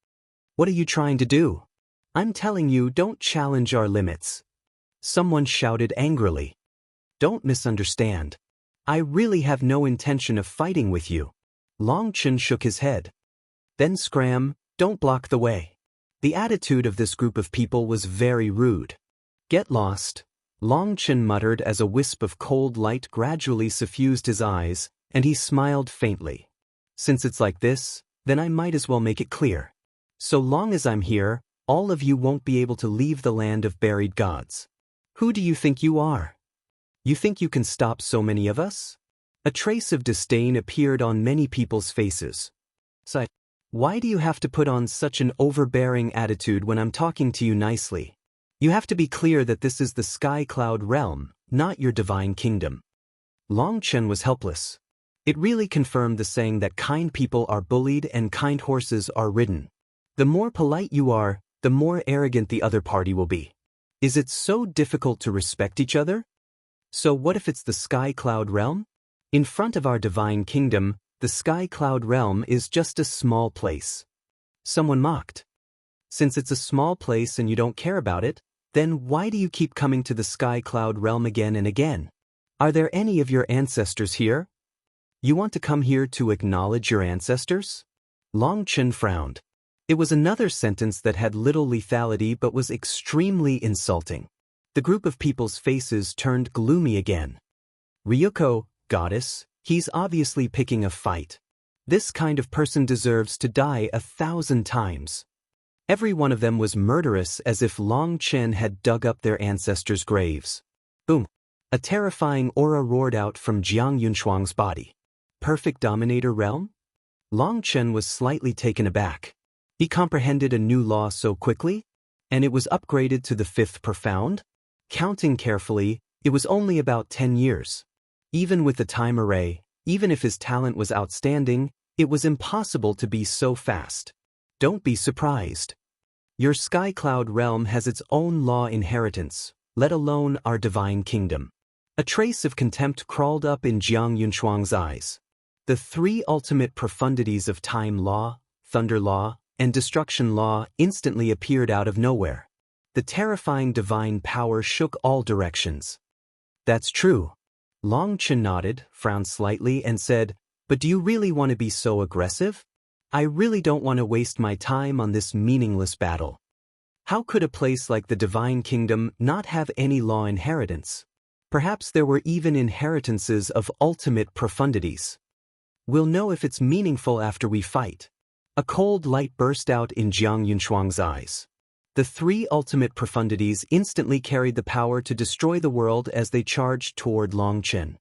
S1: What are you trying to do? I'm telling you, don't challenge our limits. Someone shouted angrily. Don't misunderstand. I really have no intention of fighting with you. Long Chen shook his head. Then scram, don't block the way. The attitude of this group of people was very rude. Get lost, Long Chen muttered as a wisp of cold light gradually suffused his eyes, and he smiled faintly. Since it's like this, then I might as well make it clear. So long as I'm here, all of you won't be able to leave the land of buried gods. Who do you think you are? You think you can stop so many of us? A trace of disdain appeared on many people's faces. Why do you have to put on such an overbearing attitude when I'm talking to you nicely? You have to be clear that this is the Sky Cloud realm, not your divine kingdom. Long Chen was helpless. It really confirmed the saying that kind people are bullied and kind horses are ridden. The more polite you are, the more arrogant the other party will be. Is it so difficult to respect each other? So what if it's the Sky Cloud realm? In front of our divine kingdom, the Sky Cloud realm is just a small place. Someone mocked. Since it's a small place and you don't care about it, Then why do you keep coming to the sky cloud realm again and again? Are there any of your ancestors here? You want to come here to acknowledge your ancestors? Long Chen frowned. It was another sentence that had little lethality but was extremely insulting. The group of people's faces turned gloomy again. Ryuko, goddess, he's obviously picking a fight. This kind of person deserves to die 1,000 times. Every one of them was murderous, as if Long Chen had dug up their ancestors' graves. Boom! A terrifying aura roared out from Jiang Yunshuang's body. Perfect Dominator Realm? Long Chen was slightly taken aback. He comprehended a new law so quickly? And it was upgraded to the 5th Profound? Counting carefully, it was only about 10 years. Even with the time array, even if his talent was outstanding, it was impossible to be so fast. Don't be surprised. Your Sky Cloud realm has its own law inheritance, let alone our divine kingdom. A trace of contempt crawled up in Jiang Yunshuang's eyes. The 3 ultimate profundities of time law, thunder law, and destruction law instantly appeared out of nowhere. The terrifying divine power shook all directions. That's true. Long Chen nodded, frowned slightly, and said, "But do you really want to be so aggressive? I really don't want to waste my time on this meaningless battle. How could a place like the Divine Kingdom not have any law inheritance? Perhaps there were even inheritances of ultimate profundities. We'll know if it's meaningful after we fight." A cold light burst out in Jiang Yunshuang's eyes. The 3 ultimate profundities instantly carried the power to destroy the world as they charged toward Long Chen.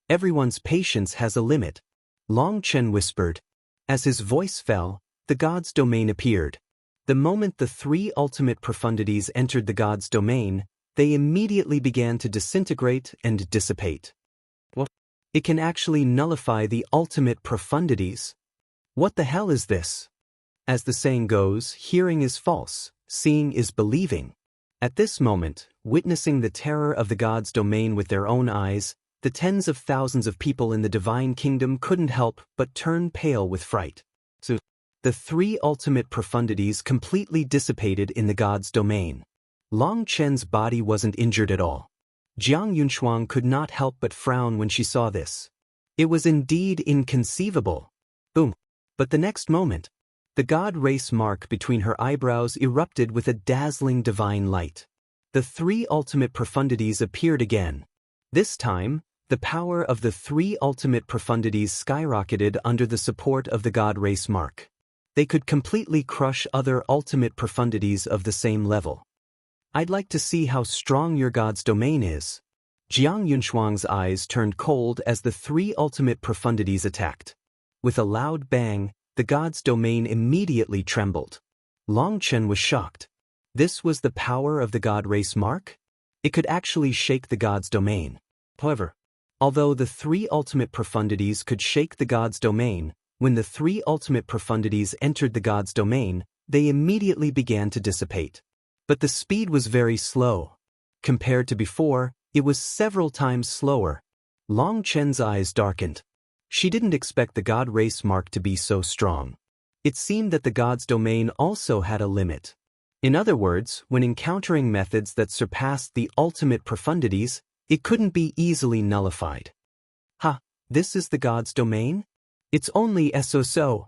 S1: Everyone's patience has a limit, Long Chen whispered. As his voice fell, the god's domain appeared. The moment the 3 ultimate profundities entered the god's domain, they immediately began to disintegrate and dissipate. What? It can actually nullify the ultimate profundities? What the hell is this? As the saying goes, hearing is false, seeing is believing. At this moment, witnessing the terror of the god's domain with their own eyes, the tens of thousands of people in the divine kingdom couldn't help but turn pale with fright. So, the 3 ultimate profundities completely dissipated in the god's domain. Long Chen's body wasn't injured at all. Jiang Yunshuang could not help but frown when she saw this. It was indeed inconceivable. Boom! But the next moment, the god race mark between her eyebrows erupted with a dazzling divine light. The 3 ultimate profundities appeared again. This time, the power of the 3 ultimate profundities skyrocketed under the support of the god race mark. They could completely crush other ultimate profundities of the same level. I'd like to see how strong your god's domain is. Jiang Yunshuang's eyes turned cold as the 3 ultimate profundities attacked. With a loud bang, the god's domain immediately trembled. Long Chen was shocked. This was the power of the god race mark? It could actually shake the god's domain. However, although the 3 ultimate profundities could shake the god's domain, when the 3 ultimate profundities entered the god's domain, they immediately began to dissipate. But the speed was very slow. Compared to before, it was several times slower. Long Chen's eyes darkened. She didn't expect the god race mark to be so strong. It seemed that the god's domain also had a limit. In other words, when encountering methods that surpassed the ultimate profundities, it couldn't be easily nullified. Ha, this is the god's domain? It's only so.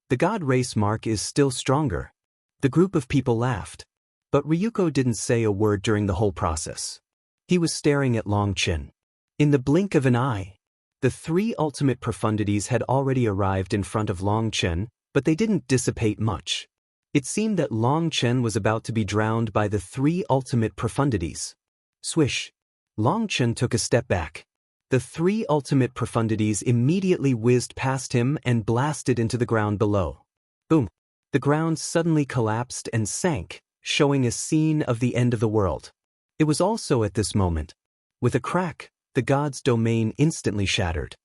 S1: The god race mark is still stronger. The group of people laughed. But Ryuko didn't say a word during the whole process. He was staring at Long Chen. In the blink of an eye, the 3 ultimate profundities had already arrived in front of Long Chen, but they didn't dissipate much. It seemed that Long Chen was about to be drowned by the 3 ultimate profundities. Swish! Long Chen took a step back. The 3 ultimate profundities immediately whizzed past him and blasted into the ground below. Boom! The ground suddenly collapsed and sank, showing a scene of the end of the world. It was also at this moment. With a crack, the god's domain instantly shattered.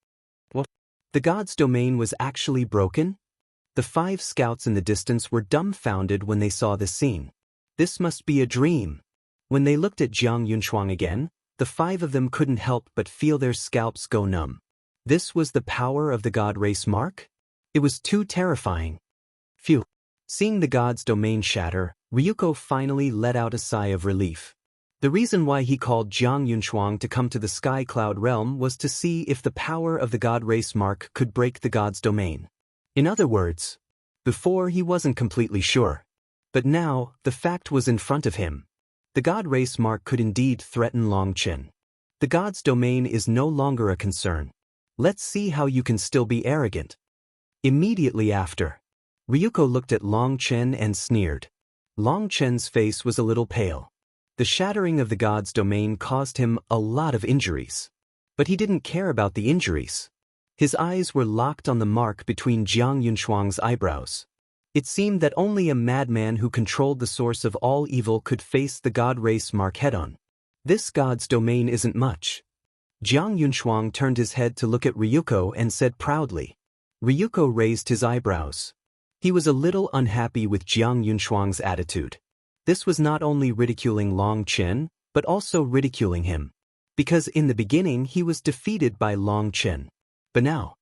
S1: What? The god's domain was actually broken? The 5 scouts in the distance were dumbfounded when they saw this scene. This must be a dream. When they looked at Jiang Yunshuang again, the 5 of them couldn't help but feel their scalps go numb. This was the power of the god race mark? It was too terrifying. Phew! Seeing the god's domain shatter, Ryuko finally let out a sigh of relief. The reason why he called Jiang Yunshuang to come to the Sky Cloud realm was to see if the power of the God race mark could break the god's domain. In other words, before he wasn't completely sure. But now, the fact was in front of him. The God race mark could indeed threaten Longchen. The god's domain is no longer a concern. Let's see how you can still be arrogant. Immediately after, Ryuko looked at Longchen and sneered. Longchen's face was a little pale. The shattering of the god's domain caused him a lot of injuries. But he didn't care about the injuries. His eyes were locked on the mark between Jiang Yunshuang's eyebrows. It seemed that only a madman who controlled the source of all evil could face the god race mark head-on. This god's domain isn't much. Jiang Yunshuang turned his head to look at Ryuko and said proudly. Ryuko raised his eyebrows. He was a little unhappy with Jiang Yunshuang's attitude. This was not only ridiculing Longchen, but also ridiculing him. Because in the beginning he was defeated by Longchen. But now,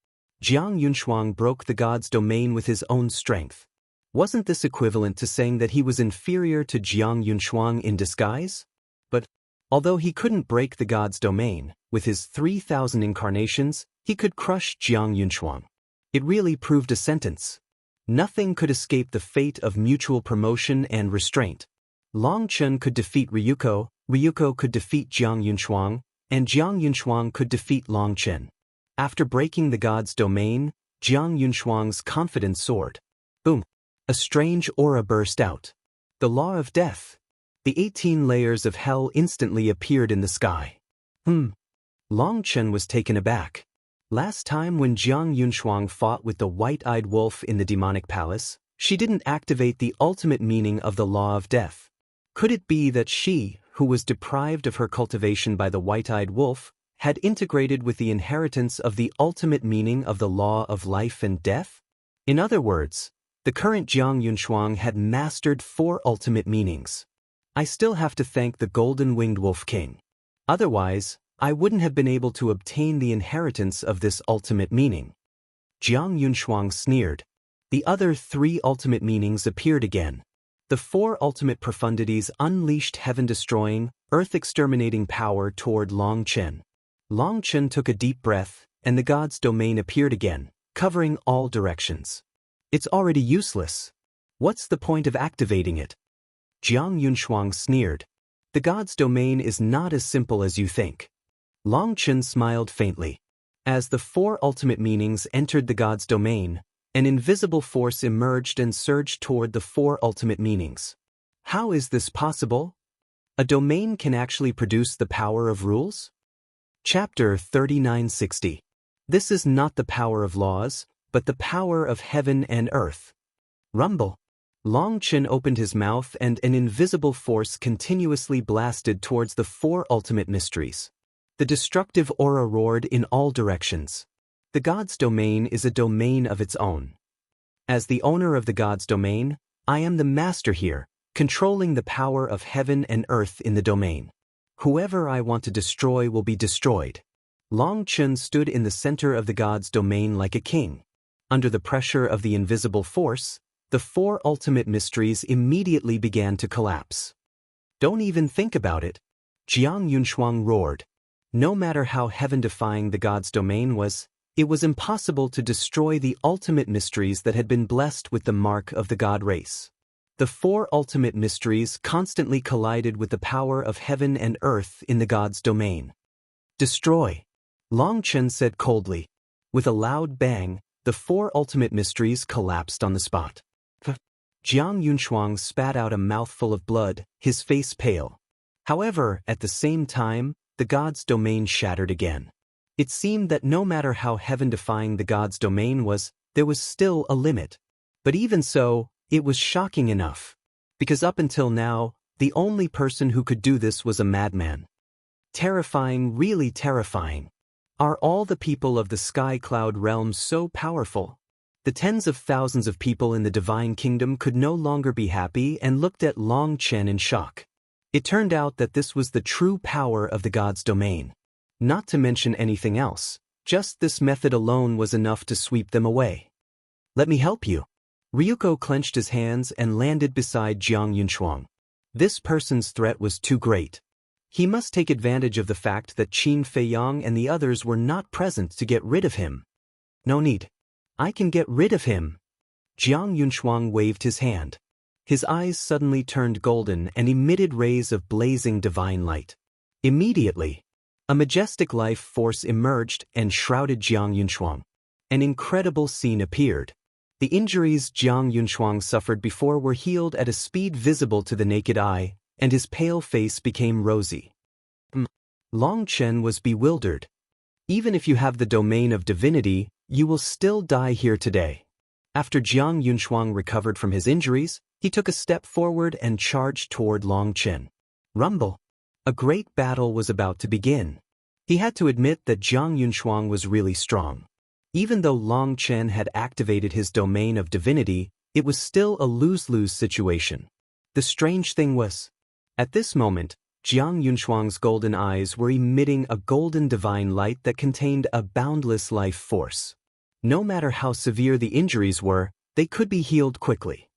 S1: Jiang Yunshuang broke the god's domain with his own strength. Wasn't this equivalent to saying that he was inferior to Jiang Yunshuang in disguise? But, although he couldn't break the god's domain, with his 3,000 incarnations, he could crush Jiang Yunshuang. It really proved a sentence. Nothing could escape the fate of mutual promotion and restraint. Longchen could defeat Ryuko, Ryuko could defeat Jiang Yunshuang, and Jiang Yunshuang could defeat Longchen. After breaking the god's domain, Jiang Yunshuang's confidence soared. Boom! A strange aura burst out. The law of death. The 18 layers of hell instantly appeared in the sky. Longchen was taken aback. Last time when Jiang Yunshuang fought with the white-eyed wolf in the demonic palace, she didn't activate the ultimate meaning of the law of death. Could it be that she, who was deprived of her cultivation by the white-eyed wolf, had integrated with the inheritance of the ultimate meaning of the law of life and death? In other words, the current Jiang Yunshuang had mastered 4 ultimate meanings. I still have to thank the golden-winged wolf king. Otherwise, I wouldn't have been able to obtain the inheritance of this ultimate meaning. Jiang Yunshuang sneered. The other 3 ultimate meanings appeared again. The 4 ultimate profundities unleashed heaven-destroying, earth-exterminating power toward Longchen. Longchen took a deep breath, and the god's domain appeared again, covering all directions. It's already useless. What's the point of activating it? Jiang Yunshuang sneered. The god's domain is not as simple as you think. Longchen smiled faintly. As the 4 ultimate meanings entered the god's domain, an invisible force emerged and surged toward the 4 ultimate meanings. How is this possible? A domain can actually produce the power of rules? Chapter 3960. This is not the power of laws, but the power of heaven and earth. Rumble. Longchen opened his mouth and an invisible force continuously blasted towards the 4 ultimate mysteries. The destructive aura roared in all directions. The god's domain is a domain of its own. As the owner of the god's domain, I am the master here, controlling the power of heaven and earth in the domain. Whoever I want to destroy will be destroyed. Longchen stood in the center of the god's domain like a king. Under the pressure of the invisible force, the 4 ultimate mysteries immediately began to collapse. Don't even think about it. Jiang Yunshuang roared. No matter how heaven-defying the god's domain was, it was impossible to destroy the ultimate mysteries that had been blessed with the mark of the god race. The 4 ultimate mysteries constantly collided with the power of heaven and earth in the god's domain. Destroy, Longchen said coldly. With a loud bang, the 4 ultimate mysteries collapsed on the spot. Jiang Yunshuang spat out a mouthful of blood, his face pale. However, at the same time, the god's domain shattered again. It seemed that no matter how heaven-defying the god's domain was, there was still a limit. But even so, it was shocking enough. Because up until now, the only person who could do this was a madman. Terrifying, really terrifying. Are all the people of the Sky Cloud realm so powerful? The tens of thousands of people in the Divine Kingdom could no longer be happy and looked at Longchen in shock. It turned out that this was the true power of the god's domain. Not to mention anything else, just this method alone was enough to sweep them away. Let me help you. Ryuko clenched his hands and landed beside Jiang Yunchuang. This person's threat was too great. He must take advantage of the fact that Qin Feiyang and the others were not present to get rid of him. No need. I can get rid of him. Jiang Yunchuang waved his hand. His eyes suddenly turned golden and emitted rays of blazing divine light. Immediately, a majestic life force emerged and shrouded Jiang Yunchuang. An incredible scene appeared. The injuries Jiang Yunchuang suffered before were healed at a speed visible to the naked eye, and his pale face became rosy. Long Chen was bewildered. Even if you have the domain of divinity, you will still die here today. After Jiang Yunchuang recovered from his injuries, he took a step forward and charged toward Long Chen. Rumble. A great battle was about to begin. He had to admit that Jiang Yunchuang was really strong. Even though Long Chen had activated his domain of divinity, it was still a lose-lose situation. The strange thing was, at this moment, Jiang Yunchuang's golden eyes were emitting a golden divine light that contained a boundless life force. No matter how severe the injuries were, they could be healed quickly.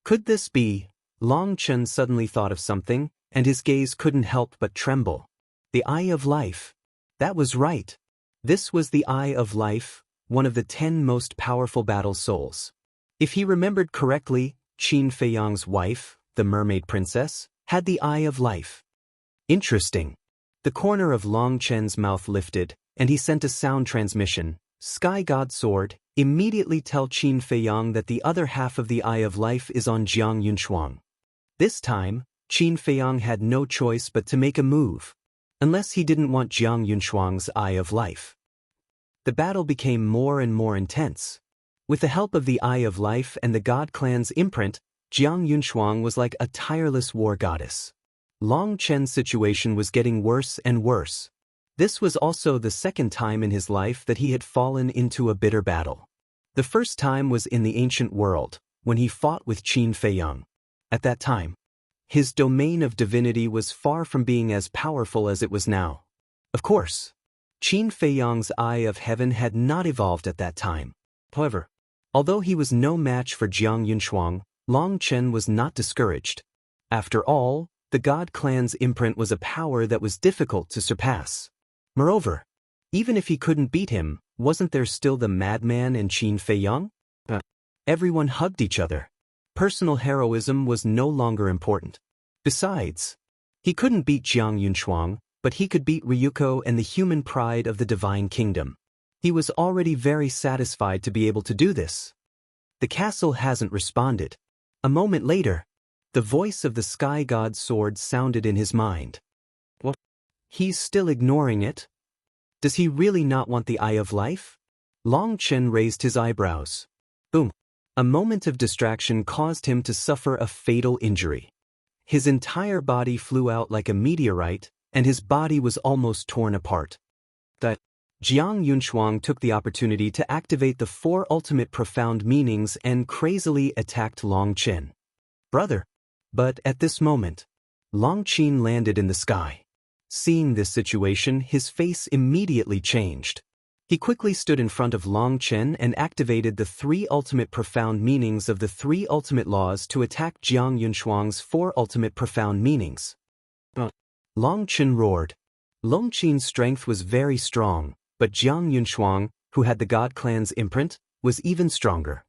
S1: Could this be? Long Chen suddenly thought of something, and his gaze couldn't help but tremble. The Eye of Life. That was right. This was the Eye of Life, one of the 10 most powerful battle souls. If he remembered correctly, Qin Feiyang's wife, the mermaid princess, had the Eye of Life. Interesting. The corner of Long Chen's mouth lifted, and he sent a sound transmission. Sky God Sword, immediately tell Qin Feiyang that the other half of the Eye of Life is on Jiang Yunchuang. This time, Qin Feiyang had no choice but to make a move. Unless he didn't want Jiang Yunchuang's Eye of Life. The battle became more and more intense. With the help of the Eye of Life and the God Clan's imprint, Jiang Yunchuang was like a tireless war goddess. Long Chen's situation was getting worse and worse. This was also the second time in his life that he had fallen into a bitter battle. The first time was in the ancient world, when he fought with Qin Feiyang. At that time, his domain of divinity was far from being as powerful as it was now. Of course, Qin Feiyang's Eye of Heaven had not evolved at that time. However, although he was no match for Jiang Yunchuang, Long Chen was not discouraged. After all, the God Clan's imprint was a power that was difficult to surpass. Moreover, even if he couldn't beat him, wasn't there still the madman and Qin Feiyang? Everyone hugged each other. Personal heroism was no longer important. Besides, he couldn't beat Jiang Yunchuang, but he could beat Ryuko and the human pride of the divine kingdom. He was already very satisfied to be able to do this. The castle hasn't responded. A moment later, the voice of the Sky God's sword sounded in his mind. What? He's still ignoring it? Does he really not want the Eye of Life? Long Chen raised his eyebrows. Boom. A moment of distraction caused him to suffer a fatal injury. His entire body flew out like a meteorite, and his body was almost torn apart. Jiang Yunchuang took the opportunity to activate the 4 ultimate profound meanings and crazily attacked Long Chen. Brother. But at this moment, Long Chen landed in the sky. Seeing this situation, his face immediately changed. He quickly stood in front of Long Chen and activated the 3 ultimate profound meanings of the 3 ultimate laws to attack Jiang Yunchuang's 4 ultimate profound meanings. Long Chen roared. Long Chen's strength was very strong, but Jiang Yunchuang, who had the God Clan's imprint, was even stronger.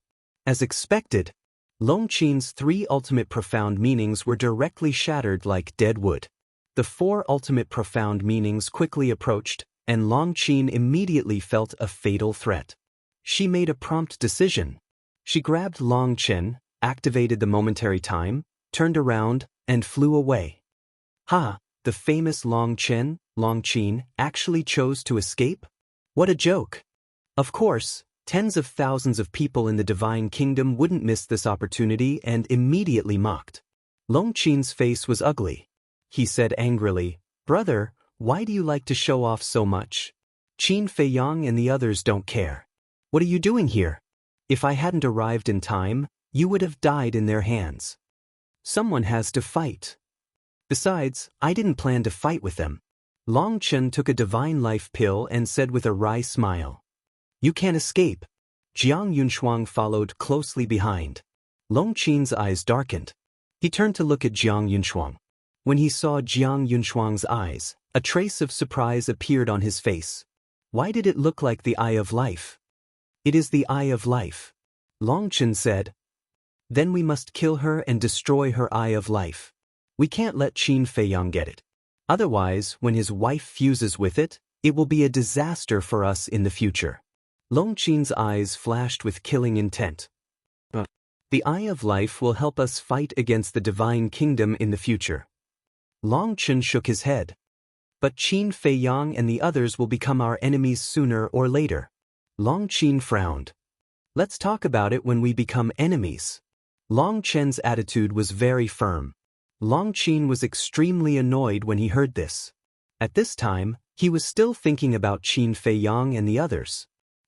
S1: As expected, Long Chen's 3 ultimate profound meanings were directly shattered like dead wood. The 4 ultimate profound meanings quickly approached, and Long Chen immediately felt a fatal threat. She made a prompt decision. She grabbed Long Chen, activated the momentary time, turned around, and flew away. Ha! The famous Long Chen, Long Chen, actually chose to escape? What a joke! Of course, tens of thousands of people in the Divine Kingdom wouldn't miss this opportunity and immediately mocked. Long Chen's face was ugly. He said angrily, "Brother, why do you like to show off so much? Qin Feiyang and the others don't care. What are you doing here? If I hadn't arrived in time, you would have died in their hands. Someone has to fight. Besides, I didn't plan to fight with them." Long Chen took a divine life pill and said with a wry smile, "You can't escape." Jiang Yunchuang followed closely behind. Long Qin's eyes darkened. He turned to look at Jiang Yunshuang. When he saw Jiang Yunshuang's eyes, a trace of surprise appeared on his face. Why did it look like the Eye of Life? It is the Eye of Life. Long Qin said. Then we must kill her and destroy her Eye of Life. We can't let Qin Feiyang get it. Otherwise, when his wife fuses with it, it will be a disaster for us in the future. Long Qin's eyes flashed with killing intent. The Eye of Life will help us fight against the divine kingdom in the future. Long Qin shook his head. But Qin Feiyang and the others will become our enemies sooner or later. Long Qin frowned. Let's talk about it when we become enemies. Long Qin's attitude was very firm. Long Qin was extremely annoyed when he heard this. At this time, he was still thinking about Qin Feiyang and the others.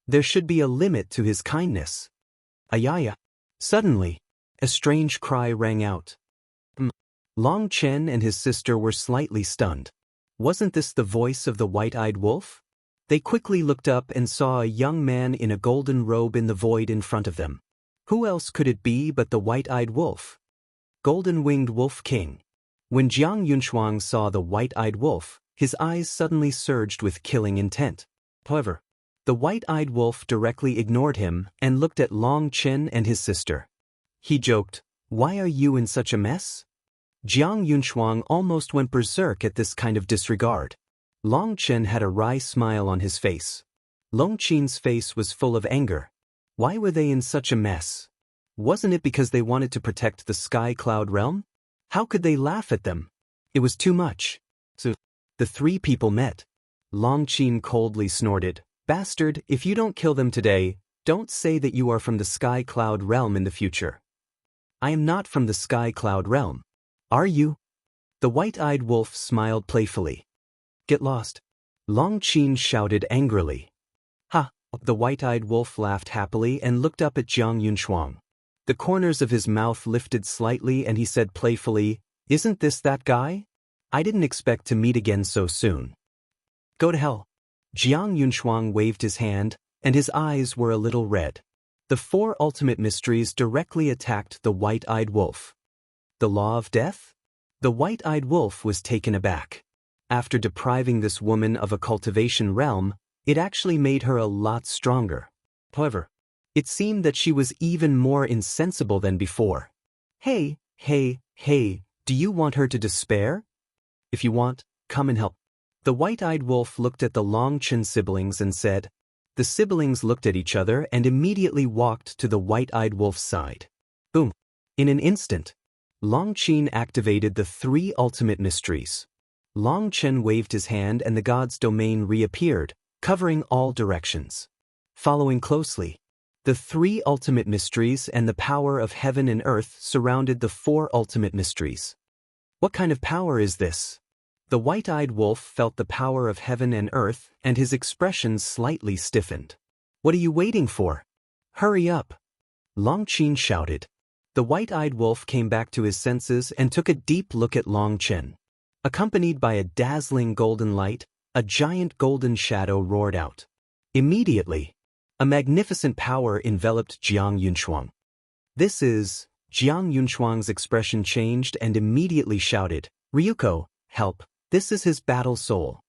S1: There should be a limit to his kindness. Ayaya. Suddenly, a strange cry rang out. Long Qin and his sister were slightly stunned. Wasn't this the voice of the white-eyed wolf? They quickly looked up and saw a young man in a golden robe in the void in front of them. Who else could it be but the white-eyed wolf? Golden-winged Wolf King. When Jiang Yunshuang saw the white-eyed wolf, his eyes suddenly surged with killing intent. However, the white-eyed wolf directly ignored him and looked at Long Qin and his sister. He joked, "Why are you in such a mess?" Jiang Yunshuang almost went berserk at this kind of disregard. Long Qin had a wry smile on his face. Long Qin's face was full of anger. Why were they in such a mess? Wasn't it because they wanted to protect the Sky Cloud realm? How could they laugh at them? It was too much. So, the three people met. Long Qin coldly snorted, "Bastard, if you don't kill them today, don't say that you are from the Sky Cloud realm in the future." "I am not from the Sky Cloud realm. Are you?" The white-eyed wolf smiled playfully. "Get lost." Long Qin shouted angrily. "Ha!" The white-eyed wolf laughed happily and looked up at Jiang Yunshuang. The corners of his mouth lifted slightly and he said playfully, "Isn't this that guy? I didn't expect to meet again so soon." "Go to hell." Jiang Yunshuang waved his hand, and his eyes were a little red. The four ultimate mysteries directly attacked the white-eyed wolf. The law of death? The white-eyed wolf was taken aback. After depriving this woman of a cultivation realm, it actually made her a lot stronger. However, it seemed that she was even more insensible than before. Hey, do you want her to despair? If you want, come and help." The white-eyed wolf looked at the Long Qin siblings and said. The siblings looked at each other and immediately walked to the white-eyed wolf's side. Boom. In an instant, Long Qin activated the three ultimate mysteries. Long Qin waved his hand and the god's domain reappeared, covering all directions. Following closely, the three ultimate mysteries and the power of heaven and earth surrounded the four ultimate mysteries. What kind of power is this? The white-eyed wolf felt the power of heaven and earth, and his expression slightly stiffened. "What are you waiting for? Hurry up!" Long Qin shouted. The white-eyed wolf came back to his senses and took a deep look at Long Qin. Accompanied by a dazzling golden light, a giant golden shadow roared out. Immediately, a magnificent power enveloped Jiang Yunshuang. "This is..." Jiang Yunshuang's expression changed and immediately shouted, "Ryuko, help, this is his battle soul."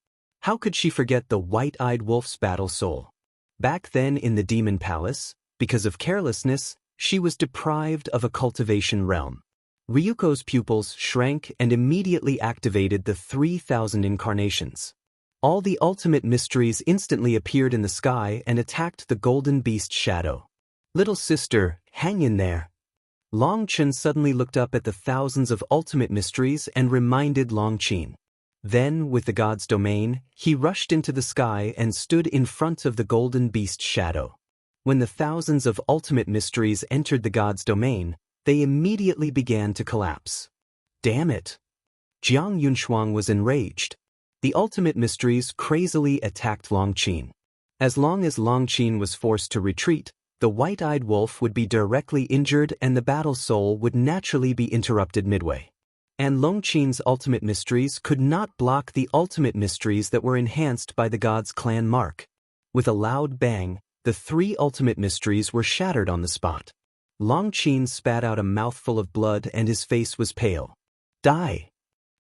S1: How could she forget the white-eyed wolf's battle soul? Back then in the demon palace, because of carelessness, she was deprived of a cultivation realm. Ryuko's pupils shrank and immediately activated the 3,000 incarnations. All the ultimate mysteries instantly appeared in the sky and attacked the golden beast shadow. "Little sister, hang in there." Long Qin suddenly looked up at the thousands of ultimate mysteries and reminded Long Qin. Then, with the god's domain, he rushed into the sky and stood in front of the golden beast shadow. When the thousands of ultimate mysteries entered the god's domain, they immediately began to collapse. Damn it! Jiang Yunshuang was enraged. The ultimate mysteries crazily attacked Long Qin. As long as Long Qin was forced to retreat, the white-eyed wolf would be directly injured and the battle soul would naturally be interrupted midway. And Long Qin's ultimate mysteries could not block the ultimate mysteries that were enhanced by the god's clan mark. With a loud bang, the three ultimate mysteries were shattered on the spot. Long Qin spat out a mouthful of blood and his face was pale. Die!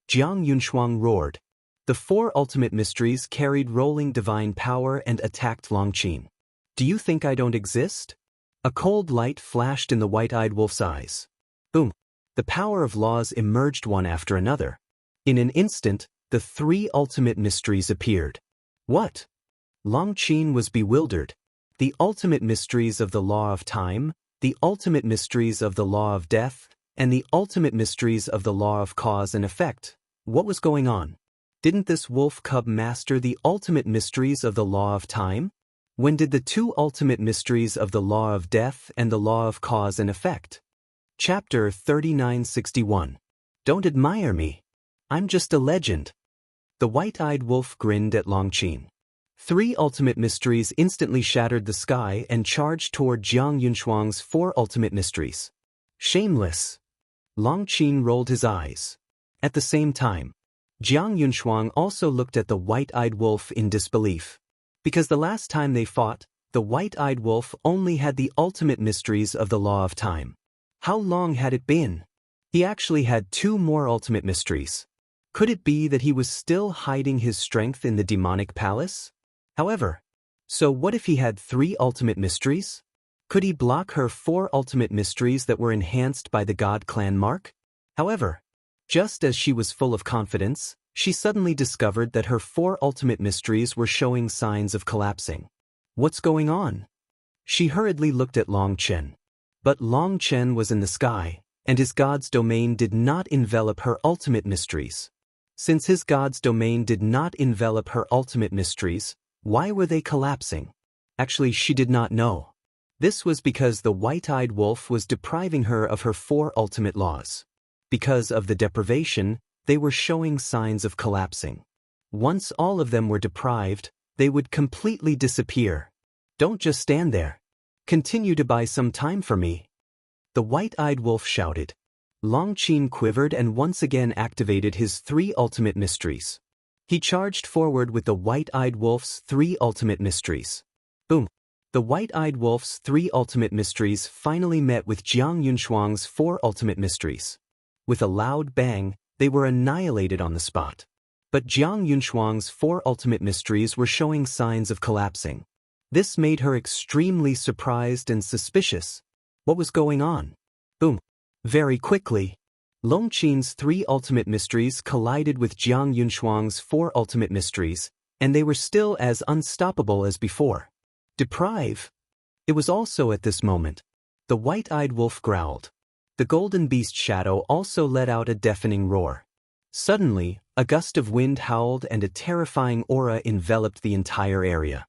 S1: Jiang Yunshuang roared. The four ultimate mysteries carried rolling divine power and attacked Long Qin. Do you think I don't exist? A cold light flashed in the white-eyed wolf's eyes. Boom! The power of laws emerged one after another. In an instant, the three ultimate mysteries appeared. What? Long Qin was bewildered. The ultimate mysteries of the law of time, the ultimate mysteries of the law of death, and the ultimate mysteries of the law of cause and effect. What was going on? Didn't this wolf cub master the ultimate mysteries of the law of time? When did the two ultimate mysteries of the law of death and the law of cause and effect? Chapter 3961. Don't admire me. I'm just a legend. The white-eyed wolf grinned at Long Qin. Three ultimate mysteries instantly shattered the sky and charged toward Jiang Yunshuang's four ultimate mysteries. Shameless. Long Qin rolled his eyes. At the same time, Jiang Yunshuang also looked at the white-eyed wolf in disbelief. Because the last time they fought, the white-eyed wolf only had the ultimate mysteries of the law of time. How long had it been? He actually had two more ultimate mysteries. Could it be that he was still hiding his strength in the demonic palace? However, so what if he had three ultimate mysteries? Could he block her four ultimate mysteries that were enhanced by the God Clan mark? However, just as she was full of confidence, she suddenly discovered that her four ultimate mysteries were showing signs of collapsing. What's going on? She hurriedly looked at Long Chen. But Long Chen was in the sky, and his god's domain did not envelop her ultimate mysteries. Since his god's domain did not envelop her ultimate mysteries, why were they collapsing? Actually, she did not know. This was because the white-eyed wolf was depriving her of her four ultimate laws. Because of the deprivation, they were showing signs of collapsing. Once all of them were deprived, they would completely disappear. Don't just stand there. Continue to buy some time for me. The white-eyed wolf shouted. Long Qin quivered and once again activated his three ultimate mysteries. He charged forward with the white-eyed wolf's three ultimate mysteries. Boom! The white-eyed wolf's three ultimate mysteries finally met with Jiang Yunshuang's four ultimate mysteries. With a loud bang, they were annihilated on the spot. But Jiang Yunshuang's four ultimate mysteries were showing signs of collapsing. This made her extremely surprised and suspicious. What was going on? Boom! Very quickly, Long Qin's three ultimate mysteries collided with Jiang Yunshuang's four ultimate mysteries, and they were still as unstoppable as before. Deprive! It was also at this moment. The white-eyed wolf growled. The golden beast shadow also let out a deafening roar. Suddenly, a gust of wind howled and a terrifying aura enveloped the entire area.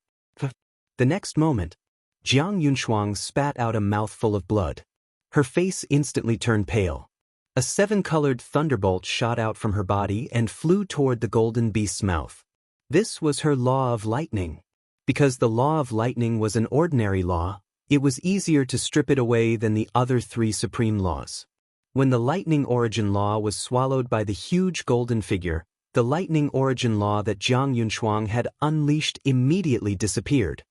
S1: The next moment, Jiang Yunshuang spat out a mouthful of blood. Her face instantly turned pale. A seven-colored thunderbolt shot out from her body and flew toward the golden beast's mouth. This was her law of lightning. Because the law of lightning was an ordinary law, it was easier to strip it away than the other three supreme laws. When the lightning origin law was swallowed by the huge golden figure, the lightning origin law that Jiang Yunshuang had unleashed immediately disappeared.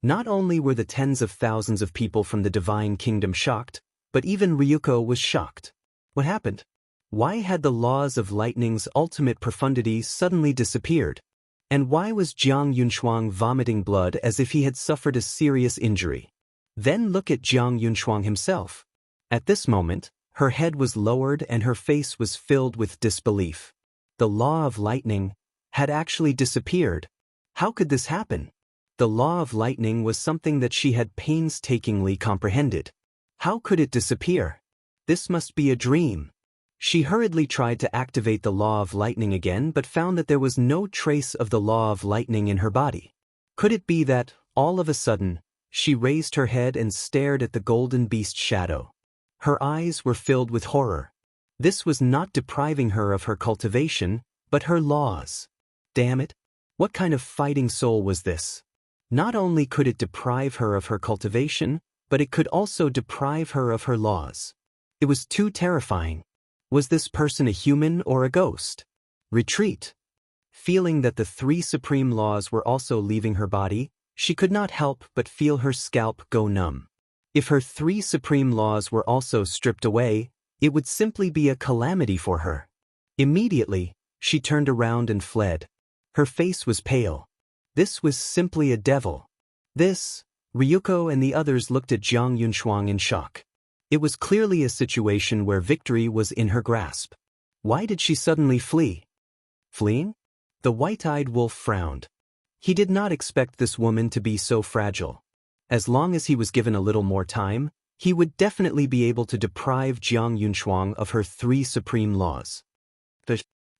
S1: Not only were the tens of thousands of people from the Divine Kingdom shocked, but even Ryuko was shocked. What happened? Why had the laws of lightning's ultimate profundity suddenly disappeared? And why was Jiang Yunshuang vomiting blood as if he had suffered a serious injury? Then look at Jiang Yunshuang himself. At this moment, her head was lowered and her face was filled with disbelief. The law of lightning had actually disappeared. How could this happen? The law of lightning was something that she had painstakingly comprehended. How could it disappear? This must be a dream. She hurriedly tried to activate the law of lightning again but found that there was no trace of the law of lightning in her body. Could it be that, all of a sudden, she raised her head and stared at the golden beast shadow? Her eyes were filled with horror. This was not depriving her of her cultivation, but her laws. Damn it! What kind of fighting soul was this? Not only could it deprive her of her cultivation, but it could also deprive her of her laws. It was too terrifying. Was this person a human or a ghost? Retreat. Feeling that the three supreme laws were also leaving her body, she could not help but feel her scalp go numb. If her 3 supreme laws were also stripped away, it would simply be a calamity for her. Immediately, she turned around and fled. Her face was pale. This was simply a devil. Ryuko and the others looked at Jiang Yunshuang in shock. It was clearly a situation where victory was in her grasp. Why did she suddenly flee? Fleeing? The white-eyed wolf frowned. He did not expect this woman to be so fragile. As long as he was given a little more time, he would definitely be able to deprive Jiang Yunshuang of her 3 supreme laws.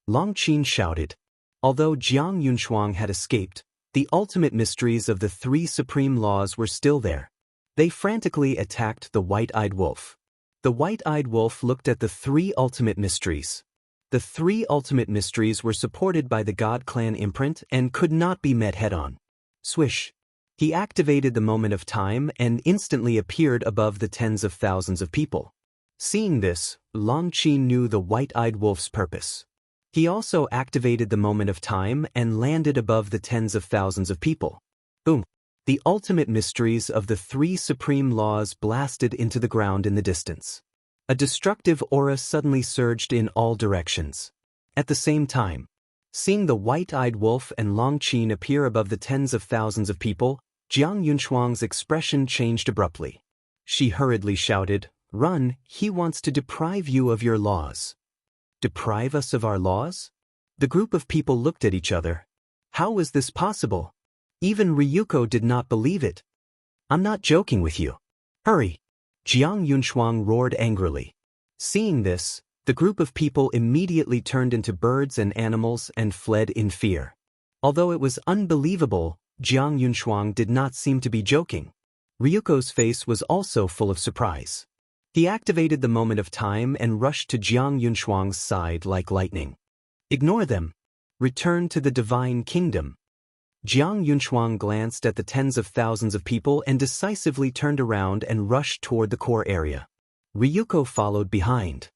S1: Long Qin shouted. Although Jiang Yunshuang had escaped, the ultimate mysteries of the 3 supreme laws were still there. They frantically attacked the white-eyed wolf. The white-eyed wolf looked at the 3 ultimate mysteries. The 3 ultimate mysteries were supported by the God Clan imprint and could not be met head-on. Swish. He activated the moment of time and instantly appeared above the tens of thousands of people. Seeing this, Long Qin knew the white-eyed wolf's purpose. He also activated the moment of time and landed above the tens of thousands of people. Boom! The ultimate mysteries of the 3 supreme laws blasted into the ground in the distance. A destructive aura suddenly surged in all directions. At the same time, seeing the white-eyed wolf and Long Qin appear above the tens of thousands of people, Jiang Yunshuang's expression changed abruptly. She hurriedly shouted, "Run, he wants to deprive you of your laws." Deprive us of our laws? The group of people looked at each other. How was this possible? Even Ryuko did not believe it. I'm not joking with you. Hurry! Jiang Yunshuang roared angrily. Seeing this, the group of people immediately turned into birds and animals and fled in fear. Although it was unbelievable, Jiang Yunshuang did not seem to be joking. Ryuko's face was also full of surprise. He activated the moment of time and rushed to Jiang Yunshuang's side like lightning. Ignore them. Return to the divine kingdom. Jiang Yunshuang glanced at the tens of thousands of people and decisively turned around and rushed toward the core area. Ryuko followed behind.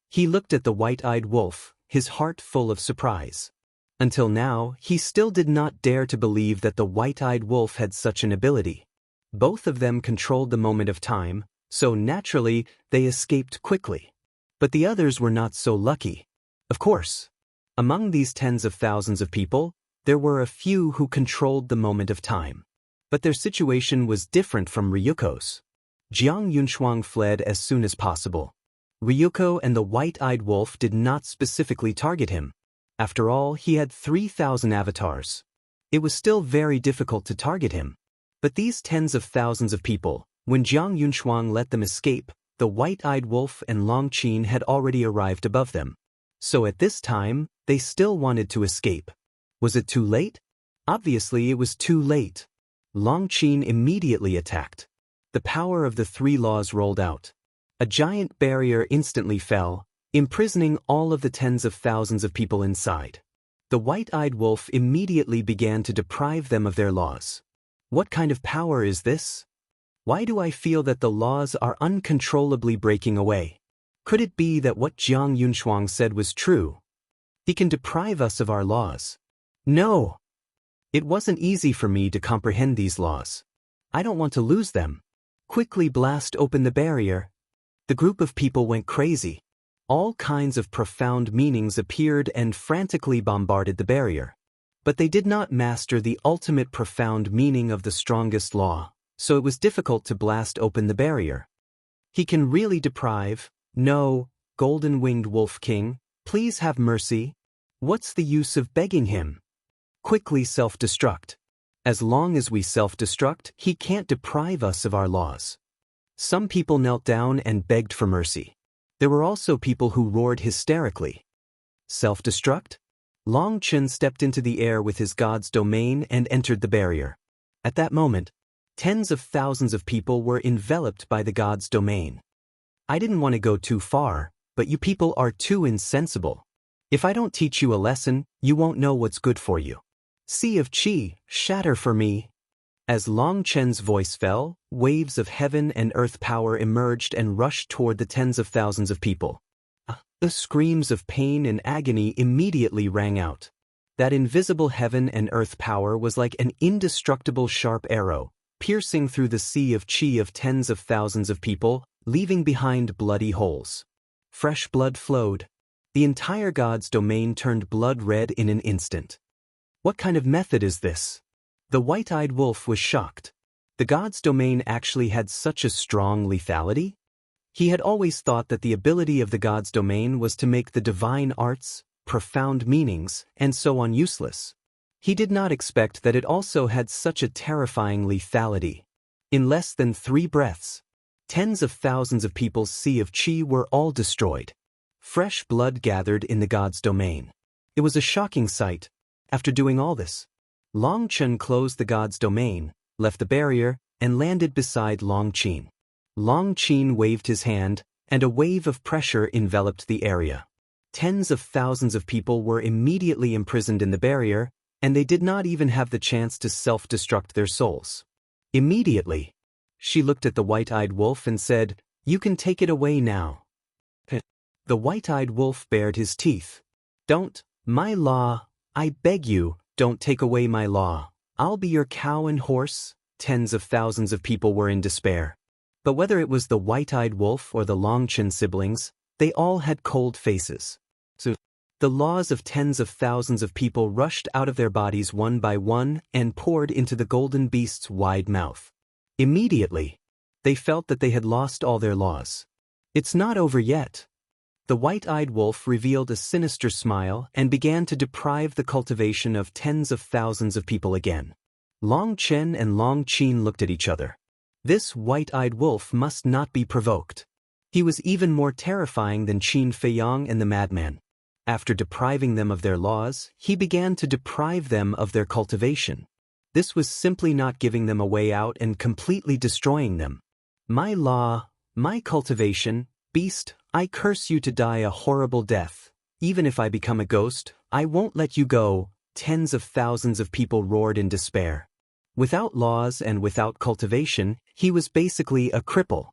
S1: He looked at the white-eyed wolf, his heart full of surprise. Until now, he still did not dare to believe that the white-eyed wolf had such an ability. Both of them controlled the moment of time, so naturally, they escaped quickly. But the others were not so lucky. Of course, among these tens of thousands of people, there were a few who controlled the moment of time. But their situation was different from Ryuko's. Jiang Yunshuang fled as soon as possible. Ryuko and the white-eyed wolf did not specifically target him. After all, he had 3,000 avatars. It was still very difficult to target him. But these tens of thousands of people, when Jiang Yunshuang let them escape, the white-eyed wolf and Long Qin had already arrived above them. So at this time, they still wanted to escape. Was it too late? Obviously it was too late. Long Qin immediately attacked. The power of the 3 laws rolled out. A giant barrier instantly fell, imprisoning all of the tens of thousands of people inside. The white-eyed wolf immediately began to deprive them of their laws. What kind of power is this? Why do I feel that the laws are uncontrollably breaking away? Could it be that what Jiang Yunshuang said was true? He can deprive us of our laws. No! It wasn't easy for me to comprehend these laws. I don't want to lose them. Quickly blast open the barrier. The group of people went crazy. All kinds of profound meanings appeared and frantically bombarded the barrier. But they did not master the ultimate profound meaning of the strongest law, so it was difficult to blast open the barrier. He can really deprive. No, golden-winged wolf king, please have mercy. What's the use of begging him? Quickly self-destruct. As long as we self-destruct, he can't deprive us of our laws. Some people knelt down and begged for mercy. There were also people who roared hysterically. Self-destruct? Long Qin stepped into the air with his god's domain and entered the barrier. At that moment, tens of thousands of people were enveloped by the god's domain. I didn't want to go too far, but you people are too insensible. If I don't teach you a lesson, you won't know what's good for you. Sea of Qi, shatter for me. As Long Chen's voice fell, waves of heaven and earth power emerged and rushed toward the tens of thousands of people. The screams of pain and agony immediately rang out. That invisible heaven and earth power was like an indestructible sharp arrow, piercing through the sea of chi of tens of thousands of people, leaving behind bloody holes. Fresh blood flowed. The entire god's domain turned blood red in an instant. What kind of method is this? The white-eyed wolf was shocked. The god's domain actually had such a strong lethality? He had always thought that the ability of the god's domain was to make the divine arts, profound meanings, and so on useless. He did not expect that it also had such a terrifying lethality. In less than 3 breaths, tens of thousands of people's sea of chi were all destroyed. Fresh blood gathered in the god's domain. It was a shocking sight. After doing all this, Long Chen closed the god's domain, left the barrier, and landed beside Long Qin. Long Qin waved his hand, and a wave of pressure enveloped the area. Tens of thousands of people were immediately imprisoned in the barrier, and they did not even have the chance to self-destruct their souls. Immediately, she looked at the white-eyed wolf and said, "You can take it away now." The white-eyed wolf bared his teeth. "Don't, my law, I beg you, don't take away my law. I'll be your cow and horse." Tens of thousands of people were in despair. But whether it was the white-eyed wolf or the Longchen siblings, they all had cold faces. So, the laws of tens of thousands of people rushed out of their bodies one by one and poured into the golden beast's wide mouth. Immediately, they felt that they had lost all their laws. "It's not over yet." The white-eyed wolf revealed a sinister smile and began to deprive the cultivation of tens of thousands of people again. Long Chen and Long Qin looked at each other. This white-eyed wolf must not be provoked. He was even more terrifying than Qin Feiyang and the madman. After depriving them of their laws, he began to deprive them of their cultivation. This was simply not giving them a way out and completely destroying them. "My law, my cultivation, beast, I curse you to die a horrible death. Even if I become a ghost, I won't let you go." Tens of thousands of people roared in despair. Without laws and without cultivation, he was basically a cripple.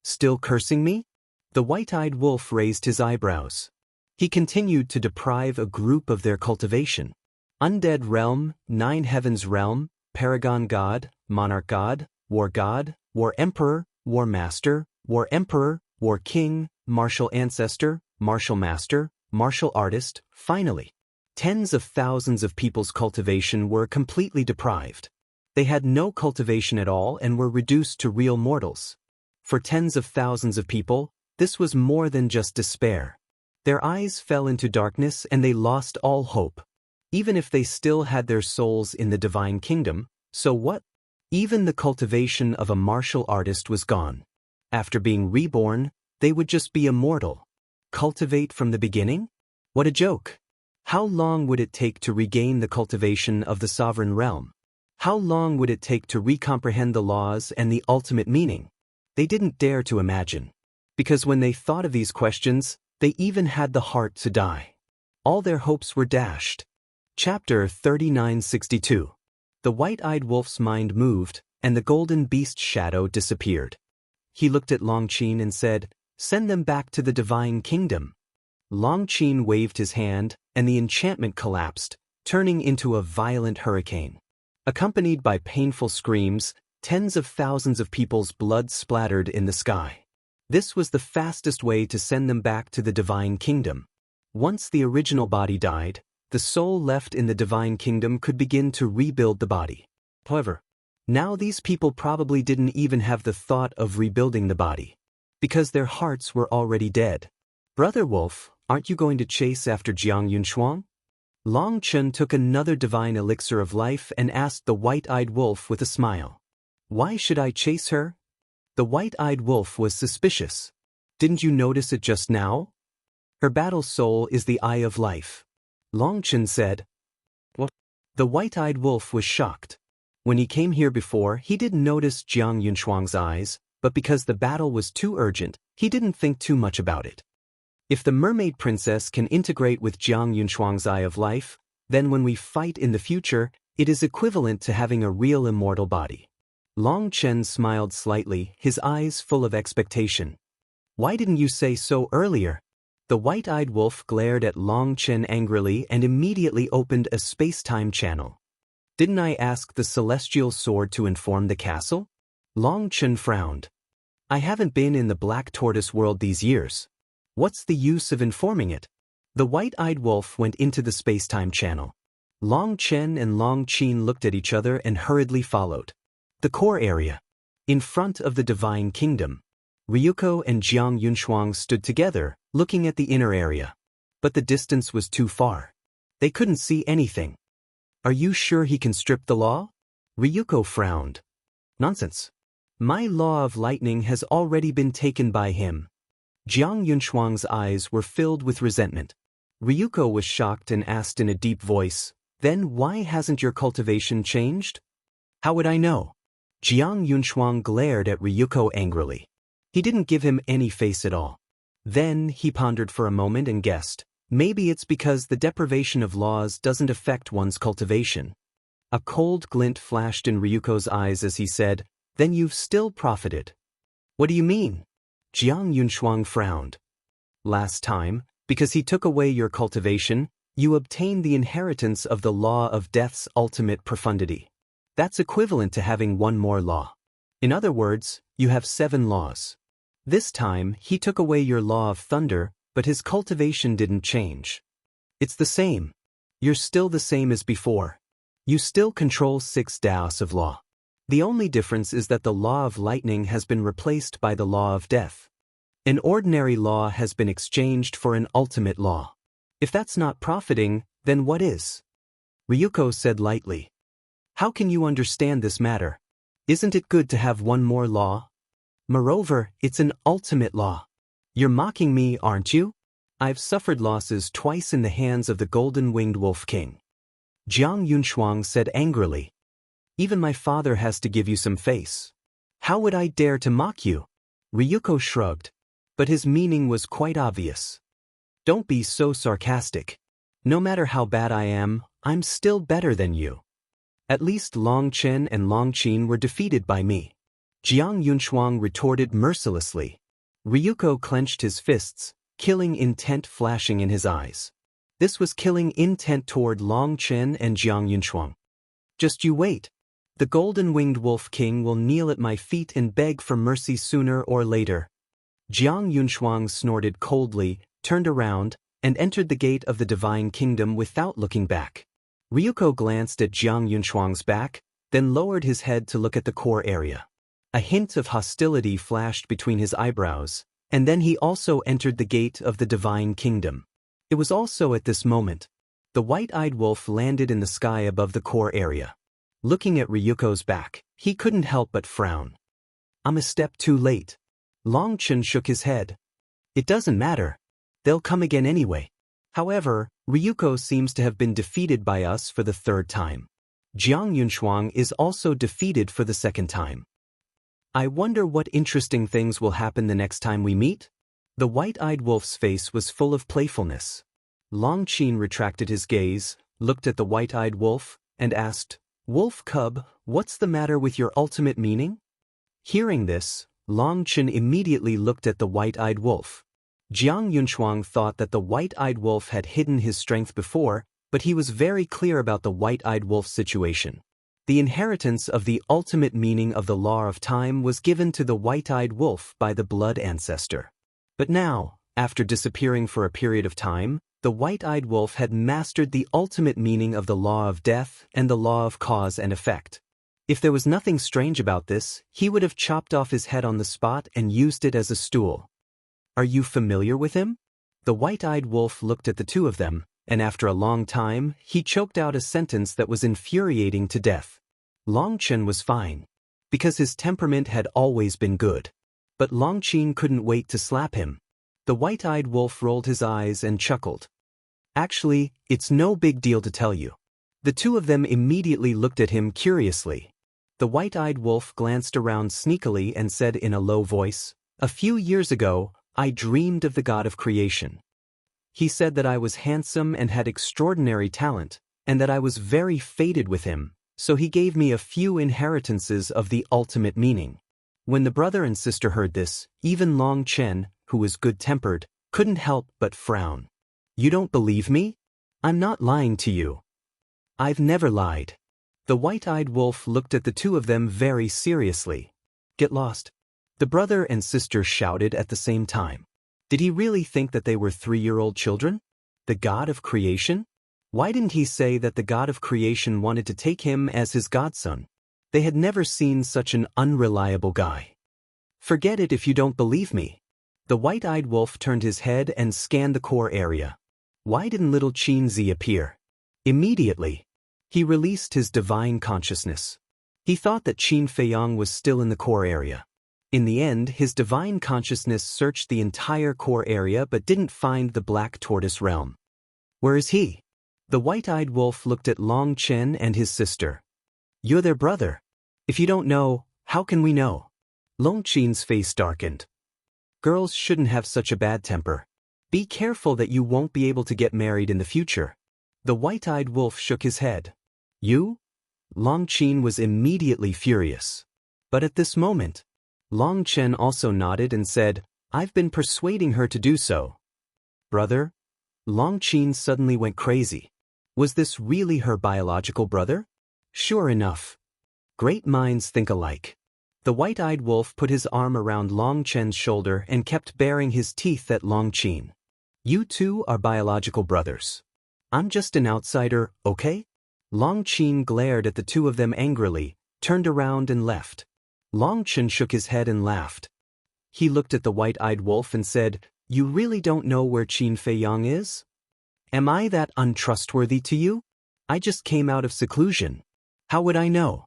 S1: "Still cursing me?" The white-eyed wolf raised his eyebrows. He continued to deprive a group of their cultivation. Undead realm, 9 heavens realm, paragon god, monarch god, war emperor, war master, war emperor, war king, martial ancestor, martial master, martial artist. Finally, tens of thousands of people's cultivation were completely deprived. They had no cultivation at all and were reduced to real mortals. For tens of thousands of people, this was more than just despair. Their eyes fell into darkness and they lost all hope. Even if they still had their souls in the divine kingdom, so what? Even the cultivation of a martial artist was gone. After being reborn, they would just be immortal. Cultivate from the beginning? What a joke! How long would it take to regain the cultivation of the sovereign realm? How long would it take to recomprehend the laws and the ultimate meaning? They didn't dare to imagine. Because when they thought of these questions, they even had the heart to die. All their hopes were dashed. Chapter 3962. The white-eyed wolf's mind moved, and the golden beast's shadow disappeared. He looked at Long Qin and said, "Send them back to the divine kingdom." Long Qin waved his hand, and the enchantment collapsed, turning into a violent hurricane. Accompanied by painful screams, tens of thousands of people's blood splattered in the sky. This was the fastest way to send them back to the divine kingdom. Once the original body died, the soul left in the divine kingdom could begin to rebuild the body. However, now these people probably didn't even have the thought of rebuilding the body, because their hearts were already dead. "Brother Wolf, aren't you going to chase after Jiang Yunshuang?" Long Chen took another divine elixir of life and asked the white-eyed wolf with a smile. "Why should I chase her?" The white-eyed wolf was suspicious. "Didn't you notice it just now? Her battle soul is the eye of life." Long Chen said. "What?" The white-eyed wolf was shocked. When he came here before, he didn't notice Jiang Yunshuang's eyes, but because the battle was too urgent, he didn't think too much about it. If the mermaid princess can integrate with Jiang Yunshuang's eye of life, then when we fight in the future, it is equivalent to having a real immortal body. Long Chen smiled slightly, his eyes full of expectation. "Why didn't you say so earlier?" The white-eyed wolf glared at Long Chen angrily and immediately opened a space-time channel. Didn't I ask the celestial sword to inform the castle? Long Chen frowned. I haven't been in the Black Tortoise world these years. What's the use of informing it? The white-eyed wolf went into the space-time channel. Long Chen and Long Qin looked at each other and hurriedly followed. The core area. In front of the Divine Kingdom. Ryuko and Jiang Yunshuang stood together, looking at the inner area. But the distance was too far. They couldn't see anything. Are you sure he can strip the law? Ryuko frowned. Nonsense. My law of lightning has already been taken by him. Jiang Yunshuang's eyes were filled with resentment. Ryuko was shocked and asked in a deep voice, Then why hasn't your cultivation changed? How would I know? Jiang Yunshuang glared at Ryuko angrily. He didn't give him any face at all. Then he pondered for a moment and guessed, maybe it's because the deprivation of laws doesn't affect one's cultivation. A cold glint flashed in Ryuko's eyes as he said, Then you've still profited. What do you mean? Jiang Yunshuang frowned. Last time, because he took away your cultivation, you obtained the inheritance of the law of death's ultimate profundity. That's equivalent to having one more law. In other words, you have 7 laws. This time, he took away your law of thunder, but his cultivation didn't change. It's the same. You're still the same as before. You still control 6 daos of law. The only difference is that the law of lightning has been replaced by the law of death. An ordinary law has been exchanged for an ultimate law. If that's not profiting, then what is? Ryuko said lightly. How can you understand this matter? Isn't it good to have one more law? Moreover, it's an ultimate law. You're mocking me, aren't you? I've suffered losses twice in the hands of the golden-winged wolf king. Jiang Yunshuang said angrily. Even my father has to give you some face. How would I dare to mock you? Ryuko shrugged. But his meaning was quite obvious. Don't be so sarcastic. No matter how bad I am, I'm still better than you. At least Long Chen and Long Qin were defeated by me. Jiang Yunshuang retorted mercilessly. Ryuko clenched his fists, killing intent flashing in his eyes. This was killing intent toward Long Chen and Jiang Yunshuang. Just you wait. The golden-winged wolf king will kneel at my feet and beg for mercy sooner or later. Jiang Yunshuang snorted coldly, turned around, and entered the gate of the Divine Kingdom without looking back. Ryuko glanced at Jiang Yunshuang's back, then lowered his head to look at the core area. A hint of hostility flashed between his eyebrows, and then he also entered the gate of the Divine Kingdom. It was also at this moment. The white-eyed wolf landed in the sky above the core area. Looking at Ryuko's back, he couldn't help but frown. I'm a step too late. Long Chen shook his head. It doesn't matter. They'll come again anyway. However, Ryuko seems to have been defeated by us for the 3rd time. Jiang Yunshuang is also defeated for the 2nd time. I wonder what interesting things will happen the next time we meet? The white-eyed wolf's face was full of playfulness. Long Qin retracted his gaze, looked at the white-eyed wolf, and asked, Wolf cub, what's the matter with your ultimate meaning? Hearing this, Long Chen immediately looked at the white-eyed wolf. Jiang Yunshuang thought that the white-eyed wolf had hidden his strength before, but he was very clear about the white-eyed wolf's situation. The inheritance of the ultimate meaning of the law of time was given to the white-eyed wolf by the blood ancestor. But now, after disappearing for a period of time, the white-eyed wolf had mastered the ultimate meaning of the law of death and the law of cause and effect. If there was nothing strange about this, he would have chopped off his head on the spot and used it as a stool. Are you familiar with him? The white-eyed wolf looked at the two of them, and after a long time, he choked out a sentence that was infuriating to death. Long Chen was fine, because his temperament had always been good. But Long Qin couldn't wait to slap him. The white-eyed wolf rolled his eyes and chuckled. Actually, it's no big deal to tell you. The two of them immediately looked at him curiously. The white-eyed wolf glanced around sneakily and said in a low voice, A few years ago, I dreamed of the god of creation. He said that I was handsome and had extraordinary talent, and that I was very fated with him, so he gave me a few inheritances of the ultimate meaning. When the brother and sister heard this, even Long Chen, who was good-tempered, couldn't help but frown. You don't believe me? I'm not lying to you. I've never lied. The white-eyed wolf looked at the two of them very seriously. Get lost. The brother and sister shouted at the same time. Did he really think that they were 3-year-old children? The god of creation? Why didn't he say that the god of creation wanted to take him as his godson? They had never seen such an unreliable guy. Forget it if you don't believe me. The white-eyed wolf turned his head and scanned the core area. Why didn't little Qinzi appear? Immediately, he released his divine consciousness. He thought that Qin Feiyang was still in the core area. In the end, his divine consciousness searched the entire core area but didn't find the black tortoise realm. Where is he? The white-eyed wolf looked at Long Chen and his sister. You're their brother. If you don't know, how can we know? Long Chen's face darkened. Girls shouldn't have such a bad temper. Be careful that you won't be able to get married in the future. The white-eyed wolf shook his head. You? Long Chen was immediately furious. But at this moment, Long Chen also nodded and said, I've been persuading her to do so. Brother? Long Chen suddenly went crazy. Was this really her biological brother? Sure enough. Great minds think alike. The white-eyed wolf put his arm around Long Chen's shoulder and kept baring his teeth at Long Chen. You two are biological brothers. I'm just an outsider, okay? Long Chen glared at the two of them angrily, turned around and left. Long Chen shook his head and laughed. He looked at the white-eyed wolf and said, You really don't know where Qin Feiyang is? Am I that untrustworthy to you? I just came out of seclusion. How would I know?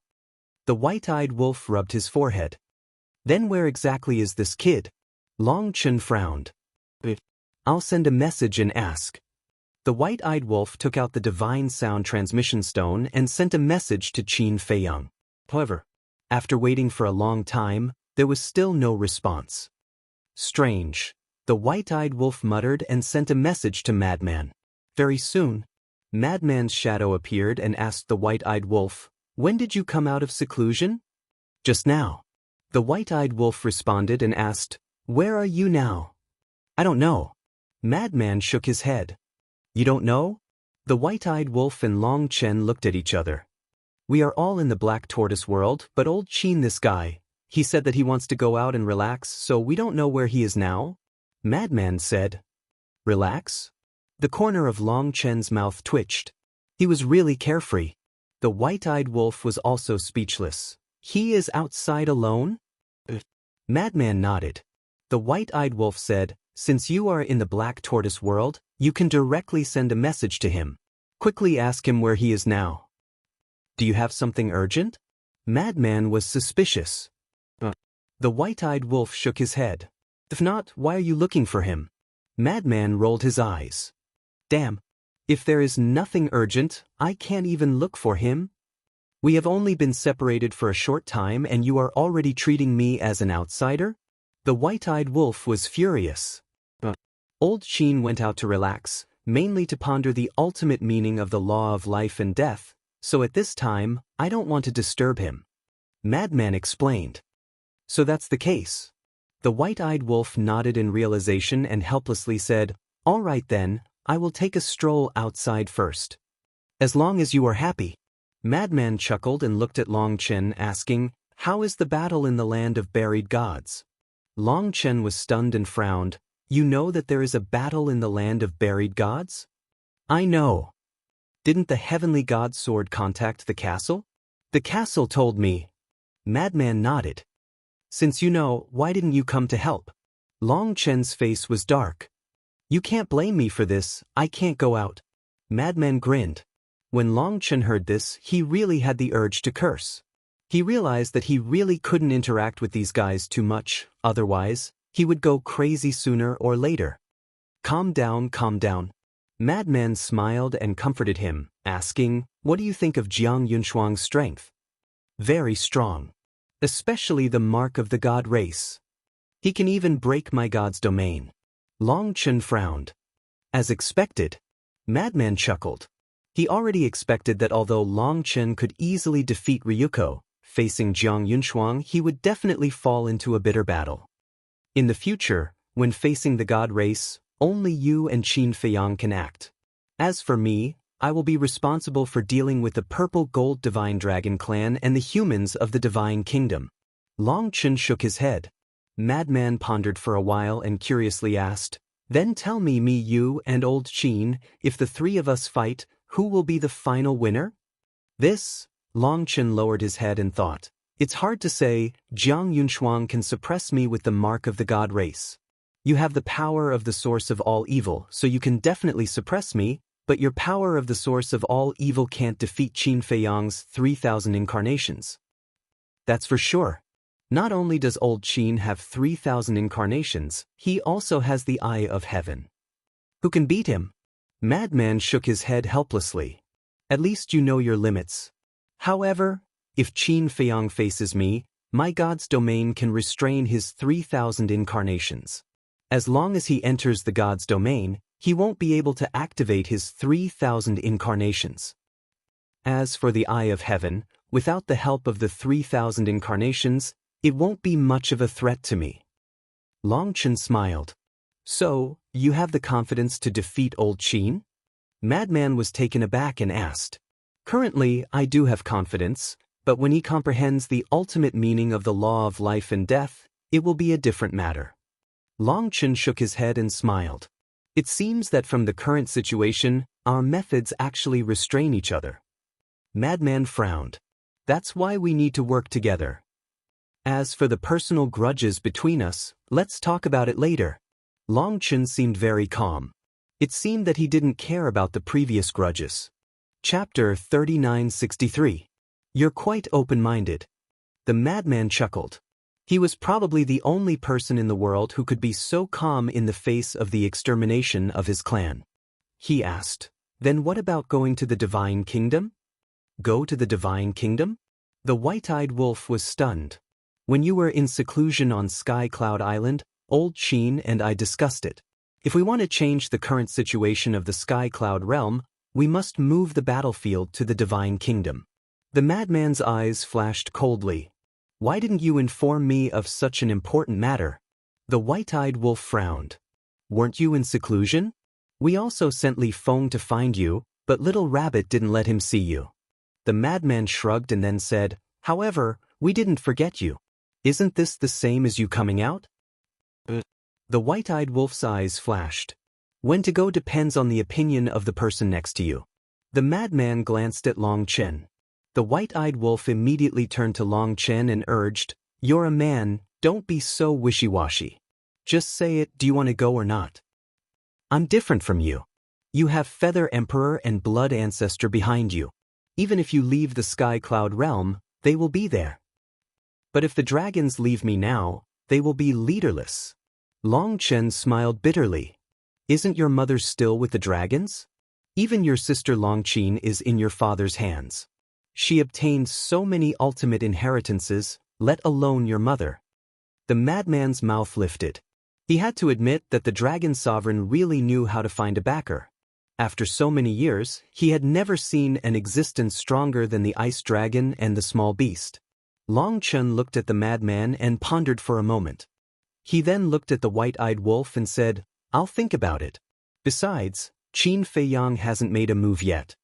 S1: The white-eyed wolf rubbed his forehead. Then where exactly is this kid? Long Chen frowned. I'll send a message and ask. The white-eyed wolf took out the divine sound transmission stone and sent a message to Qin Feiyang. However, after waiting for a long time, there was still no response. Strange. The white-eyed wolf muttered and sent a message to Madman. Very soon, Madman's shadow appeared and asked the white-eyed wolf, When did you come out of seclusion? Just now. The white-eyed wolf responded and asked, Where are you now? I don't know. Madman shook his head. You don't know? The white-eyed wolf and Long Chen looked at each other. We are all in the black tortoise world, but old Qin, this guy, he said that he wants to go out and relax, so we don't know where he is now? Madman said. Relax? The corner of Long Chen's mouth twitched. He was really carefree. The white-eyed wolf was also speechless. He is outside alone? Madman nodded. The white-eyed wolf said, Since you are in the black tortoise world, you can directly send a message to him. Quickly ask him where he is now. Do you have something urgent? Madman was suspicious. The white-eyed wolf shook his head. If not, why are you looking for him? Madman rolled his eyes. Damn. If there is nothing urgent, I can't even look for him. We have only been separated for a short time and you are already treating me as an outsider? The white-eyed wolf was furious. Old Qin went out to relax, mainly to ponder the ultimate meaning of the law of life and death, so at this time, I don't want to disturb him. Madman explained. So that's the case. The white-eyed wolf nodded in realization and helplessly said, All right then, I will take a stroll outside first. As long as you are happy. Madman chuckled and looked at Long Chen, asking, How is the battle in the land of buried gods? Long Chen was stunned and frowned. You know that there is a battle in the land of buried gods? I know. Didn't the heavenly god's sword contact the castle? The castle told me. Madman nodded. Since you know, why didn't you come to help? Long Chen's face was dark. You can't blame me for this, I can't go out. Madman grinned. When Long Chen heard this, he really had the urge to curse. He realized that he really couldn't interact with these guys too much, otherwise, he would go crazy sooner or later. Calm down, calm down. Madman smiled and comforted him, asking, What do you think of Jiang Yunshuang's strength? Very strong. Especially the mark of the god race. He can even break my god's domain. Long Chen frowned. As expected. Madman chuckled. He already expected that although Long Chen could easily defeat Ryuko, facing Jiang Yunshuang he would definitely fall into a bitter battle. In the future, when facing the god race, only you and Qin Feiyang can act. As for me, I will be responsible for dealing with the purple gold divine dragon clan and the humans of the divine kingdom. Long Chen shook his head. Madman pondered for a while and curiously asked, "Then tell me, you and old Qin, if the three of us fight, who will be the final winner?" This, Long Chen lowered his head and thought, "It's hard to say. Jiang Yunshuang can suppress me with the mark of the god race. You have the power of the source of all evil, so you can definitely suppress me, but your power of the source of all evil can't defeat Qin Feiyang's 3,000 incarnations. That's for sure. Not only does old Qin have 3,000 incarnations, he also has the Eye of Heaven. Who can beat him?" Madman shook his head helplessly. "At least you know your limits. However, if Qin Feiyang faces me, my god's domain can restrain his 3,000 incarnations. As long as he enters the god's domain, he won't be able to activate his 3,000 incarnations. As for the Eye of Heaven, without the help of the 3,000 incarnations, it won't be much of a threat to me." Long Chen smiled. "So, you have the confidence to defeat old Qin?" Madman was taken aback and asked. "Currently, I do have confidence, but when he comprehends the ultimate meaning of the law of life and death, it will be a different matter." Long Chen shook his head and smiled. "It seems that from the current situation, our methods actually restrain each other." Madman frowned. "That's why we need to work together. As for the personal grudges between us, let's talk about it later." Long Chen seemed very calm. It seemed that he didn't care about the previous grudges. Chapter 3963. You're quite open-minded. The madman chuckled. He was probably the only person in the world who could be so calm in the face of the extermination of his clan. He asked, "Then what about going to the Divine Kingdom?" "Go to the Divine Kingdom?" The white-eyed wolf was stunned. "When you were in seclusion on Sky Cloud Island, old Qin and I discussed it. If we want to change the current situation of the Sky Cloud realm, we must move the battlefield to the Divine Kingdom." The madman's eyes flashed coldly. "Why didn't you inform me of such an important matter?" The white-eyed wolf frowned. "Weren't you in seclusion? We also sent Li Feng to find you, but Little Rabbit didn't let him see you." The madman shrugged and then said, "However, we didn't forget you. Isn't this the same as you coming out?" The white-eyed wolf's eyes flashed. "When to go depends on the opinion of the person next to you." The madman glanced at Long Chen. The white-eyed wolf immediately turned to Long Chen and urged, "You're a man, don't be so wishy-washy. Just say it, do you want to go or not? I'm different from you. You have Feather Emperor and Blood Ancestor behind you. Even if you leave the Sky Cloud realm, they will be there. But if the dragons leave me now, they will be leaderless." Long Chen smiled bitterly. "Isn't your mother still with the dragons? Even your sister Long Qin is in your father's hands. She obtained so many ultimate inheritances, let alone your mother." The madman's mouth lifted. He had to admit that the dragon sovereign really knew how to find a backer. After so many years, he had never seen an existence stronger than the ice dragon and the small beast. Long Chen looked at the madman and pondered for a moment. He then looked at the white-eyed wolf and said, "I'll think about it. Besides, Qin Feiyang hasn't made a move yet."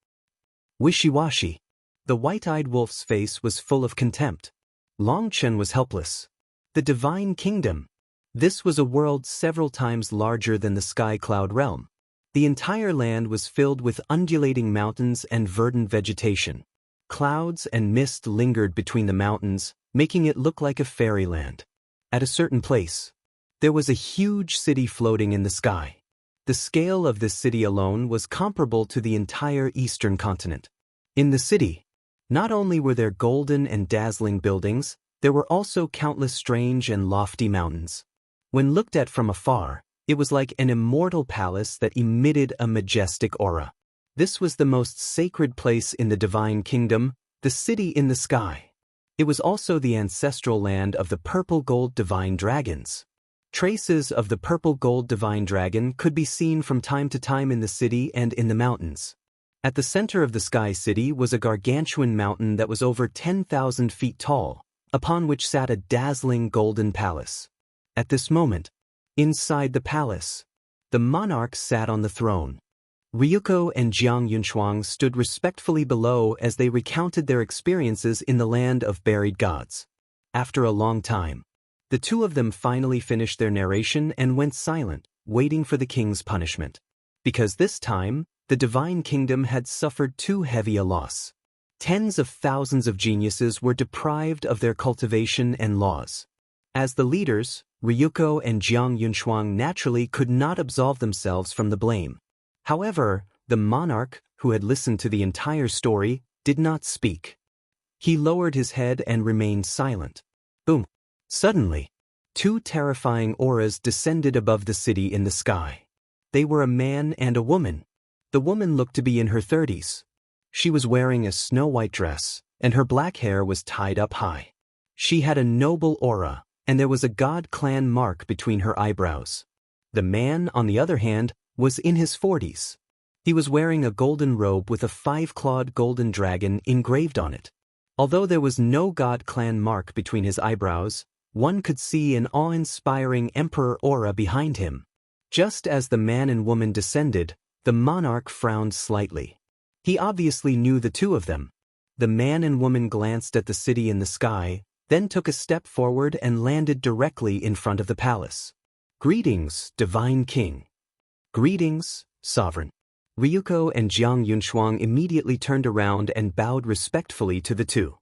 S1: Wishy-washy. The white-eyed wolf's face was full of contempt. Long Chen was helpless. The Divine Kingdom. This was a world several times larger than the Sky Cloud realm. The entire land was filled with undulating mountains and verdant vegetation. Clouds and mist lingered between the mountains, making it look like a fairyland. At a certain place, there was a huge city floating in the sky. The scale of this city alone was comparable to the entire eastern continent. In the city, not only were there golden and dazzling buildings, there were also countless strange and lofty mountains. When looked at from afar, it was like an immortal palace that emitted a majestic aura. This was the most sacred place in the Divine Kingdom, the city in the sky. It was also the ancestral land of the purple gold divine dragons. Traces of the purple gold divine dragon could be seen from time to time in the city and in the mountains. At the center of the Sky City was a gargantuan mountain that was over 10,000 feet tall, upon which sat a dazzling golden palace. At this moment, inside the palace, the monarch sat on the throne. Ryuko and Jiang Yunchuang stood respectfully below as they recounted their experiences in the land of buried gods. After a long time, the two of them finally finished their narration and went silent, waiting for the king's punishment. Because this time, the divine kingdom had suffered too heavy a loss. Tens of thousands of geniuses were deprived of their cultivation and laws. As the leaders, Ryuko and Jiang Yunchuang naturally could not absolve themselves from the blame. However, the monarch, who had listened to the entire story, did not speak. He lowered his head and remained silent. Boom! Suddenly, two terrifying auras descended above the city in the sky. They were a man and a woman. The woman looked to be in her 30s. She was wearing a snow-white dress, and her black hair was tied up high. She had a noble aura, and there was a god clan mark between her eyebrows. The man, on the other hand, was in his 40s. He was wearing a golden robe with a 5-clawed golden dragon engraved on it. Although there was no god clan mark between his eyebrows, one could see an awe-inspiring emperor aura behind him. Just as the man and woman descended, the monarch frowned slightly. He obviously knew the two of them. The man and woman glanced at the city in the sky, then took a step forward and landed directly in front of the palace. "Greetings, divine king." "Greetings, sovereign." Ryuko and Jiang Yunchuang immediately turned around and bowed respectfully to the two.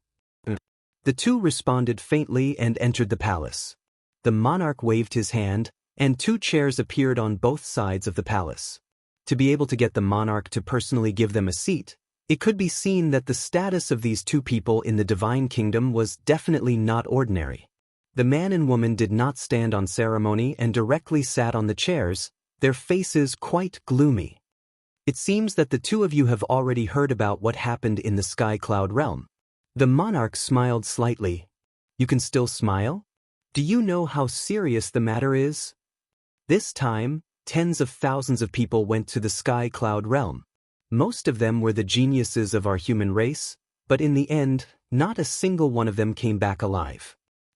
S1: The two responded faintly and entered the palace. The monarch waved his hand, and 2 chairs appeared on both sides of the palace. To be able to get the monarch to personally give them a seat, it could be seen that the status of these two people in the divine kingdom was definitely not ordinary. The man and woman did not stand on ceremony and directly sat on the chairs, their faces quite gloomy. "It seems that the two of you have already heard about what happened in the Sky Cloud realm." The monarch smiled slightly. "You can still smile? Do you know how serious the matter is?" This time, tens of thousands of people went to the Sky Cloud realm. Most of them were the geniuses of our human race, but in the end, not a single one of them came back alive.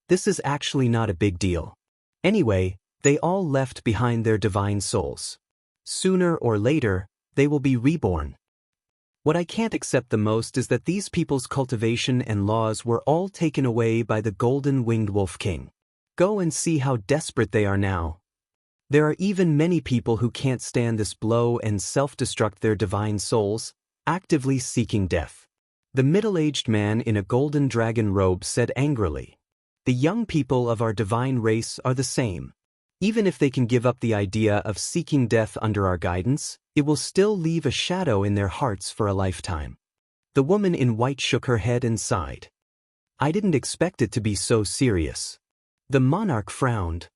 S1: This is actually not a big deal. Anyway, they all left behind their divine souls. Sooner or later, they will be reborn. What I can't accept the most is that these people's cultivation and laws were all taken away by the golden-winged wolf king. Go and see how desperate they are now. There are even many people who can't stand this blow and self-destruct their divine souls, actively seeking death. The middle-aged man in a golden dragon robe said angrily, "The young people of our divine race are the same. Even if they can give up the idea of seeking death under our guidance, it will still leave a shadow in their hearts for a lifetime." The woman in white shook her head and sighed. "I didn't expect it to be so serious." The monarch frowned.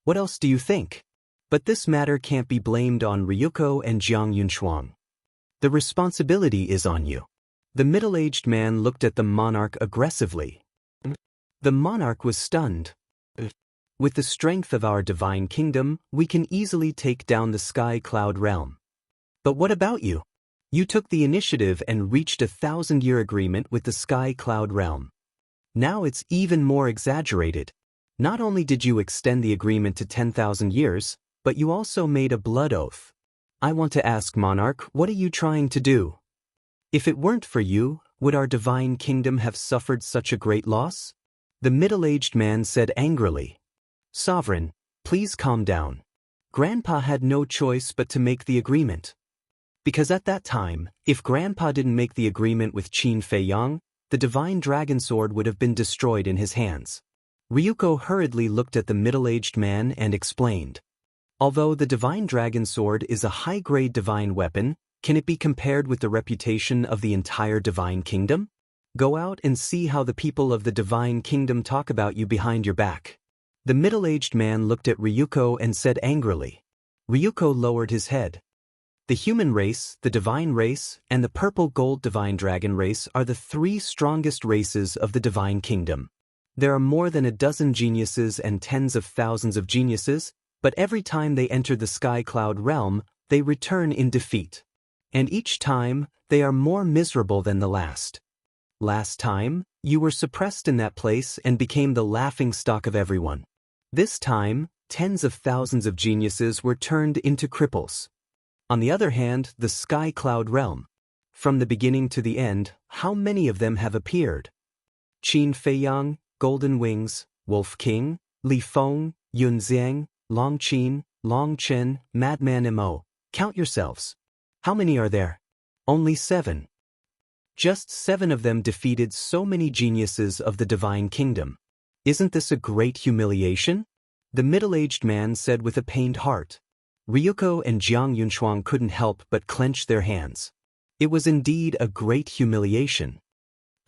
S1: "What else do you think? But this matter can't be blamed on Ryuko and Jiang Yunchuang. The responsibility is on you." The middle-aged man looked at the monarch aggressively. The monarch was stunned. "With the strength of our divine kingdom, we can easily take down the Sky Cloud realm. But what about you? You took the initiative and reached a 1,000-year agreement with the Sky Cloud realm. Now it's even more exaggerated. Not only did you extend the agreement to 10,000 years, but you also made a blood oath. I want to ask, monarch, what are you trying to do? If it weren't for you, would our divine kingdom have suffered such a great loss?" The middle-aged man said angrily. "Sovereign, please calm down. Grandpa had no choice but to make the agreement. Because at that time, if Grandpa didn't make the agreement with Qin Feiyang, the divine dragon sword would have been destroyed in his hands." Ryuko hurriedly looked at the middle-aged man and explained. "Although the divine dragon sword is a high-grade divine weapon, can it be compared with the reputation of the entire divine kingdom? Go out and see how the people of the divine kingdom talk about you behind your back." The middle-aged man looked at Ryuko and said angrily. Ryuko lowered his head. "The human race, the divine race, and the purple-gold divine dragon race are the 3 strongest races of the divine kingdom. There are more than a dozen geniuses and tens of thousands of geniuses, but every time they enter the Sky Cloud realm, they return in defeat. And each time, they are more miserable than the last. Last time, you were suppressed in that place and became the laughingstock of everyone. This time, tens of thousands of geniuses were turned into cripples. On the other hand, the Sky Cloud realm. From the beginning to the end, how many of them have appeared? Qin Feiyang, Golden Wings, Wolf King, Li Feng, Yun Xiang, Long Qin, Long Chen, Madman Mo. Count yourselves. How many are there? Only 7. Just 7 of them defeated so many geniuses of the divine kingdom. Isn't this a great humiliation? The middle-aged man said with a pained heart. Ryuko and Jiang Yunshuang couldn't help but clench their hands. It was indeed a great humiliation.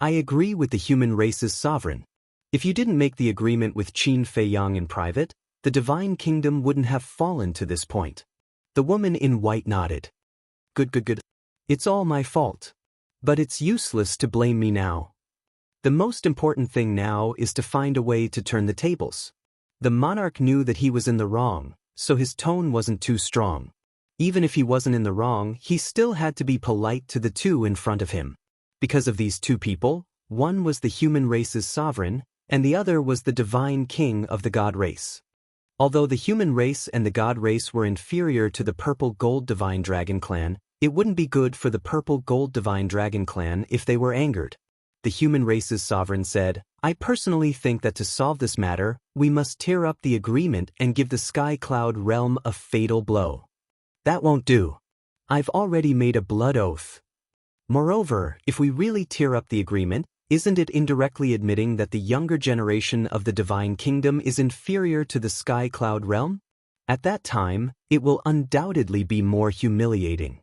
S1: I agree with the human race's sovereign. If you didn't make the agreement with Qin Feiyang in private, the divine kingdom wouldn't have fallen to this point. The woman in white nodded. Good. It's all my fault. But it's useless to blame me now. The most important thing now is to find a way to turn the tables. The monarch knew that he was in the wrong, so his tone wasn't too strong. Even if he wasn't in the wrong, he still had to be polite to the two in front of him. Because of these two people, one was the human race's sovereign, and the other was the divine king of the god race. Although the human race and the god race were inferior to the purple gold divine dragon clan, it wouldn't be good for the purple gold divine dragon clan if they were angered. The human race's sovereign said, I personally think that to solve this matter, we must tear up the agreement and give the Sky Cloud realm a fatal blow. That won't do. I've already made a blood oath. Moreover, if we really tear up the agreement, isn't it indirectly admitting that the younger generation of the divine kingdom is inferior to the Sky Cloud realm? At that time, it will undoubtedly be more humiliating.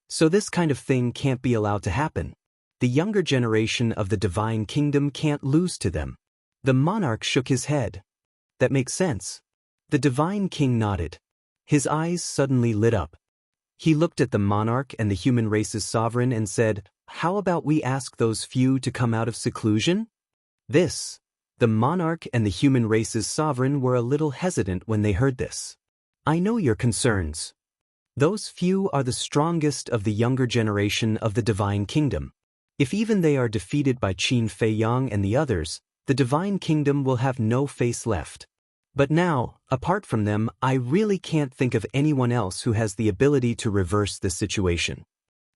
S1: So this kind of thing can't be allowed to happen. The younger generation of the divine kingdom can't lose to them. The monarch shook his head. That makes sense. The divine king nodded. His eyes suddenly lit up. He looked at the monarch and the human race's sovereign and said, How about we ask those few to come out of seclusion? The monarch and the human race's sovereign were a little hesitant when they heard this. I know your concerns. Those few are the strongest of the younger generation of the divine kingdom. If even they are defeated by Qin Feiyang and the others, the divine kingdom will have no face left. But now, apart from them, I really can't think of anyone else who has the ability to reverse this situation.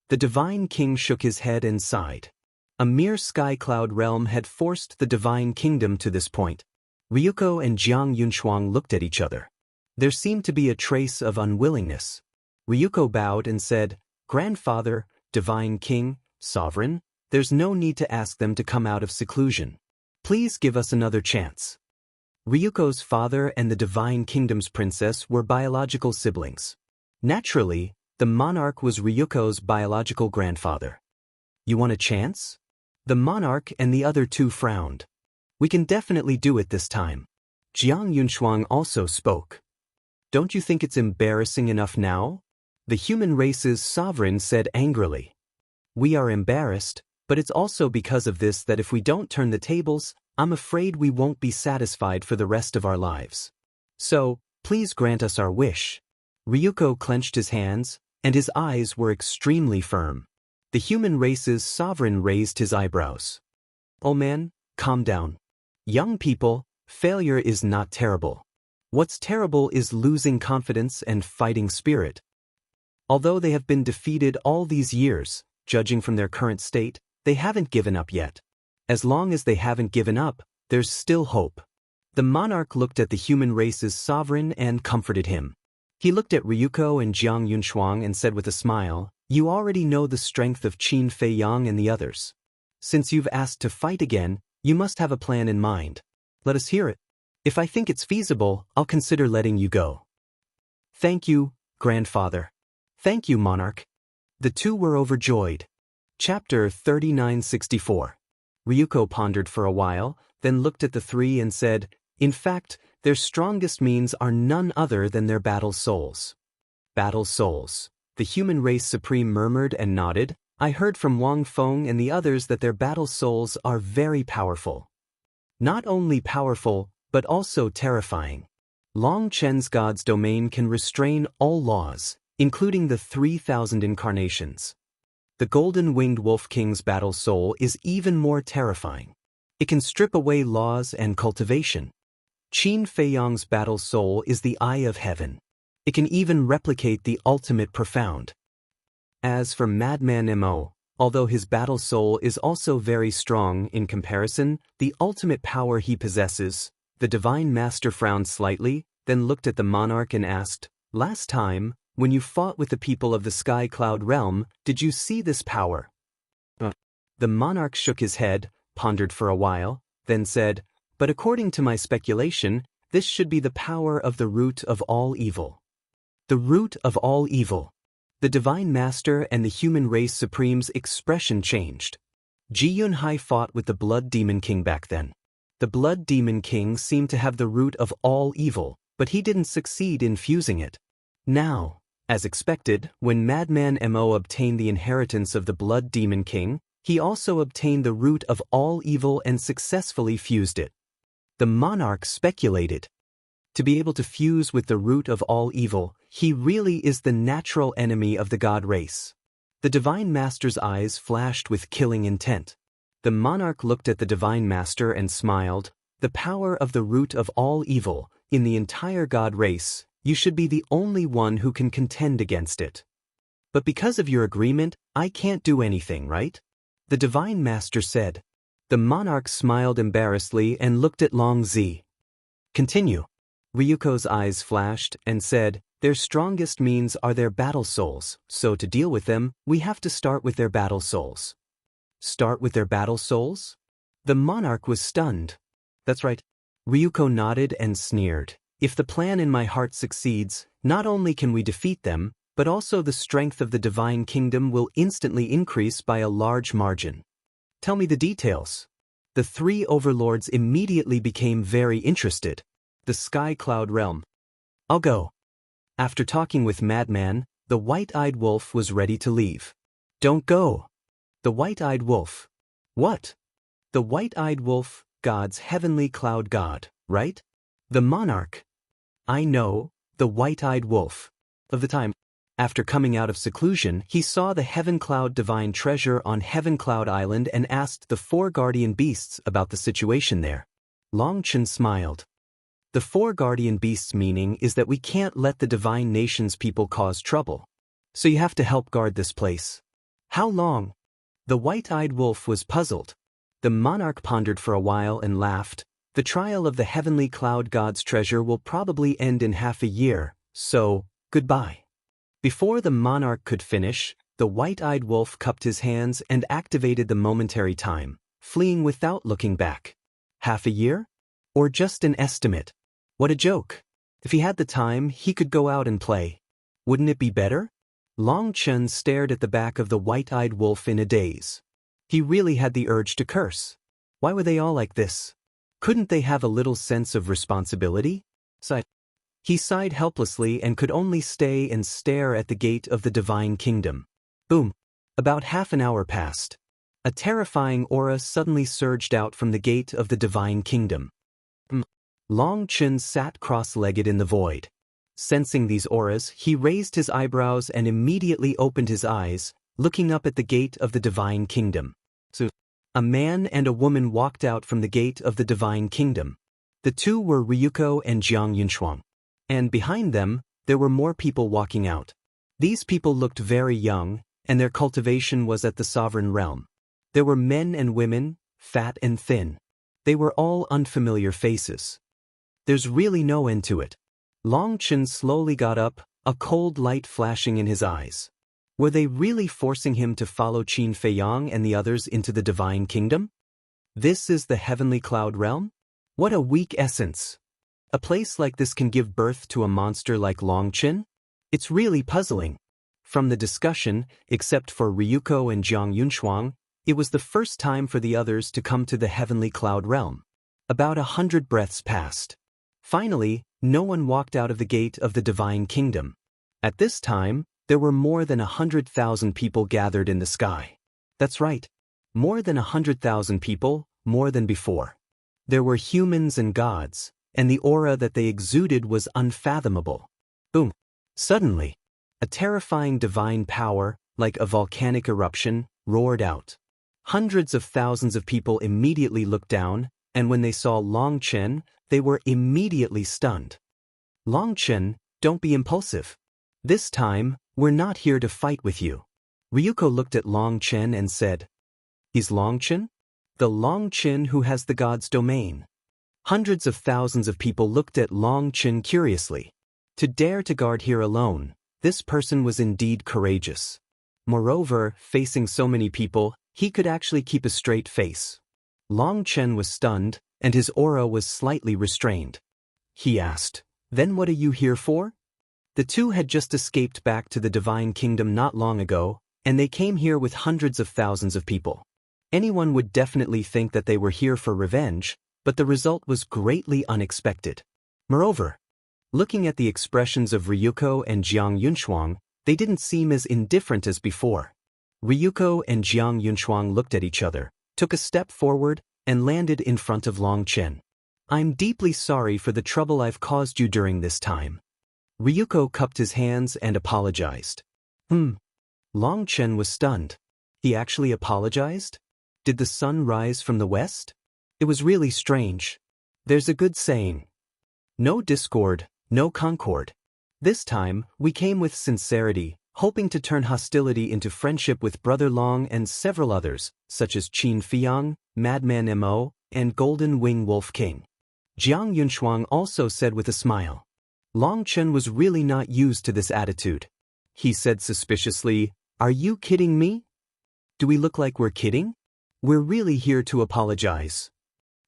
S1: The divine king shook his head and sighed. A mere sky cloud realm had forced the divine kingdom to this point. Ryuko and Jiang Yunshuang looked at each other. There seemed to be a trace of unwillingness. Ryuko bowed and said, Grandfather, divine king, sovereign, there's no need to ask them to come out of seclusion. Please give us another chance. Ryuko's father and the divine kingdom's princess were biological siblings. Naturally, the monarch was Ryuko's biological grandfather. You want a chance? The monarch and the other two frowned. We can definitely do it this time. Jiang Yunshuang also spoke. Don't you think it's embarrassing enough now? The human race's sovereign said angrily. We are embarrassed, but it's also because of this that if we don't turn the tables, I'm afraid we won't be satisfied for the rest of our lives. So, please grant us our wish. Ryuko clenched his hands, and his eyes were extremely firm. The human race's sovereign raised his eyebrows. Oh man, calm down. Young people, failure is not terrible. What's terrible is losing confidence and fighting spirit. Although they have been defeated all these years, judging from their current state, they haven't given up yet. As long as they haven't given up, there's still hope. The monarch looked at the human race's sovereign and comforted him. He looked at Ryuko and Jiang Yunshuang and said with a smile, You already know the strength of Qin Feiyang and the others. Since you've asked to fight again, you must have a plan in mind. Let us hear it. If I think it's feasible, I'll consider letting you go. Thank you, grandfather. Thank you, monarch. The two were overjoyed. Chapter 3964. Ryuko pondered for a while, then looked at the three and said, In fact, their strongest means are none other than their battle souls. Battle souls. The human race supreme murmured and nodded. I heard from Wang Feng and the others that their battle souls are very powerful. Not only powerful, but also terrifying. Long Chen's God's domain can restrain all laws, including the 3,000 incarnations. The golden-winged Wolf King's battle soul is even more terrifying. It can strip away laws and cultivation. Qin Feiyang's battle soul is the eye of heaven. It can even replicate the ultimate profound. As for Madman Mo, although his battle soul is also very strong in comparison, the ultimate power he possesses, the Divine Master frowned slightly, then looked at the monarch and asked, "Last time, when you fought with the people of the Sky Cloud Realm, did you see this power?" The monarch shook his head, pondered for a while, then said, "But according to my speculation, this should be the power of the root of all evil." The root of all evil. The Divine Master and the human race supreme's expression changed. Ji Yunhai fought with the Blood Demon King back then. The Blood Demon King seemed to have the root of all evil, but he didn't succeed in fusing it. Now, as expected, when Madman Mo obtained the inheritance of the Blood Demon King, he also obtained the root of all evil and successfully fused it. The monarch speculated. To be able to fuse with the root of all evil, he really is the natural enemy of the god race. The Divine Master's eyes flashed with killing intent. The monarch looked at the Divine Master and smiled. "The power of the root of all evil, in the entire god race, you should be the only one who can contend against it. But because of your agreement, I can't do anything, right?" The Divine Master said. The monarch smiled embarrassedly and looked at Long Zi. "Continue." Ryuko's eyes flashed and said, "Their strongest means are their battle souls, so to deal with them, we have to start with their battle souls." Start with their battle souls? The monarch was stunned. "That's right." Ryuko nodded and sneered. "If the plan in my heart succeeds, not only can we defeat them, but also the strength of the Divine Kingdom will instantly increase by a large margin." "Tell me the details." The three overlords immediately became very interested. The Sky Cloud Realm. "I'll go." After talking with Madman, the White-Eyed Wolf was ready to leave. "Don't go." The White-Eyed Wolf. "What?" The White-Eyed Wolf, God's heavenly cloud god, right? The monarch. "I know, the White-Eyed Wolf." Of the time. After coming out of seclusion, he saw the Heaven Cloud divine treasure on Heaven Cloud Island and asked the four guardian beasts about the situation there. Long Chen smiled. "The four guardian beasts' meaning is that we can't let the divine nation's people cause trouble. So you have to help guard this place." "How long?" The White-Eyed Wolf was puzzled. The monarch pondered for a while and laughed. "The trial of the heavenly cloud god's treasure will probably end in half a year, so, goodbye." Before the monarch could finish, the White-Eyed Wolf cupped his hands and activated the momentary time, fleeing without looking back. Half a year? Or just an estimate? What a joke. If he had the time, he could go out and play. Wouldn't it be better? Long Chen stared at the back of the White-Eyed Wolf in a daze. He really had the urge to curse. Why were they all like this? Couldn't they have a little sense of responsibility? He sighed helplessly and could only stay and stare at the gate of the Divine Kingdom. Boom. About half an hour passed. A terrifying aura suddenly surged out from the gate of the Divine Kingdom. Long Chen sat cross-legged in the void. Sensing these auras, he raised his eyebrows and immediately opened his eyes, looking up at the gate of the Divine Kingdom. So, a man and a woman walked out from the gate of the Divine Kingdom. The two were Ryuko and Jiang Yunshuang. And behind them, there were more people walking out. These people looked very young, and their cultivation was at the sovereign realm. There were men and women, fat and thin. They were all unfamiliar faces. There's really no end to it. Long Chen slowly got up, a cold light flashing in his eyes. Were they really forcing him to follow Qin Feiyang and the others into the Divine Kingdom? This is the Heavenly Cloud Realm? What a weak essence. A place like this can give birth to a monster like Long Chen? It's really puzzling. From the discussion, except for Ryuko and Jiang Yunshuang, it was the first time for the others to come to the Heavenly Cloud Realm. About 100 breaths passed. Finally, no one walked out of the gate of the Divine Kingdom. At this time, there were more than 100,000 people gathered in the sky. That's right. More than 100,000 people, more than before. There were humans and gods, and the aura that they exuded was unfathomable. Boom. Suddenly, a terrifying divine power, like a volcanic eruption, roared out. Hundreds of thousands of people immediately looked down, and when they saw Long Chen, they were immediately stunned. "Long Chen, don't be impulsive. This time, we're not here to fight with you. Ryuko looked at Long Chen and said, He's Long Chen? The Long Chen who has the god's domain. Hundreds of thousands of people looked at Long Chen curiously. To dare to guard here alone, this person was indeed courageous. Moreover, facing so many people, he could actually keep a straight face. Long Chen was stunned, and his aura was slightly restrained. He asked, Then what are you here for? The two had just escaped back to the Divine Kingdom not long ago, and they came here with hundreds of thousands of people. Anyone would definitely think that they were here for revenge, but the result was greatly unexpected. Moreover, looking at the expressions of Ryuko and Jiang Yunshuang, they didn't seem as indifferent as before. Ryuko and Jiang Yunshuang looked at each other, took a step forward, and landed in front of Long Chen. I'm deeply sorry for the trouble I've caused you during this time. Ryuko cupped his hands and apologized. Long Chen was stunned. He actually apologized? Did the sun rise from the west? It was really strange. There's a good saying. No discord, no concord. This time, we came with sincerity, hoping to turn hostility into friendship with Brother Long and several others, such as Qin Fiyang, Madman Mo, and Golden Wing Wolf King. Jiang Yunshuang also said with a smile. Long Chen was really not used to this attitude. He said suspiciously, Are you kidding me? Do we look like we're kidding? We're really here to apologize.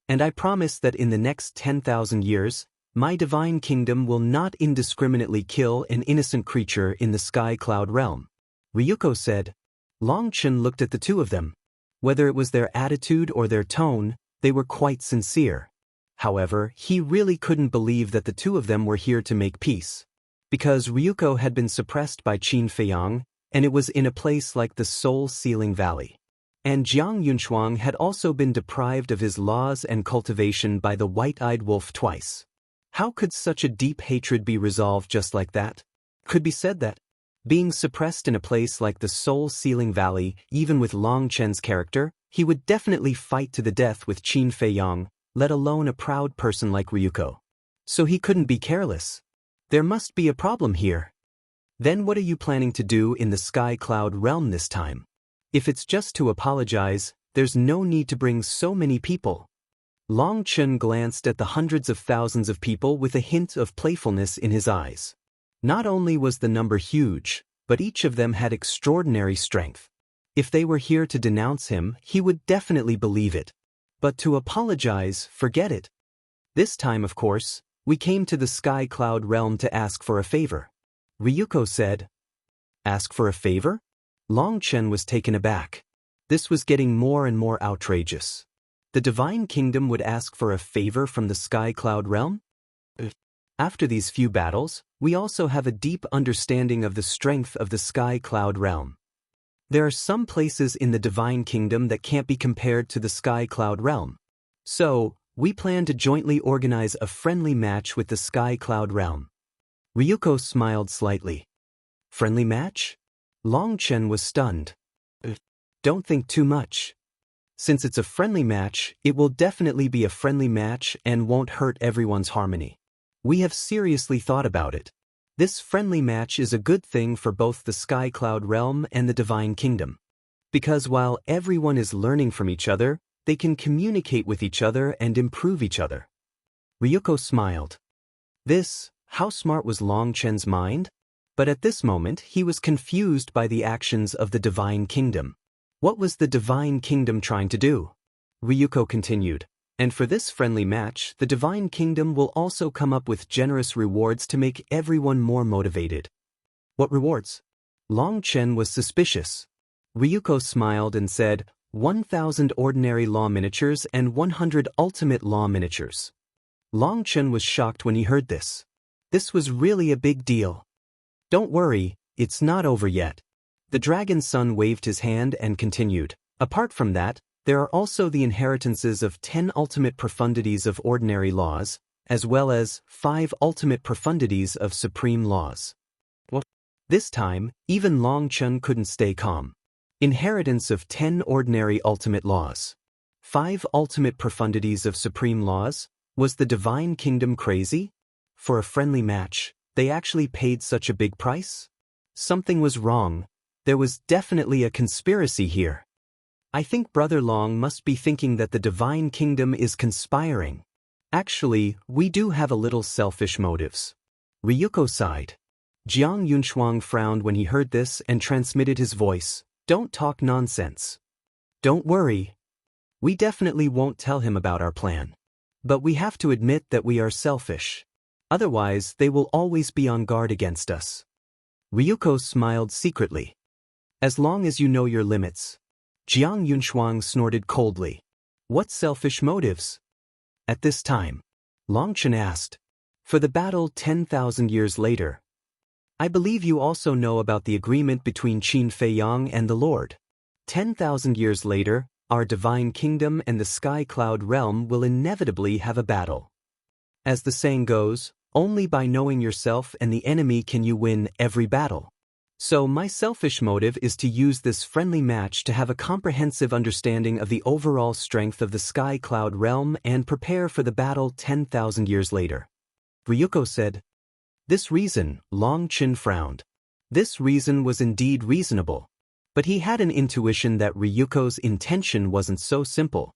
S1: And I promise that in the next 10,000 years, my divine kingdom will not indiscriminately kill an innocent creature in the sky cloud realm. Ryuko said. Long Chen looked at the two of them. Whether it was their attitude or their tone, they were quite sincere. However, he really couldn't believe that the two of them were here to make peace. Because Ryuko had been suppressed by Qin Feiyang, and it was in a place like the Soul-Sealing Valley. And Jiang Yunshuang had also been deprived of his laws and cultivation by the white-eyed wolf twice. How could such a deep hatred be resolved just like that? Could be said that, being suppressed in a place like the Soul-Sealing Valley, even with Long Chen's character, he would definitely fight to the death with Qin Feiyang, let alone a proud person like Ryuko. So he couldn't be careless. There must be a problem here. Then what are you planning to do in the Sky Cloud realm this time? If it's just to apologize, there's no need to bring so many people. Long Chen glanced at the hundreds of thousands of people with a hint of playfulness in his eyes. Not only was the number huge, but each of them had extraordinary strength. If they were here to denounce him, he would definitely believe it. But to apologize, forget it. This time, of course, we came to the Sky Cloud realm to ask for a favor. Ryuko said. Ask for a favor? Long Chen was taken aback. This was getting more and more outrageous. The Divine Kingdom would ask for a favor from the Sky Cloud realm? After these few battles, we also have a deep understanding of the strength of the Sky Cloud realm. There are some places in the Divine Kingdom that can't be compared to the Sky Cloud realm. So, we plan to jointly organize a friendly match with the Sky Cloud realm. Ryuko smiled slightly. Friendly match? Long Chen was stunned. Don't think too much. Since it's a friendly match, it will definitely be a friendly match and won't hurt everyone's harmony. We have seriously thought about it. This friendly match is a good thing for both the Sky Cloud realm and the Divine Kingdom. Because while everyone is learning from each other, they can communicate with each other and improve each other. Ryuko smiled. How smart was Long Chen's mind? But at this moment, he was confused by the actions of the Divine Kingdom. What was the Divine Kingdom trying to do? Ryuko continued. And for this friendly match, the Divine Kingdom will also come up with generous rewards to make everyone more motivated. What rewards? Long Chen was suspicious. Ryuko smiled and said, 1,000 ordinary law miniatures and 100 ultimate law miniatures. Long Chen was shocked when he heard this. This was really a big deal. Don't worry, it's not over yet. The Dragon Son waved his hand and continued. Apart from that, there are also the inheritances of 10 ultimate profundities of ordinary laws, as well as 5 ultimate profundities of supreme laws. What? This time, even Long Chen couldn't stay calm. Inheritance of 10 ordinary ultimate laws. 5 ultimate profundities of supreme laws? Was the Divine Kingdom crazy? For a friendly match, They actually paid such a big price? Something was wrong. There was definitely a conspiracy here. I think Brother Long must be thinking that the divine kingdom is conspiring. Actually, we do have a little selfish motives. Ryuko sighed. Jiang Yunshuang frowned when he heard this and transmitted his voice. Don't talk nonsense. Don't worry. We definitely won't tell him about our plan. But we have to admit that we are selfish. Otherwise, they will always be on guard against us. Ryuko smiled secretly. As long as you know your limits. Jiang Yunshuang snorted coldly. What selfish motives? At this time, Long Chen asked. For the battle 10,000 years later. I believe you also know about the agreement between Qin Feiyang and the Lord. 10,000 years later, our divine kingdom and the sky cloud realm will inevitably have a battle. As the saying goes, only by knowing yourself and the enemy can you win every battle. So my selfish motive is to use this friendly match to have a comprehensive understanding of the overall strength of the sky cloud realm and prepare for the battle 10,000 years later. Ryuko said. This reason, Long Chen frowned. This reason was indeed reasonable. But he had an intuition that Ryuko's intention wasn't so simple.